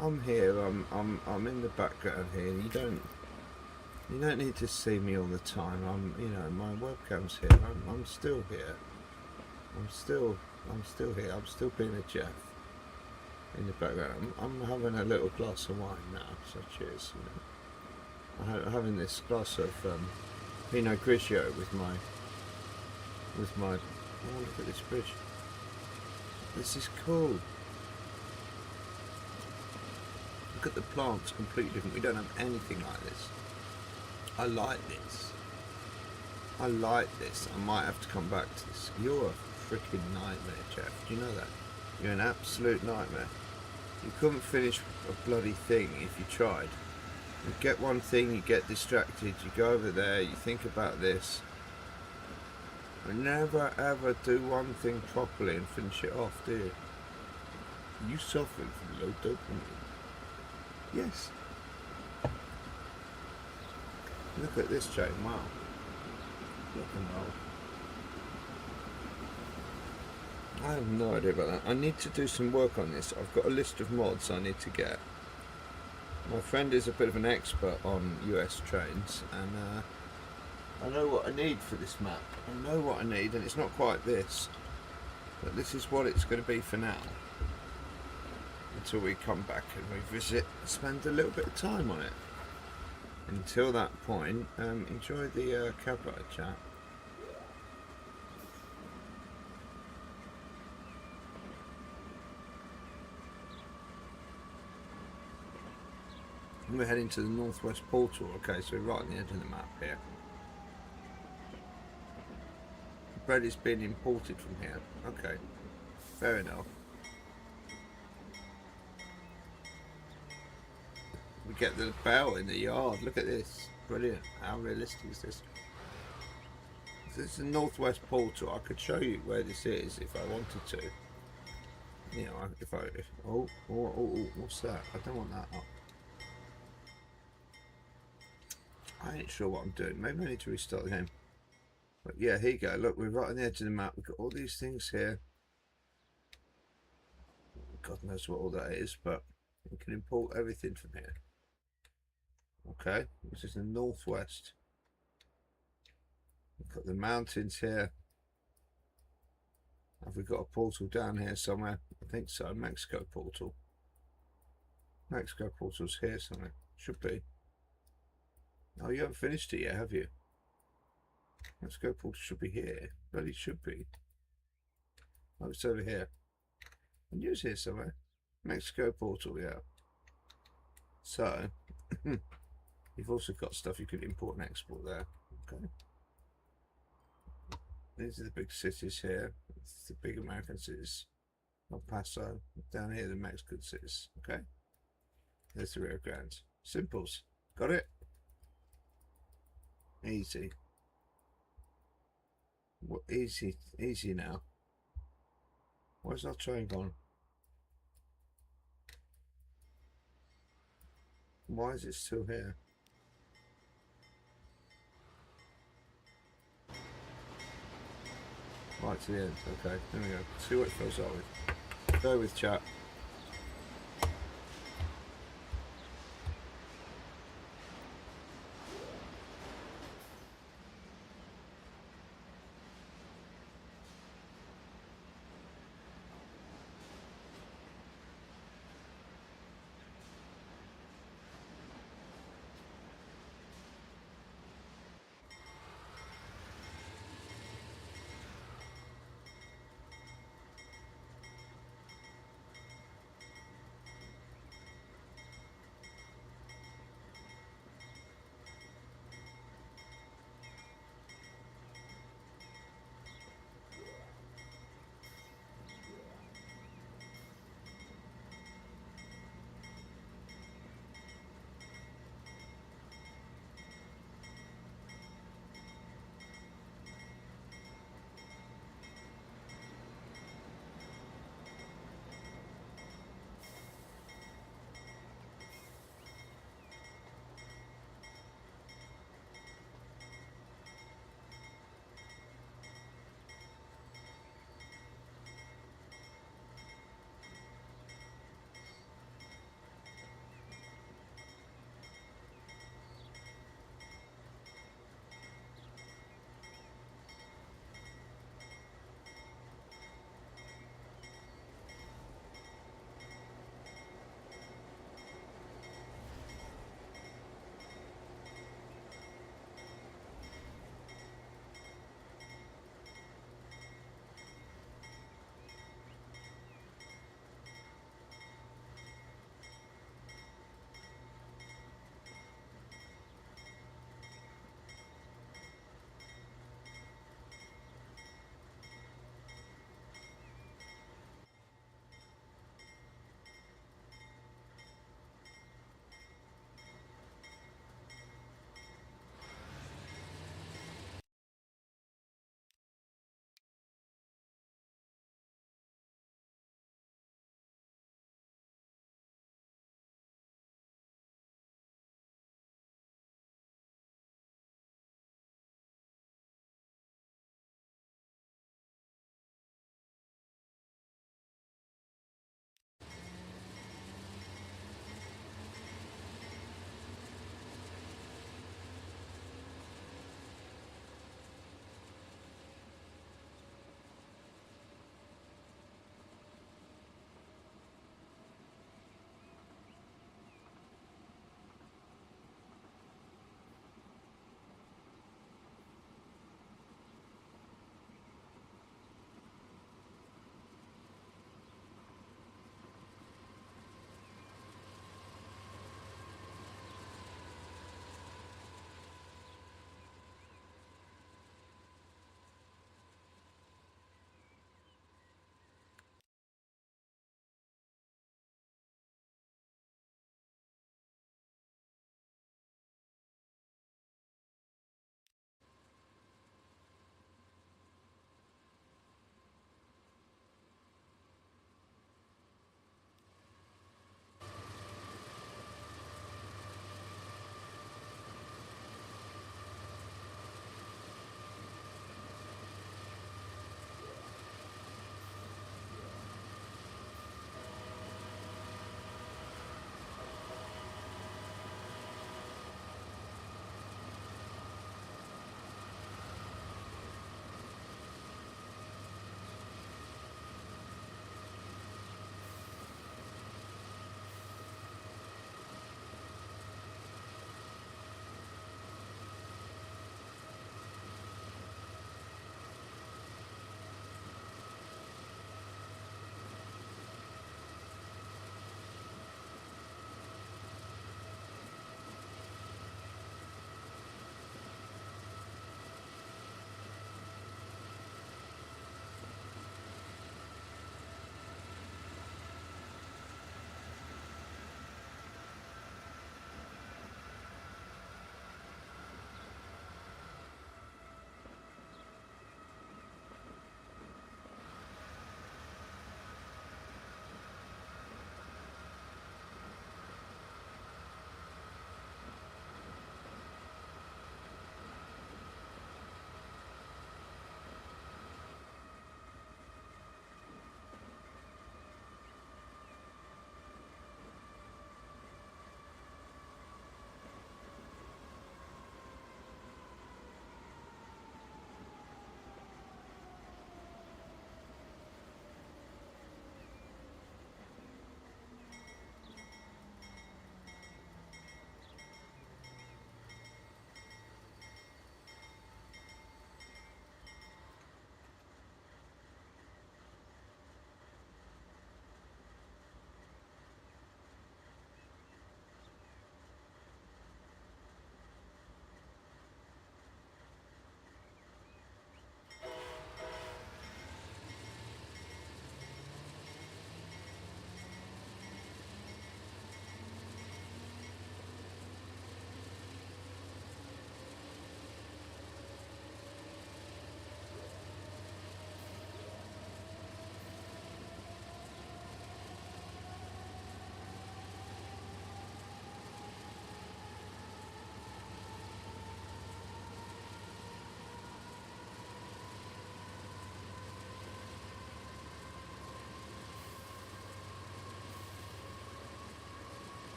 I'm here. I'm in the background here. You don't need to see me all the time. You know, my webcam's here. I'm still here. I'm still here. I'm still being a Jeff in the background. I'm having a little glass of wine now. So cheers. You know, I'm having this glass of Pinot Grigio with my. Oh, look at this bridge. This is cool. Look at the plants, completely different. We don't have anything like this. I like this. I like this. I might have to come back to this. You're a freaking nightmare, Jeff. Do you know that? You're an absolute nightmare. You couldn't finish a bloody thing if you tried. You get one thing, you get distracted, you go over there, you think about this. You never ever do one thing properly and finish it off, do you? You suffer from low dopamine. Yes. Look at this chain, wow. Rock and roll. I have no idea about that. I need to do some work on this. I've got a list of mods I need to get. My friend is a bit of an expert on US trains, and I know what I need for this map. I know what I need, and it's not quite this, but this is what it's going to be for now. Until we come back and revisit and spend a little bit of time on it. Until that point, enjoy the cab ride chat. We're heading to the northwest portal. Okay, so we're right on the edge of the map here. Bread is being imported from here. Okay, fair enough. We get the bell in the yard. Look at this. Brilliant. How realistic is this? This is the northwest portal. I could show you where this is if I wanted to. You know, oh, what's that? I don't want that up. I ain't sure what I'm doing. Maybe I need to restart the game. But yeah, here you go. Look, we're right on the edge of the map. We've got all these things here. God knows what all that is, but we can import everything from here. Okay, this is the northwest. We've got the mountains here. Have we got a portal down here somewhere? I think so. Mexico portal. Mexico portal's here somewhere. Should be. Oh, you haven't finished it yet, have you? Mexico portal should be here. But it should be. Oh, it's over here. I knew it's here somewhere. Mexico portal, yeah. So, you've also got stuff you could import and export there. Okay. These are the big cities here. It's the big American cities. El Paso. Down here, the Mexican cities. Okay. There's the Rio Grande. Simples. Got it? Easy. What, easy now. Where's our train gone? Why is it still here? Right to the end. Okay, there we go. See what it feels like with. Go with chat.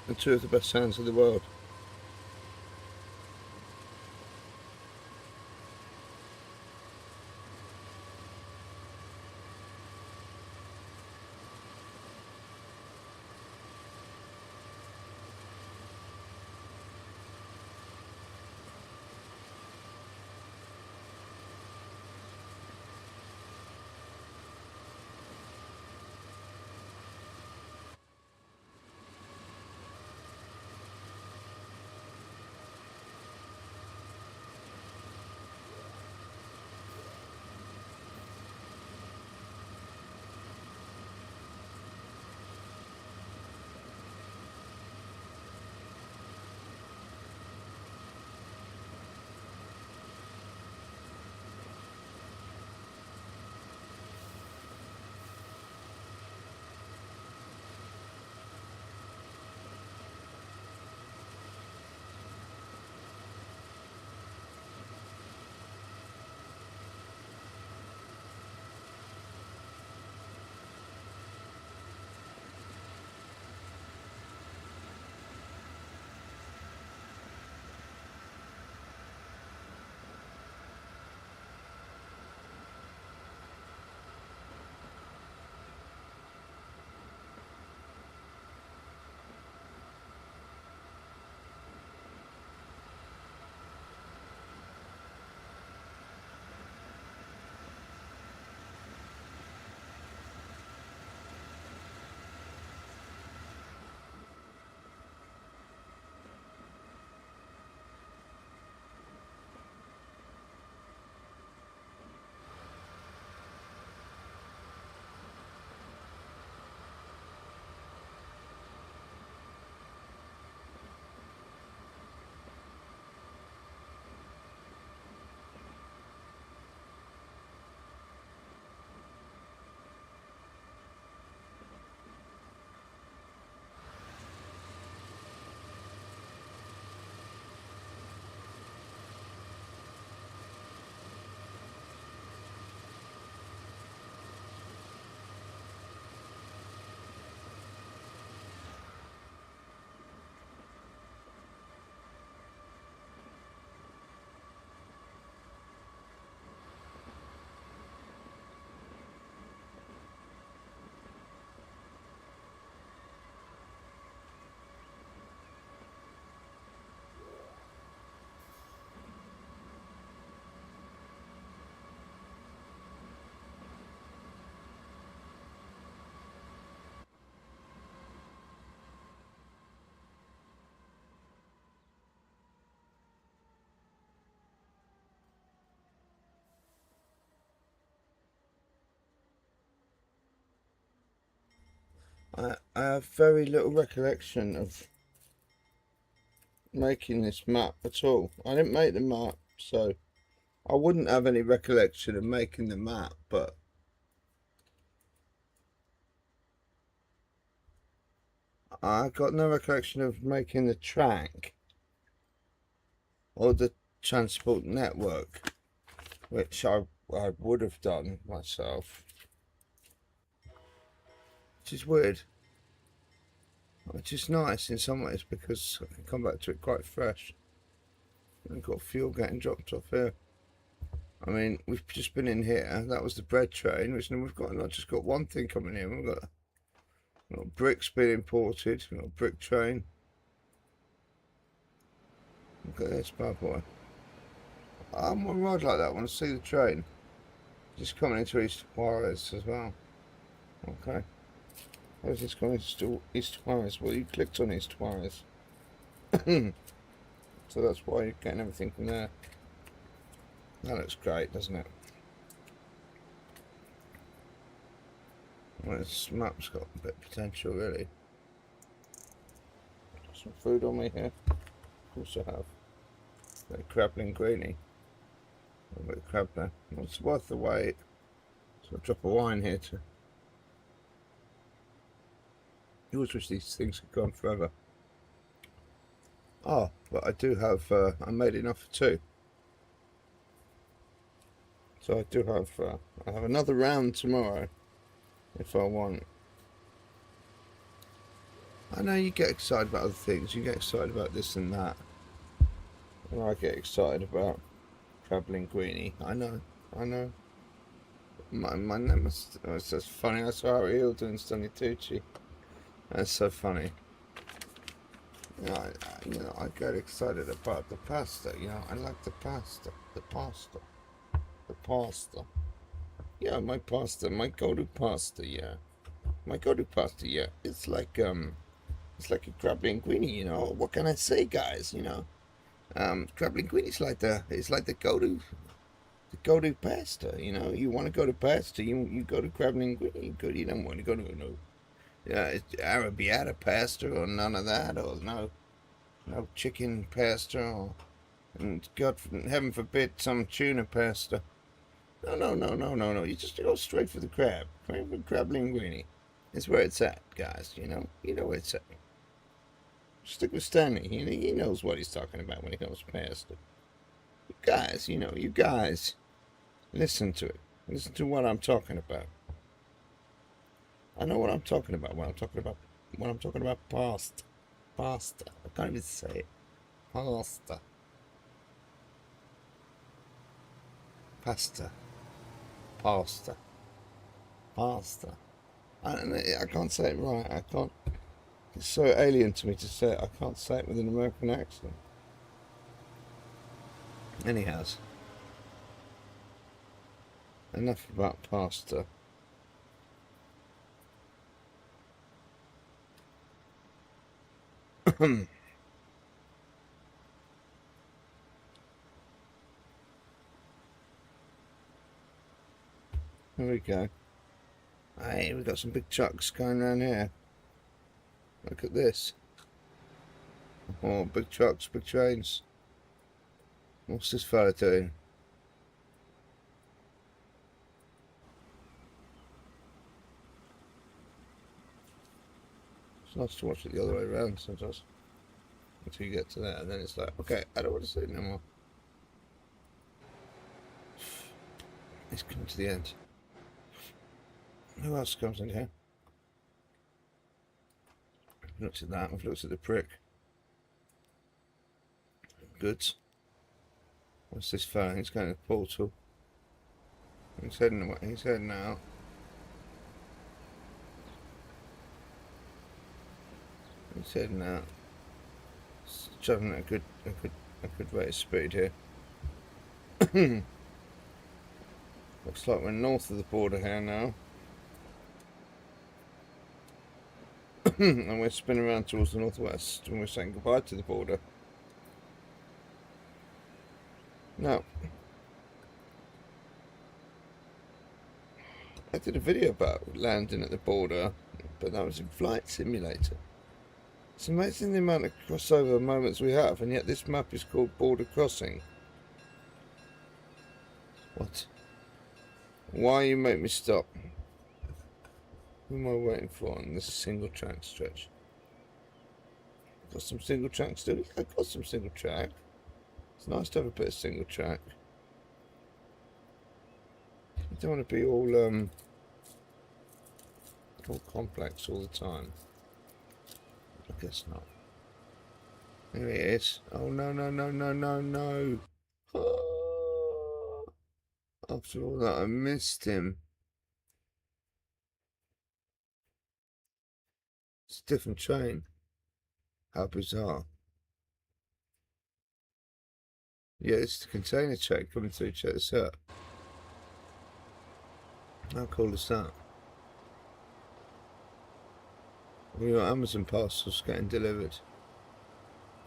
and two of the best sounds in the world. I have very little recollection of making this map at all. I didn't make the map, so I wouldn't have any recollection of making the map, but I got no recollection of making the track or the transport network, which I would have done myself, which is weird, which is nice in some ways because I can come back to it quite fresh. We've got fuel getting dropped off here. I mean, we've just been in here. That was the bread train, which we've got not just got one thing coming in. We've got bricks being imported. We've got a brick train. Look at this bad boy. I'm on a ride like that. I want to see the train. Just coming into East Juarez as well. Okay. Where's this coming to East Juarez? Well, you clicked on East Juarez. So that's why you're getting everything from there. That looks great, doesn't it? Well, this map's got a bit of potential, really. Some food on me here. Of course I have. A bit of crab linguine. A bit of crab there. Well, it's worth the wait. So I'll drop a wine here too. You always wish these things had gone forever. Oh, but I do have, I made enough for two. So I do have, I have another round tomorrow if I want. I know you get excited about other things. You get excited about this and that. And I get excited about travelling greenie. I know. My name was, it's just funny. I saw Harry Hill doing Sonny Tucci. That's so funny. I get excited about the pasta. I like the pasta. The pasta. Yeah, my pasta. My go-to pasta. Yeah, my go-to pasta. Yeah, it's like a crab linguine. What can I say, guys? Crab linguine is like the go-to pasta. You want to go to pasta, you go to crab linguine. You don't want to go to it's arrabbiata pasta or none of that, or no chicken pasta, or and God heaven forbid some tuna pasta. No. You just go straight for the crab. Straight for crab linguine. It's where it's at, guys. You know where it's at. Stick with Stanley. He knows what he's talking about when it comes to pasta. You guys, listen to it. Listen to what I'm talking about. I know what I'm talking about when I'm talking about pasta. Pasta. I can't even say it. Pasta. Pasta. Pasta. Pasta. I can't say it right. I can't. It's so alien to me to say it. I can't say it with an American accent. Anyhow, enough about pasta. Here we go. Hey, we got some big trucks going around here. Look at this. Oh, big trucks, big trains. What's this fella doing? It's nice to watch it the other way around sometimes. Until you get to that, and then it's like, okay, I don't want to see it no more. It's coming to the end. Who else comes in here? We've looked at that, we've looked at the prick. Goods. What's this fella? He's going to the portal. He's heading away. He's heading out. He's heading out. He's travelling at a good rate of speed here. Looks like we're north of the border here now. And we're spinning around towards the northwest and we're saying goodbye to the border. Now, I did a video about landing at the border, but that was in Flight Simulator. It's amazing the amount of crossover moments we have, and yet this map is called Border Crossing. What? Why you make me stop? Who am I waiting for on this single track stretch? Got some single track still? I got some single track. It's nice to have a bit of single track. You don't want to be all complex all the time. I guess not. There he is. Oh no. Oh, after all that I missed him. It's a different train. How bizarre. Yeah, it's the container train coming through. Check this out. How cool is that? We got Amazon parcels getting delivered.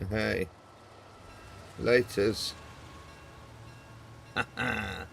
Hey. Laters. Haha.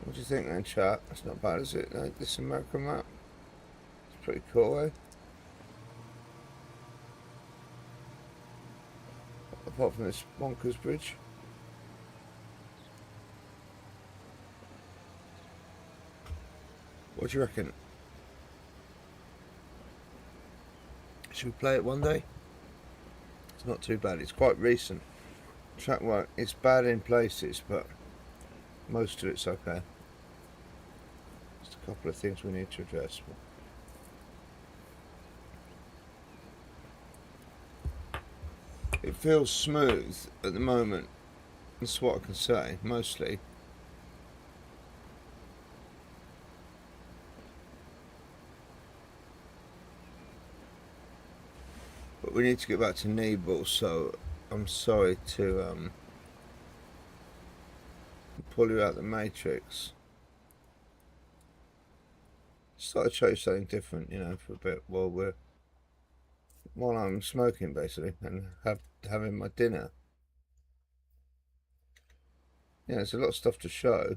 What do you think then, chat? It's not bad, is it? This American map. It's pretty cool, eh? Apart from this bonkers bridge. What do you reckon? Should we play it one day? It's not too bad. It's quite recent. Track work. It's bad in places, but most of it's okay. Just a couple of things we need to address. It feels smooth at the moment. That's what I can say, mostly. But we need to get back to Niebull, so I'm sorry to pull you out the matrix. Just thought I'd show you something different, you know, for a bit while I'm smoking, basically, and having my dinner. Yeah, there's a lot of stuff to show.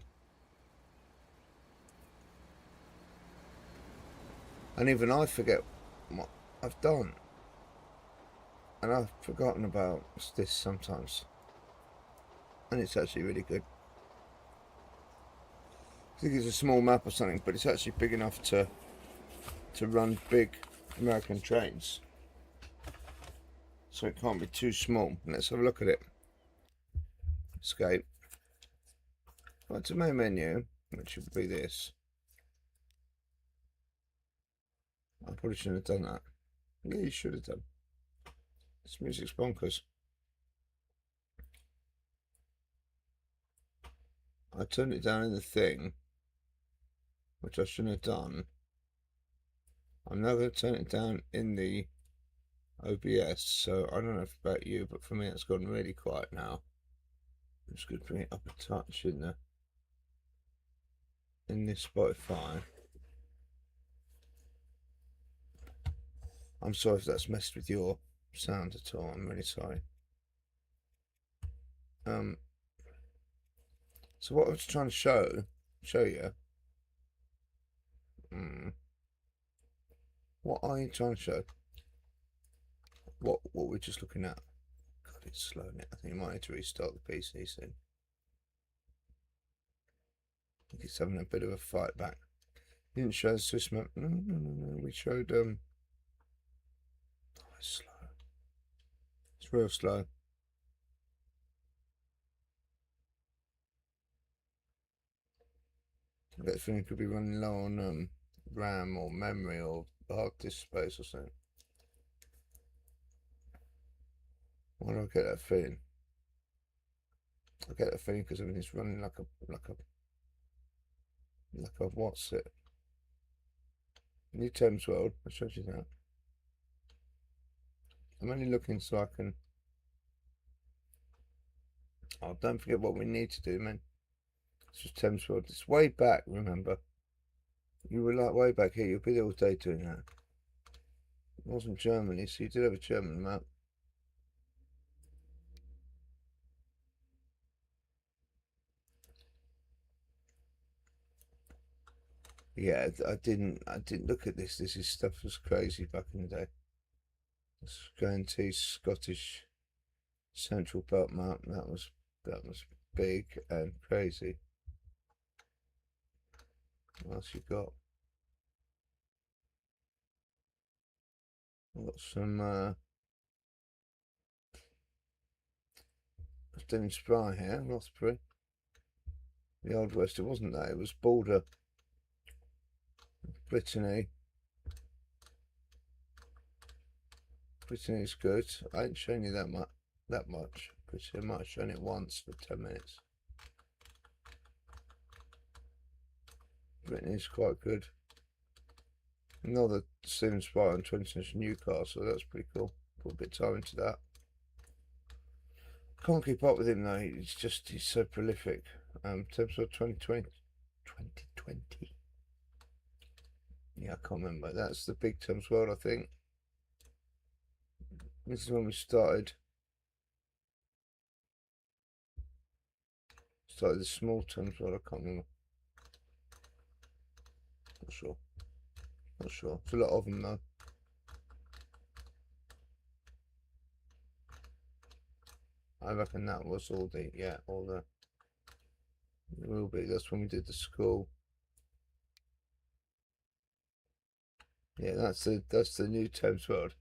And even I forget what I've done. And I've forgotten about this sometimes. And it's actually really good. I think it's a small map or something, but it's actually big enough to run big American trains. So it can't be too small. Let's have a look at it. Escape. Right to main menu, which would be this. I probably shouldn't have done that. Yeah, you should have done. This music's bonkers. I turned it down in the thing, which I shouldn't have done. I'm now going to turn it down in the OBS, so I don't know about you, but for me it's gone really quiet now. I'm just going to bring it up a touch in this Spotify. I'm sorry if that's messed with your sound at all. I'm really sorry. So what I was trying to show you. What are you trying to show? What we're just looking at? God, it's slowing it. I think you might need to restart the PC soon. I think it's having a bit of a fight back. You didn't show the Swiss map. No. We showed Oh, it's slow. It's real slow. I bet the thing could be running low on RAM or memory or hard disk space or something. Why do I get that feeling? I get that feeling because everything's running like a what's it? New Thames World. I showed you that. I'm only looking so I can. Oh, don't forget what we need to do, man. This was Thames World. It's way back, remember? You were like way back here. You'll be there all day doing that. It wasn't Germany, so you did have a German map. Yeah, I didn't look at this. This stuff was crazy back in the day. This guaranteed Scottish Central Belt map. That was big and crazy. What else you got? I've got some Dennis Spry here, Rothbury. The Old West, it wasn't that, it was border Brittany. Brittany's good. I ain't shown you that much. Brittany, I might have shown it once for 10 minutes. Brittany's quite good. Another Steven Spry on 20th Newcastle, that's pretty cool. Put a bit of time into that. Can't keep up with him though, he's so prolific. Thames World 2020. Yeah, I can't remember. That's the big Thames World, I think. This is when we started the small Thames World, I can't remember. Not sure. Not sure. It's a lot of them though. I reckon that was all the, yeah, all the, it will be. That's when we did the school. Yeah, that's the new Thames Road.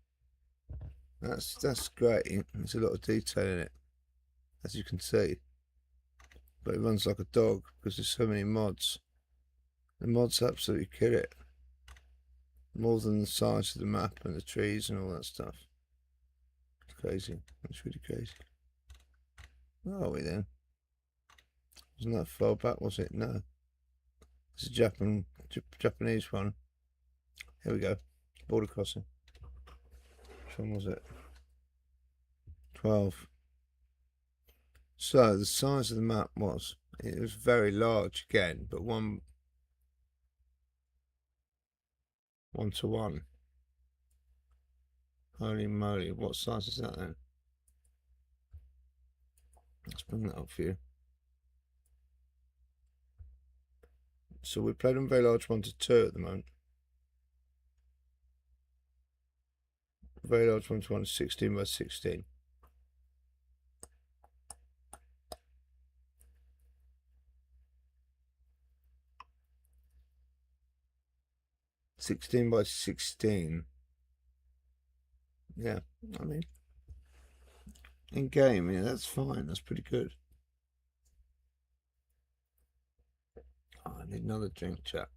That's great. There's a lot of detail in it, as you can see. But it runs like a dog because there's so many mods. The mods absolutely kill it. More than the size of the map and the trees and all that stuff. It's crazy. It's really crazy. Where are we then? Wasn't that far back, was it? No. It's a Japanese one. Here we go. Border crossing. Which one was it? 12. So the size of the map was, it was very large again, but one to one. Holy moly, what size is that then? Let's bring that up for you. So we played on very large 1 to 2 at the moment. Very large 1 to 1 is 16 by 16. By 16. Yeah, I mean, in game, yeah, that's fine. That's pretty good. Oh, I need another drink, chat.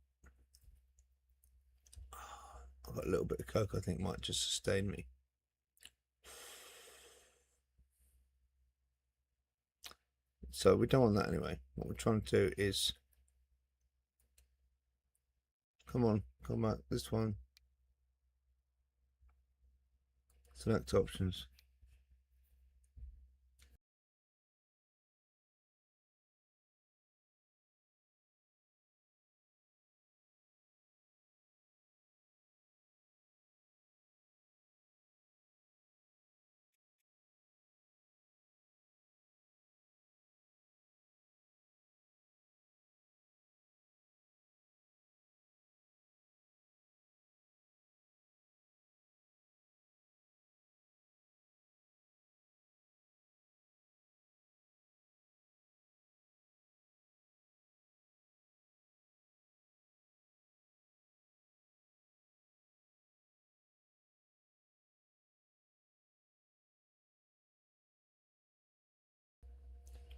I've got a little bit of Coke, I think might just sustain me. So we don't want that anyway. What we're trying to do is, come on, come back, this one. Select options.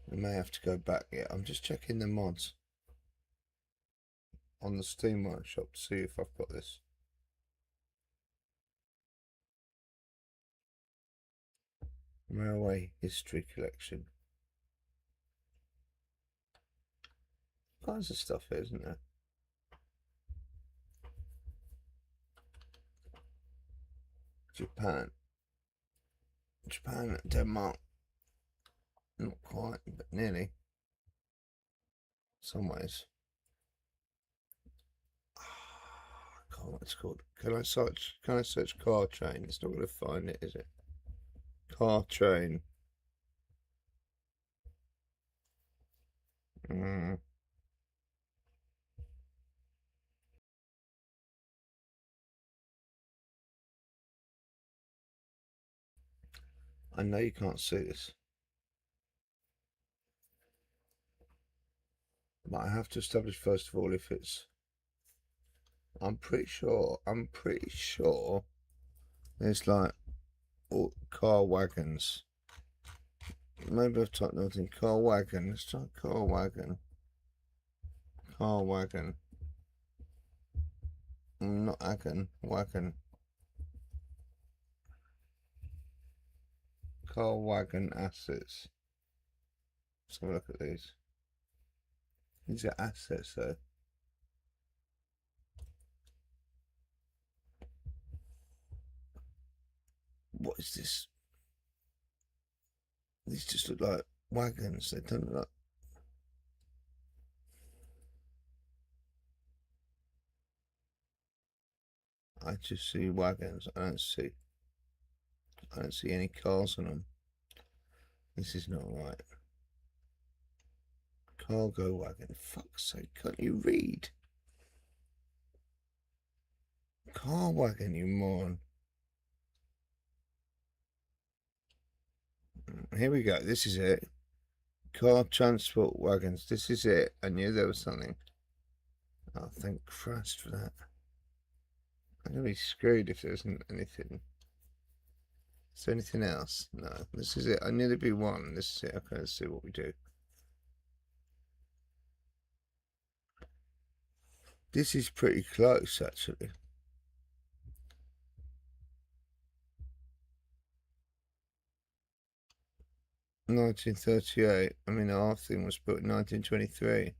We may have to go back yet. I'm just checking the mods on the Steam Workshop to see if I've got this. Railway History Collection. All kinds of stuff here, isn't there? Japan, Denmark. Not quite, but nearly. Some ways. I can't know what it's called. Can I search car train? It's not going to find it, is it? Car train. I know you can't see this, but I have to establish first of all if it's. I'm pretty sure there's like all car wagons. Maybe I've typed nothing. Car wagon. Let's try car wagon. Car wagon. Not wagon. Wagon. Car wagon assets. Let's have a look at these. These are assets though. What is this? These just look like wagons. They don't look like. I just see wagons. I don't see any cars on them. This is not right. Cargo wagon. Fuck's sake, can't you read? Car wagon, you moron. Here we go. This is it. Car transport wagons. This is it. I knew there was something. Oh, thank Christ for that. I'm going to be screwed if there isn't anything. Is there anything else? No. This is it. I knew there'd be one. This is it. Okay, let's see what we do. This is pretty close, actually. (1938). I mean, our thing was built in 1923.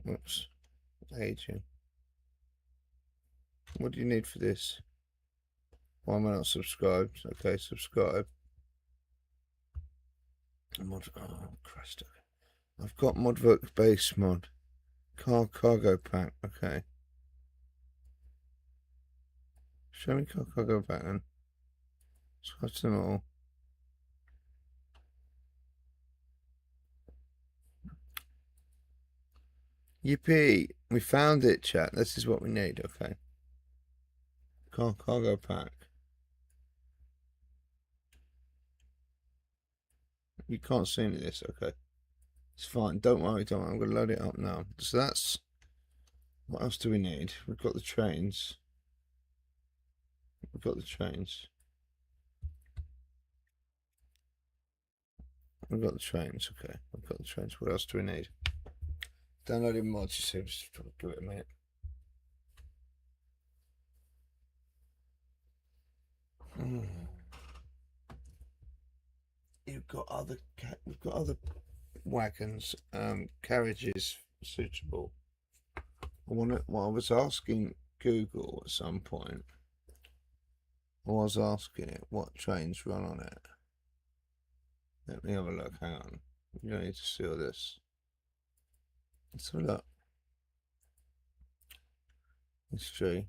Whoops. Aging. What do you need for this? Why am I not subscribed? Okay, subscribe. Mod. Oh, Christ. I've got Modwork base mod. Car cargo pack. Okay. Show me car cargo pack then. Scratch them all. Yippee! We found it, chat. This is what we need. Okay. Car cargo pack. You can't see any of this. Okay. It's fine. Don't worry. Don't worry. I'm going to load it up now. So that's... What else do we need? We've got the trains. We've got the trains. We've got the trains. Okay. We've got the trains. What else do we need? Downloading mods. You see, just give it a minute. We've got other wagons, carriages suitable. I was asking Google at some point. I was asking it what trains run on it. Let me have a look. Hang on. You don't need to see all this. Let's have a look. History.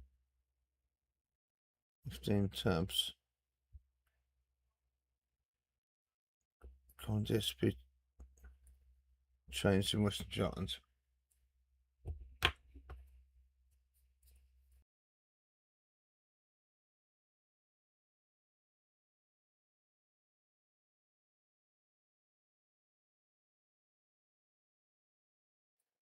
15 tabs. Can't just be trains in Western Jutland.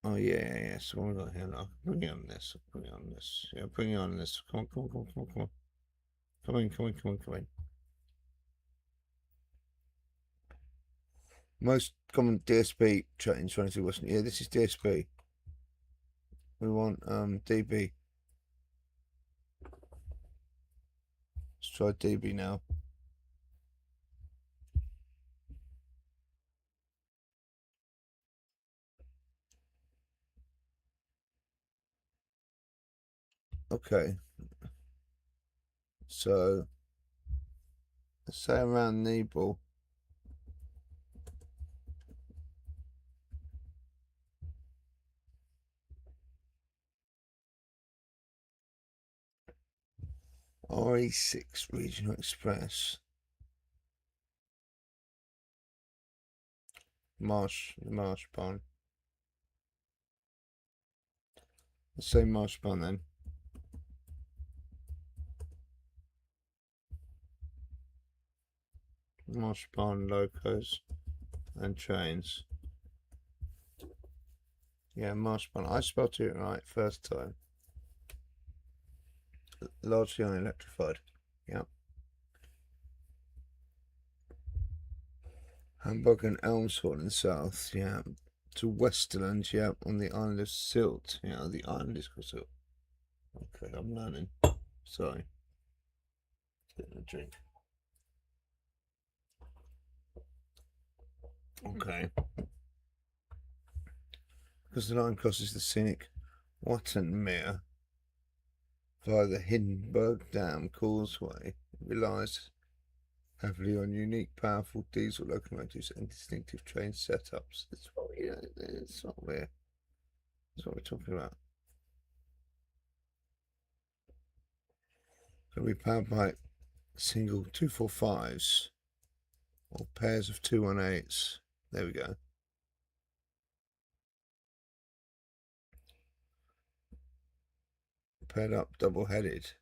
Oh yeah. So what we got here now? Bring it on this. Bring it on this. Yeah, bring it on this. Come on. Come in. Most common DSP trains running through Western. Yeah, this is DSP. We want DB. Let's try DB now. Okay. So let's say around Niebull. RE6 Regional Express. Marschbahn. Let's say Marschbahn then. Marschbahn locos and trains. Yeah, Marschbahn. I spelled it right first time. Largely unelectrified. Yep. Hamburg and Elmshorn in south. Yeah. To Westerland. Yeah. On the island of Sylt. Yeah, the island is called Sylt. Okay, I'm learning. Sorry. Getting a drink. Okay. Because the line crosses the scenic Wattenmeer via the Hindenburg Dam causeway, it relies heavily on unique, powerful diesel locomotives and distinctive train setups. That's what we're talking about. Can be powered by single 245s or pairs of 218s. There we go. paired up, double-headed.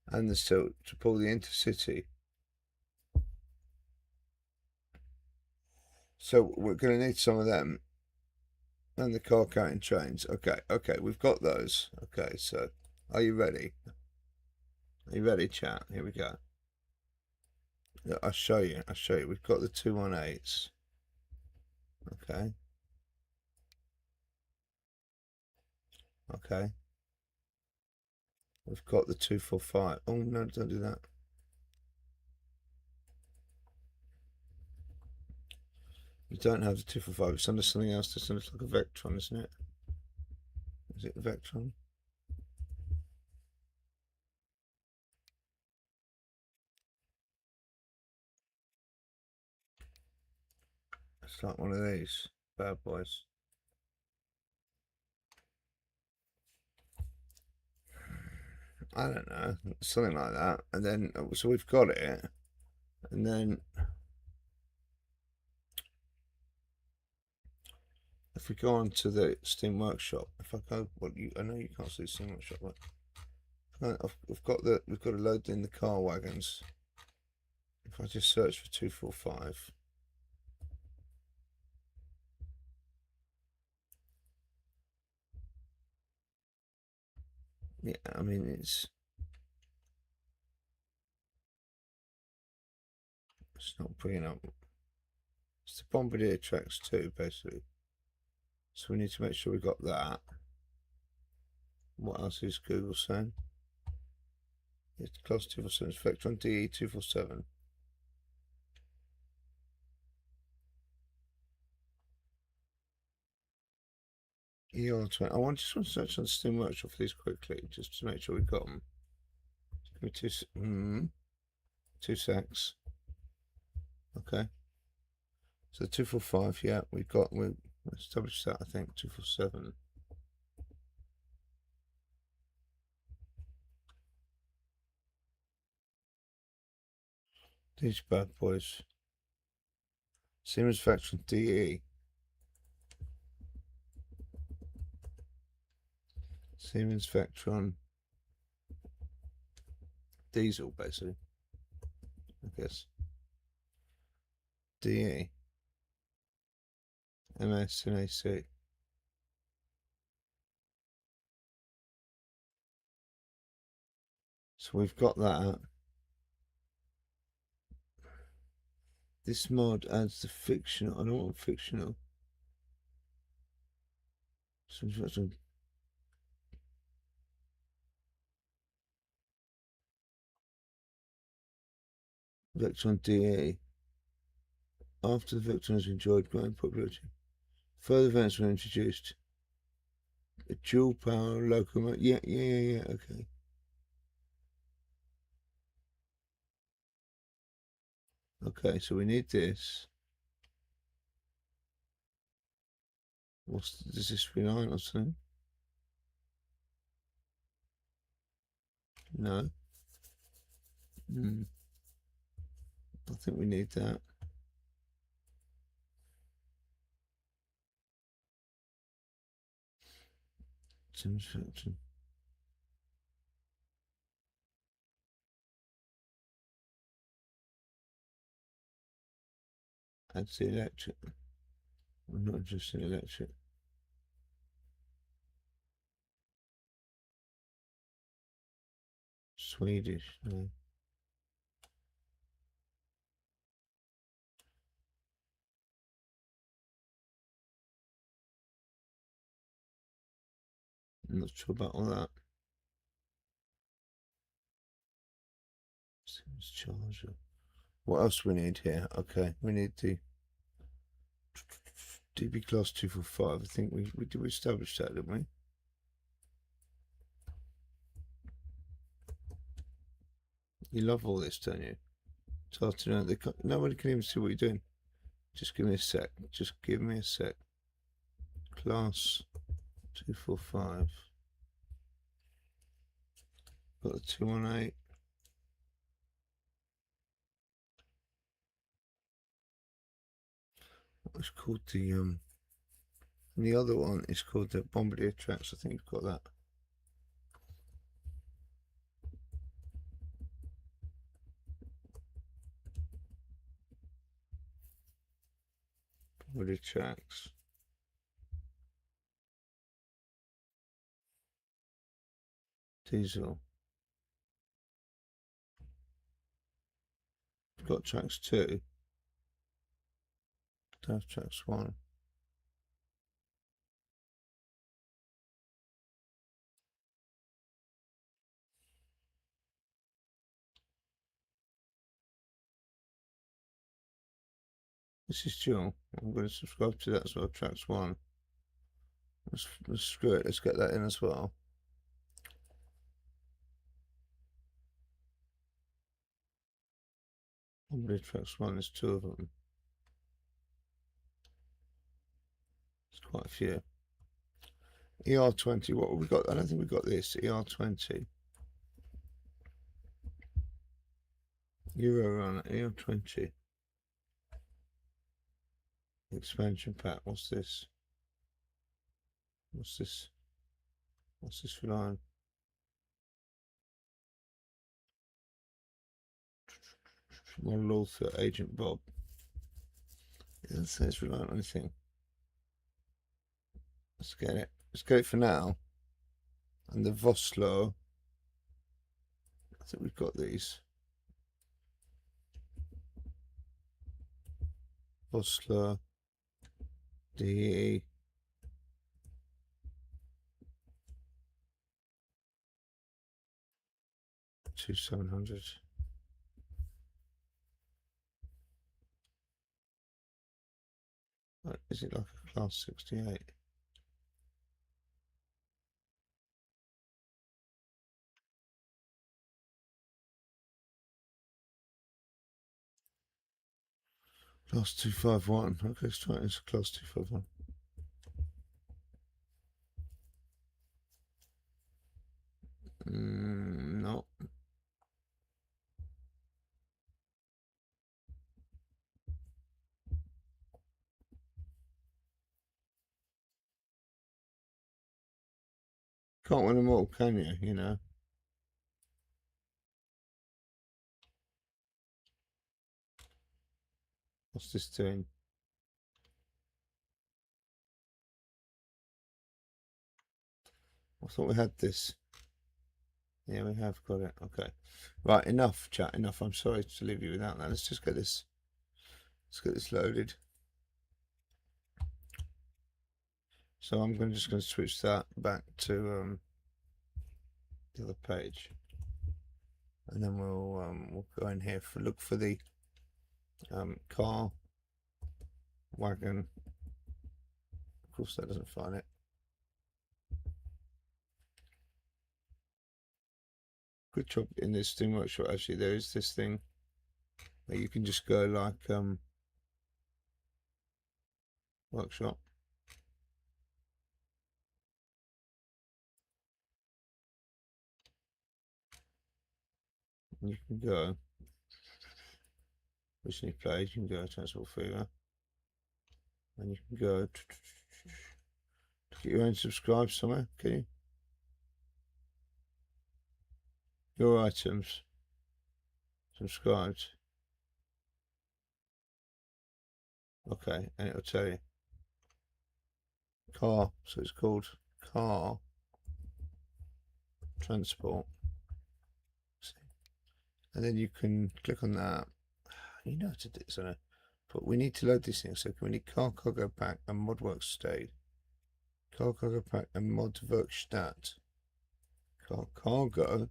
And the Sylt to pull the intercity. So we're going to need some of them. And the car carrying trains. Okay, we've got those. Okay, so are you ready? Are you ready, chat? Here we go. I'll show you. We've got the 218s. Okay. Okay. We've got the 245. Oh, no, don't do that. You don't have the 245. It's under something else. This looks like a Vectron, isn't it? Is it a Vectron? It's like one of these bad boys. I don't know. Something like that. And then, so we've got it. And then if we go on to the Steam Workshop, if I go, well, I know you can't see the Steam Workshop, but we've got to load in the car wagons. If I just search for 245, yeah, I mean it's not bringing up. It's the Bombardier tracks too, basically. So we need to make sure we got that. What else is Google saying? It's class 247 Vectron DE 247. ER20. I just want to search on Steam Workshop for these quickly, just to make sure we got them. Give me two secs. Okay. So 245, yeah, we established that, I think, 247. These bad boys. Siemens Vectron DE. Siemens Vectron diesel, basically. I guess. DE. MS and AC. So we've got that. This mod adds the fictional. I don't want fictional. Some Vectron DE. After the Vectron has enjoyed growing popularity, further events were introduced. A dual power locomotive. Yeah. Okay. Okay, so we need this. Does this rely on something? No. I think we need that. Satisfaction. That's the electric. I'm not interested in electric. Swedish, no. I'm not sure about all that. Siemens charger. What else do we need here? Okay, we need the DB class 245. I think we establish that, didn't we? You love all this, don't you? It's hard to know. Nobody can even see what you're doing. Just give me a sec. Class 245. Got the 218. What's called the And the other one is called the Bombardier Tracks. I think you've got that. Bombardier Tracks. Diesel. We've got tracks 2. Don't have tracks 1. This is dual. I'm going to subscribe to that as well. Tracks 1. Let's screw it. Let's get that in as well. Bombardier Tracks 1. There's 2 of them. It's quite a few. ER20. What have we got? I don't think we got this. ER20. Euro run. ER20. Expansion pack. What's this? What's this? What's this for line? Model author, Agent Bob. It doesn't say it's reliant on anything. Let's get it. Let's get it for now. And the Voslo. I think we've got these. Voslo. DE. 2700. Is it like a class 68? Class 251. Okay, let's try it as class 251. No. Can't win them all, can you? You know. What's this doing? I thought we had this. Yeah, we have got it. Okay. Right, enough, chat, enough. I'm sorry to leave you without that. Let's just get this. Let's get this loaded. So I'm just going to switch that back to the other page, and then we'll go in here for look for the car, wagon. Of course, that doesn't find it. Good job in this Steam Workshop. Actually, there is this thing where you can just go like workshop. And you can go recently played, you can go transport fever, and you can go to get your own subscribe somewhere, can you? Your items subscribed. Okay, and it'll tell you car, so it's called car transport. And then you can click on that. You know how to do this, I know. But we need to load these things. So we need car cargo pack and mod work state. Car cargo pack and mod Werkstatt. Car cargo.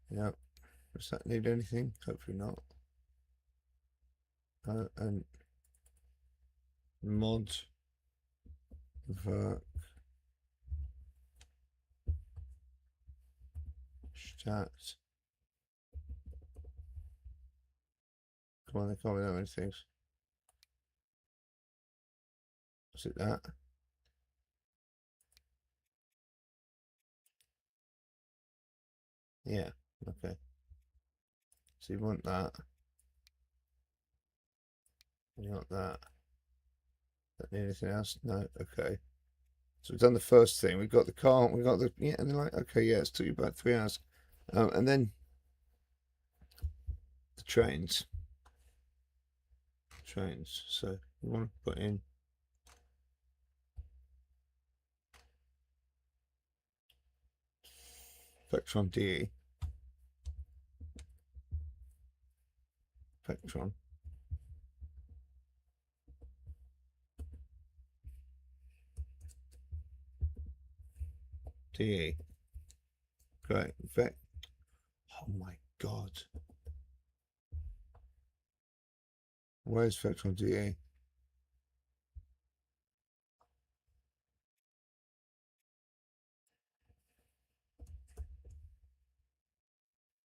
Yeah. Does that need anything? Hopefully not. And mod Werkstatt. Come on, they can't be that many things. Is it that? Yeah, okay. So you want that. You got that. Don't need anything else? No. Okay. So we've done the first thing. We've got the car. We got the and they're like, okay, yeah, it's took you about 3 hours, and then the trains. So we want to put in Vectron DE. Vectron. DE. Great. Oh my God. Where's Vectron DE?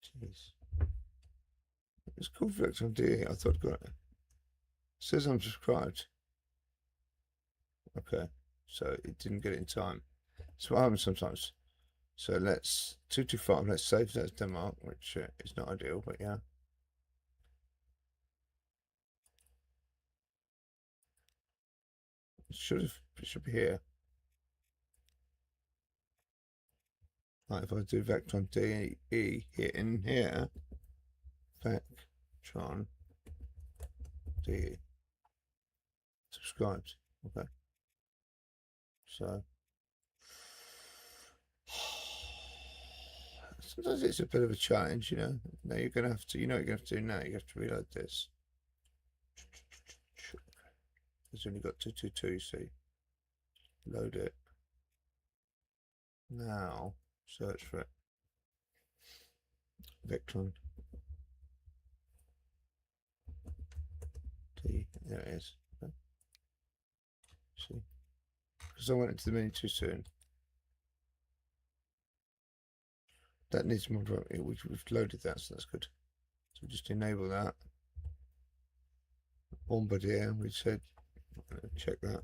Jeez. It's called Vectron DE. I thought I got it. It says I'm subscribed. Okay. So it didn't get it in time. That's what happens sometimes. So let's 225. Let's save that as Denmark, which is not ideal, but yeah. It should be here. Like if I do Vectron DE here in here, Vectron DE subscribed. Okay. So sometimes it's a bit of a challenge, you know. Now you're gonna have to, you know, what you're gonna have to do now. You have to reload this. It's only got 222. You see. Load it. Now search for it. Vectron D. There it is. Okay. See, because I went into the menu too soon. That needs more. We've loaded that, so that's good. So we just enable that. Bombardier. We said check that.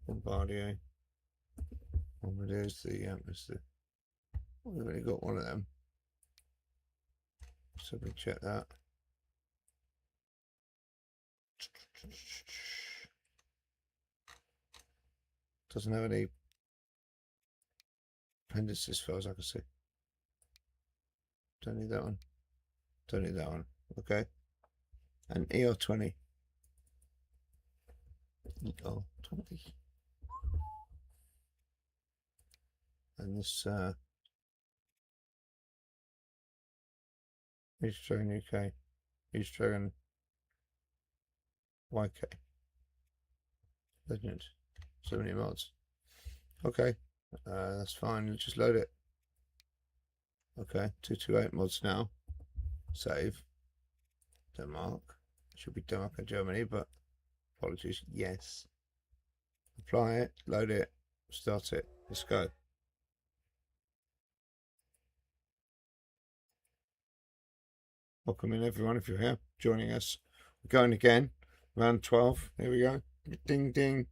Bombardier. Bombardier is the. We've only got one of them. So we check that. Doesn't have any appendices as far as I can see. Don't need that one. Don't need that one. Okay. And ER20. ER20. And this East Dragon UK. East Dragon YK. Legend. So many mods. Okay. That's fine. Let's just load it. Okay. 228 mods now. Save. Denmark. Should be Denmark and Germany, but apologies. Yes. Apply it. Load it. Start it. Let's go. Welcome in everyone if you're here joining us. We're going again. Round 12. Here we go. Ding ding.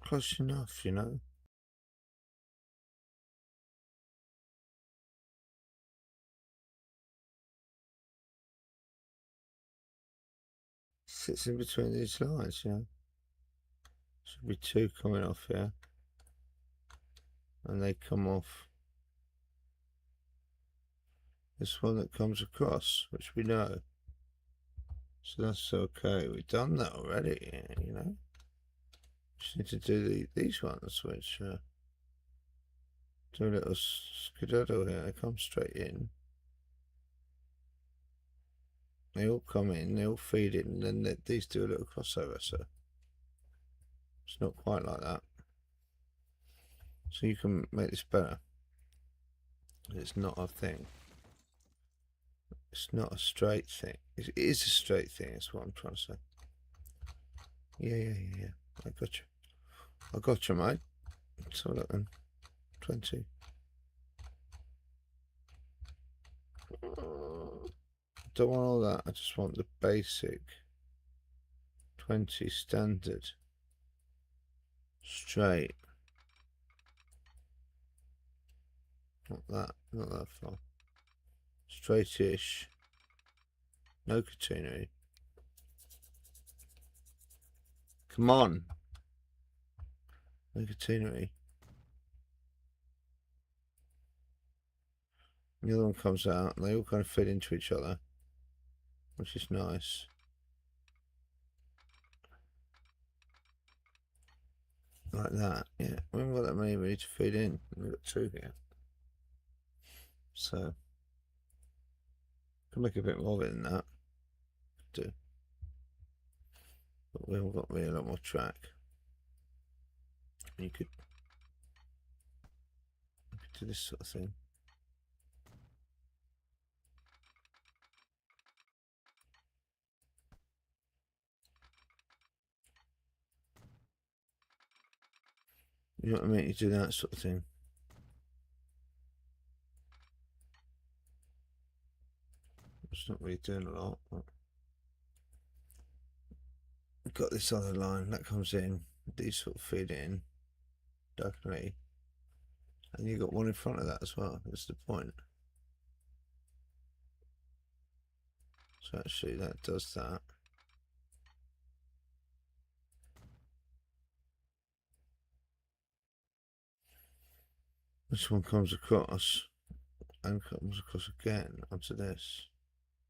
close enough, you know. Sits in between these lines, you know. Should be two coming off here. And they come off this one that comes across, which we know. So that's okay. We've done that already, you know. Just need to do these ones, which do a little skedaddle here. They come straight in. They all come in, they all feed in, and then these do a little crossover, so it's not quite like that. So you can make this better. It's not a thing. It's not a straight thing. It is a straight thing, that's what I'm trying to say. Yeah. I got you. I got you, mate. So look then. 20. Don't want all that. I just want the basic 20 standard straight. Not that far. Straightish. No catenary. Come on. No catenary. The other one comes out and they all kind of fit into each other, which is nice. Like that, yeah. We haven't got that many really to feed in. We've got two here. So, can make a bit more of it than that. Do. But we haven't got really a lot more track. You could do this sort of thing. You know what I mean? You do that sort of thing. It's not really doing a lot. But we've got this other line that comes in. These sort of feed in diagonally. And you've got one in front of that as well. That's the point. So actually that does that. This one comes across and comes across again onto this.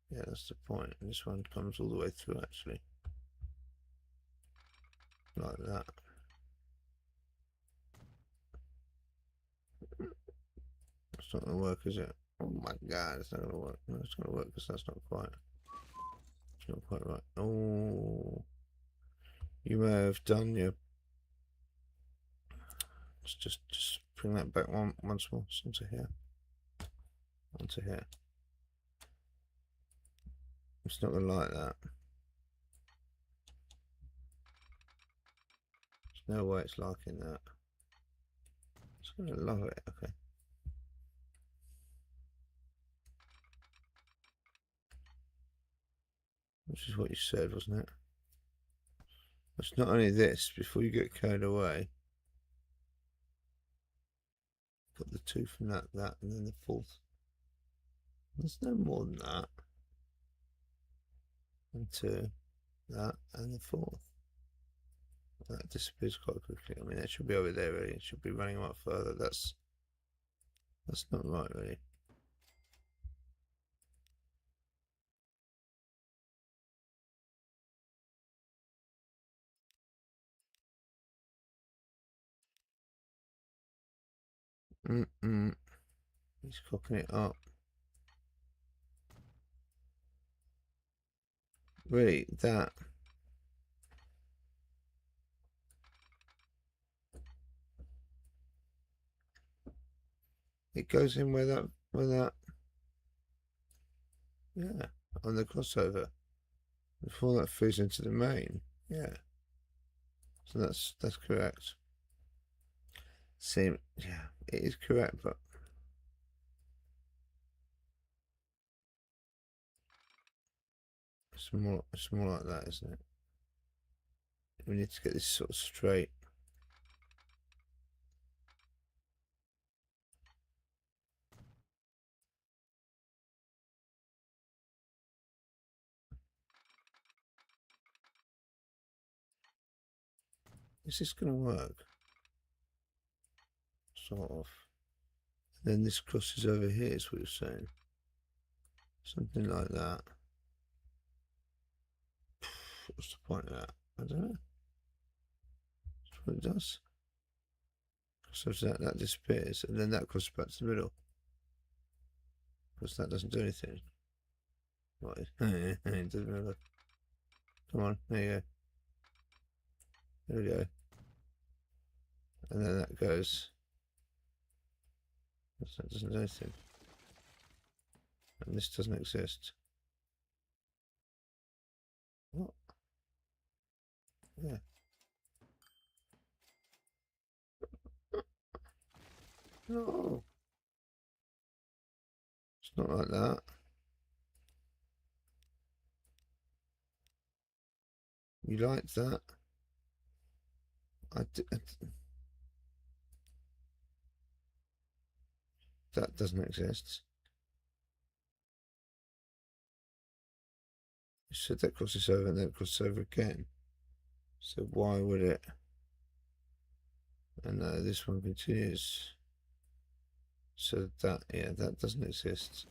Yeah, that's the point. And this one comes all the way through actually. Like that. It's not going to work, is it? Oh my god, it's not going to work. No, it's going to work because that's not quite. It's not quite right. Oh, you may have done your. Let's just bring that back once more onto here. Onto here. It's not going to like that. There's no way it's liking that. It's going to love it. Okay. Which is what you said, wasn't it? It's not only this, before you get carried away. Got the two from that, and then the fourth. There's no more than that. And two, that, and the fourth. That disappears quite quickly. I mean, it should be over there, really. It should be running a lot further. That's not right, really. He's cocking it up. Really, that. It goes in where that, yeah, on the crossover. Before that feeds into the main, yeah. So that's correct. Same, yeah, it is correct, but it's more like that, isn't it? We need to get this sort of straight. Is this going to work? Sort of. Then this crosses over here, is what you're saying. Something like that. What's the point of that? I don't know. That's what it does. So that disappears, and then that crosses back to the middle. Because that doesn't do anything. What? It doesn't matter. Come on, there you go. There we go. And then that goes. That doesn't do anything. And this doesn't exist. What? Yeah. No. It's not like that. You like that? That doesn't exist. You said that crosses over and then it crosses over again. So why would it? And this one continues. So that, yeah, that doesn't exist.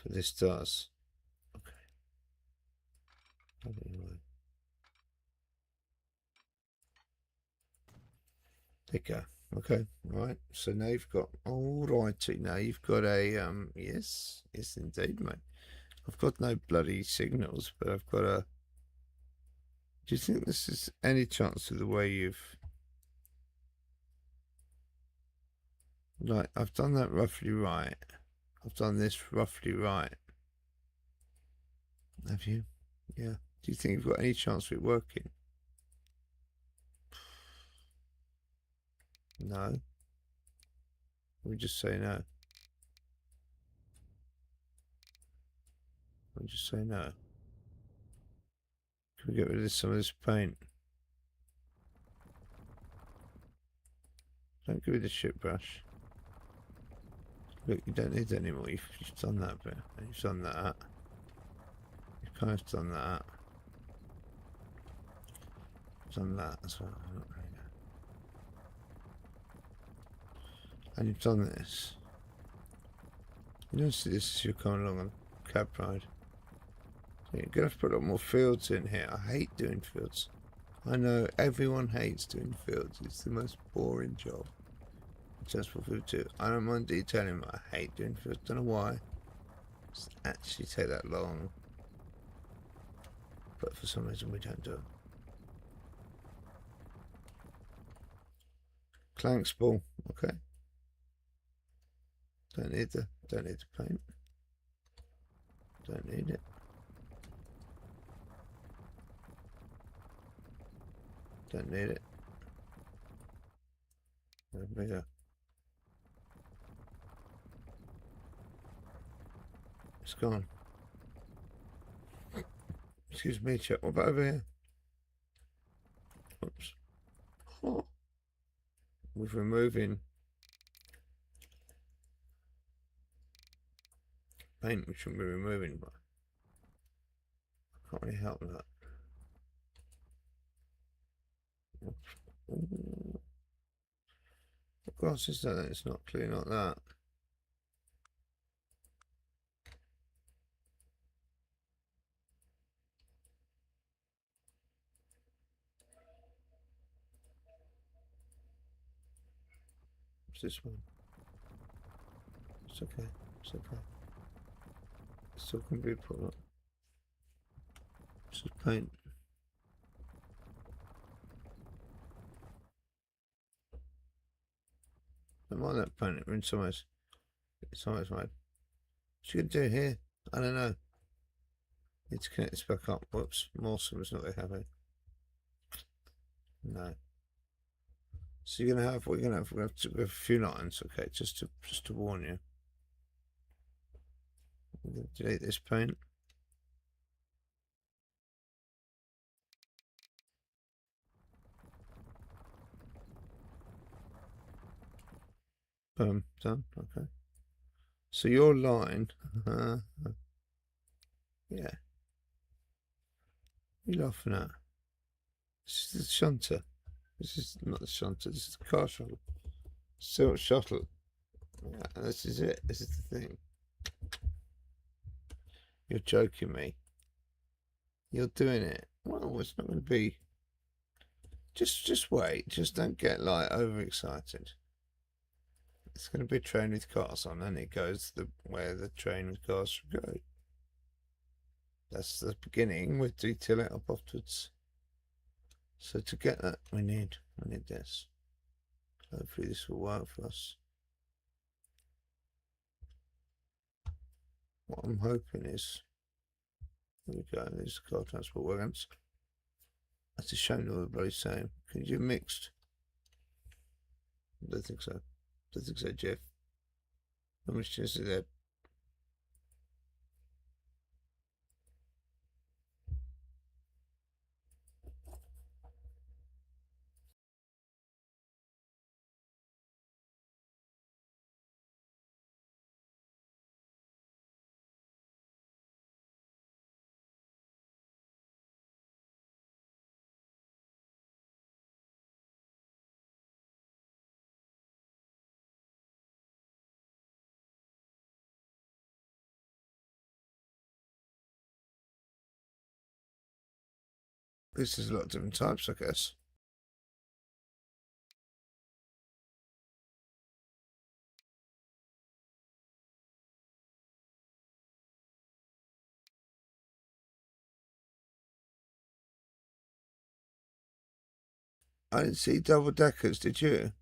But this does. Okay. Anyway. There you go. Okay, right. So now you've got, alrighty, now you've got a, yes indeed, mate. I've got no bloody signals, but I've got a, do you think this is any chance of the way you've, like, I've done that roughly right. I've done this roughly right. Have you? Yeah. Do you think you've got any chance of it working? No. We just say no. We just say no. Can we get rid of some of this paint? Don't give me the shit brush. Look, you don't need it anymore. You've done that bit. You've done that. You've kind of done that. You've done that as well. And you've done this. You don't see this as you're coming along on a cab ride. You're going to have to put a lot more fields in here. I hate doing fields. I know everyone hates doing fields. It's the most boring job. Just for food too. I don't mind detailing, but I hate doing fields. Don't know why. It's actually take that long. But for some reason we don't do it. Clanks ball. Okay. Don't need the paint. Don't need it. Don't need it. There we go. It's gone. Excuse me, chap. What about over here? Oops. Oh. With removing paint, we shouldn't be removing, but I can't really help that. What glass is that? It's not clear, not that. What's this one? It's okay. It's okay. It still can be put up. This is paint. Don't mind that paint. We're in some ways. It's always made. What you gonna do here? I don't know. Need to connect this back up. Whoops. Morsel not very happy. No. So you're gonna have what you're gonna have. We're gonna have a few lines, okay, just to warn you. I'm gonna delete this paint. Boom, done. Okay. So your line, yeah. What are you laughing at? This is the shunter. This is not the shuttle. This is the car shuttle. Sylt shuttle. Yeah, this is it. This is the thing. You're joking me. You're doing it. Well, it's not going to be. Just wait. Just don't get like overexcited. It's going to be a train with cars on, and it goes where the train with cars should go. That's the beginning. We'll detail it up afterwards. So to get that, we need this. Hopefully this will work for us. What I'm hoping is, here we go. These car transport wagons. That's a shame they're all the bloody same. Can you do mixed? I don't think so. I don't think so, Jeff. How much chance is there? This is a lot of different types, I guess. I didn't see double deckers, did you?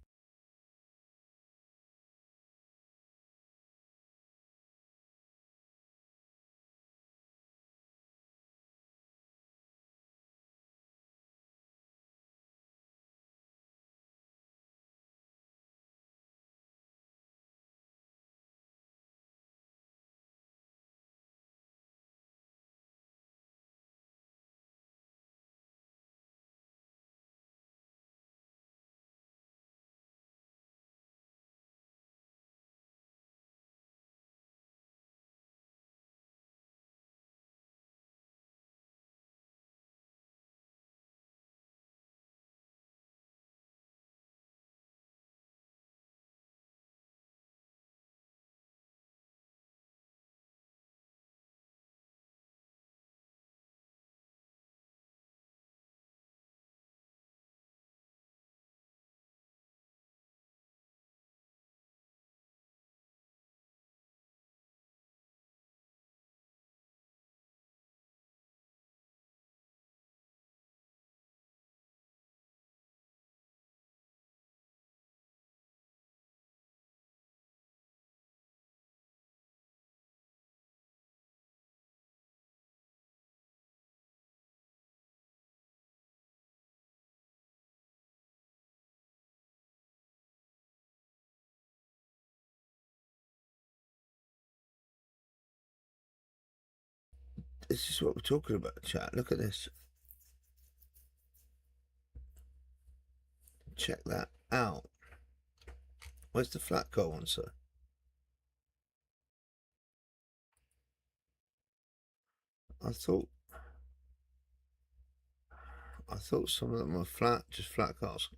This is what we're talking about, chat. Look at this. Check that out. Where's the flat car one, sir? I thought some of them were flat, just flat cars.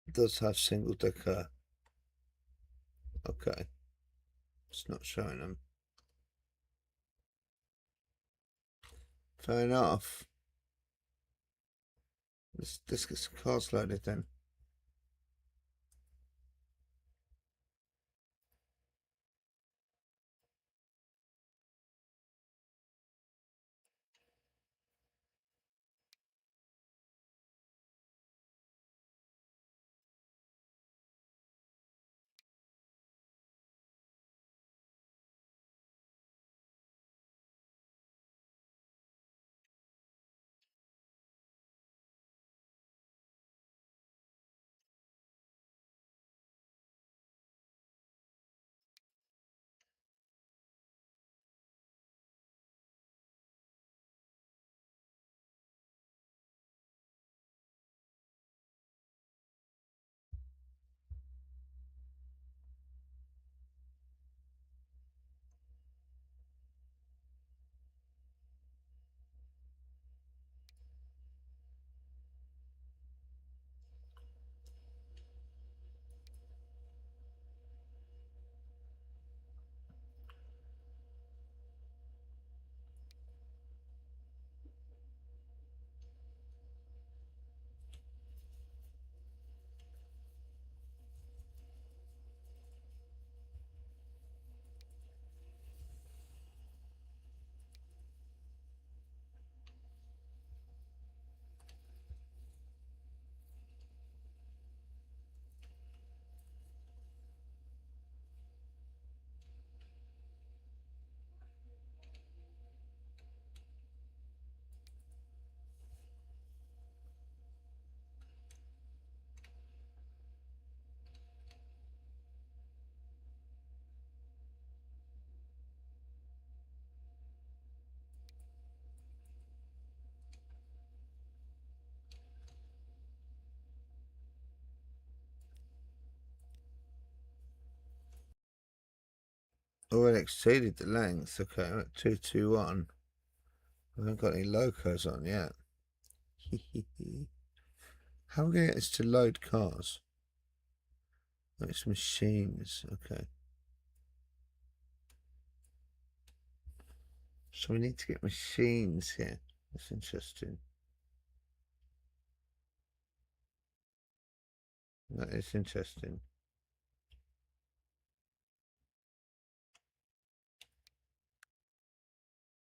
It does have single decker. Okay. It's not showing them. Fair enough. Let's get some cars loaded then. Oh, it exceeded the length. Okay, we're at 221. I haven't got any locos on yet. How are we going to get this to load cars? Oh, it's machines. Okay. So we need to get machines here. That's interesting. That is interesting.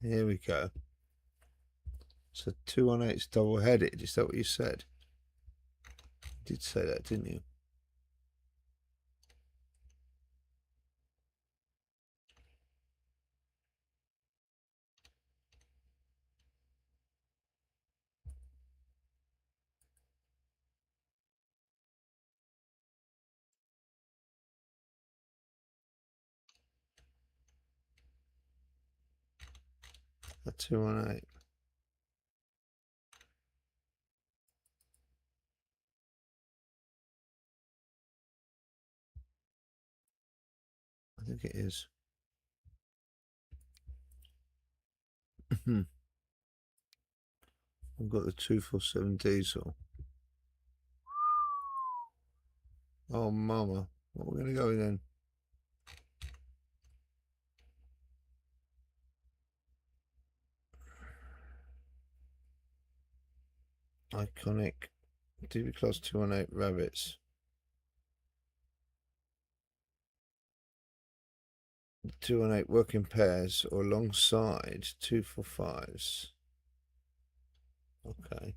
Here we go. So 218 is double-headed. Is that what you said? You did say that, didn't you? A 218. I think it is. I've got the 247 diesel. Oh, mama. What are we going to go with then? Iconic. DB Class 218 Rabbits. 218 work in pairs or alongside 245s. Okay.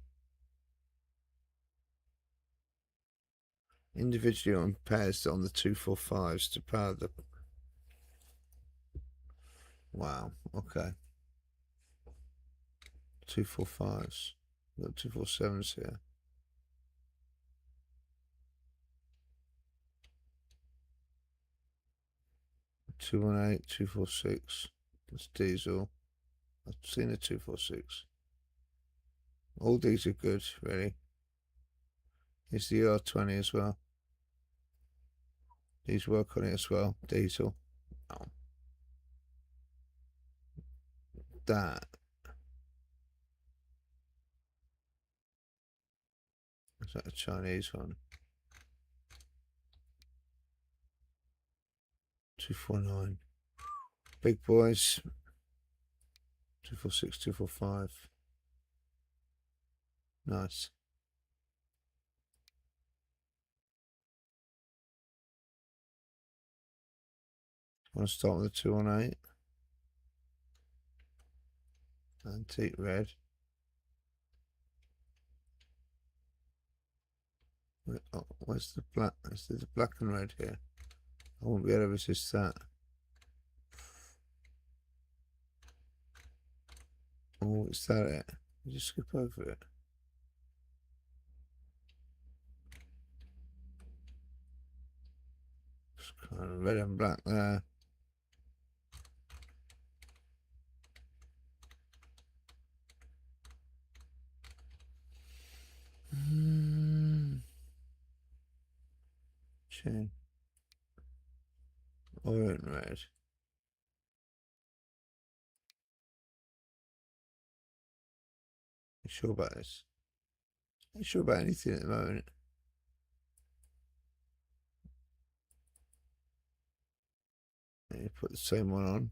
Individually or in pairs on the 245s to power the. Wow. Okay. 245s. We've got 247s here. Two 218, 246. That's diesel. I've seen a 246. All these are good, really. Here's the R20 as well. These work on it as well. Diesel. Oh. That. Is that a Chinese one? 249. Big boys. 246, 245. Nice. Want to start with the 218? Antique red. Where's the black? There's the black and red here. I won't be able to resist that. Oh, is that it? You just skip over it. Just kind of red and black there. Chain. Orange red. You sure about this? Are you sure about anything at the moment? And you put the same one on.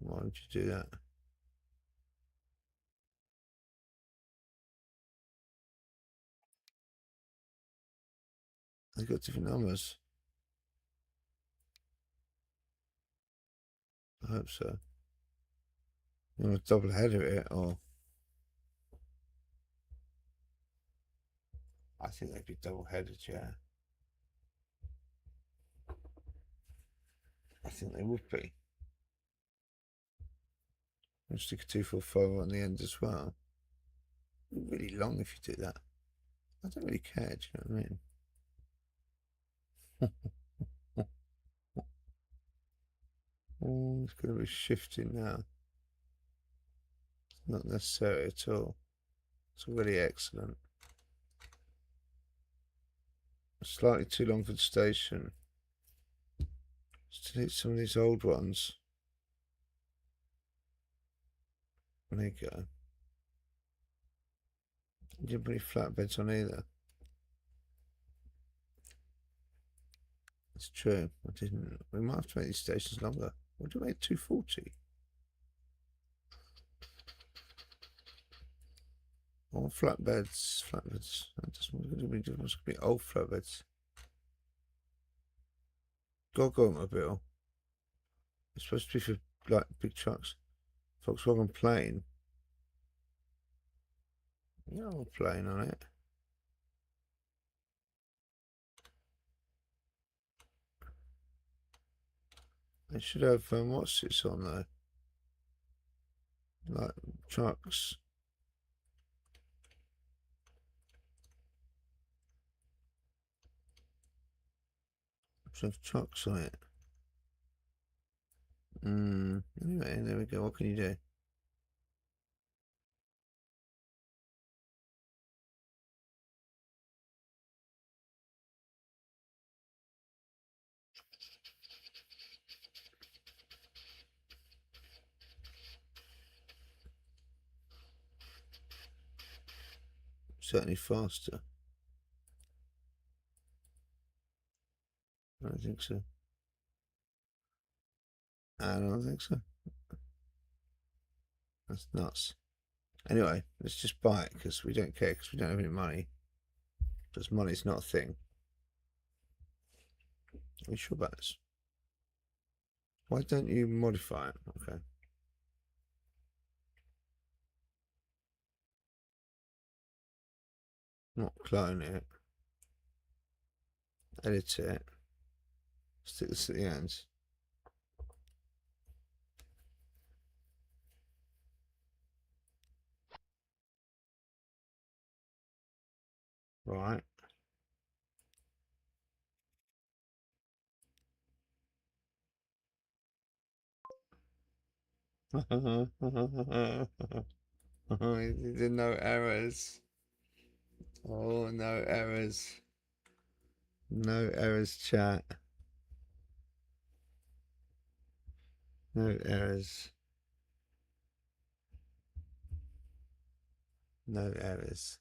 Why would you do that? They've got different numbers. I hope so. You want to double header it, or I think they'd be double headed, yeah. I think they would be. I'll stick a 245 on the end as well. Really long if you do that. I don't really care, do you know what I mean? Oh, it's going to be shifting now. Not necessary at all. It's already excellent. Slightly too long for the station. Let's delete some of these old ones. There you go. Didn't put any flatbeds on either. It's true. I didn't. We might have to make these stations longer. What do we make 240? All flatbeds. Flatbeds. That doesn't really do. It must be old flatbeds. Automobile. It's supposed to be for like big trucks. Volkswagen plane. Yeah, a plane on it. They should have what's this on though? Like trucks. Should have trucks on it. Anyway, there we go. What can you do? Certainly faster. I don't think so. I don't think so. That's nuts. Anyway, let's just buy it because we don't care because we don't have any money. Because money's not a thing. Are you sure about this? Why don't you modify it? Okay. Not clone it. Edit it. Stick this at the ends. Right. No errors. Oh, no errors. No errors, chat. No errors. No errors.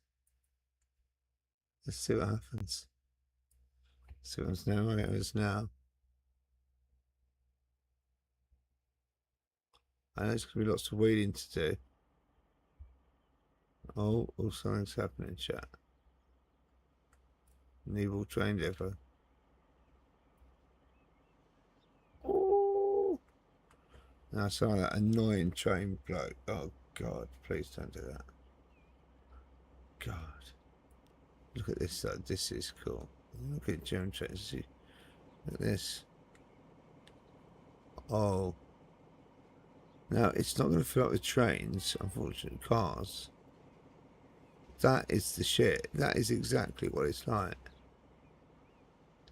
Let's see what happens. So there's no errors now. I know there's going to be lots of weeding to do. Oh, something's happening, chat. Niebull train depot. Oh! Now I saw that annoying train bloke. Oh God, please don't do that. God. Look at this, this is cool. Look at German trains. Look at this. Oh. Now, it's not going to fill up with trains, unfortunately, cars. That is the shit. That is exactly what it's like.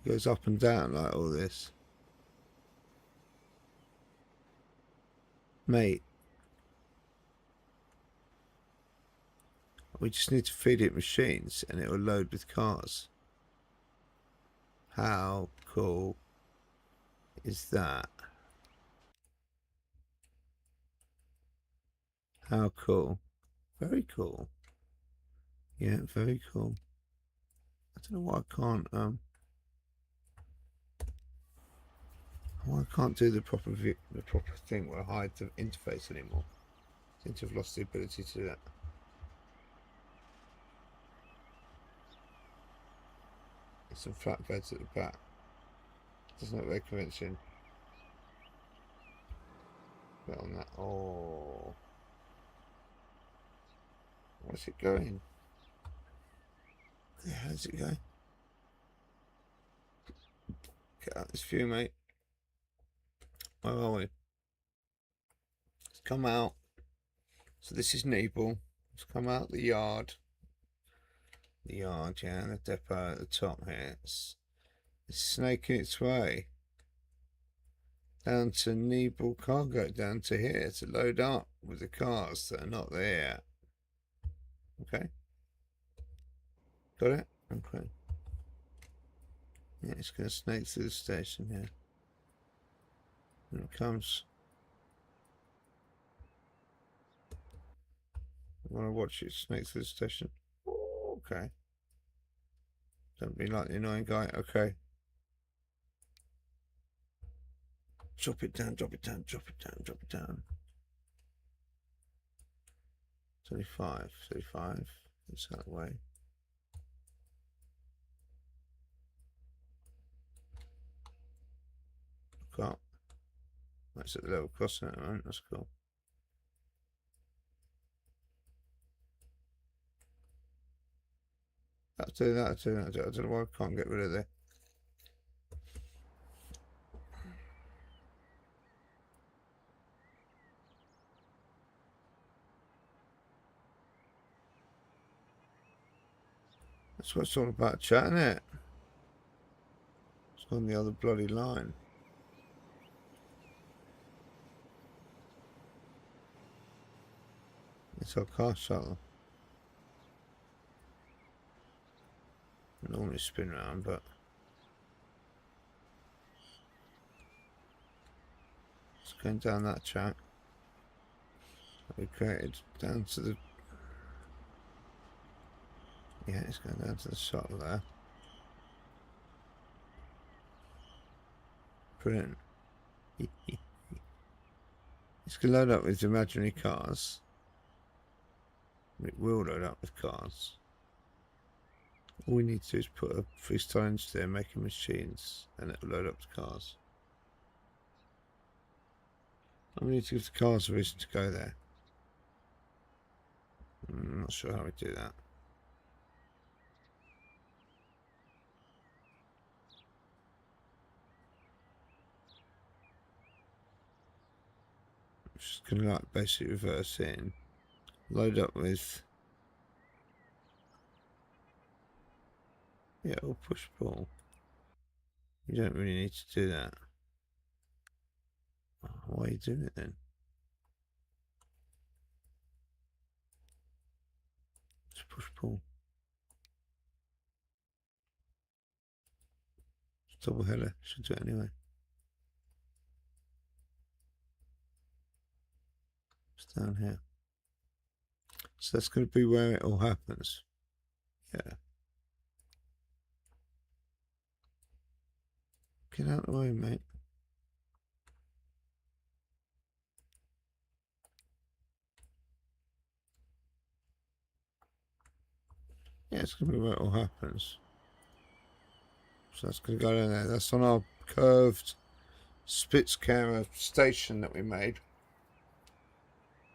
It goes up and down like all this. Mate. We just need to feed it machines and it will load with cars. How cool is that? How cool. Very cool. Yeah, very cool. I don't know why I can't do the proper thing where I hide the interface anymore. I seem to have lost the ability to do that. There's some flatbeds at the back. Doesn't look very convincing. But on that, oh, where's it going? Where the hell is it going? Get out this view, mate. Where are we? Let's come out. So this is Niebull. Let's come out the yard. The yard, yeah, and the depot at the top here. It's snaking its way down to Niebull cargo, down to here to load up with the cars that are not there. Okay. Got it? Okay. Yeah, it's going to snake through the station here. Here it comes. I want to watch it snake through the station. Oh, okay. Don't be like the annoying guy. Okay. Drop it down, drop it down, drop it down, drop it down. 35, 35. It's that way. Look up. That's at the level crossing at the moment. That's cool. That'll do that. I don't know why I can't get rid of it. That's what it's all about, chat, isn't it? It's on the other bloody line. It's our car shuttle. I normally spin around, but it's going down that track that we created down to the. Yeah, it's going down to the shuttle there. Brilliant. It's going to load up with imaginary cars. It will load up with cars. All we need to do is put a freestyle engine there, making machines, and it'll load up the cars. And we need to give the cars a reason to go there. I'm not sure how we do that. I'm just going to like basically reverse in, load up with. Yeah, or push pull. You don't really need to do that. Why are you doing it then? Just push pull. It's double header. Should do it anyway. It's down here. So that's going to be where it all happens. Yeah. Get out of the way, mate. Yeah, it's going to be where it all happens. So that's going to go down there. That's on our curved Spitz camera station that we made.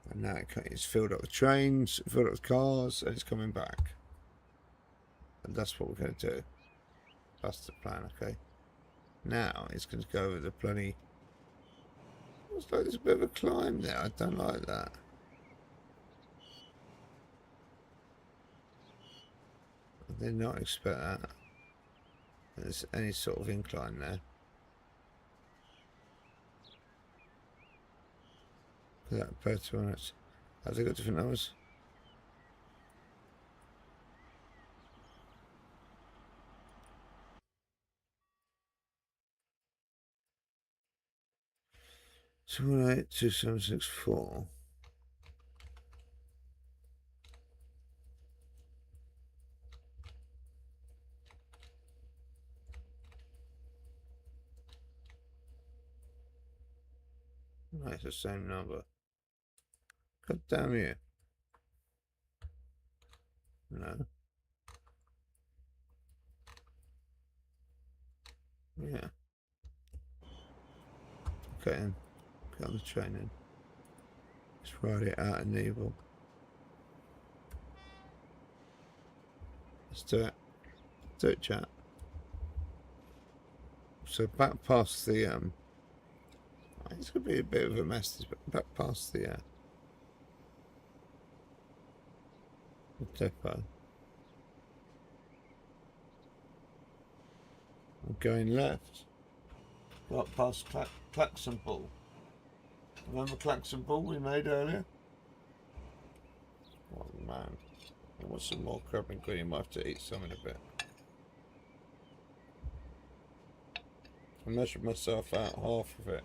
And now it's filled up with trains, filled up with cars, and it's coming back. And that's what we're going to do. That's the plan, okay? Now it's going to go over the bloody. Looks like there's a bit of a climb there. I don't like that. I did not expect that. There's any sort of incline there. Look at that better on it. Have they got different numbers? Two 2764. No, it's the same number. God damn you. No. Yeah. Okay then. Get on the train in. Let's ride it out of Niebull. Let's do it. Do it, chat. So back past the it's gonna be a bit of a mess, but back past the depot. I'm going left. Got past Claxonbull. Remember Claxonbull we made earlier? Oh man. I want some more crab and green. Might have to eat some in a bit. I measured myself out half of it.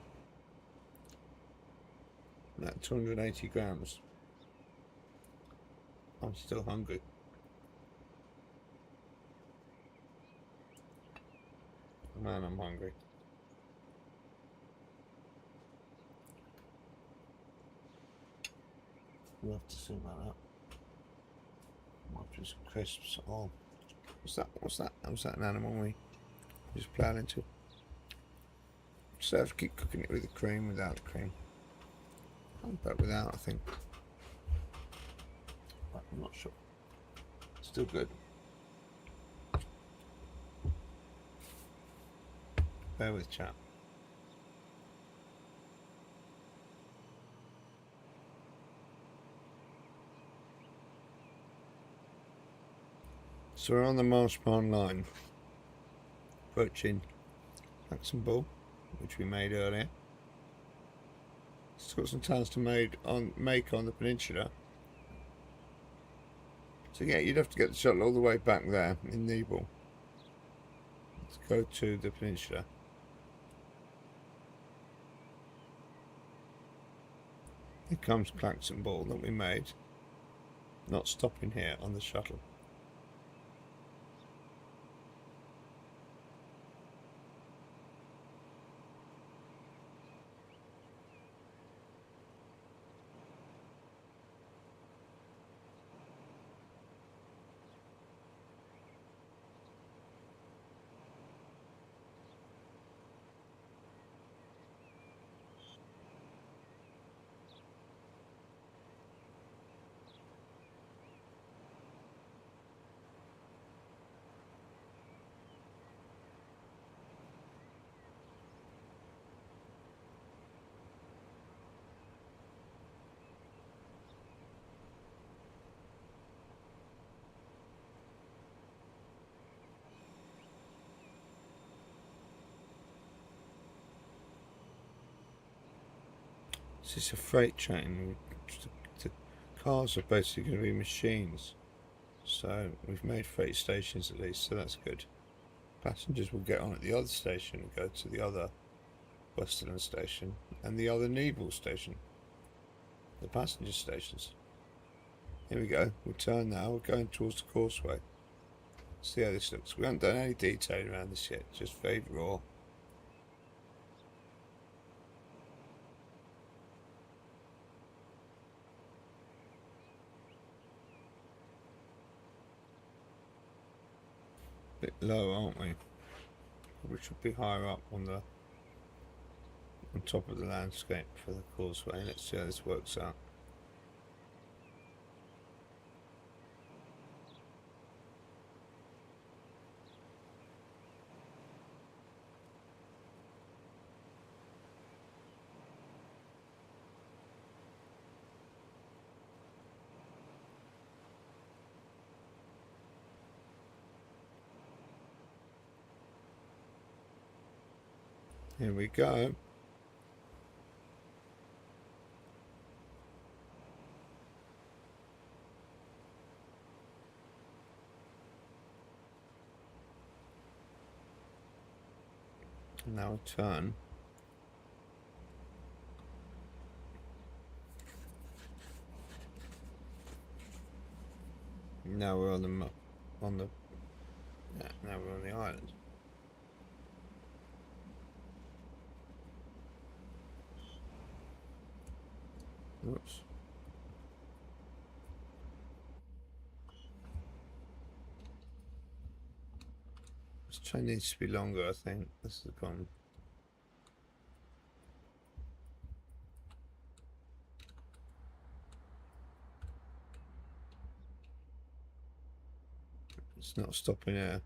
At 280 grams. I'm still hungry. Man, I'm hungry. We'll have to see about that. Might just crisps. Oh, what's that? What's that? Was that an animal we just plowed into? So I have to keep cooking it with the cream, without the cream. But without, I think. But I'm not sure. Still good. Bear with chat. So we're on the Marschbahn line, approaching Dagebull, which we made earlier. It's got some towns to make on the peninsula. So yeah, you'd have to get the shuttle all the way back there in Niebull to go to the peninsula. Here comes Dagebull that we made, not stopping here on the shuttle. This is a freight train. The cars are basically going to be machines. So we've made freight stations at least, so that's good. Passengers will get on at the other station and go to the other Westerland station and the other Niebull station. The passenger stations. Here we go. We'll turn now. We're going towards the causeway. See how this looks. We haven't done any detailing around this yet, just very raw. Bit low, aren't we? We should be higher up on top of the landscape for the causeway. Let's see how this works out. Here we go. Now a turn. Now we're on the now we're on the island. Oops. This train needs to be longer, I think. This is the problem. It's not stopping here.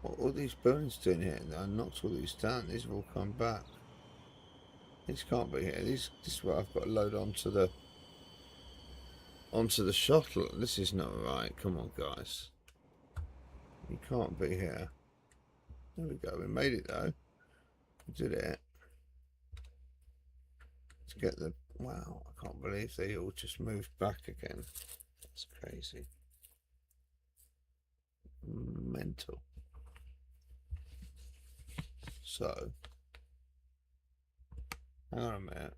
What are all these buildings doing here? I knocked all these down. These have all come back. These can't be here. This is what I've got to load onto the shuttle. This is not right. Come on, guys. You can't be here. There we go. We made it though. We did it. Let's get the. Wow! I can't believe they all just moved back again. That's crazy. Mental. So, hang on a minute.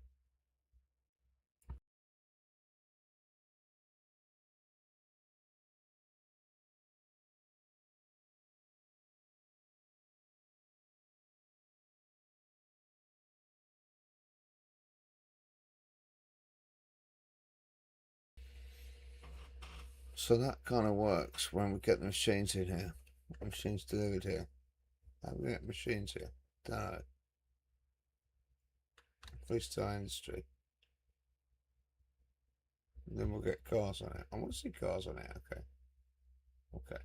So that kind of works when we get the machines in here. The machines delivered here. How do we get machines here? Don't know. Freestyle industry. And then we'll get cars on it. I want to see cars on it. Okay. Okay.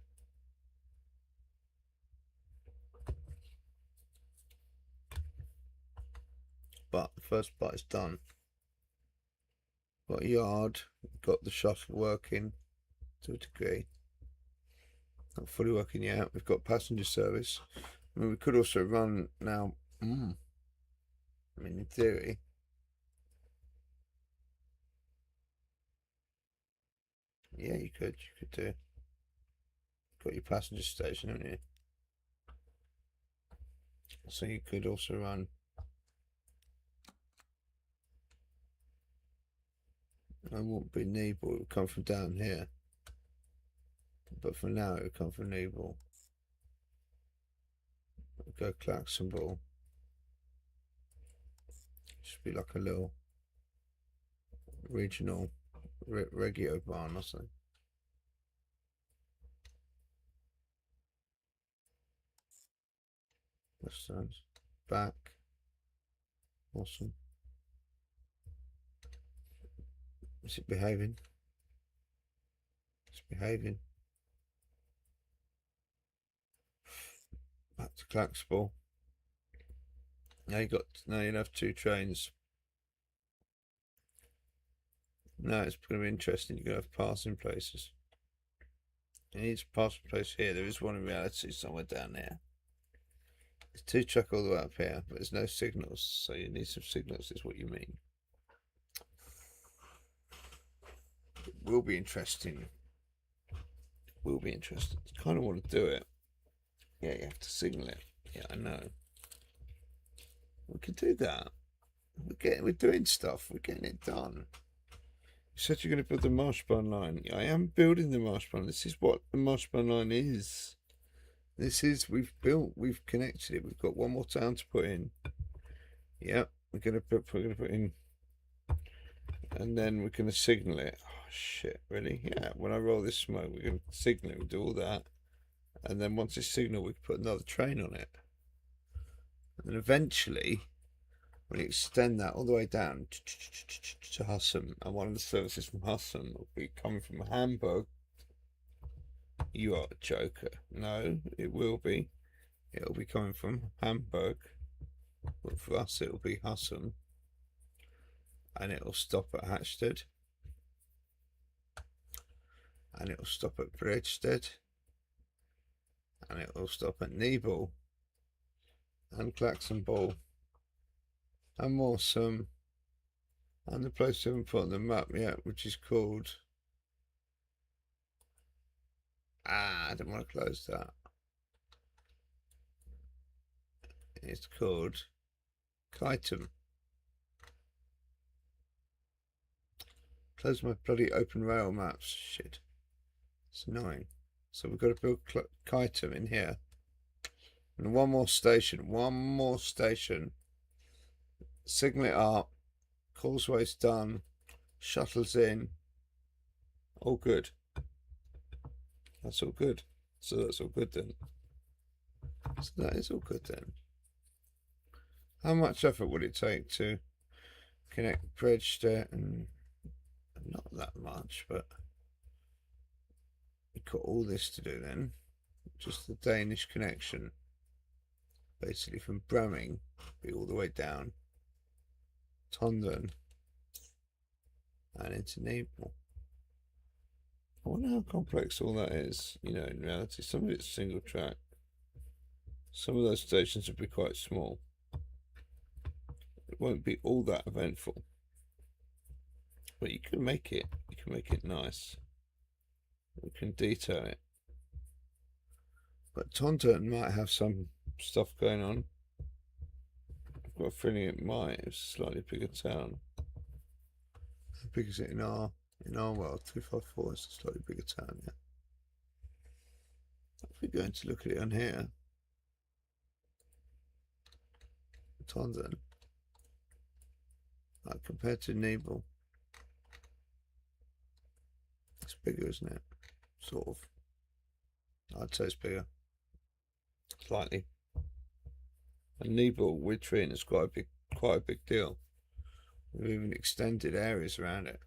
But the first part is done. Got a yard. Got the shuttle working to a degree. Not fully working yet. We've got passenger service. I mean, we could also run now. I mean, in theory. Yeah, you could. You could do. Got your passenger station, haven't you? So you could also run. I won't be Niebull. It would come from down here. But for now, it would come from Niebull. Go Klaxonball. Should be like a little regional regio barn or something. Westerland. Back. Awesome. Is it behaving? It's behaving. Back to Klaxonball. Now you have 2 trains. No, it's going to be interesting. You're going to have passing places. You need a passing place here. There is one in reality somewhere down there. There's 2 truck all the way up here, but there's no signals, so you need some signals, is what you mean. It will be interesting. Will be interesting. I kind of want to do it. Yeah, you have to signal it. Yeah, I know. We could do that. We're doing stuff. We're getting it done. You said you're going to build the Marschbahn line. Yeah, I am building the Marschbahn. This is what the Marschbahn line is. We've connected it. We've got one more town to put in. Yep, we're going to put in, and then we're going to signal it. Oh shit, really? Yeah, when I roll this smoke, we're going to signal it. We'll do all that, and then once it's signaled, we can put another train on it, and then eventually, when you extend that all the way down to Husum, and one of the services from Husum will be coming from Hamburg. You are a joker. No, it will be. It'll be coming from Hamburg. But for us, it'll be Husum. And it'll stop at Hatsted. And it'll stop at Bredsted. And it'll stop at Niebull. And Klaxonball. And Morsum. And the place we haven't put on the map yet, which is called... I don't want to close that. It's called Chitum. Close my bloody open rail maps. Shit. It's annoying. So we've got to build Chitum in here. And one more station. One more station. Signal it up. Causeway's done. Shuttle's in. All good. That's all good. So that's all good then. So that is all good then. How much effort would it take to connect Bridgestead? And not that much, but we've got all this to do then. just the Danish connection, basically from Bremen, be all the way down Tondern and into Niebull. I wonder how complex all that is. You know, in reality, some of it's single track. Some of those stations would be quite small. It won't be all that eventful, but you can make it. You can make it nice. You can detail it. But Tondern might have some stuff going on. I've got a feeling it might. It's a slightly bigger town. How big is it in our world? 254 is a slightly bigger town, yeah. If we're going to look at it on here, Tondern, like compared to Niebull, it's bigger, isn't it? Sort of. I'd say it's bigger. Slightly. And Niebull we're treating as quite a big deal. We've even extended areas around it.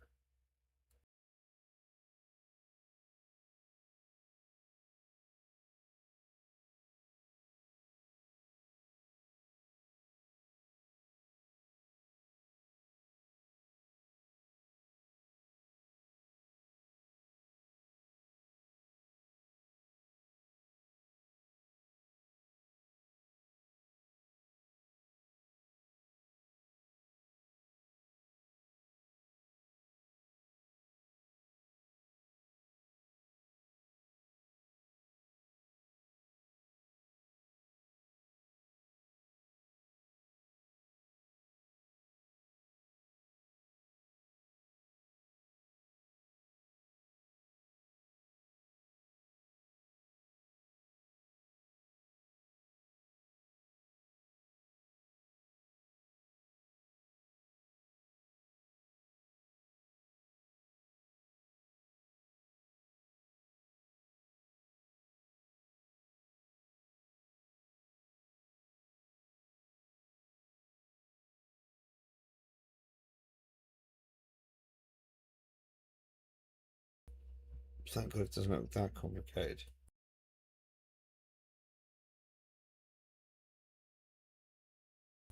Thank God it doesn't look that complicated.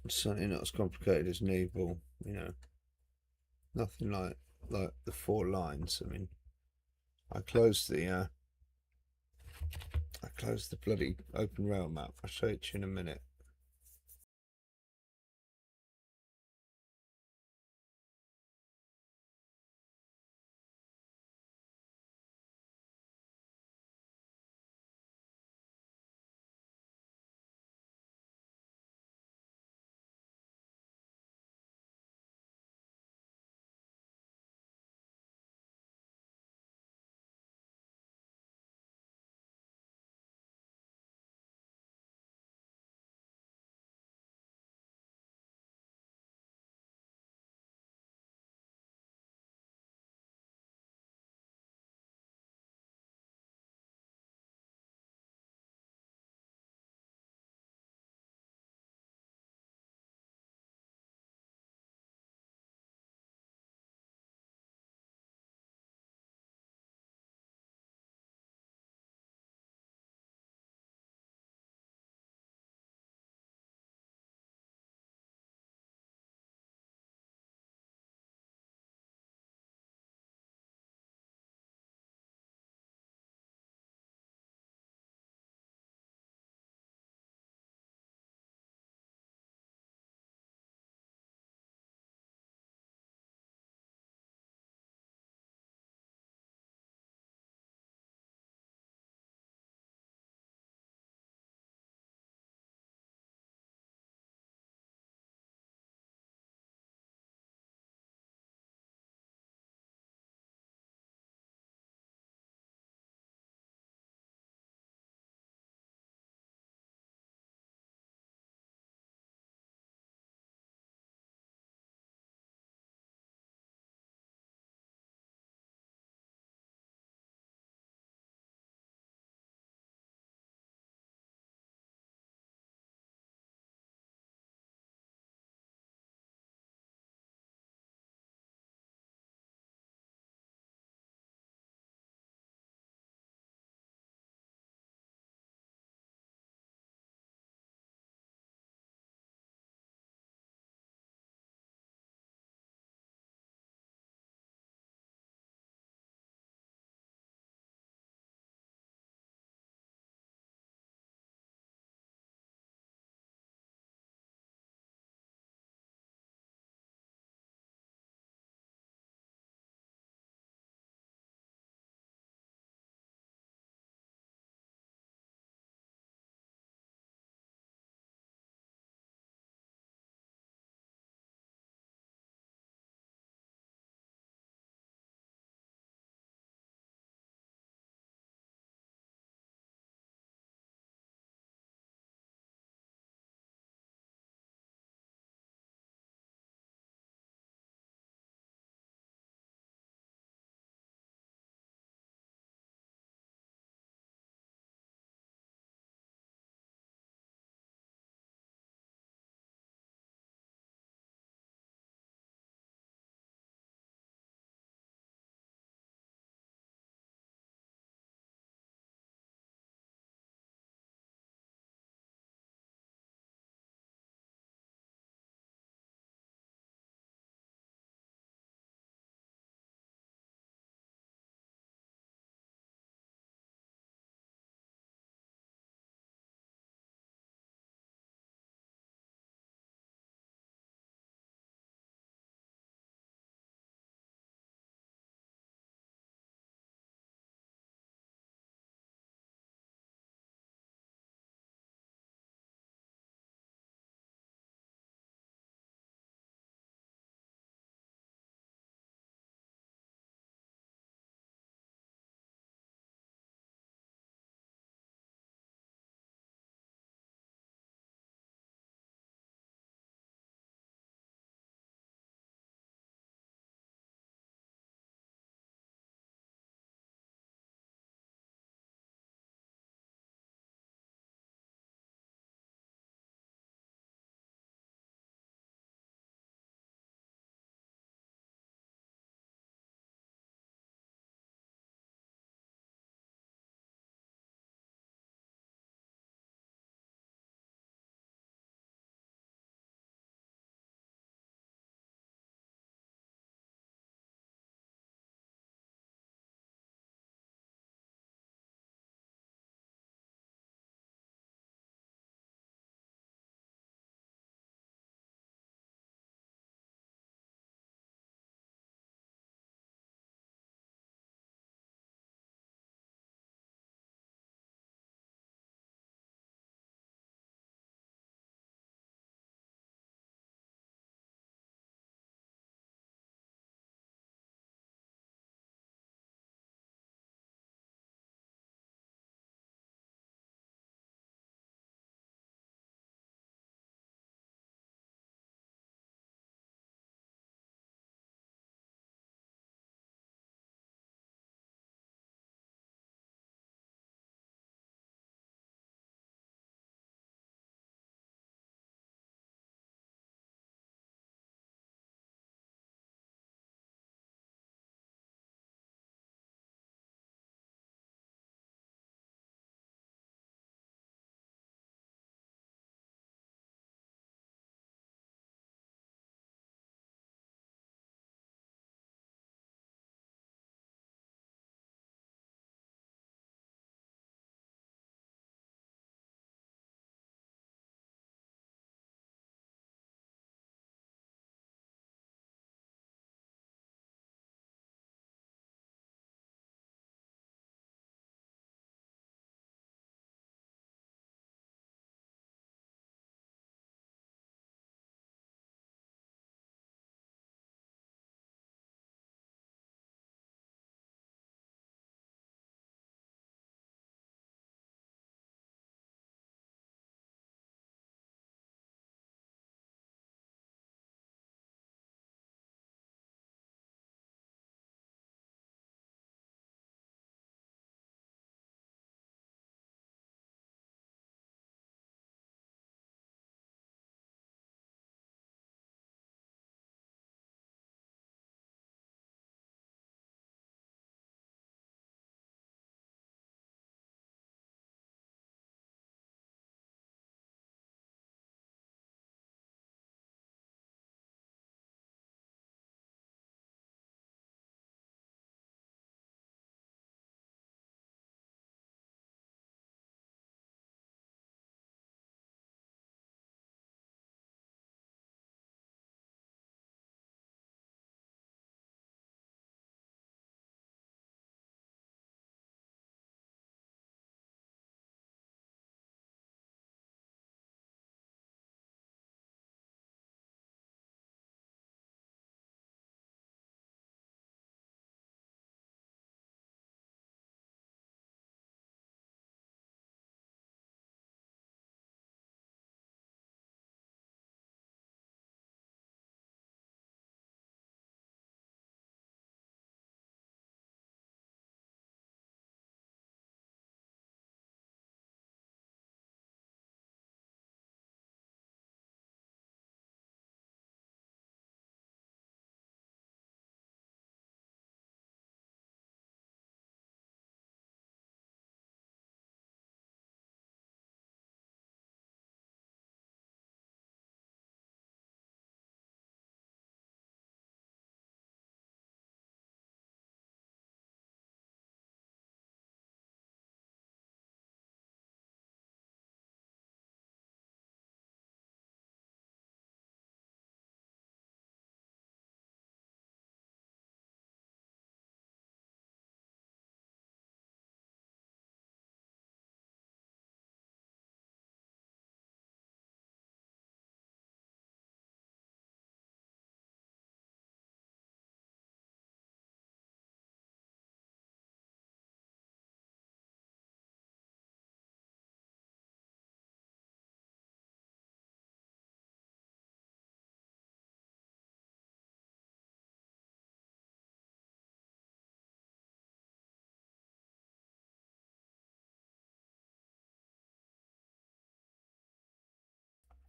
It's certainly not as complicated as Niebull, you know. Nothing like the 4 lines. I mean, I closed the bloody open rail map. I'll show it to you in a minute.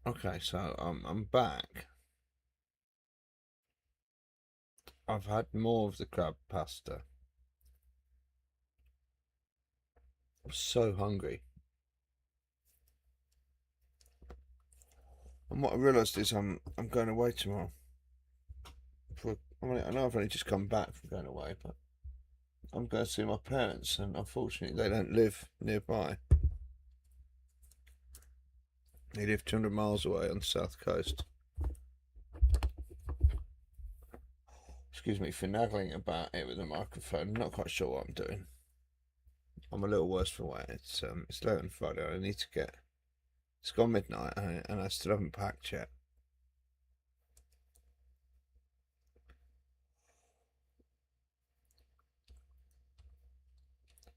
Okay, so I'm back. I've had more of the crab pasta. I'm so hungry. And what I realised is I'm going away tomorrow. I know I've only just come back from going away, but I'm going to see my parents, and unfortunately they don't live nearby. They live 200 miles away on the south coast. Excuse me for nagging about it with the microphone. I'm not quite sure what I'm doing. I'm a little worse for wear. It's late on Friday. I need to get. It's gone midnight, and I still haven't packed yet.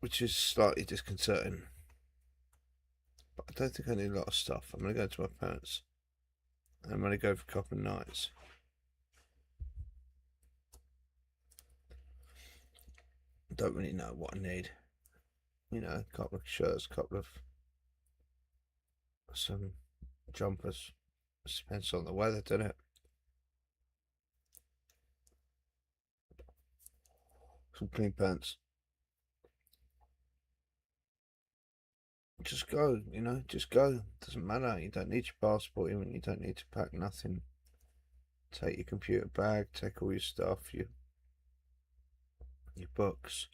Which is slightly disconcerting. But I don't think I need a lot of stuff. I'm going to go to my parents. And I'm going to go for a couple of nights. I don't really know what I need. You know, a couple of shirts, a couple of some jumpers. It depends on the weather, doesn't it? Some clean pants. Just go, you know, just go. Doesn't matter. You don't need your passport, even you don't need to pack nothing. Take your computer bag, take all your stuff, your books.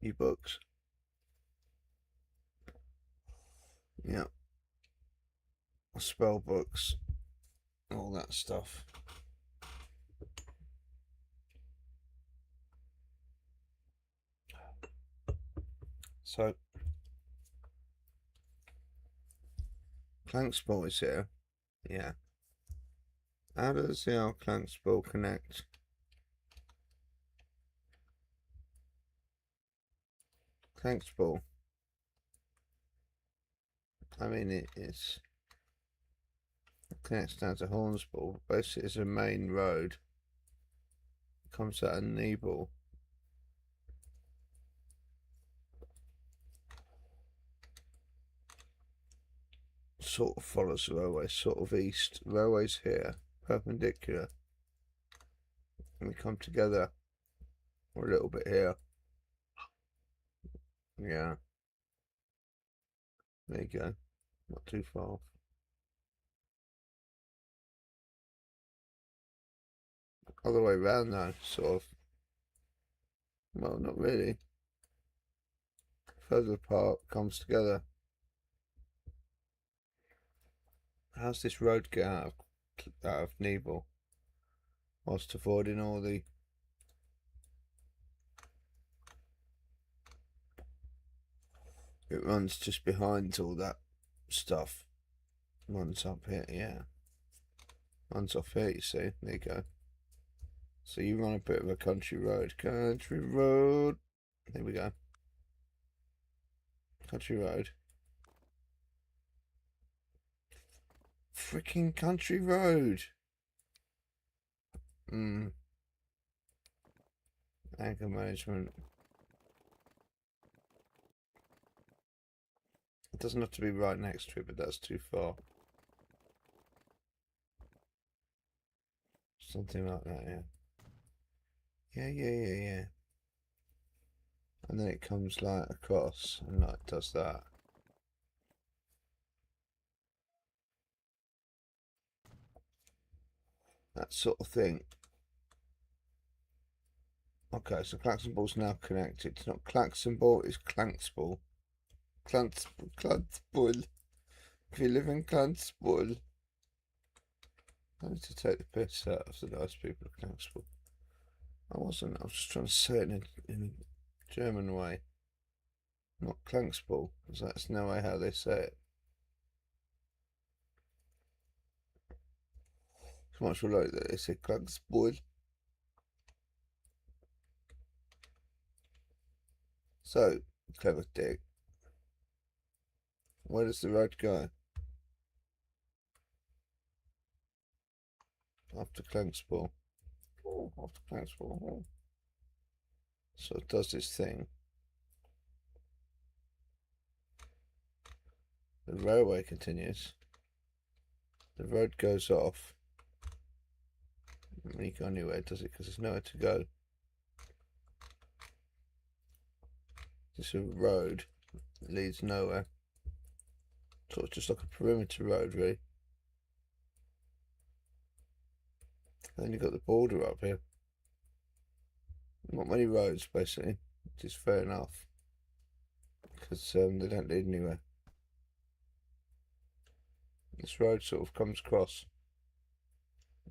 Your books. Yeah. Spell books. All that stuff. So Clankspool is here. Yeah. How does the old Clankspool connect? Clankspool. I mean, it connects down to Hornspool. Basically, it's a main road. It comes out of Niebull. Sort of follows the railway, sort of east. Railway's here, perpendicular. And we come together. We're a little bit here. Yeah. There you go. Not too far off. Other way around though, sort of. Well, not really. Further apart, comes together. How's this road get out of Niebull? Whilst avoiding all the it runs just behind all that stuff. Runs up here, yeah. Runs off here, you see. There you go. So you run a bit of a country road. Country road. There we go. Country road. Freaking country road. Anchor management. It doesn't have to be right next to it, but that's too far. Something like that, yeah. Yeah. And then it comes like across and like does that. That sort of thing. Okay, so Claxonball's now connected. It's not Claxonball, it's Clanksball. Clanksball. If you live in Clanksball. I need to take the piss out of the nice people of Clanksball. I was just trying to say it in a German way. Not Clanksball, because that's no way how they say it. It's much more like that. They say Clanksball. So, clever dick. Where does the road go? After Clanksball. Oh, after Clanksball. Oh. So it does this thing. The railway continues. the road goes off. Doesn't really go anywhere, does it? Because there's nowhere to go. It's a road that leads nowhere. Sort of just like a perimeter road, really. Then you've got the border up here. Not many roads, basically, which is fair enough. Because they don't lead anywhere. This road sort of comes across.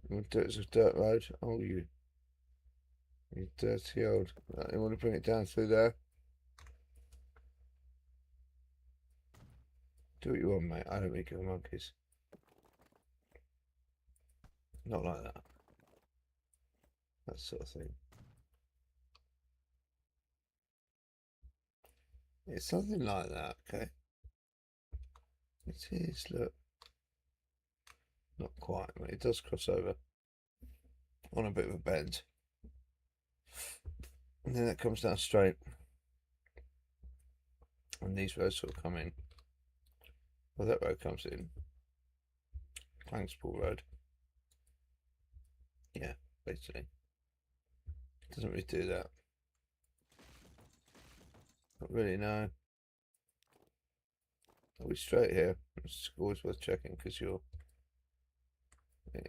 It's a dirt road. Oh, you dirty old. You want to bring it down through there? Do what you want, mate. I don't really give monkeys. Not like that. That sort of thing. It's something like that, okay? It is, look. Not quite, but it does cross over on a bit of a bend. And then it comes down straight. And these roads sort of come in. Well, that road comes in. Clangspool Road. Yeah, basically. It doesn't really do that. Not really, no. Are we straight here? It's always worth checking because it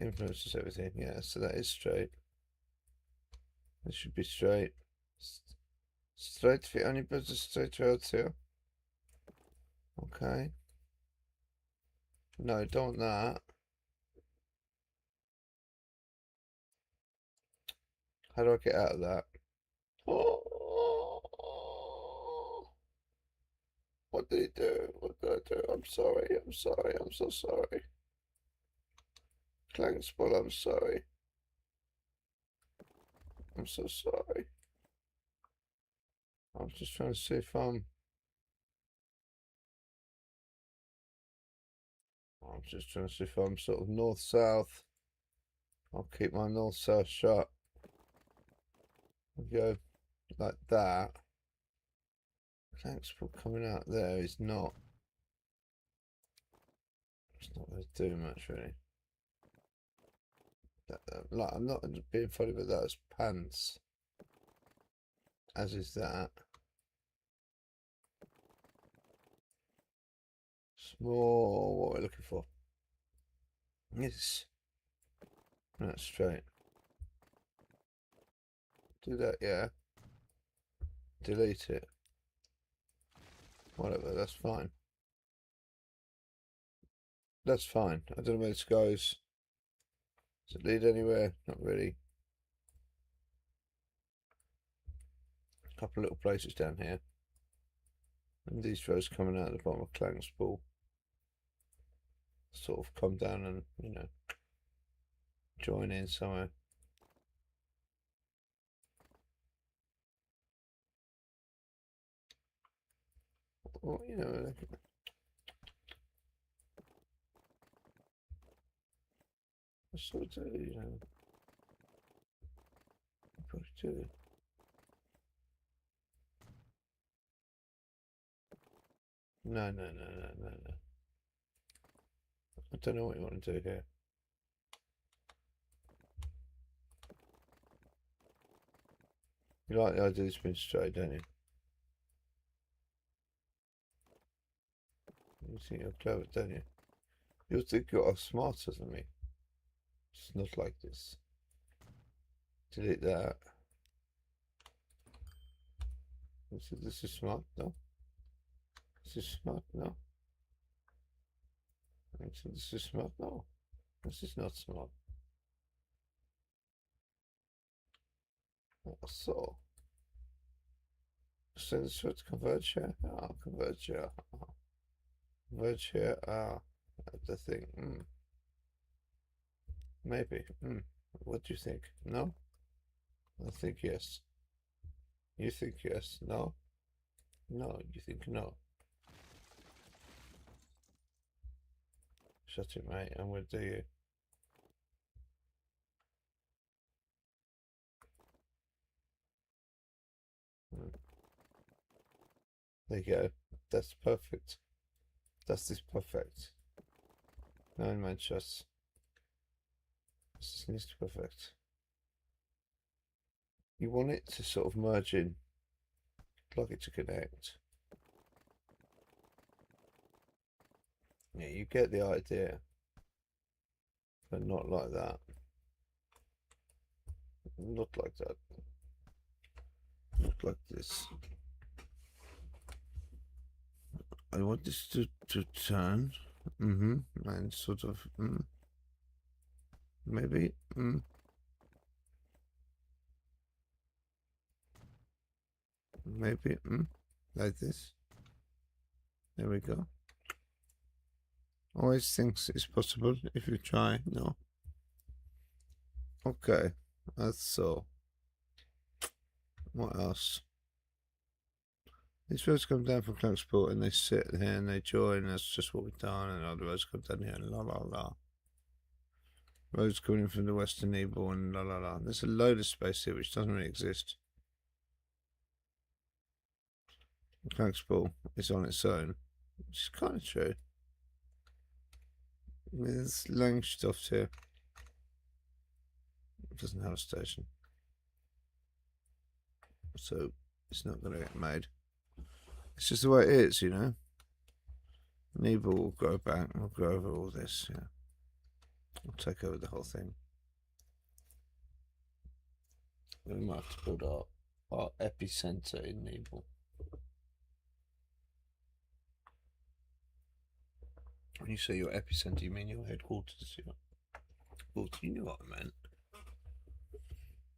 influences everything. Yeah, so that is straight. It should be straight. Straight the only business straight roads here. Okay. No, don't want that. How do I get out of that? Oh, what did he do? What did I do? I'm sorry. I'm sorry. I'm so sorry. Clangspool, I'm sorry. I'm so sorry. I was just trying to see if I'm just trying to see if I'm sort of north-south. I'll keep my north-south shut. I'll go like that. Clangspool coming out there is not. It's not going to do much really. Like I'm not being funny, but that's pants. As is that. Small. What we're looking for? Yes. That's straight. Do that, yeah. Delete it. Whatever, that's fine. That's fine. I don't know where this goes. Does it lead anywhere? Not really. A couple of little places down here. And these roads coming out of the bottom of Clangspool sort of come down and, join in somewhere. Well, sort of, probably do. No. I don't know what you want to do here. You like the idea of this being straight, don't you? You think you're clever, don't you? You think you're smarter than me. It's not like this. Delete that. This is smart, no? This is smart, no? This is smart, no? This is not smart. So this would converge here. Converge here. Converge here. The thing. Maybe. What do you think? No? I think yes. You think yes? No? No, you think no. Shut it, mate. I'm going to do you. There you go. That's perfect. That's this perfect. 9 man shots. This needs to be perfect. You want it to sort of merge in, like it to connect. Yeah, you get the idea, but not like that. Not like that. Not like this. I want this to turn. And sort of. Maybe. Maybe. Like this. There we go. Always thinks it's possible if you try. No. Okay. That's all. What else? These roads come down from Clarksport and they sit here and they join. That's just what we've done. And other roads come down here and la la la. Roads coming in from the western Niebull and la la la. There's a load of space here which doesn't really exist. Clarksport is on its own, which is kind of true. There's Langstoft here. It doesn't have a station, so it's not going to get made. It's just the way it is, you know. Niebull will grow back. We'll grow over all this. Yeah, we'll take over the whole thing. We might have to build our epicenter in Niebull. When you say your epicenter, you mean your headquarters? Yeah. Well, you knew what I meant.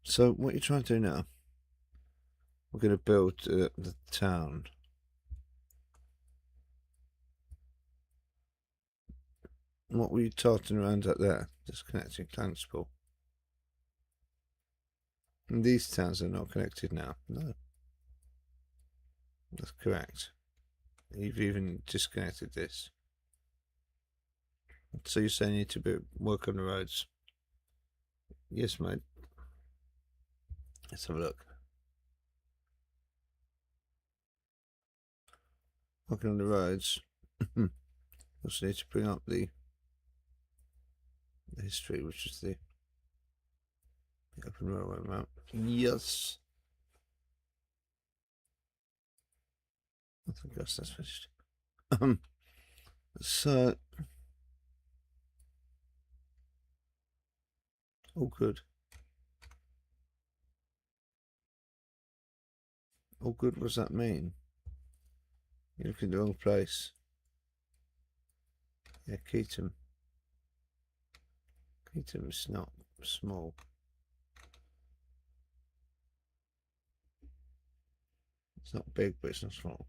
So what you're trying to do now? We're going to build the town. What were you tarting around up there? Just connecting Clansport. And these towns are not connected now. No. That's correct. You've even disconnected this. So you're saying you need to work on the roads? Yes, mate. Let's have a look. Working on the roads. Also need to bring up the history, which is the open railway map. Yes. I think that's finished. So all good. All good, what does that mean? You're looking at the wrong place. Yeah, Keaton. Keaton's not small. It's not big, but it's not small.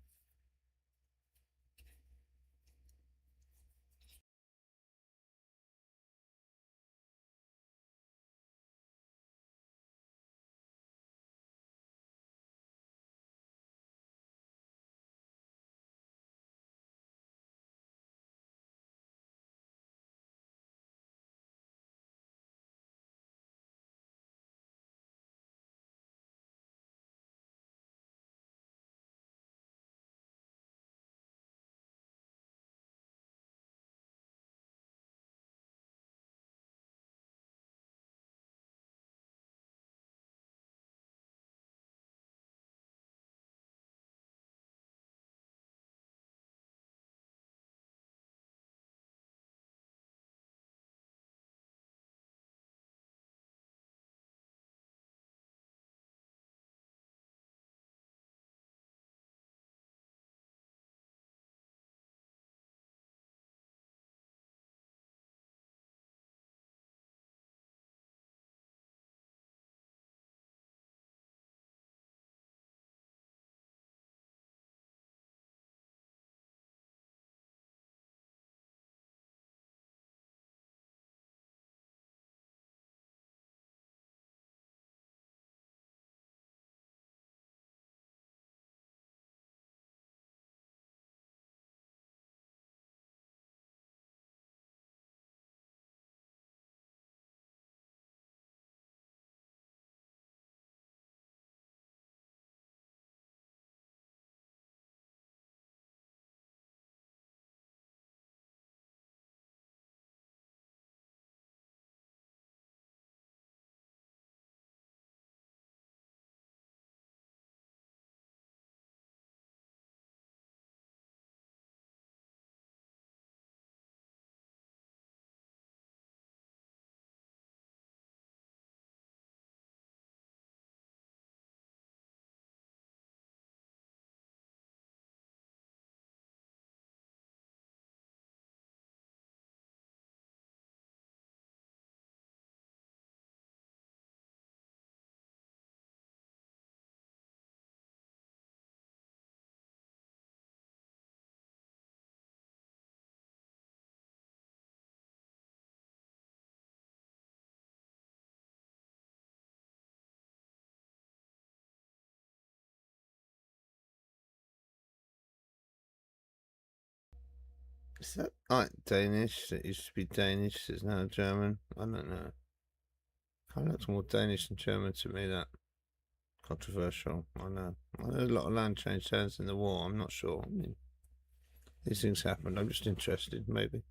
Is that like Danish? It used to be Danish, it's now German. I don't know. Kind of looks more Danish than German to me, that. Controversial, I know. I know a lot of land changed hands in the war, I'm not sure. I mean, these things happen, I'm just interested, maybe.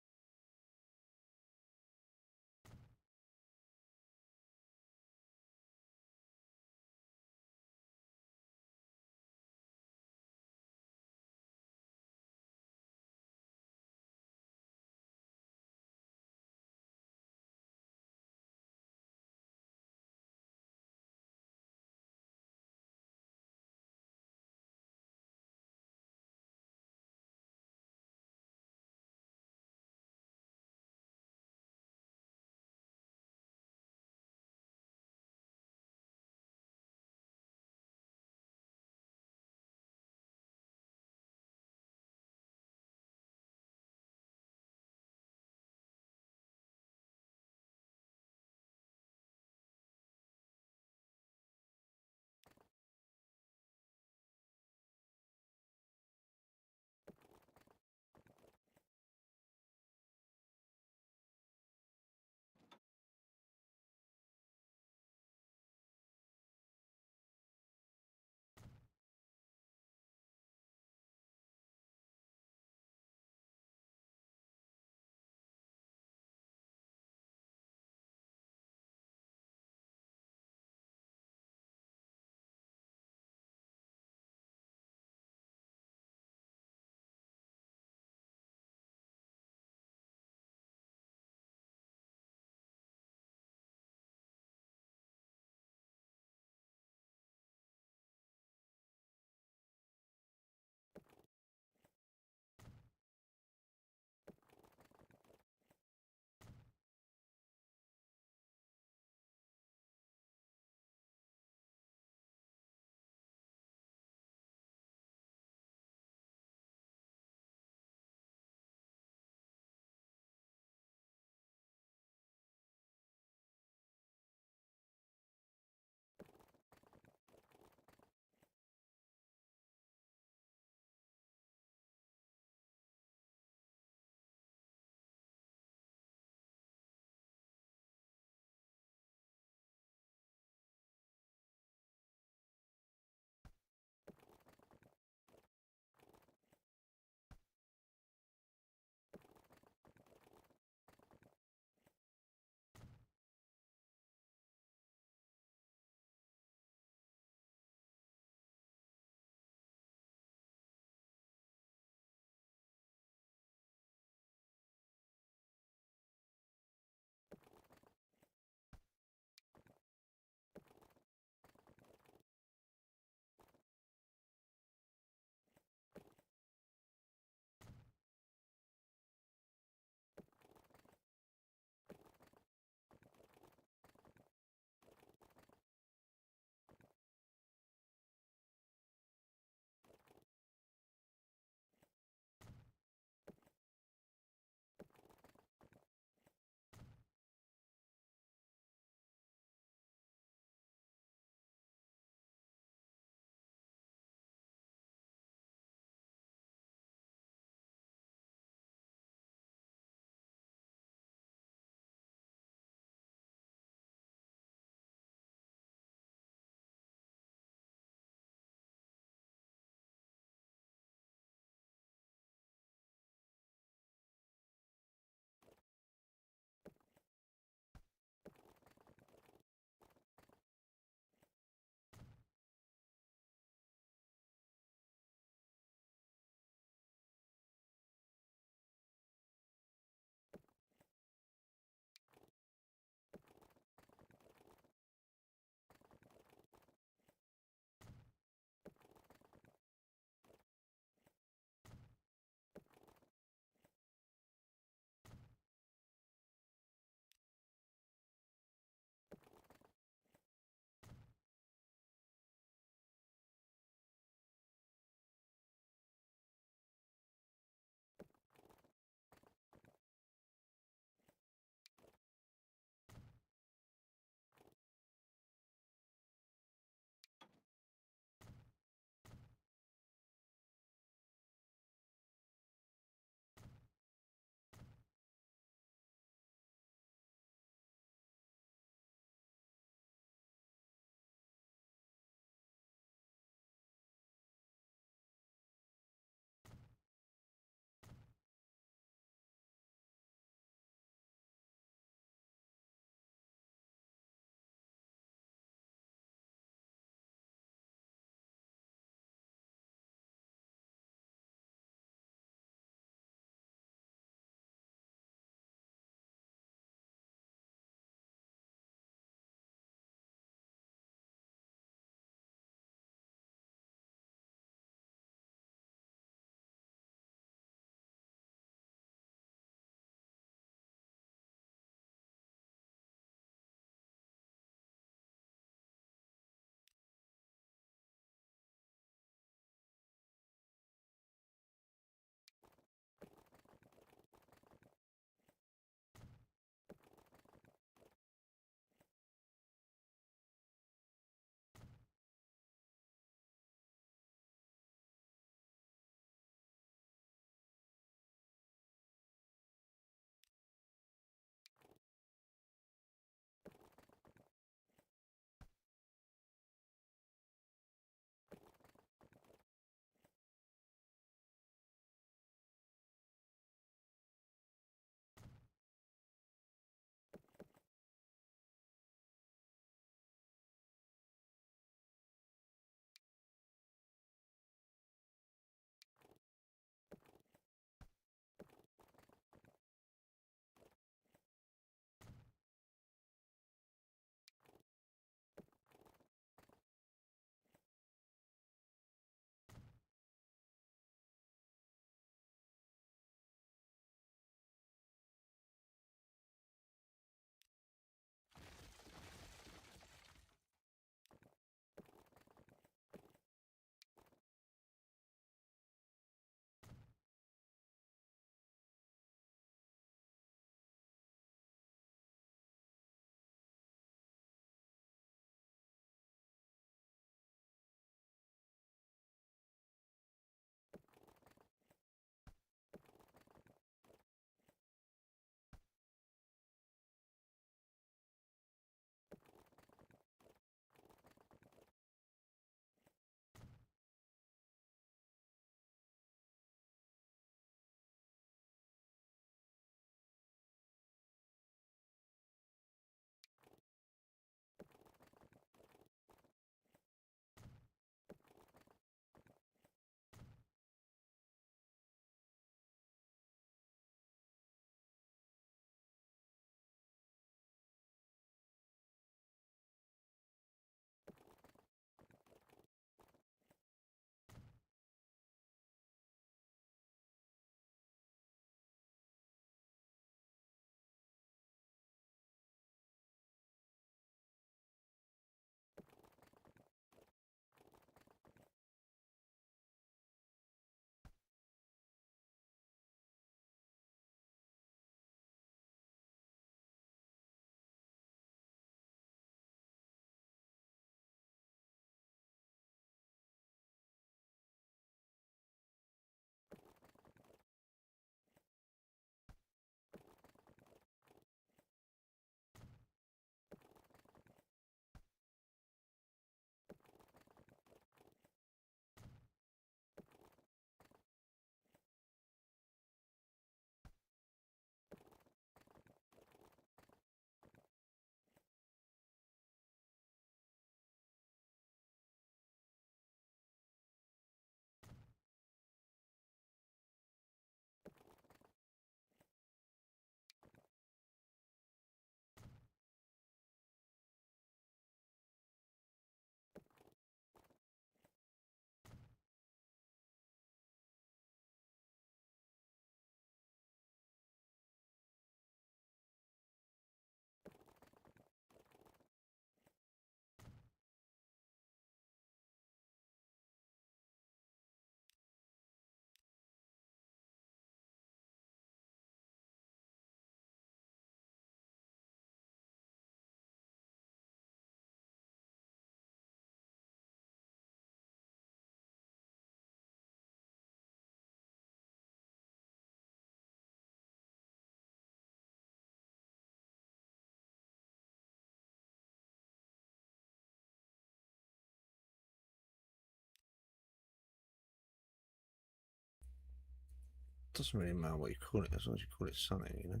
Doesn't really matter what you call it, as long as you call it something, you know.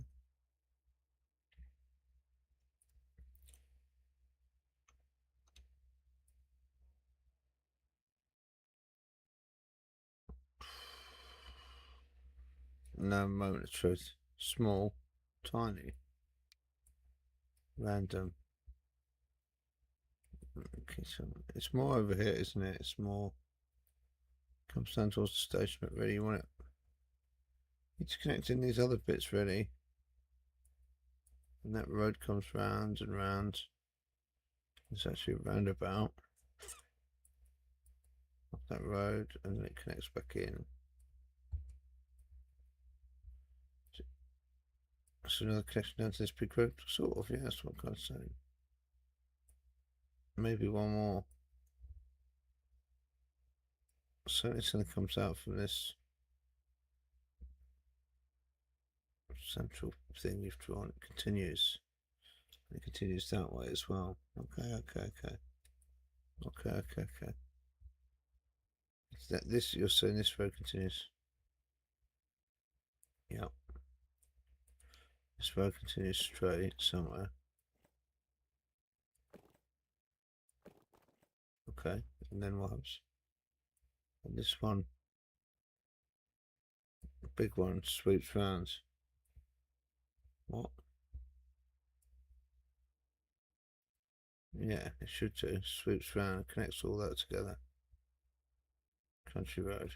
No moment of truth. Small, tiny, random. Okay, so it's more over here, isn't it? It's more comes down towards the station, but really you want it. It's connecting these other bits really. And that road comes round and round. It's actually a roundabout. Off that road, and then it connects back in. So another connection down to this big road, sort of, yeah, that's what I'm kind of saying. Maybe one more. So something comes out from this central thing you've drawn. It continues. It continues that way as well. Okay. That this you're saying this road continues. Yep. This road continues straight somewhere. Okay, and then what happens? And this one, the big one, sweeps round. What? Yeah, it should do. Sweeps round, connects all that together. Country road.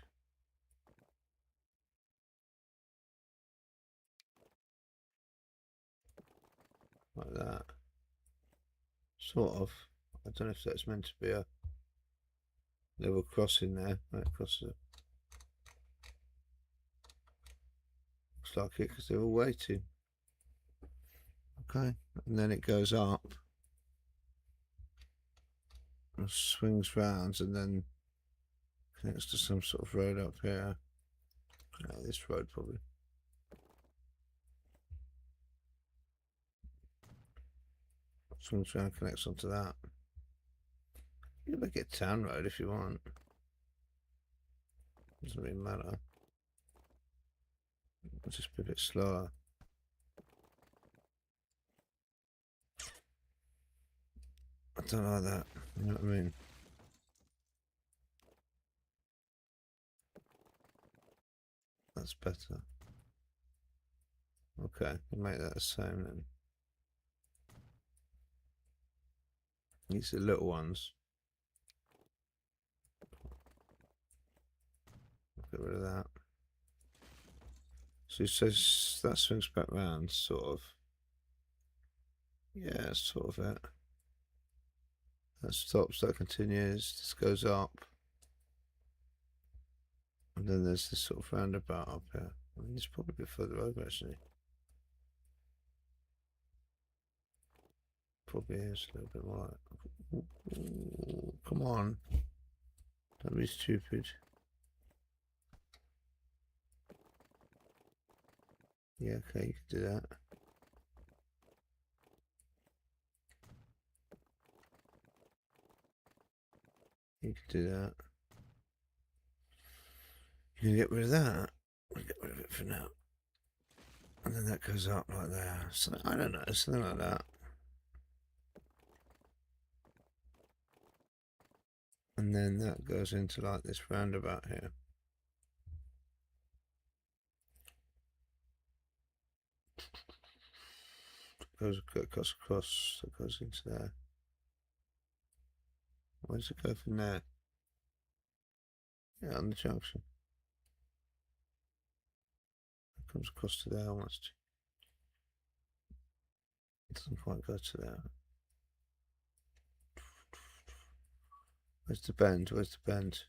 Like that. Sort of. I don't know if that's meant to be a level crossing there. Right, crosses it. Looks like it because they're all waiting. Okay, and then it goes up. And swings round and then connects to some sort of road up here. This road probably. Swings round, connects onto that. You can make it town road if you want. Doesn't really matter. I'll just be a bit slower. I don't like that. You know what I mean? That's better. Okay, we'll make that the same then. These are little ones. Get rid of that. So it says that swings back round, sort of. Yeah, sort of it. That stops, that continues, this goes up. And then there's this sort of roundabout up here. I mean, it's probably a bit further over actually. Probably is a little bit more like... Ooh, come on. Don't be stupid. Yeah, okay, you can do that. You can do that. You can get rid of that. We'll get rid of it for now. And then that goes up like that. So I don't know, something like that. And then that goes into like this roundabout here. Goes across, that goes into there. Where does it go from there? Yeah, on the junction. It comes across to there almost. It doesn't quite go to there. Where's the bend? Where's the bend?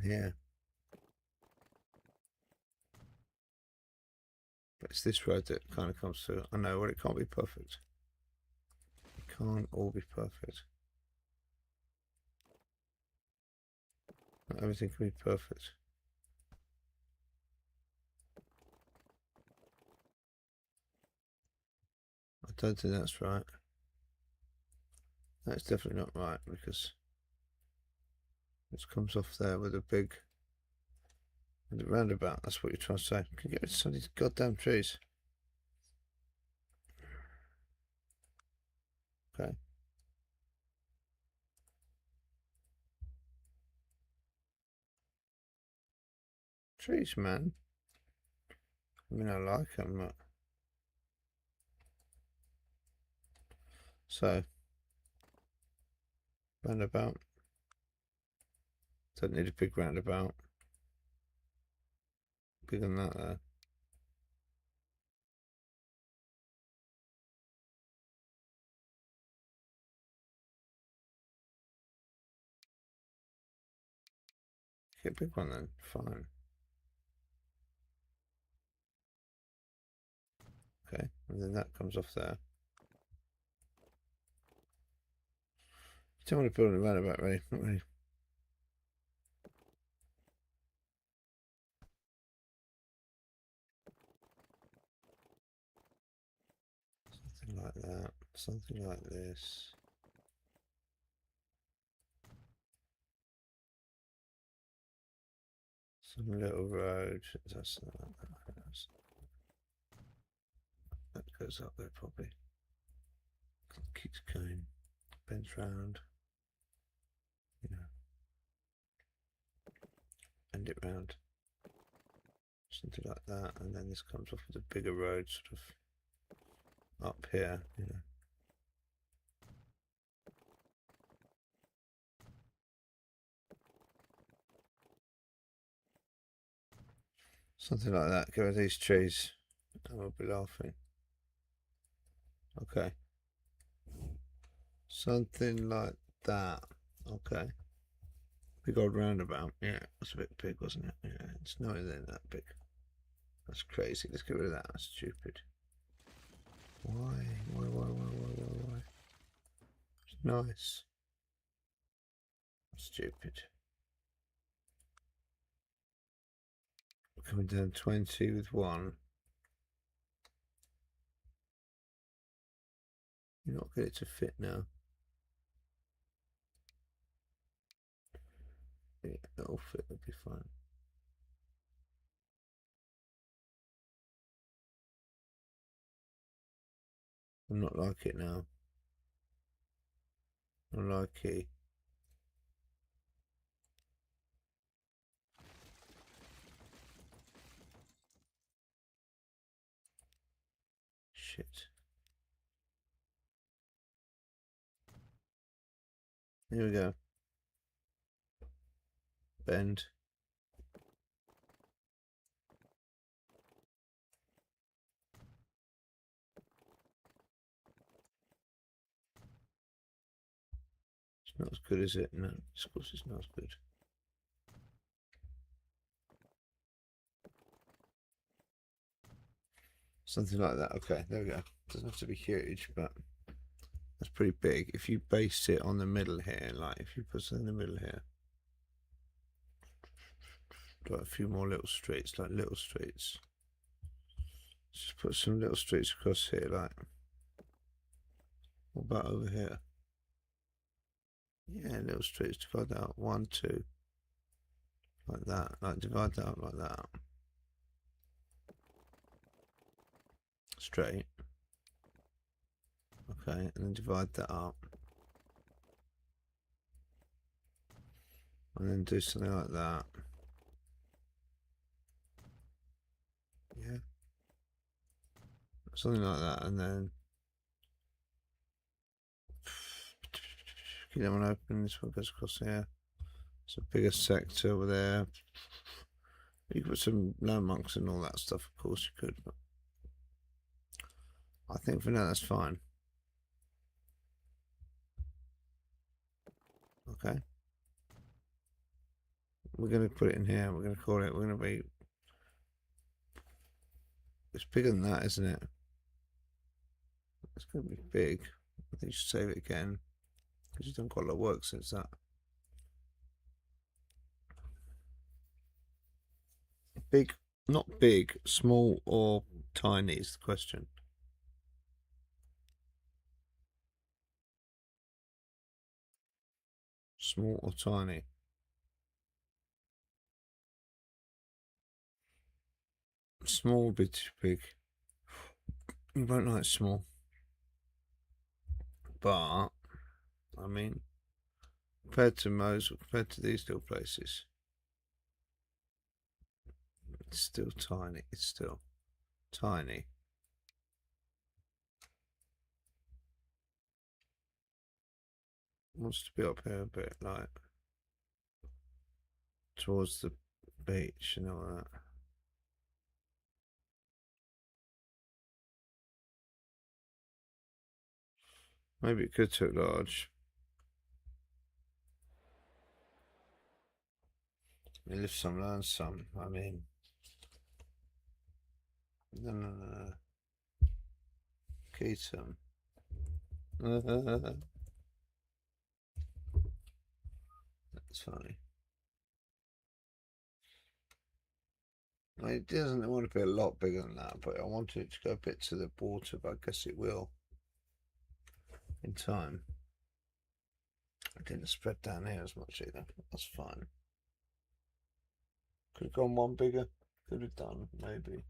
Here. But it's this road that kind of comes through. I know, well, it can't be perfect. It can't all be perfect. Not everything can be perfect. I don't think that's right. That's definitely not right because this comes off there with a big And the roundabout, that's what you're trying to say. Can you get rid of some of these goddamn trees? Okay. Trees, man. I mean, I like them, but... So, roundabout. Don't need a big roundabout. Bigger than that, though. Get a big one then. Fine. Okay, and then that comes off there. Don't want to build a roundabout, really. Not really. Something like that. Something like this. Some little road. That goes up there probably. Keeps going. Bends round. You know. Bend it round. Something like that. And then this comes off with a bigger road sort of up here, you know. Something like that. Go with these trees. And we'll be laughing. Okay. Something like that. Okay. Big old roundabout. Yeah, that's a bit big, wasn't it? Yeah, it's not even that big. That's crazy. Let's get rid of that. That's stupid. Why? Why? It's nice. Stupid. We're coming down 20 with one. You're not get it to fit now. Yeah, that'll fit. It'll be fine. I'm not like it now. I like it. Shit. Here we go. Bend. It's not as good as it. No, of course it's not as good. Something like that. Okay, there we go. Doesn't have to be huge, but that's pretty big. If you base it on the middle here, like if you put something in the middle here, got a few more little streets, like little streets. Just put some little streets across here, like. What about over here? Yeah, little streets. Divide that out. 1, 2. Like that. Like divide that out like that. Straight. Okay, and then divide that up. And then do something like that. Yeah. Something like that, and then keep that one open. This one goes across here. It's a bigger sector over there. You could put some landmarks and all that stuff, of course you could, but I think for now that's fine. Okay. We're going to put it in here. We're going to call it, we're going to be, it's bigger than that, isn't it? It's going to be big. I think you should save it again, because you've done quite a lot of work since that. Big, not big, small or tiny is the question. Small or tiny? Small bit too big. You won't like small. But, I mean, compared to most, compared to these little places, it's still tiny. It's still tiny. Wants to be up here a bit, like towards the beach and all that. Maybe it could look large. You live some, learn some. I mean, no. Keaton. That's funny. It doesn't want to be a lot bigger than that, but I want it to go a bit to the water, but I guess it will in time. I didn't spread down here as much either. That's fine. Could have gone one bigger. Could have done, maybe.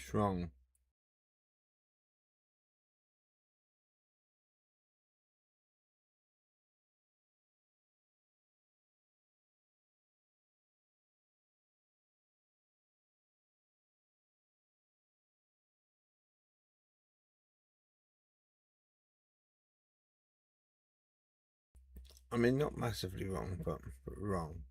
What's wrong? I mean, not massively wrong, but wrong.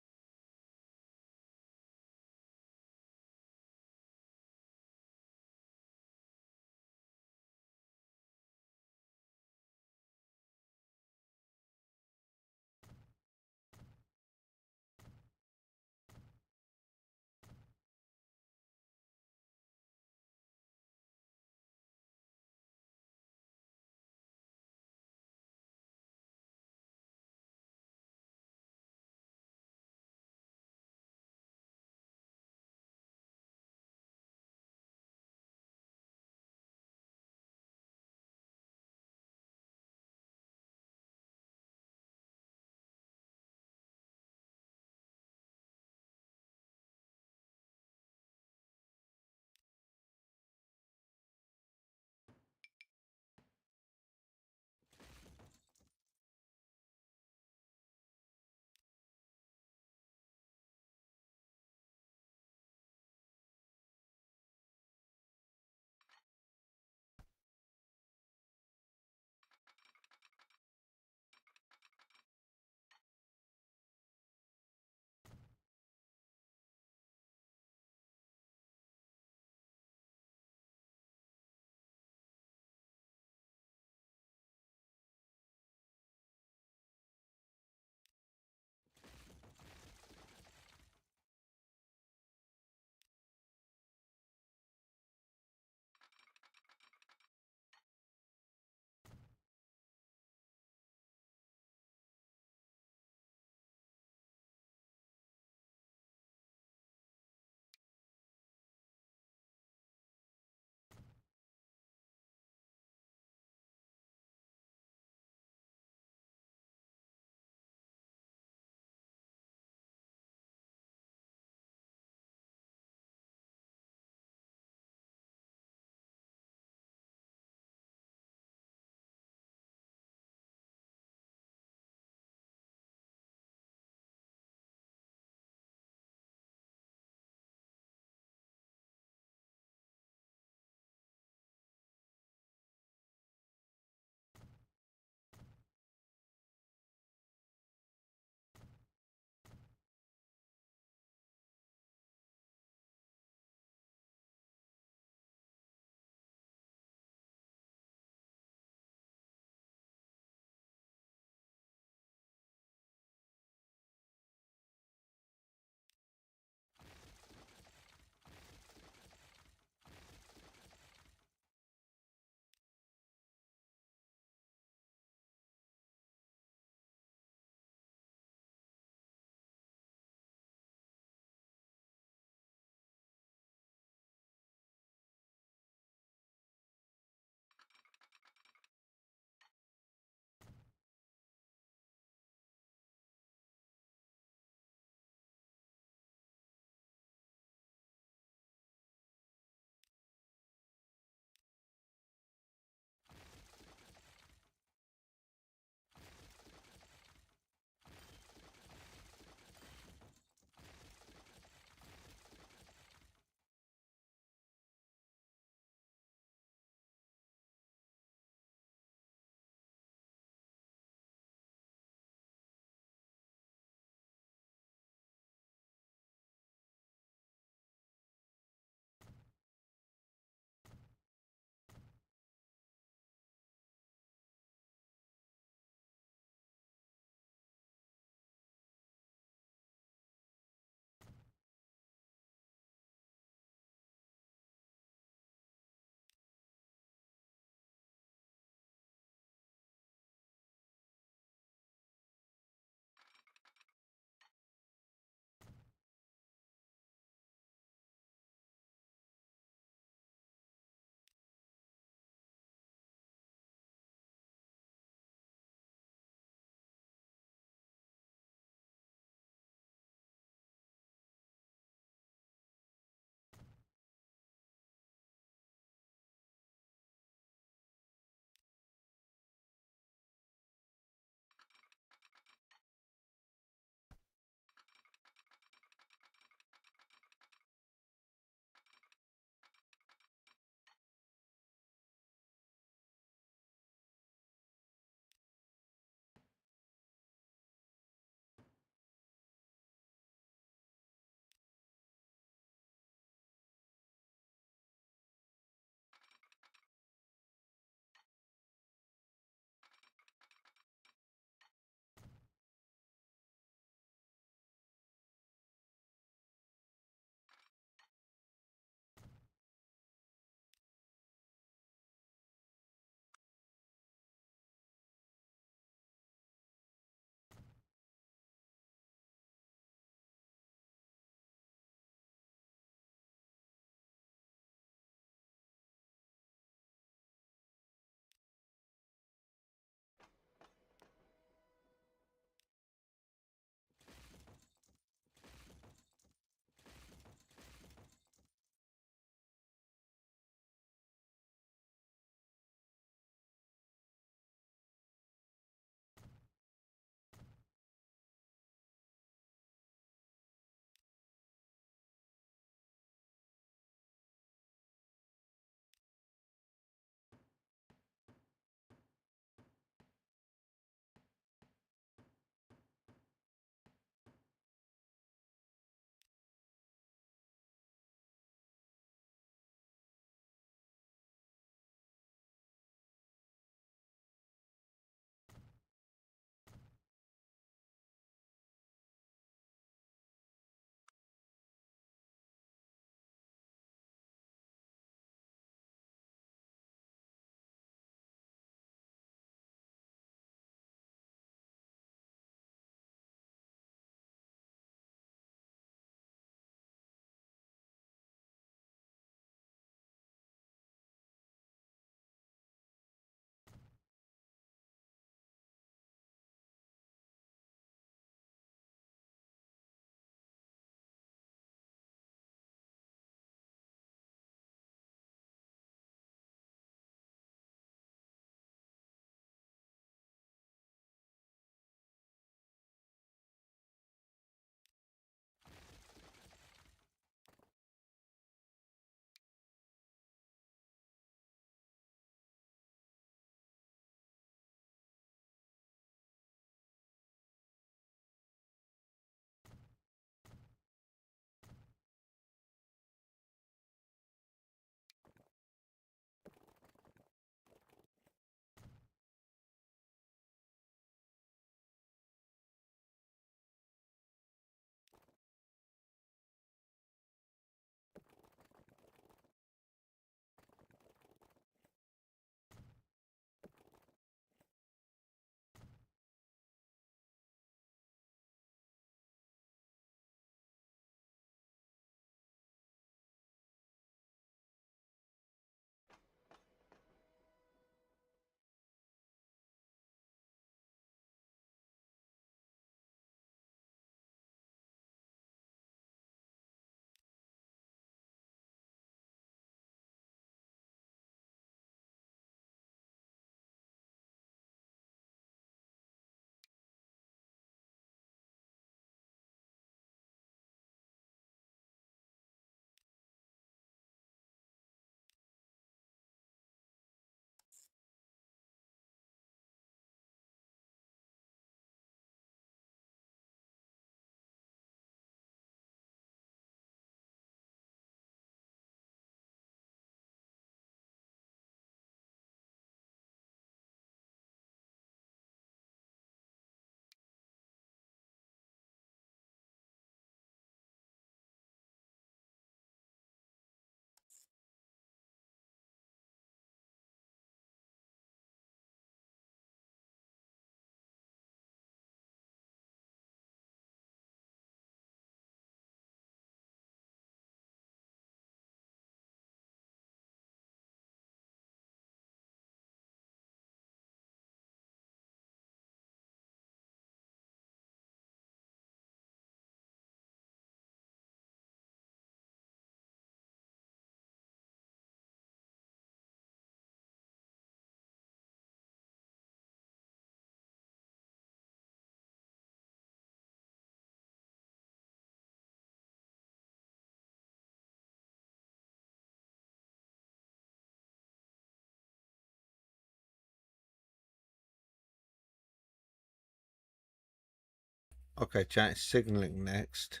Okay, chat, it's signalling next.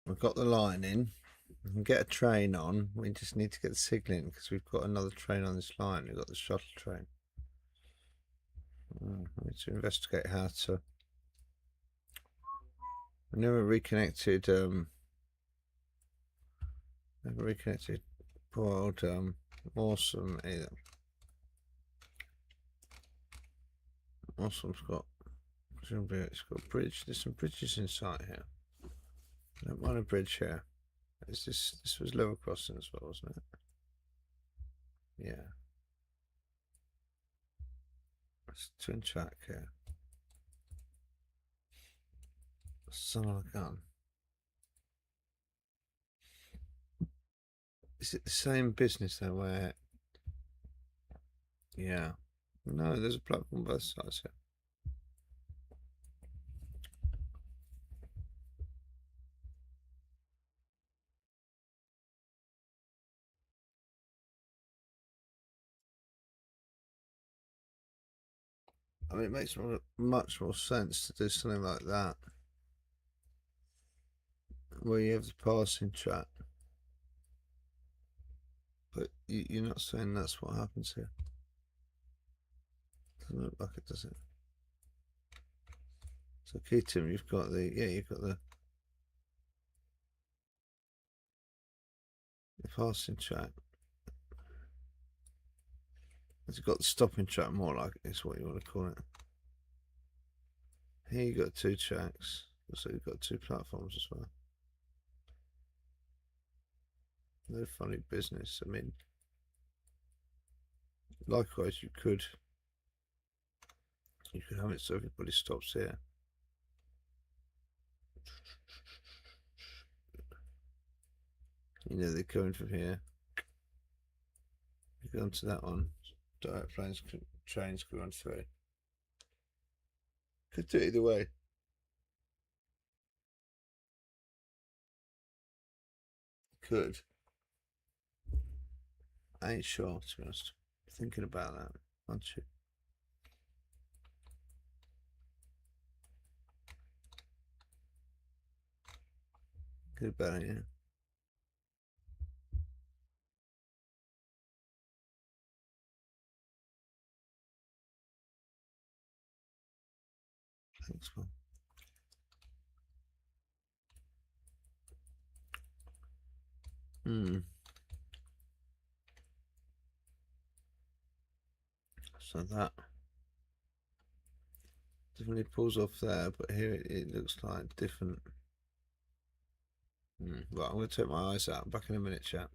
We've got the line in. We can get a train on. We just need to get the signalling because we've got another train on this line. We've got the shuttle train. We need to investigate how to. We never reconnected. Never reconnected. Poor old Awesome either. Awesome's got. Presumably it's got a bridge. There's some bridges inside here. I don't mind a bridge here. Is this was level crossing as well, wasn't it? Yeah. It's twin track here. Son of a gun. Is it the same business though where yeah. No, there's a platform both sides here. I mean, it makes much more sense to do something like that, where you have the passing track. But you're not saying that's what happens here. Doesn't look like it, does it? So, Keaton, you've got the passing track. It's got the stopping track, more like it's what you want to call it. Here you got two tracks, so you've got two platforms as well. No funny business. I mean, likewise, you could have it so everybody stops here. You know, they're coming from here. You go onto that one. Direct planes, trains go on through. Could do it either way. Could. I ain't sure, to be honest. Thinking about that, aren't you? Good about it, yeah. Thanks, man. So that definitely pulls off there, but here it looks like different. Right, I'm going to take my eyes out. Back in a minute, chat.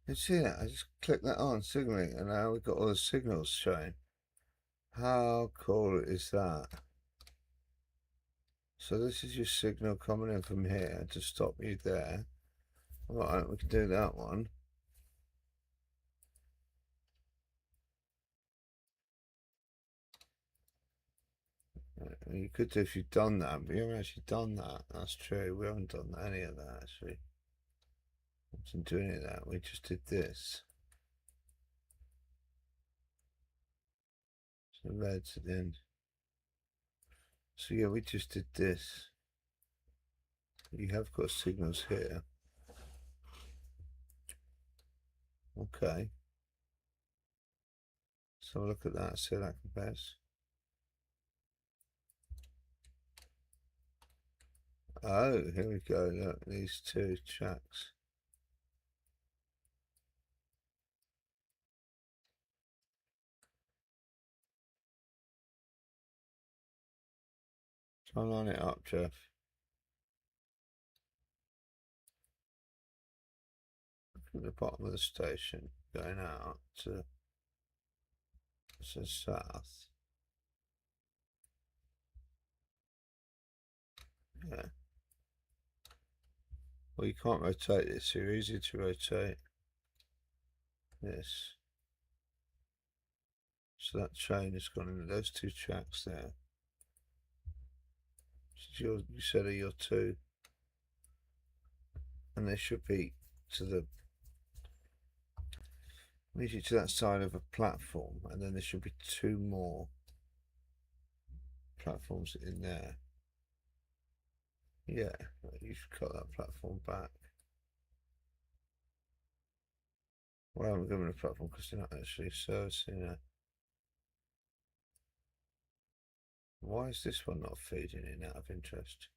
You see that? I just clicked that on signaling, and now we've got all the signals showing. How cool is that? So this is your signal coming in from here to stop you there. Alright, we can do that one. You could do if you've done that, but you haven't actually done that. That's true. We haven't done any of that actually. We didn't do any of that. We just did this. So red's at the end. So yeah, we just did this. You have got signals here. Okay. So look at that, see how that compares. Oh, here we go. Look, these two tracks. Try and line it up, Jeff. Look at the bottom of the station going out to the south. Yeah. Well, you can't rotate this. So you're easy to rotate this. So that train has gone into those two tracks there. So you said are your two, and they should be to the lead you to that side of a platform, and then there should be two more platforms in there. Yeah, you should cut that platform back. Well, I haven't given a platform because they're not actually servicing it. Why is this one not feeding in out of interest?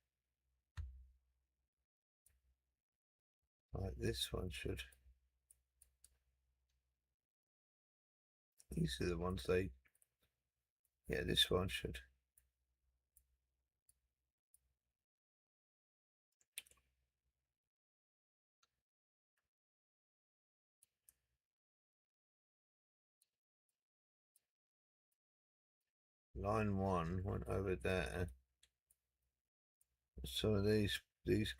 Like this one should. These are the ones they. Yeah, this one should. Line 1 went over there. Some of these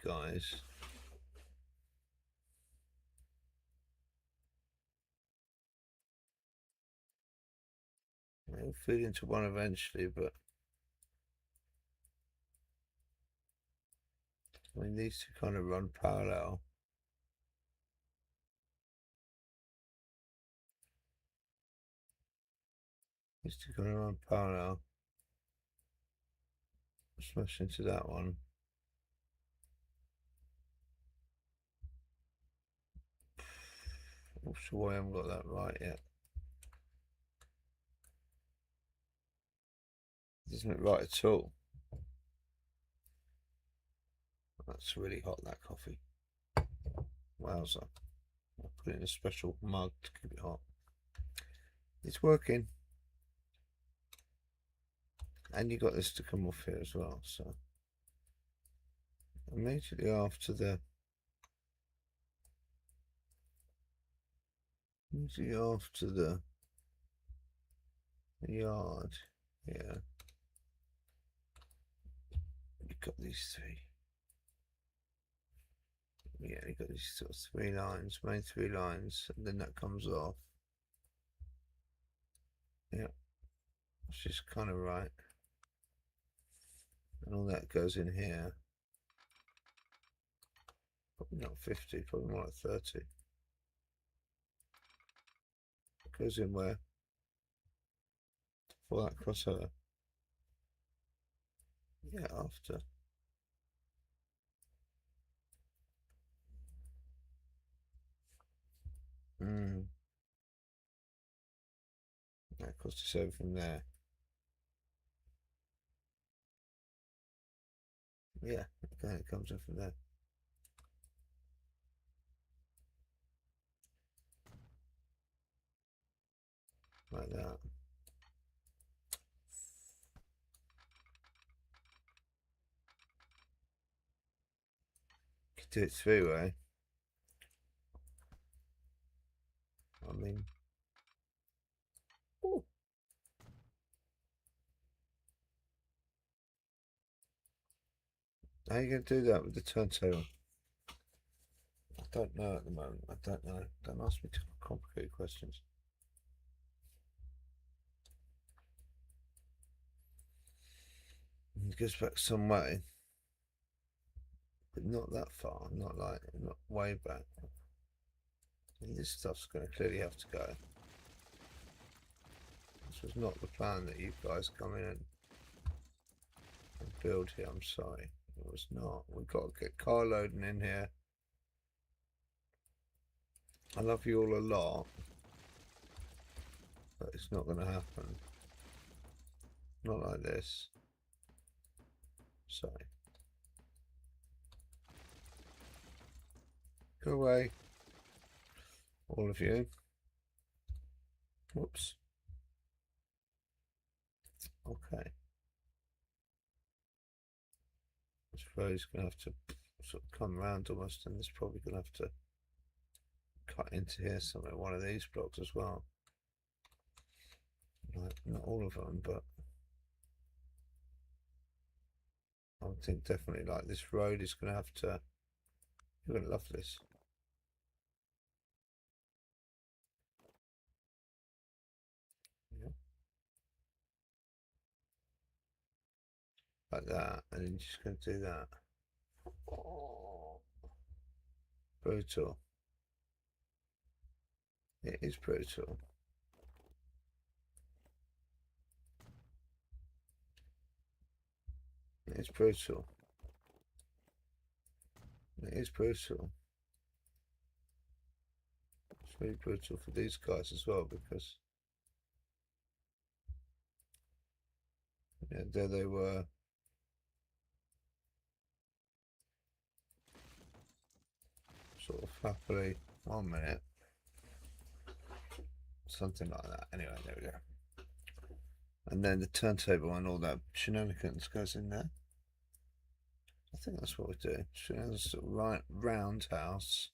guys. They'll feed into one eventually, but I mean these two kind of run parallel. These two kind of run parallel. Smash into that one. Not sure why I haven't got that right yet. Doesn't look right at all. That's really hot, that coffee. Wowza. I'll put it in a special mug to keep it hot. It's working. And you got this to come off here as well, so immediately after the yard, yeah. You've got these three. Yeah, you've got these sort of three lines, main three lines, and then that comes off. Yeah, which is kind of right. And all that goes in here. Probably not 50, probably more like 30. It goes in where? For that crossover. Yeah, after. That costs us over from there. Yeah, okay, it comes in from there. Like that. Could do it three-way. How are you going to do that with the turntable? I don't know at the moment. I don't know. Don't ask me too complicated questions. It goes back some way, but not that far. Not way back. And this stuff's going to clearly have to go. This was not the plan that you guys come in and build here. I'm sorry. It was not. We've got to get car loading in here. I love you all a lot, but it's not going to happen. Not like this. Sorry. Go away. All of you. Whoops. Okay. This road's going to have to sort of come around almost, and it's probably going to have to cut into here somewhere, one of these blocks as well. Like, not all of them, but I think definitely like this road is going to have to, you're going to love this. Yeah. Like that, and then you're just going to do that. Oh, brutal. It is brutal. It's brutal. It is brutal. It's really brutal for these guys as well, because yeah, there they were. Sort of happily, 1 minute. Something like that. Anyway, there we go. And then the turntable and all that shenanigans goes in there. I think that's what we do. Shenanigans, right, roundhouse.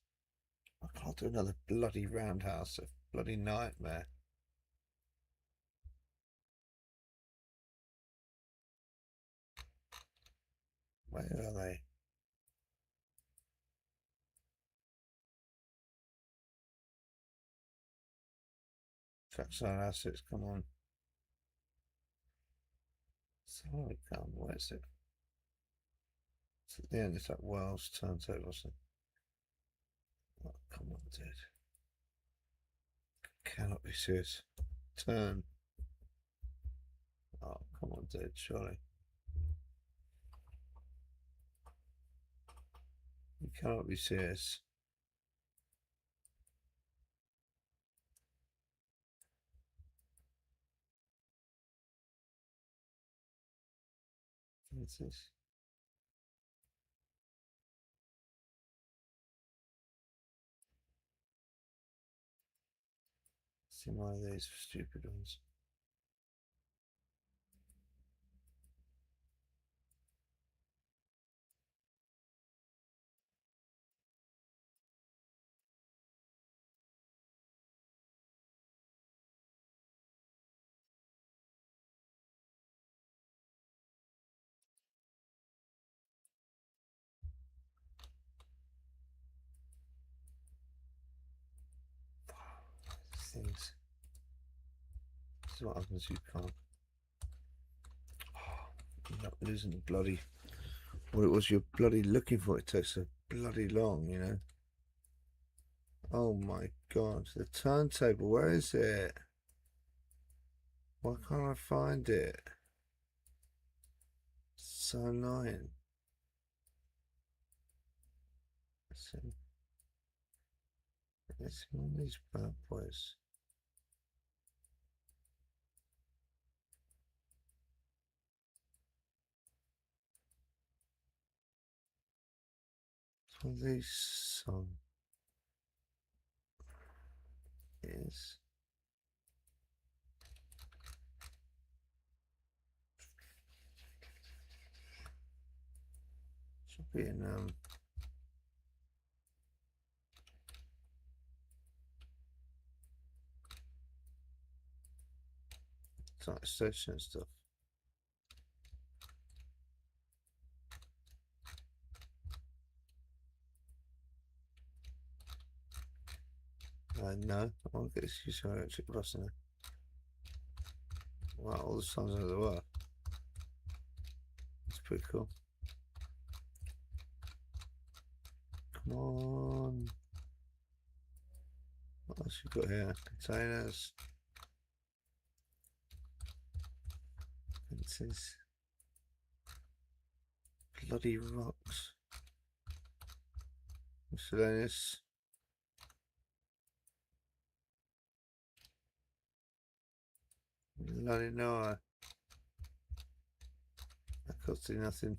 I can't do another bloody roundhouse. A bloody nightmare. Where are they? Trackside assets, come on. Sorry, come. Where's it? It's at the end. It's that Wells turntable. Oh, come on, dude. Cannot be serious. Turn. Oh, come on, dude. Surely. You cannot be serious. What's this? See one of these stupid ones. Things. This is what happens. You can't. You're not losing the bloody. What it was you're bloody looking for. It takes so bloody long, you know. Oh my god, the turntable. Where is it? Why can't I find it? It's so annoying. It's one of these bad boys. It's one of these song is. Should be in site station and stuff. No, I won't get this use of electric bus in there. Wow, all the signs of the world. That's pretty cool. Come on. What else we got here? Containers. Fences. Bloody rocks. Miscellaneous. Bloody no. That costs you nothing.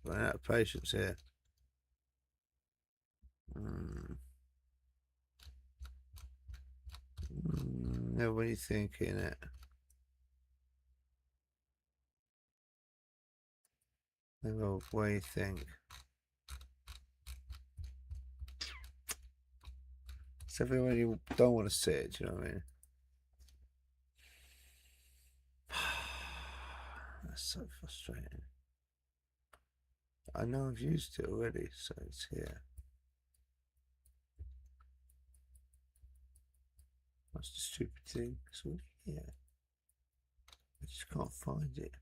Running out of patience here. Nobody thinking it. Well, what do you think? It's everywhere you don't want to see it, do you know what I mean? That's so frustrating. I know I've used it already, so it's here. That's the stupid thing. It's already here. I just can't find it.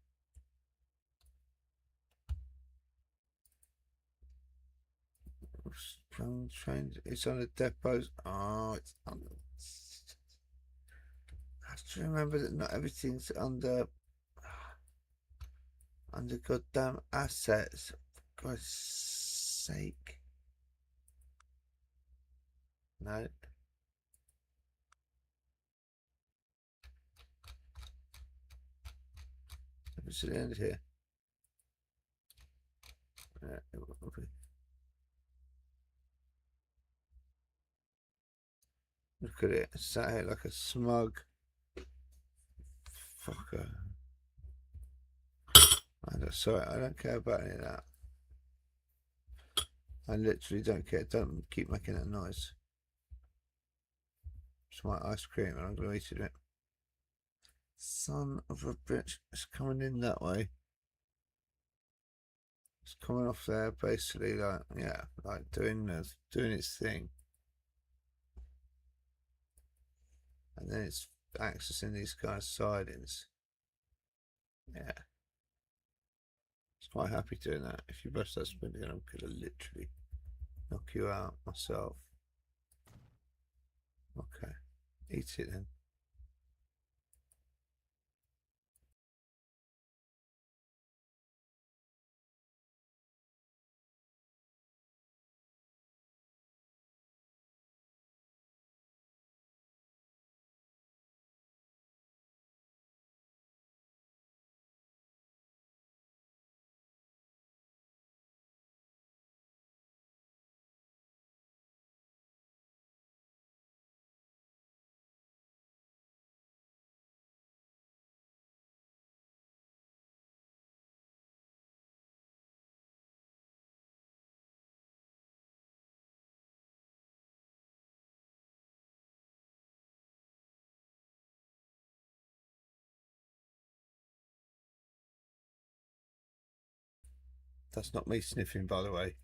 Train. It's on the depots. Oh, it's on. I have to remember that not everything's under goddamn assets. For God's sake. No. It's at the end here. Yeah, it will be. Look at it, sat here like a smug fucker. Sorry, I don't care about any of that. I literally don't care. Don't keep making that noise. It's my ice cream and I'm going to eat it. Son of a bitch. It's coming in that way. It's coming off there basically like, yeah, like doing its thing. And then it's accessing these guys' sidings. Yeah. It's quite happy doing that. If you press that spin again, I'm going to literally knock you out myself. Okay. Eat it then. That's not me sniffing, by the way.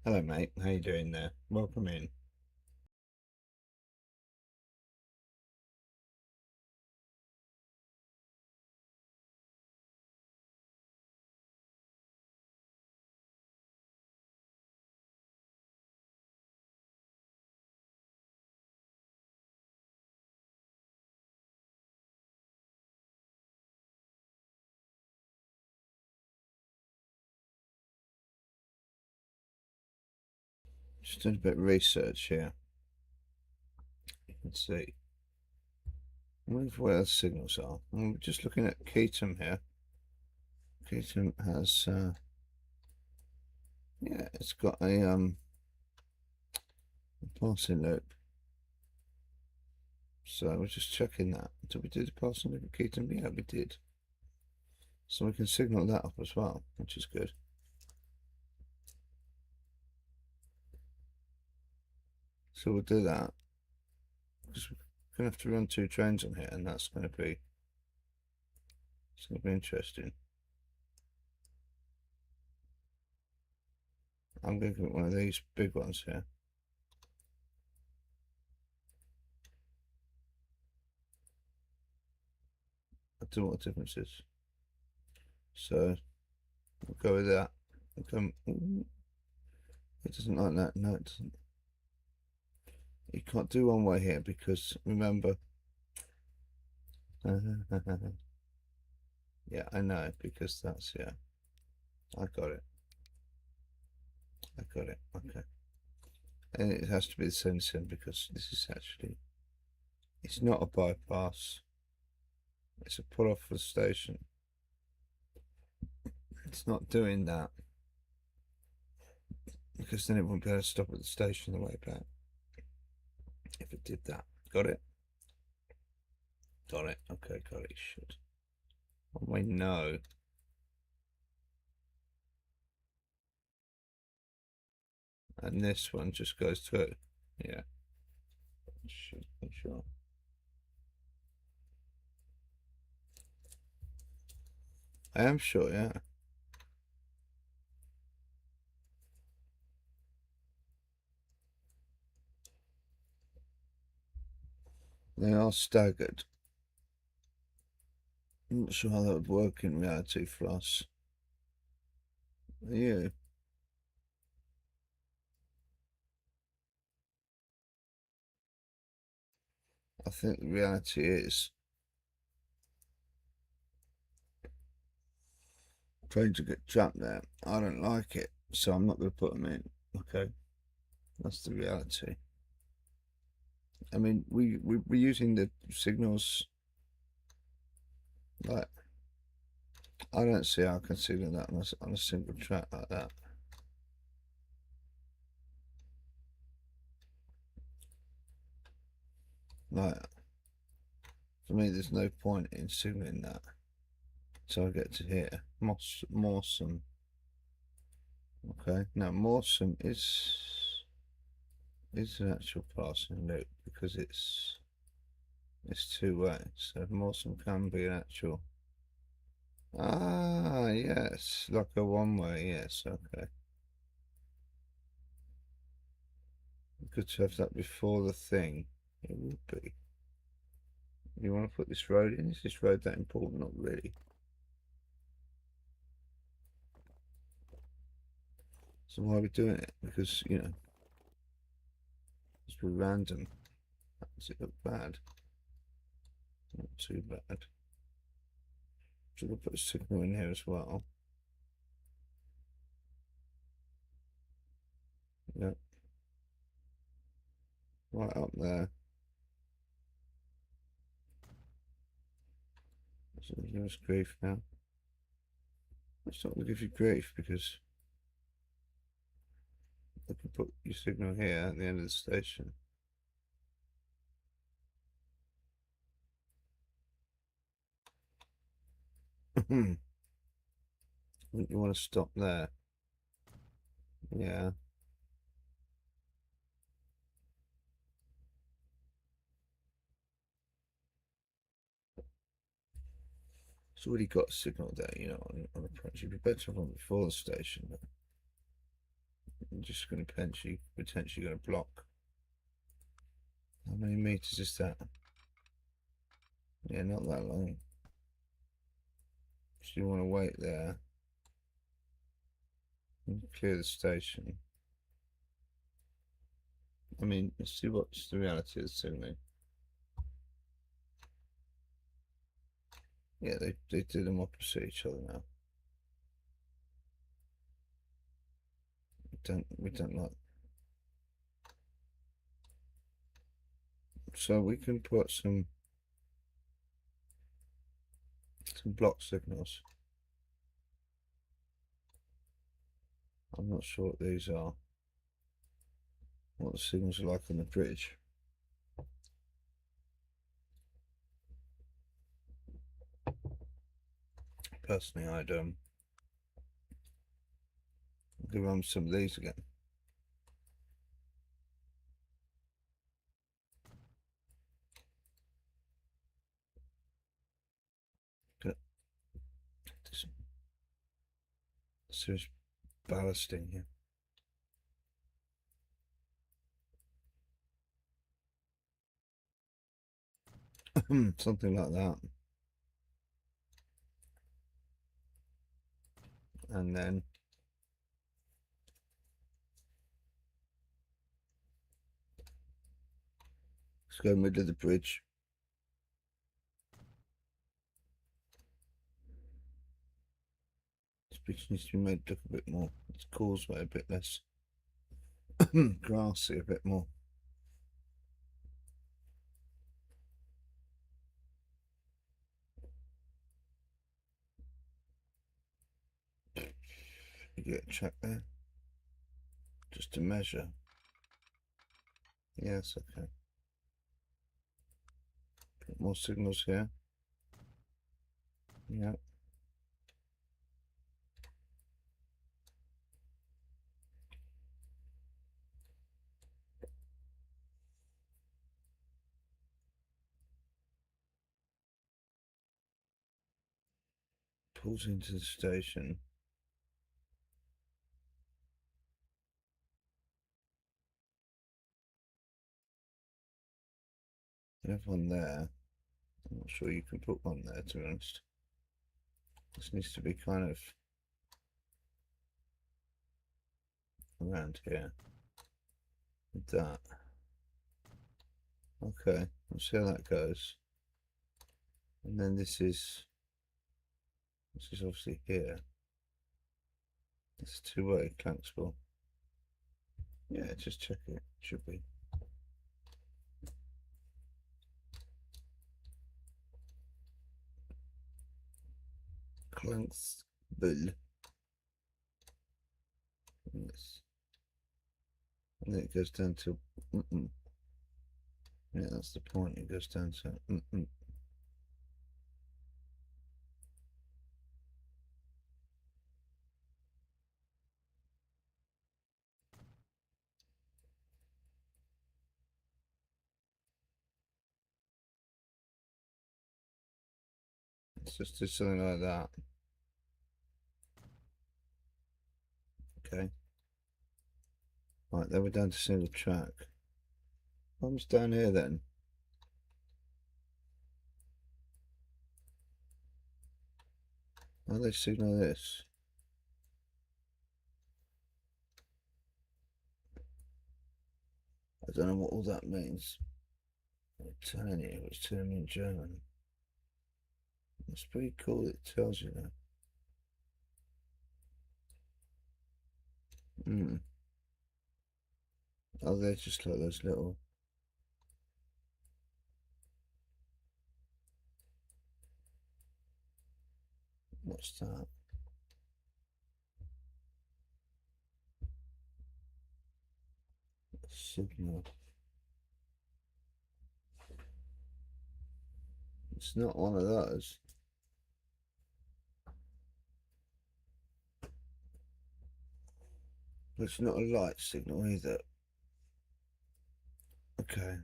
Hello, mate. How you doing there? Welcome in. Just did a bit of research here. Let's see. I wonder where the signals are. I'm just looking at Keaton here. Keaton has, yeah, it's got a passing loop. So we're just checking that. Did we do the passing loop at Keaton? Yeah, we did. So we can signal that up as well, which is good. So we'll do that. Because we're going to have to run 2 trains on here, and that's going to be, it's going to be interesting. I'm going to get one of these big ones here. I don't know what the difference is. So we'll go with that. It doesn't like that. No, it doesn't. You can't do one way here because remember. Yeah, I know because that's, yeah. I got it. I got it. Okay. And it has to be the same sim because this is actually, it's not a bypass. It's a pull off for the station. It's not doing that because then it won't be able to stop at the station on the way back. If it did that. Got it? Got it. Okay, got it. Shit. Oh, I know. And this one just goes through. Yeah. Shit, I'm sure. I am sure, yeah. They are staggered. I'm not sure how that would work in reality for us. Are you? I think the reality is trains to get trapped there. I don't like it, so I'm not going to put them in. Okay, that's the reality. I mean, we're using the signals. Like, I don't see how I can signal that on a single track like that. Like, for me, there's no point in signaling that until I get to here. Morsum. Okay, now Morsum is an actual passing loop because it's 2-way, so Morsum can be an actual. Ah, yes, like a 1-way. Yes, okay. Good to have that before the thing. It would be. You want to put this road in? Is this road that important? Not really. So why are we doing it? Because, you know, it's random. Does it look bad? Not too bad. So we'll put a signal in here as well. Yep. Right up there. So give us grief now. It's not going to give you grief because they can put your signal here at the end of the station. You want to stop there? Yeah. It's already got a signal there, you know, on approach. You'd be better off on before the station. just going to potentially going to block. How many meters is that? Yeah, not that long. So you want to wait there and clear the station. I mean, let's see what's the reality of the signalling. Yeah, they do them opposite each other now. We don't like. So we can put some block signals. I'm not sure what these are. What the signals are like on the bridge. Personally, I'd give them some of these again. Serious ballasting here. Something like that. And then let's go middle of the bridge. This bridge needs to be made look a bit more. It's causeway a bit less grassy, a bit more. You get a check there. Just to measure. Yes, okay. Put more signals here. Yeah. Pulls into the station. You have one there. I'm not sure you can put one there, to be honest. This needs to be kind of around here. With that. Okay, let's see how that goes. And then this is obviously here. It's two-way Clanksville. Yeah, just check it. Should be. Clanksville. Yes. And then it goes down to yeah, that's the point. It goes down to Let's just do something like that. Okay. Right, then we're down to single track. What's down here then? How do they signal this? I don't know what all that means. I'm telling you, it's telling me in German. It's pretty cool, it tells you that. Oh, they're just like those little. What's that? Signal. It's not one of those. It's not a light signal either. Okay.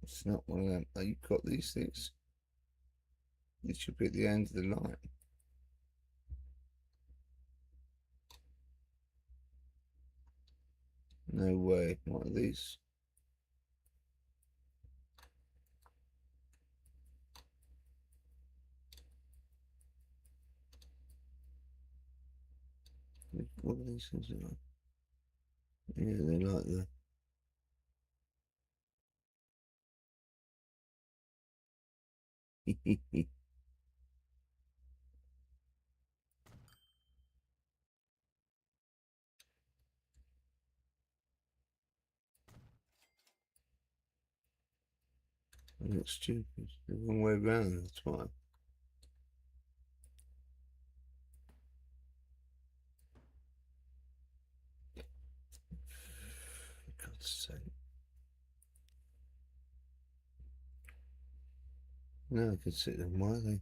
It's not one of them. Oh, you've got these things. It should be at the end of the line. No way. What are these? What are these things like? Yeah, they're like the. That's stupid. The wrong way around, that's why. For God's sake. No, I can see them. Why are they?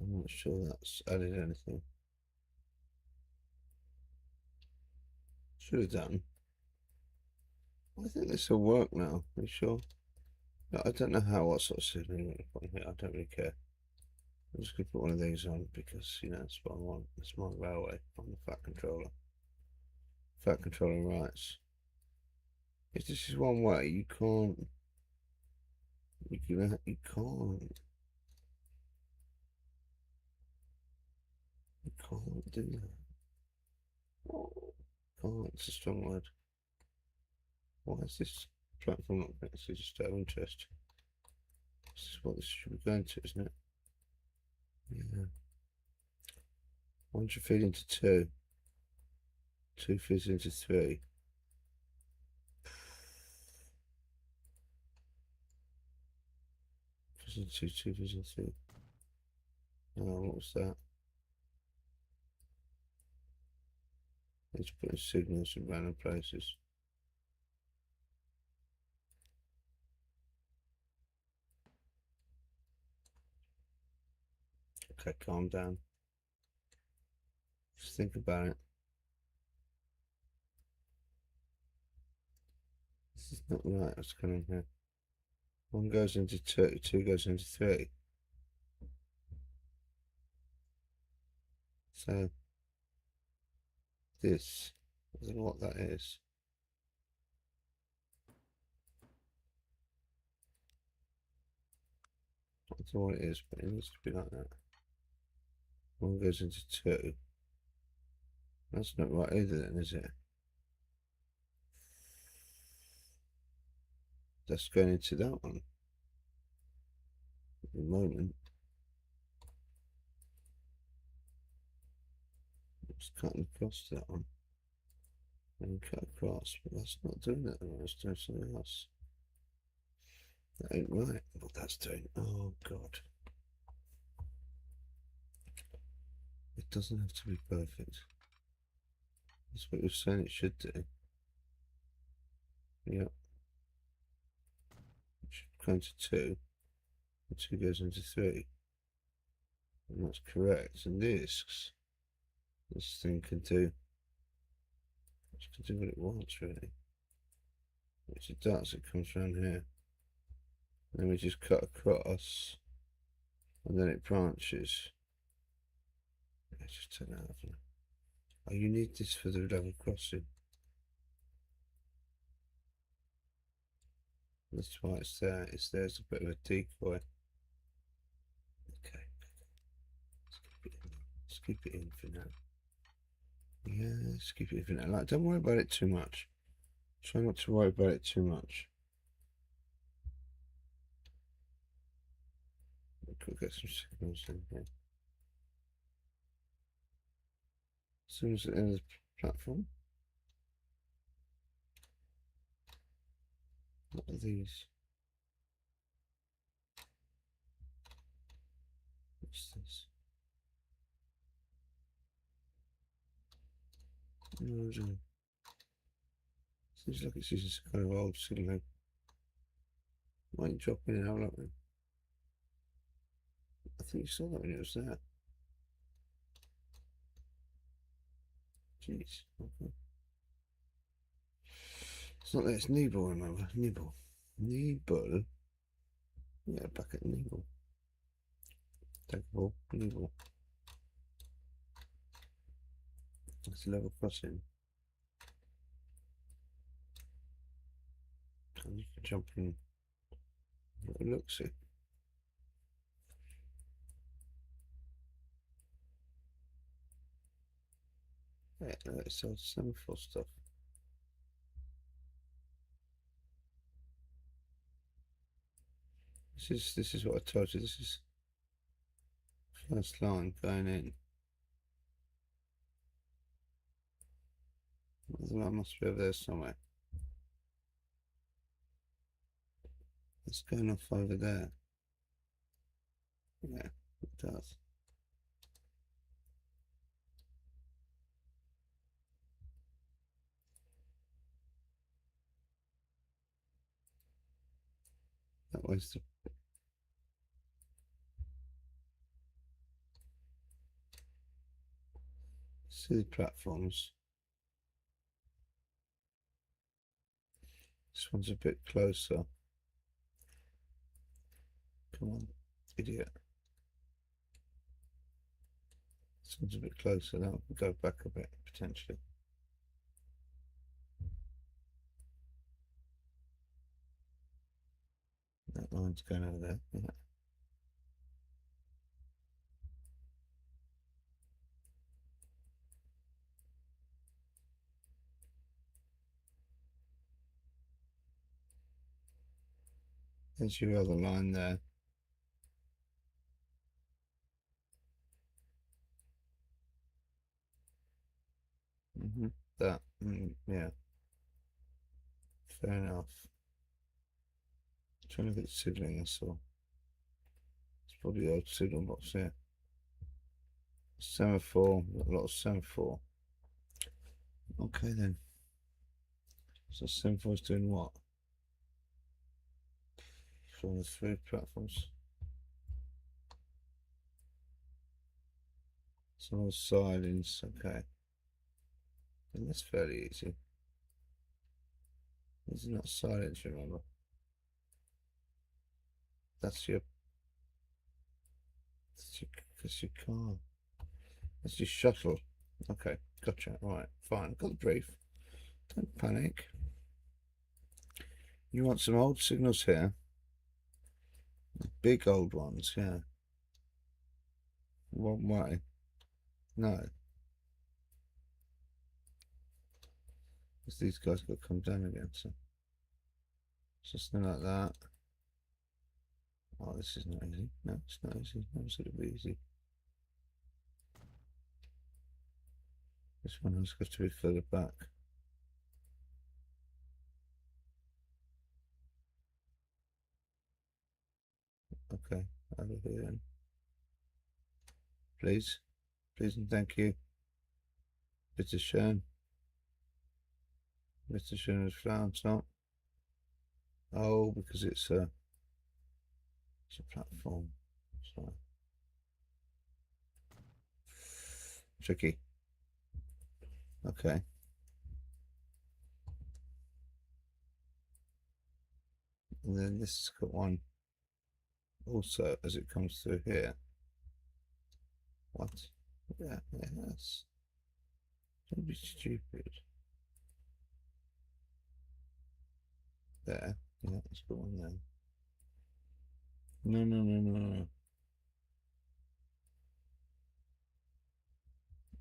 I'm not sure that's added anything. Should have done. I think this will work now. Are you sure? No, I don't know what sort of signal I'm going to put in here. I don't really care. I'm just going to put one of these on because, you know, it's what I want. It's my railway. I'm the fat controller. Fat controller rights. If this is one way, you can't. You can't. You can't do that. Can't. It's a strong word. Why is this platform not connected? Just out of interest. This is what this should be going to, isn't it? Yeah. One should feed into two. Two feeds into three. Feeds into two, two feeds into three. Oh, what was that? Let's put signals in random places. Okay, calm down. Just think about it. This is not right. What's going on here? One goes into two, two goes into three. So this, I don't know what that is. I don't know what it is, but it needs to be like that. One goes into two. That's not right either then, is it? That's going into that one. At the moment. It's cutting across to that one. And cut across, but that's not doing that. It's doing something else. That ain't right. What that's doing. Oh God. It doesn't have to be perfect. That's what you're saying it should do. Yep. It should go into two. And two goes into three. And that's correct. And this thing can do what it wants really. Which it does, it comes around here. And then we just cut across. And then it branches. Let's just turn that off. Oh, you need this for the level crossing. That's why it's there. It's there as a bit of a decoy. Okay. Let's keep it in for now. Yeah, let's keep it in for now. Like, don't worry about it too much. Try not to worry about it too much. We could get some signals in here. As soon as it enters the platform. What are these? What's this? No, seems like it's just a kind of old signal. Might drop in and out like that. I think you saw that when it was there. Jeez. Okay. It's not that, it's Niebull, remember? Niebull. Niebull. Yeah, back at Niebull. Dagebull, Niebull. It's a level crossing. And you can jump in. It looks it. Yeah, no, it's all semaphore stuff. This is what I told you. This is first line going in. The line must be over there somewhere. It's going off over there. Yeah, it does. That was the see the platforms. This one's a bit closer. Come on, idiot. This one's a bit closer. That will go back a bit, potentially. That line's going over there. Yeah. There's your other line there. That, yeah. Fair enough. Trying to get signaling, I saw. It's probably the old signal box here. Semaphore, a lot of semaphore. Okay then. So semaphore's doing what? From the three platforms. Some silence, okay. And that's fairly easy. This is not silence, remember. That's your car. That's your shuttle. Okay, gotcha. All right, fine. Got the brief. Don't panic. You want some old signals here? Big old ones, yeah. One way. No. Because these guys got to come down again, so something like that. Oh, this is not easy. No, it's not easy. No, it's going to be easy. This one has got to be further back. Okay, over here then. Please. Please and thank you. Bitte schön. Bitte schön is flounce up. Oh, because it's a platform. So tricky. Okay. And then this has got one also as it comes through here. What? Yeah, yes. Don't be stupid. There. Yeah, it's got one there. No, no, no, no,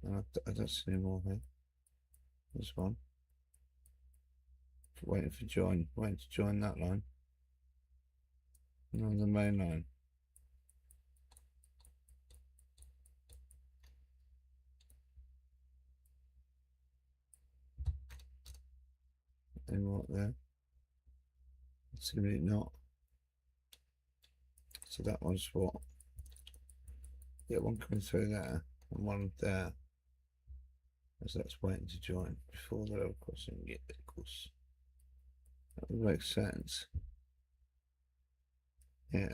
no. I don't see any more here. There's one. Waiting for join. Waiting to join that line. And on the main line. Any more there? Seemingly not. So that one's what? Yeah, one coming through there and one there. As that's waiting to join before the level crossing. Yeah, of course. That would make sense. Yeah.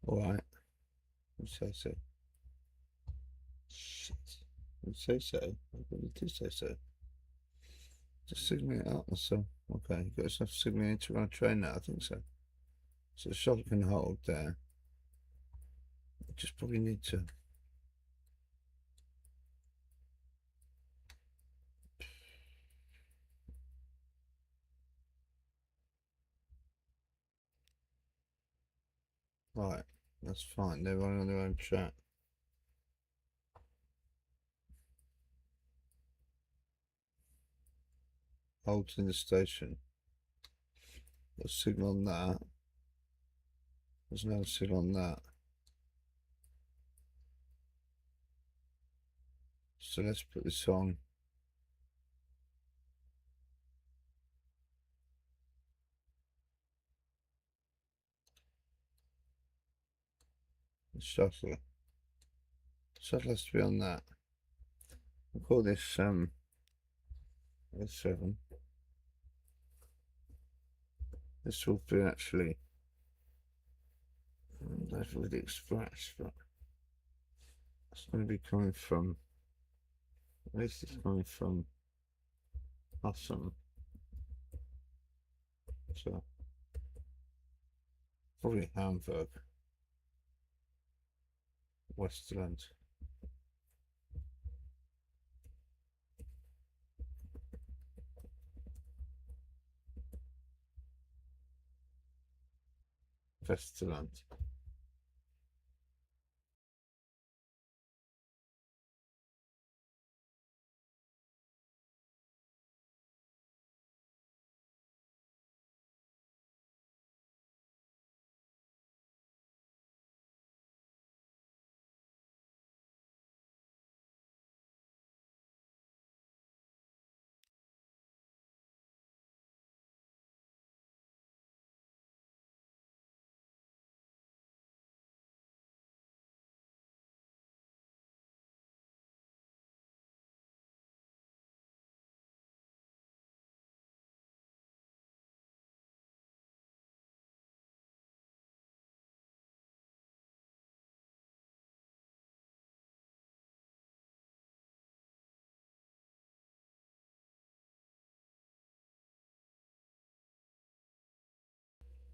Alright. You say so. Shit. You say so. I really did say so. Just signal it out myself. Okay, you got yourself signaling to run a train now, I think so. So the shuttle can hold there. Just probably need to. Right, that's fine. They're running on their own track. Hold in the station. There's a signal on that. There's no signal on that. So let's put this on. The shuttle. Shuttle has to be on that. We'll call this S7. This will be actually that's really express, but it's going to be coming from, at least it's coming from Husum. So probably Hamburg, Westerland. Westerland.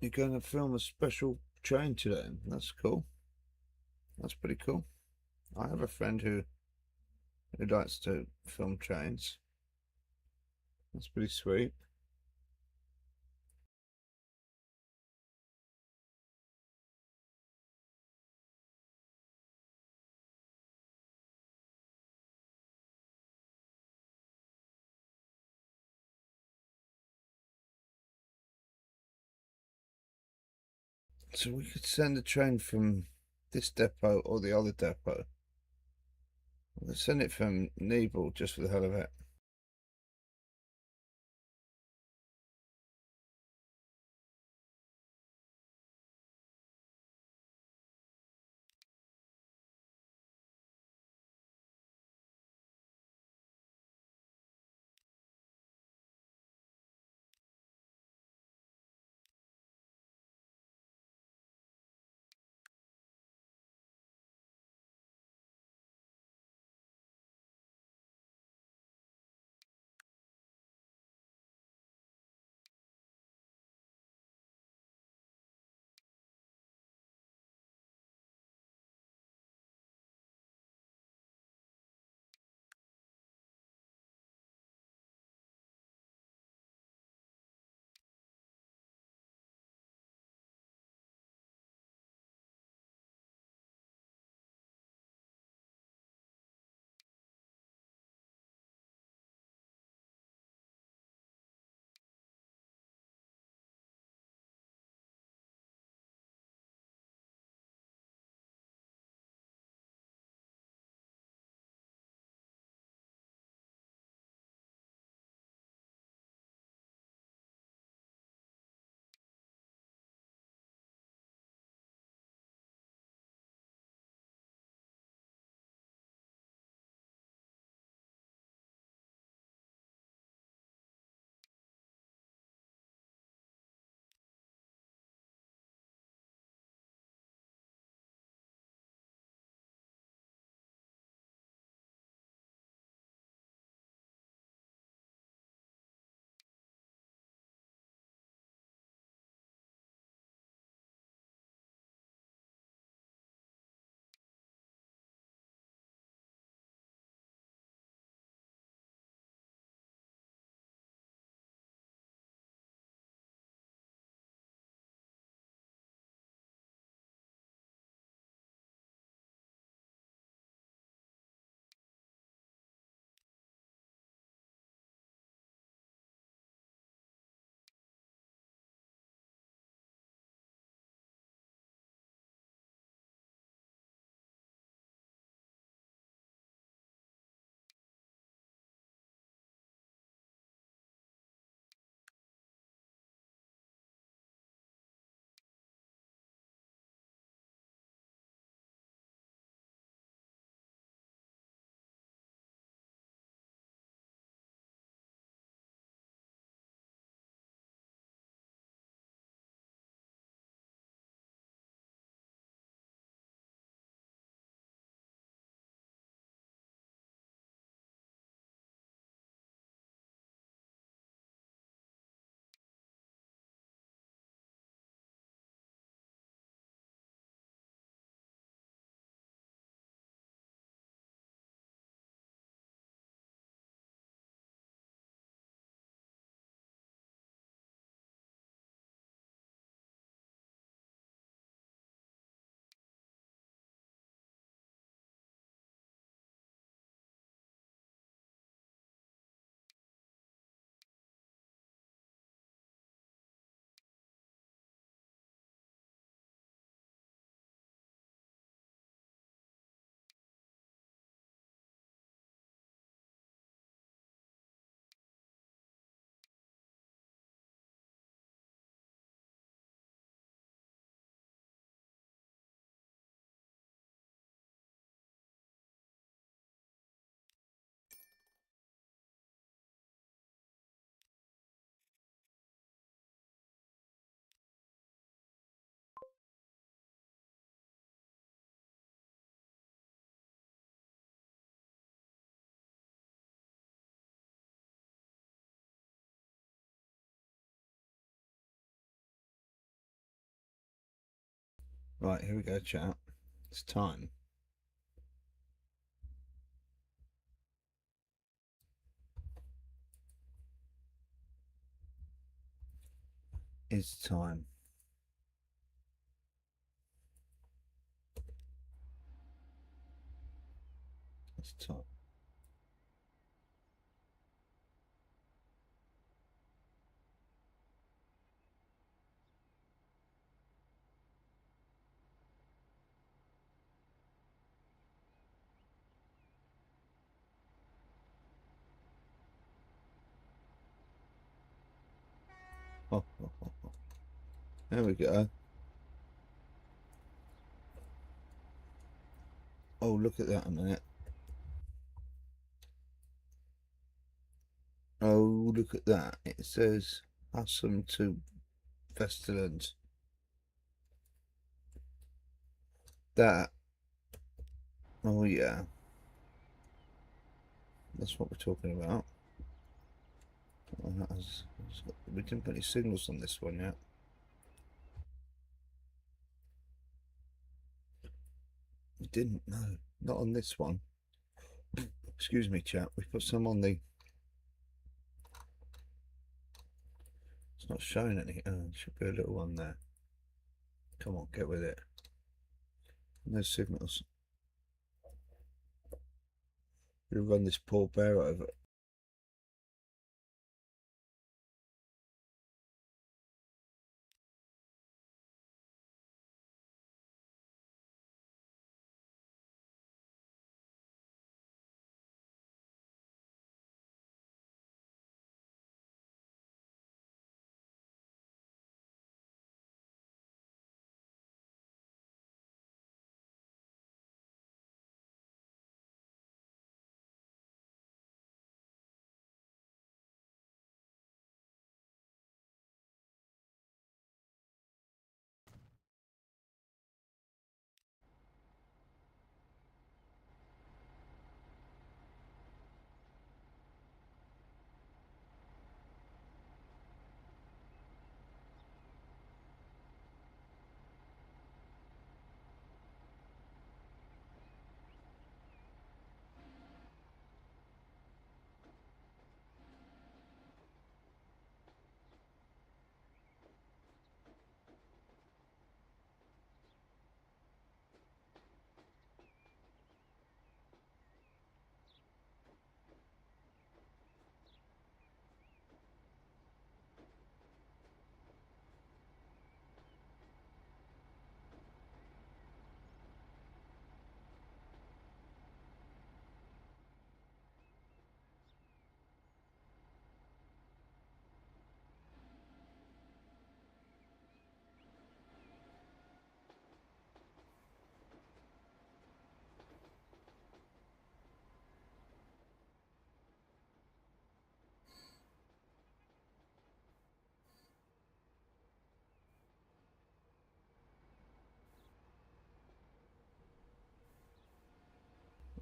You're going to film a special train today. That's cool. That's pretty cool. I have a friend who likes to film trains. That's pretty sweet. So we could send a train from this depot or the other depot. Let's send it from Niebull just for the hell of it. Right, here we go, chat. It's time. It's time. It's time. Oh, oh, oh, oh. There we go. Oh, look at that a minute. Oh, look at that. It says Husum to Westerland. That. Oh, yeah. That's what we're talking about. We didn't put any signals on this one yet. We didn't, no. Not on this one. Excuse me, chap. We put some on the... It's not showing any. Oh, there should be a little one there. Come on, get with it. No signals. We'll run this poor bear over.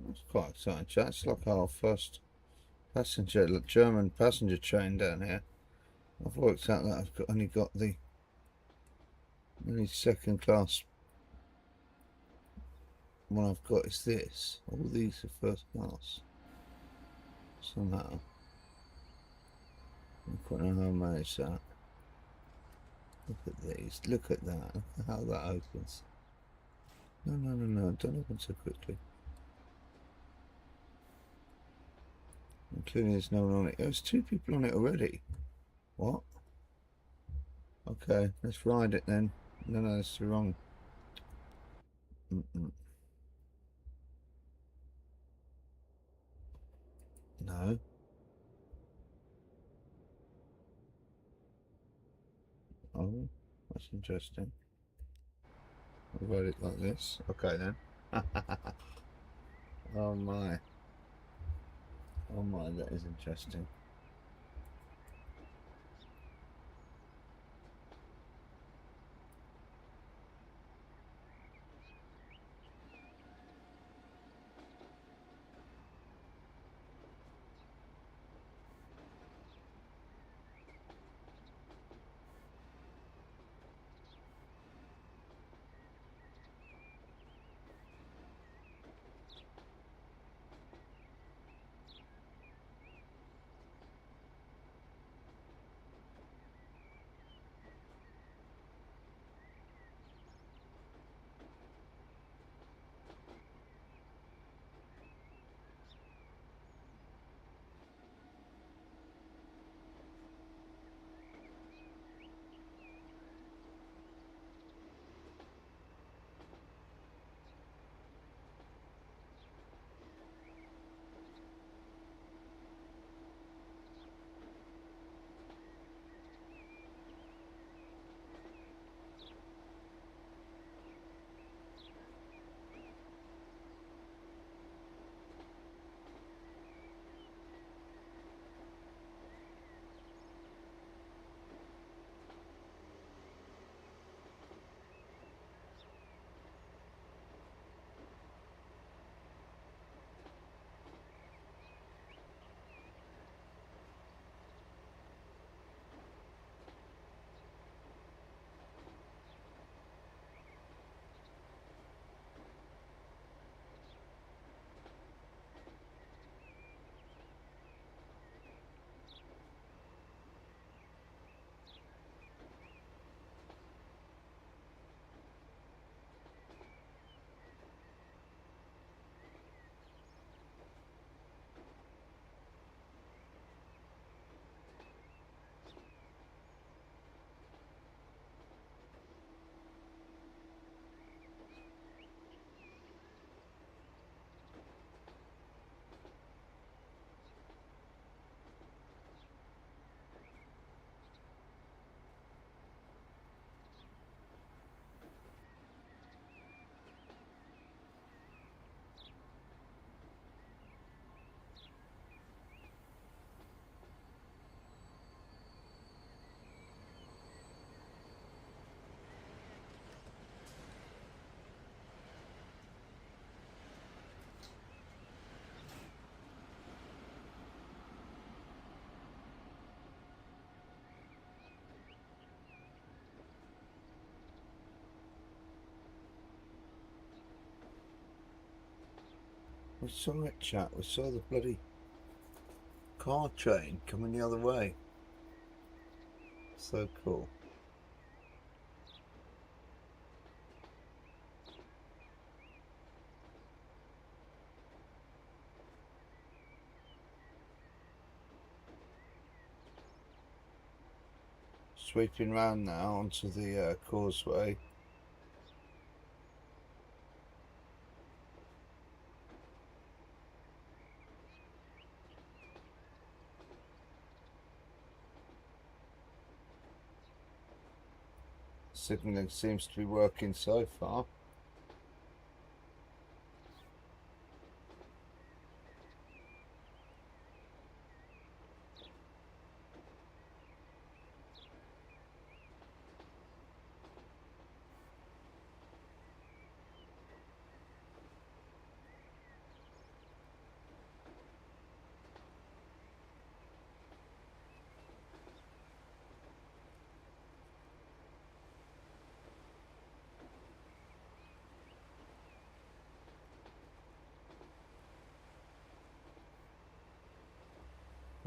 That's quite exciting. That's like our first German passenger train down here. I've worked out that only got the only second class one I've got is this. All these are first class. Somehow. I quite know how I managed that. Look at these. Look at that. Look at how that opens. No, no, no, no. Don't open so quickly. Including there's no one on it. There's two people on it already. What? Okay, let's ride it then. No, no, that's wrong. No. Oh, that's interesting. I'll ride it like this. Okay then. Oh my. Oh my, that is interesting. We saw it, chat. We saw the bloody car train coming the other way. So cool. Sweeping round now onto the causeway. Signalling seems to be working so far.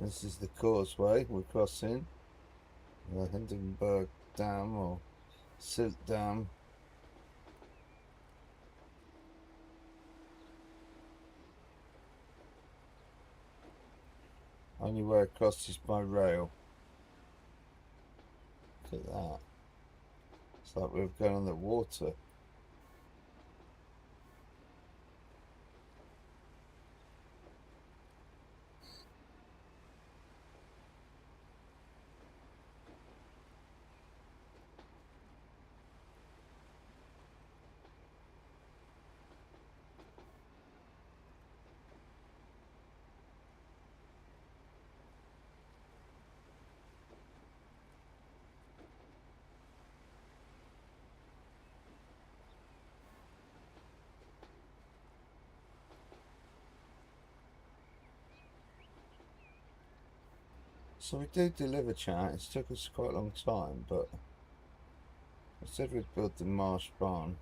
This is the causeway we're crossing. The Hindenburg Dam or Sylt Dam. Only way across is by rail. Look at that. It's like we're going on the water. So we did deliver, chat. It took us quite a long time, but I said we'd build the Marschbahn.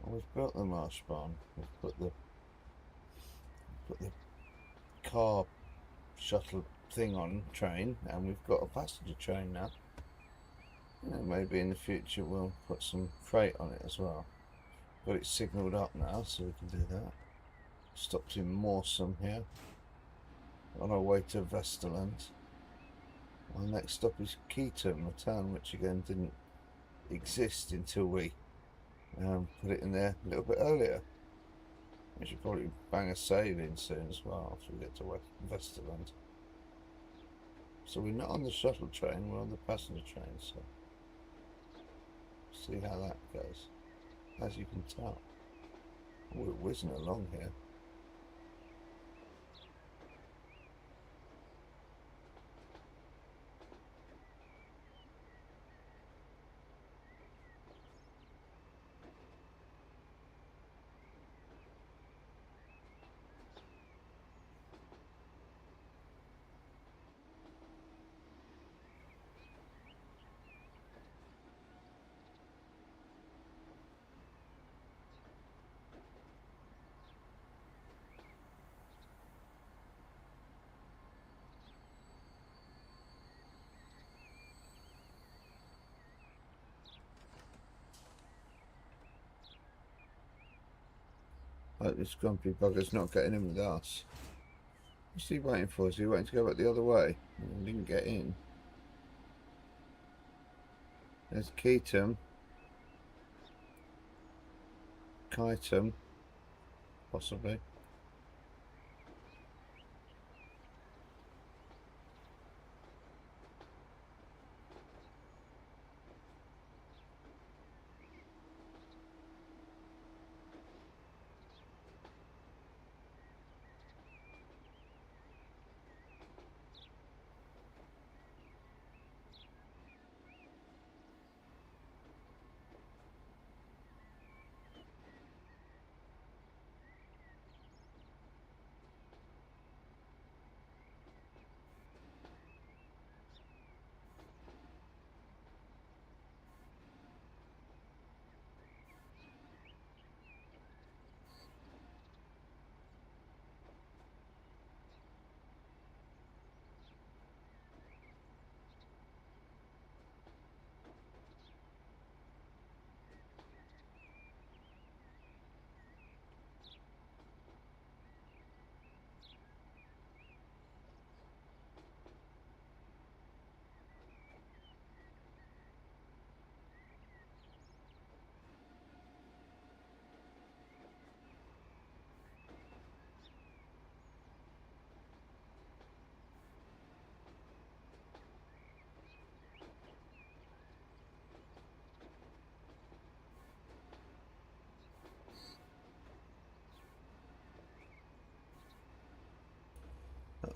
Well, we've built the Marschbahn. We've put the car shuttle thing on train, and we've got a passenger train now. Maybe in the future we'll put some freight on it as well. Got it signalled up now, so we can do that. Stopped in Morsum here, on our way to Westerland. Our next stop is Keaton, a town which again didn't exist until we put it in there a little bit earlier. We should probably bang a save in soon as well after we get to Westerland. So we're not on the shuttle train, we're on the passenger train, so see how that goes. As you can tell, we're whizzing along here. Like this grumpy bugger's not getting in with us. What's he waiting for? Is he waiting to go back the other way? He didn't get in. There's Keaton. Kyton, possibly.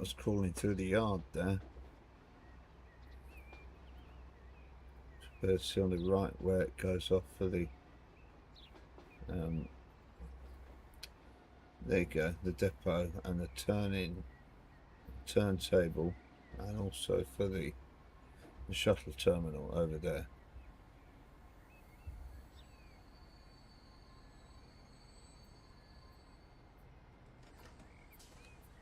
was crawling through the yard there. Let's see on the right where it goes off for the there you go, the depot and the turntable, and also for the shuttle terminal over there.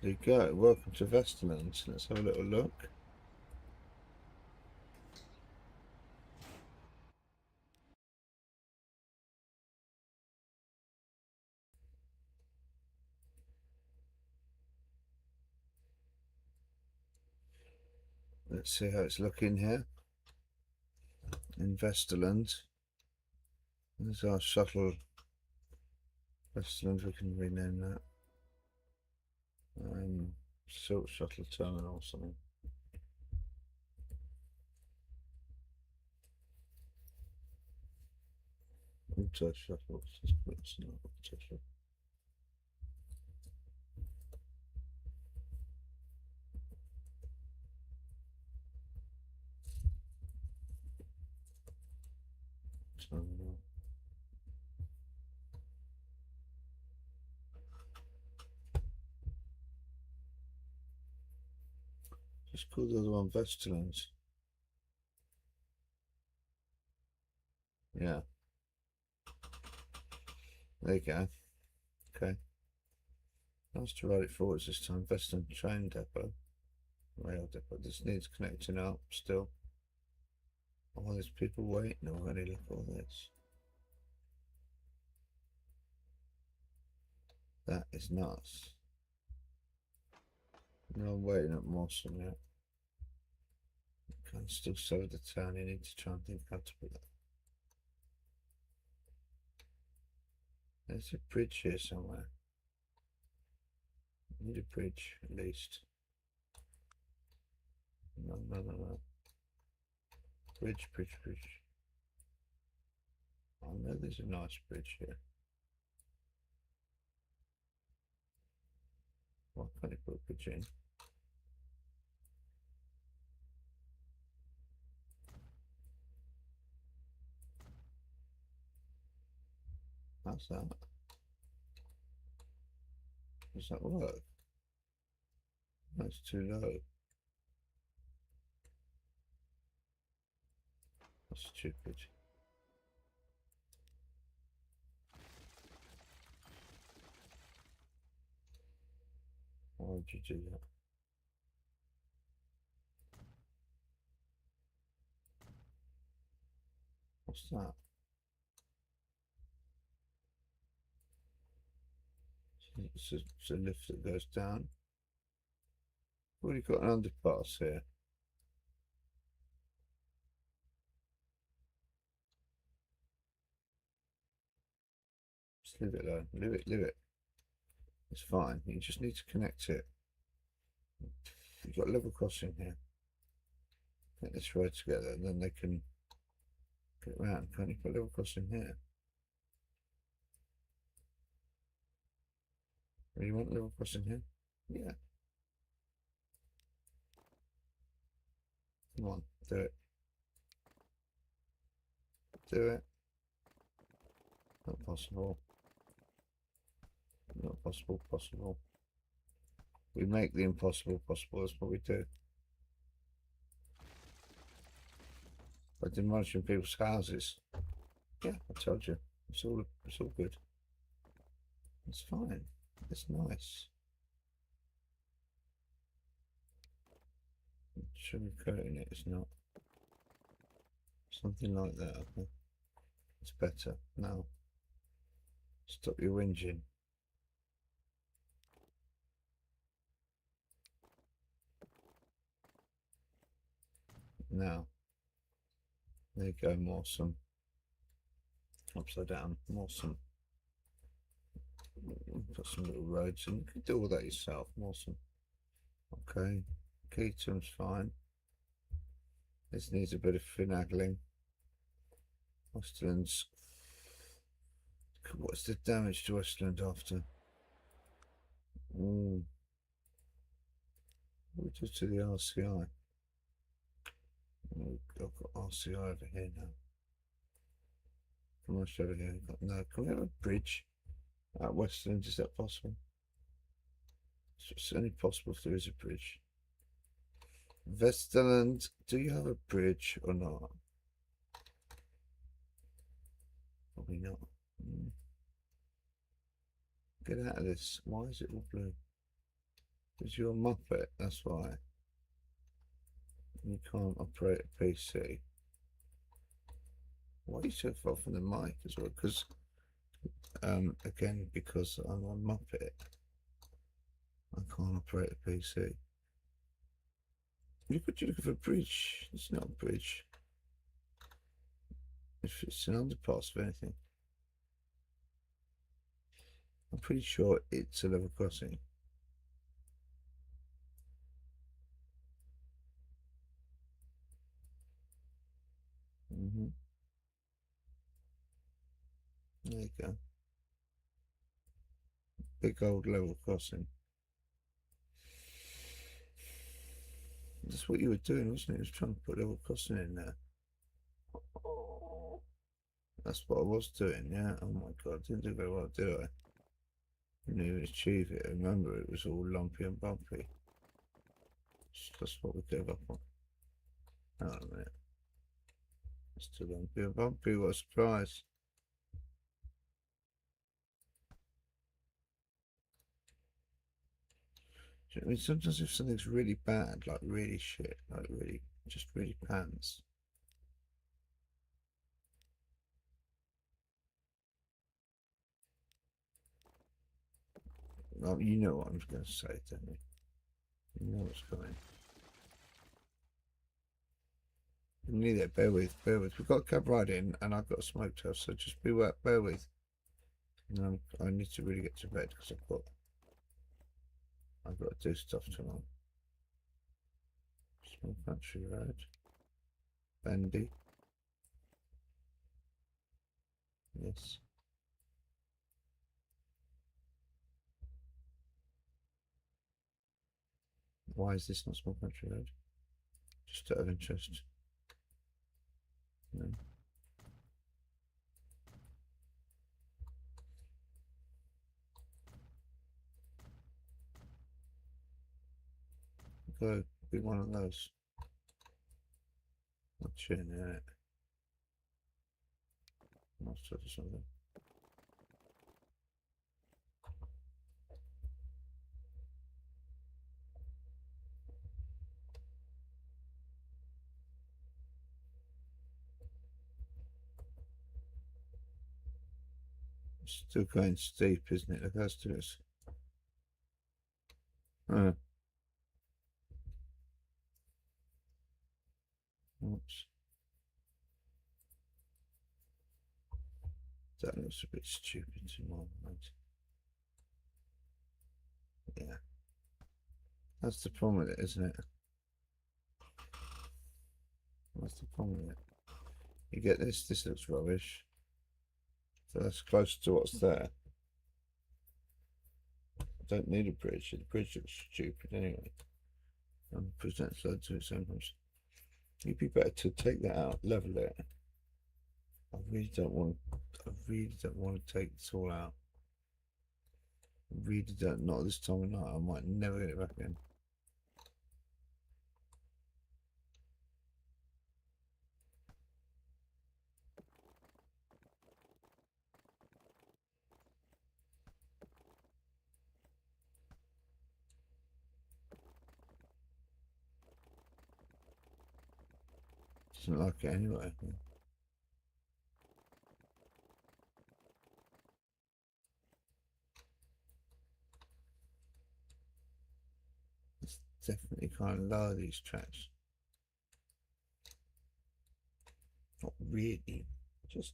There you go. Welcome to Westerland. Let's have a little look. Let's see how it's looking here in Westerland. There's our shuttle. Westerland, we can rename that. Sylt shuttle terminal or something. Auto shuttle. It's not auto shuttle. Terminal. Just call the other one Westerland. Yeah. There you go. Okay. Nice to write it forwards this time. Westerland train depot. Rail depot. This needs connecting up still. Oh, there's people waiting already. Look at all this. That is nuts. No, I'm waiting at Mossam yet. Can still serve the town. You need to try and think how to put that. There's a bridge here somewhere. Need a bridge at least. No. Bridge. I know there's a nice bridge here. Why can't you put a bridge in? How's that? Does that work? That's too low. That's stupid. Why would you do that? What's that? It's a lift that goes down. We've already got an underpass here. Just leave it alone. Leave it. It's fine. You just need to connect it. You've got level crossing here. Get this road together, and then they can get around. Can't you put level crossing here? Oh, you want level crossing here? Yeah. Come on, do it. Do it. Not possible. Not possible. Possible. We make the impossible possible. That's what we do. By demolishing people's houses. Yeah, I told you. It's all good. It's fine. It's nice. Sugarcoating it, it's not. Something like that, okay. It's better. Now, stop your whinging. Now, there you go, Morsum. Upside down, Morsum. Put some little roads in. You can do all that yourself, Morsum. Okay, Keaton's fine. This needs a bit of finagling. Westerland's. What's the damage to Westerland after? We just to the RCI. Oh, I've got RCI over here now. Come on, show here. No, can we have a bridge at Westland? Is that possible? It's only possible if there is a bridge. Westerland, do you have a bridge or not? Probably not. Get out of this. Why is it all blue? Because you're a Muppet, that's why. You can't operate a PC. Why are you so far from the mic as well? Because, again, because I'm a Muppet, I can't operate a PC. You're looking for a bridge. It's not a bridge. If it's an underpass, of anything. I'm pretty sure it's a level crossing. There you go. Big old level crossing. That's what you were doing, wasn't it? You was trying to put level crossing in there. That's what I was doing, yeah. Oh my god, I didn't do very well, did I? Didn't even achieve it. Remember, it was all lumpy and bumpy. That's what we gave up on. Hold on a minute. It's too lumpy and bumpy, what a surprise. I mean, sometimes if something's really bad, like really shit, like really, just really pants. Well, you know what I'm going to say, don't you? You know what's coming. You need it, bear with. We've got a cab ride in and I've got a smoked house, so just bear with. And I need to really get to bed because I've got to do stuff tonight. Small country road. Bendy. Yes. Why is this not small country road? Just out of interest. No. Go be one of those. Not chin in it. Must have something. Still going steep, isn't it? Look, that's to us. Oops. That looks a bit stupid to my mind. Yeah. That's the problem with it, isn't it? That's the problem with it. You get this looks rubbish. So that's close to what's there. I don't need a bridge. The bridge looks stupid anyway. And presents loads of it sometimes. It'd be better to take that out, level it. I really don't want to take this all out. I really don't, not this time of night. I might never get it back in. Doesn't like it anyway. It's definitely kind of low, these tracks. Not really. Just.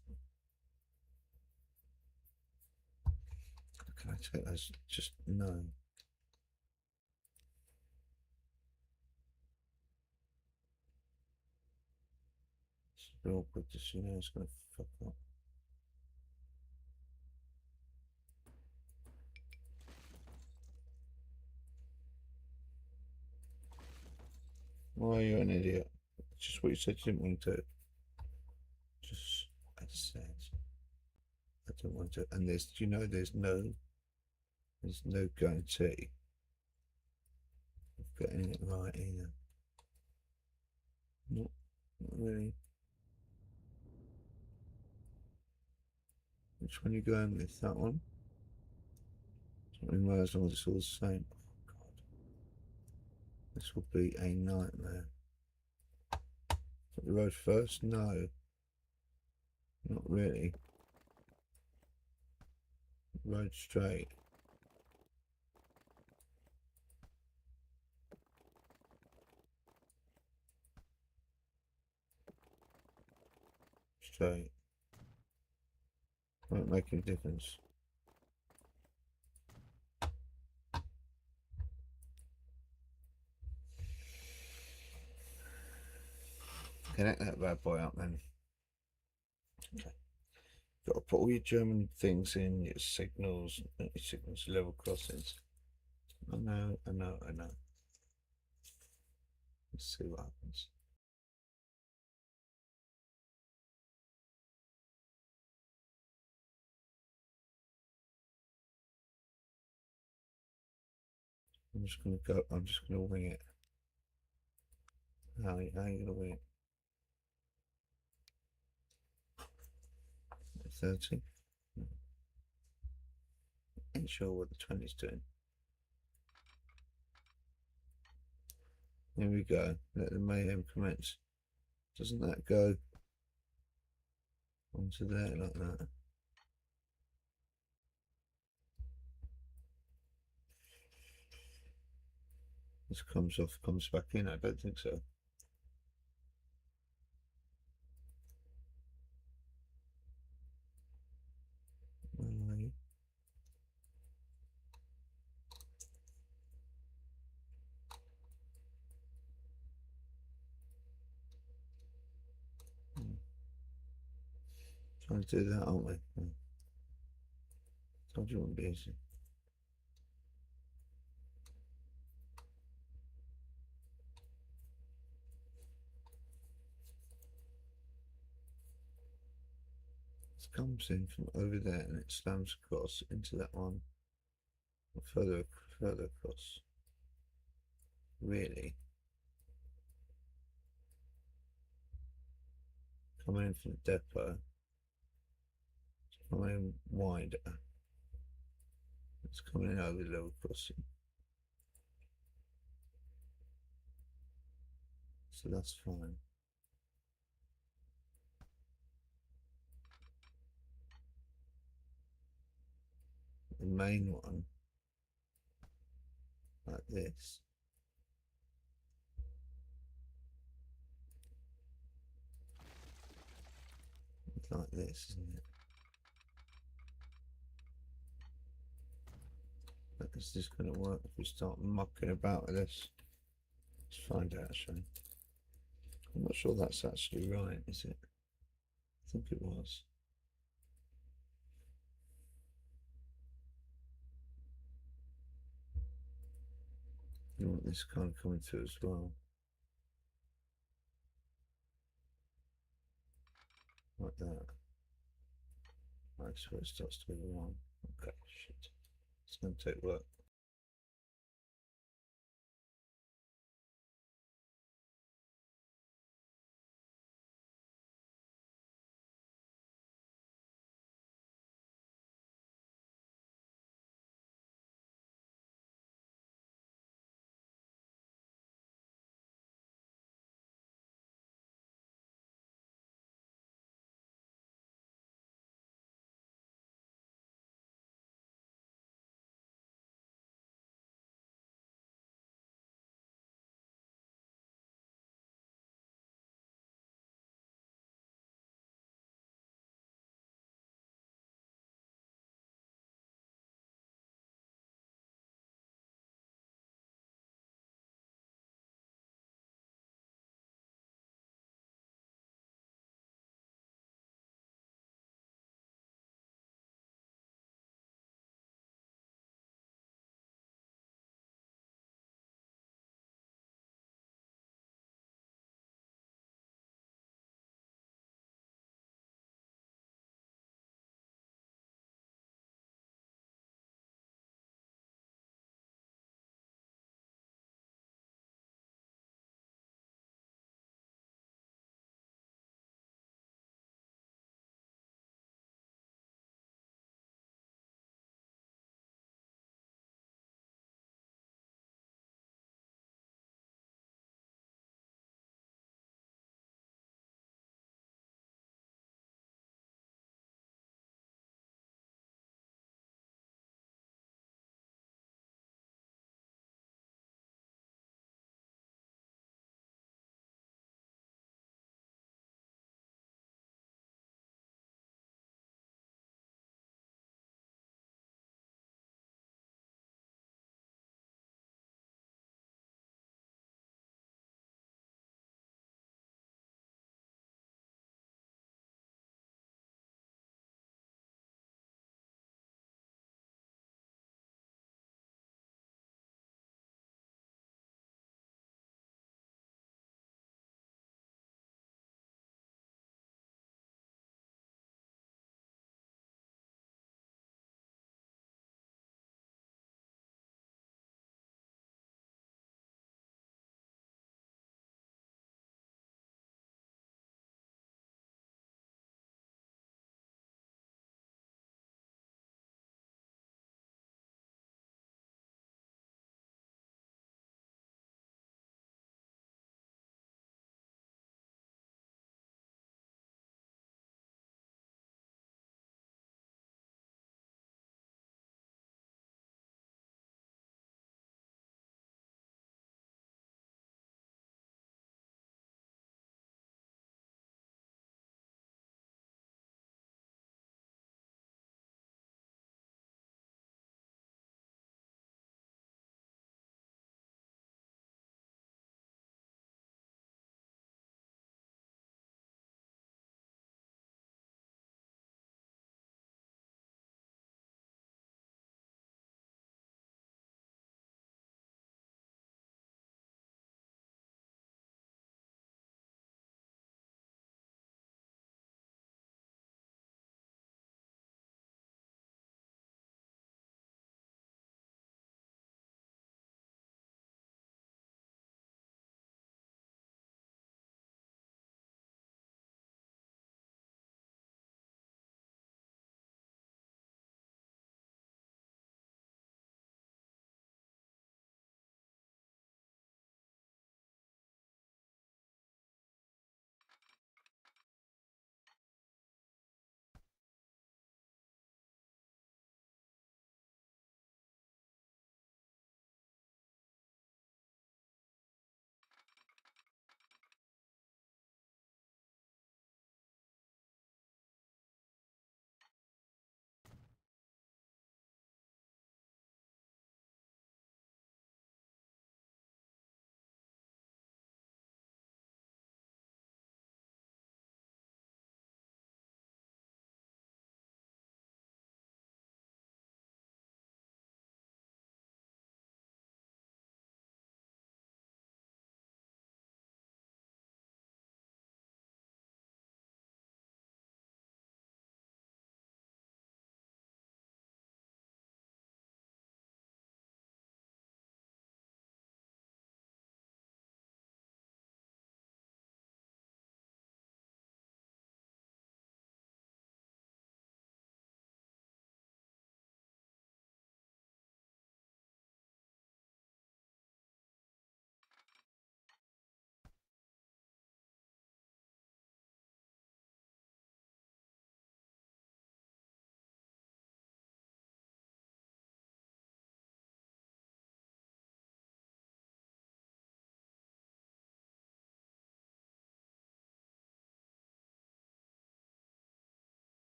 Can I take those? Just no. It's a bit awkward to see now. It's going to fuck up. Why are you an idiot? Just what you said you didn't want to do. Just, I said, I don't want to. And there's, you know, there's no guarantee of getting it right either. Not really. Which one are you going with? That one? Something as long as it's all the same. Oh, God. This will be a nightmare. The road first? No. Not really. Road straight. Straight. Won't make any difference. Connect that bad boy up then. Okay. Got to put all your German things in, your signals, level crossings. I know. Let's see what happens. I'm just gonna wing it. How are you gonna wing it? 30? Ain't sure what the 20's doing. Here we go. Let the mayhem commence. Doesn't that go onto there like that? This comes off, comes back in. I don't think so. Where are you? Trying to do that, aren't we? Told you it wouldn't be easy. It comes in from over there and it slams across into that one. Further across. Really? Coming in from the depot. It's coming in wider. It's coming in over the level crossing. So that's fine. The main one, like this. It's like this, isn't it? Is this going to work if we start mucking about with this? Let's find out, shall we? I'm not sure that's actually right, is it? I think it was. You want this kind of coming through as well. Like that. That's where it starts to go wrong. Okay, shit. It's going to take work.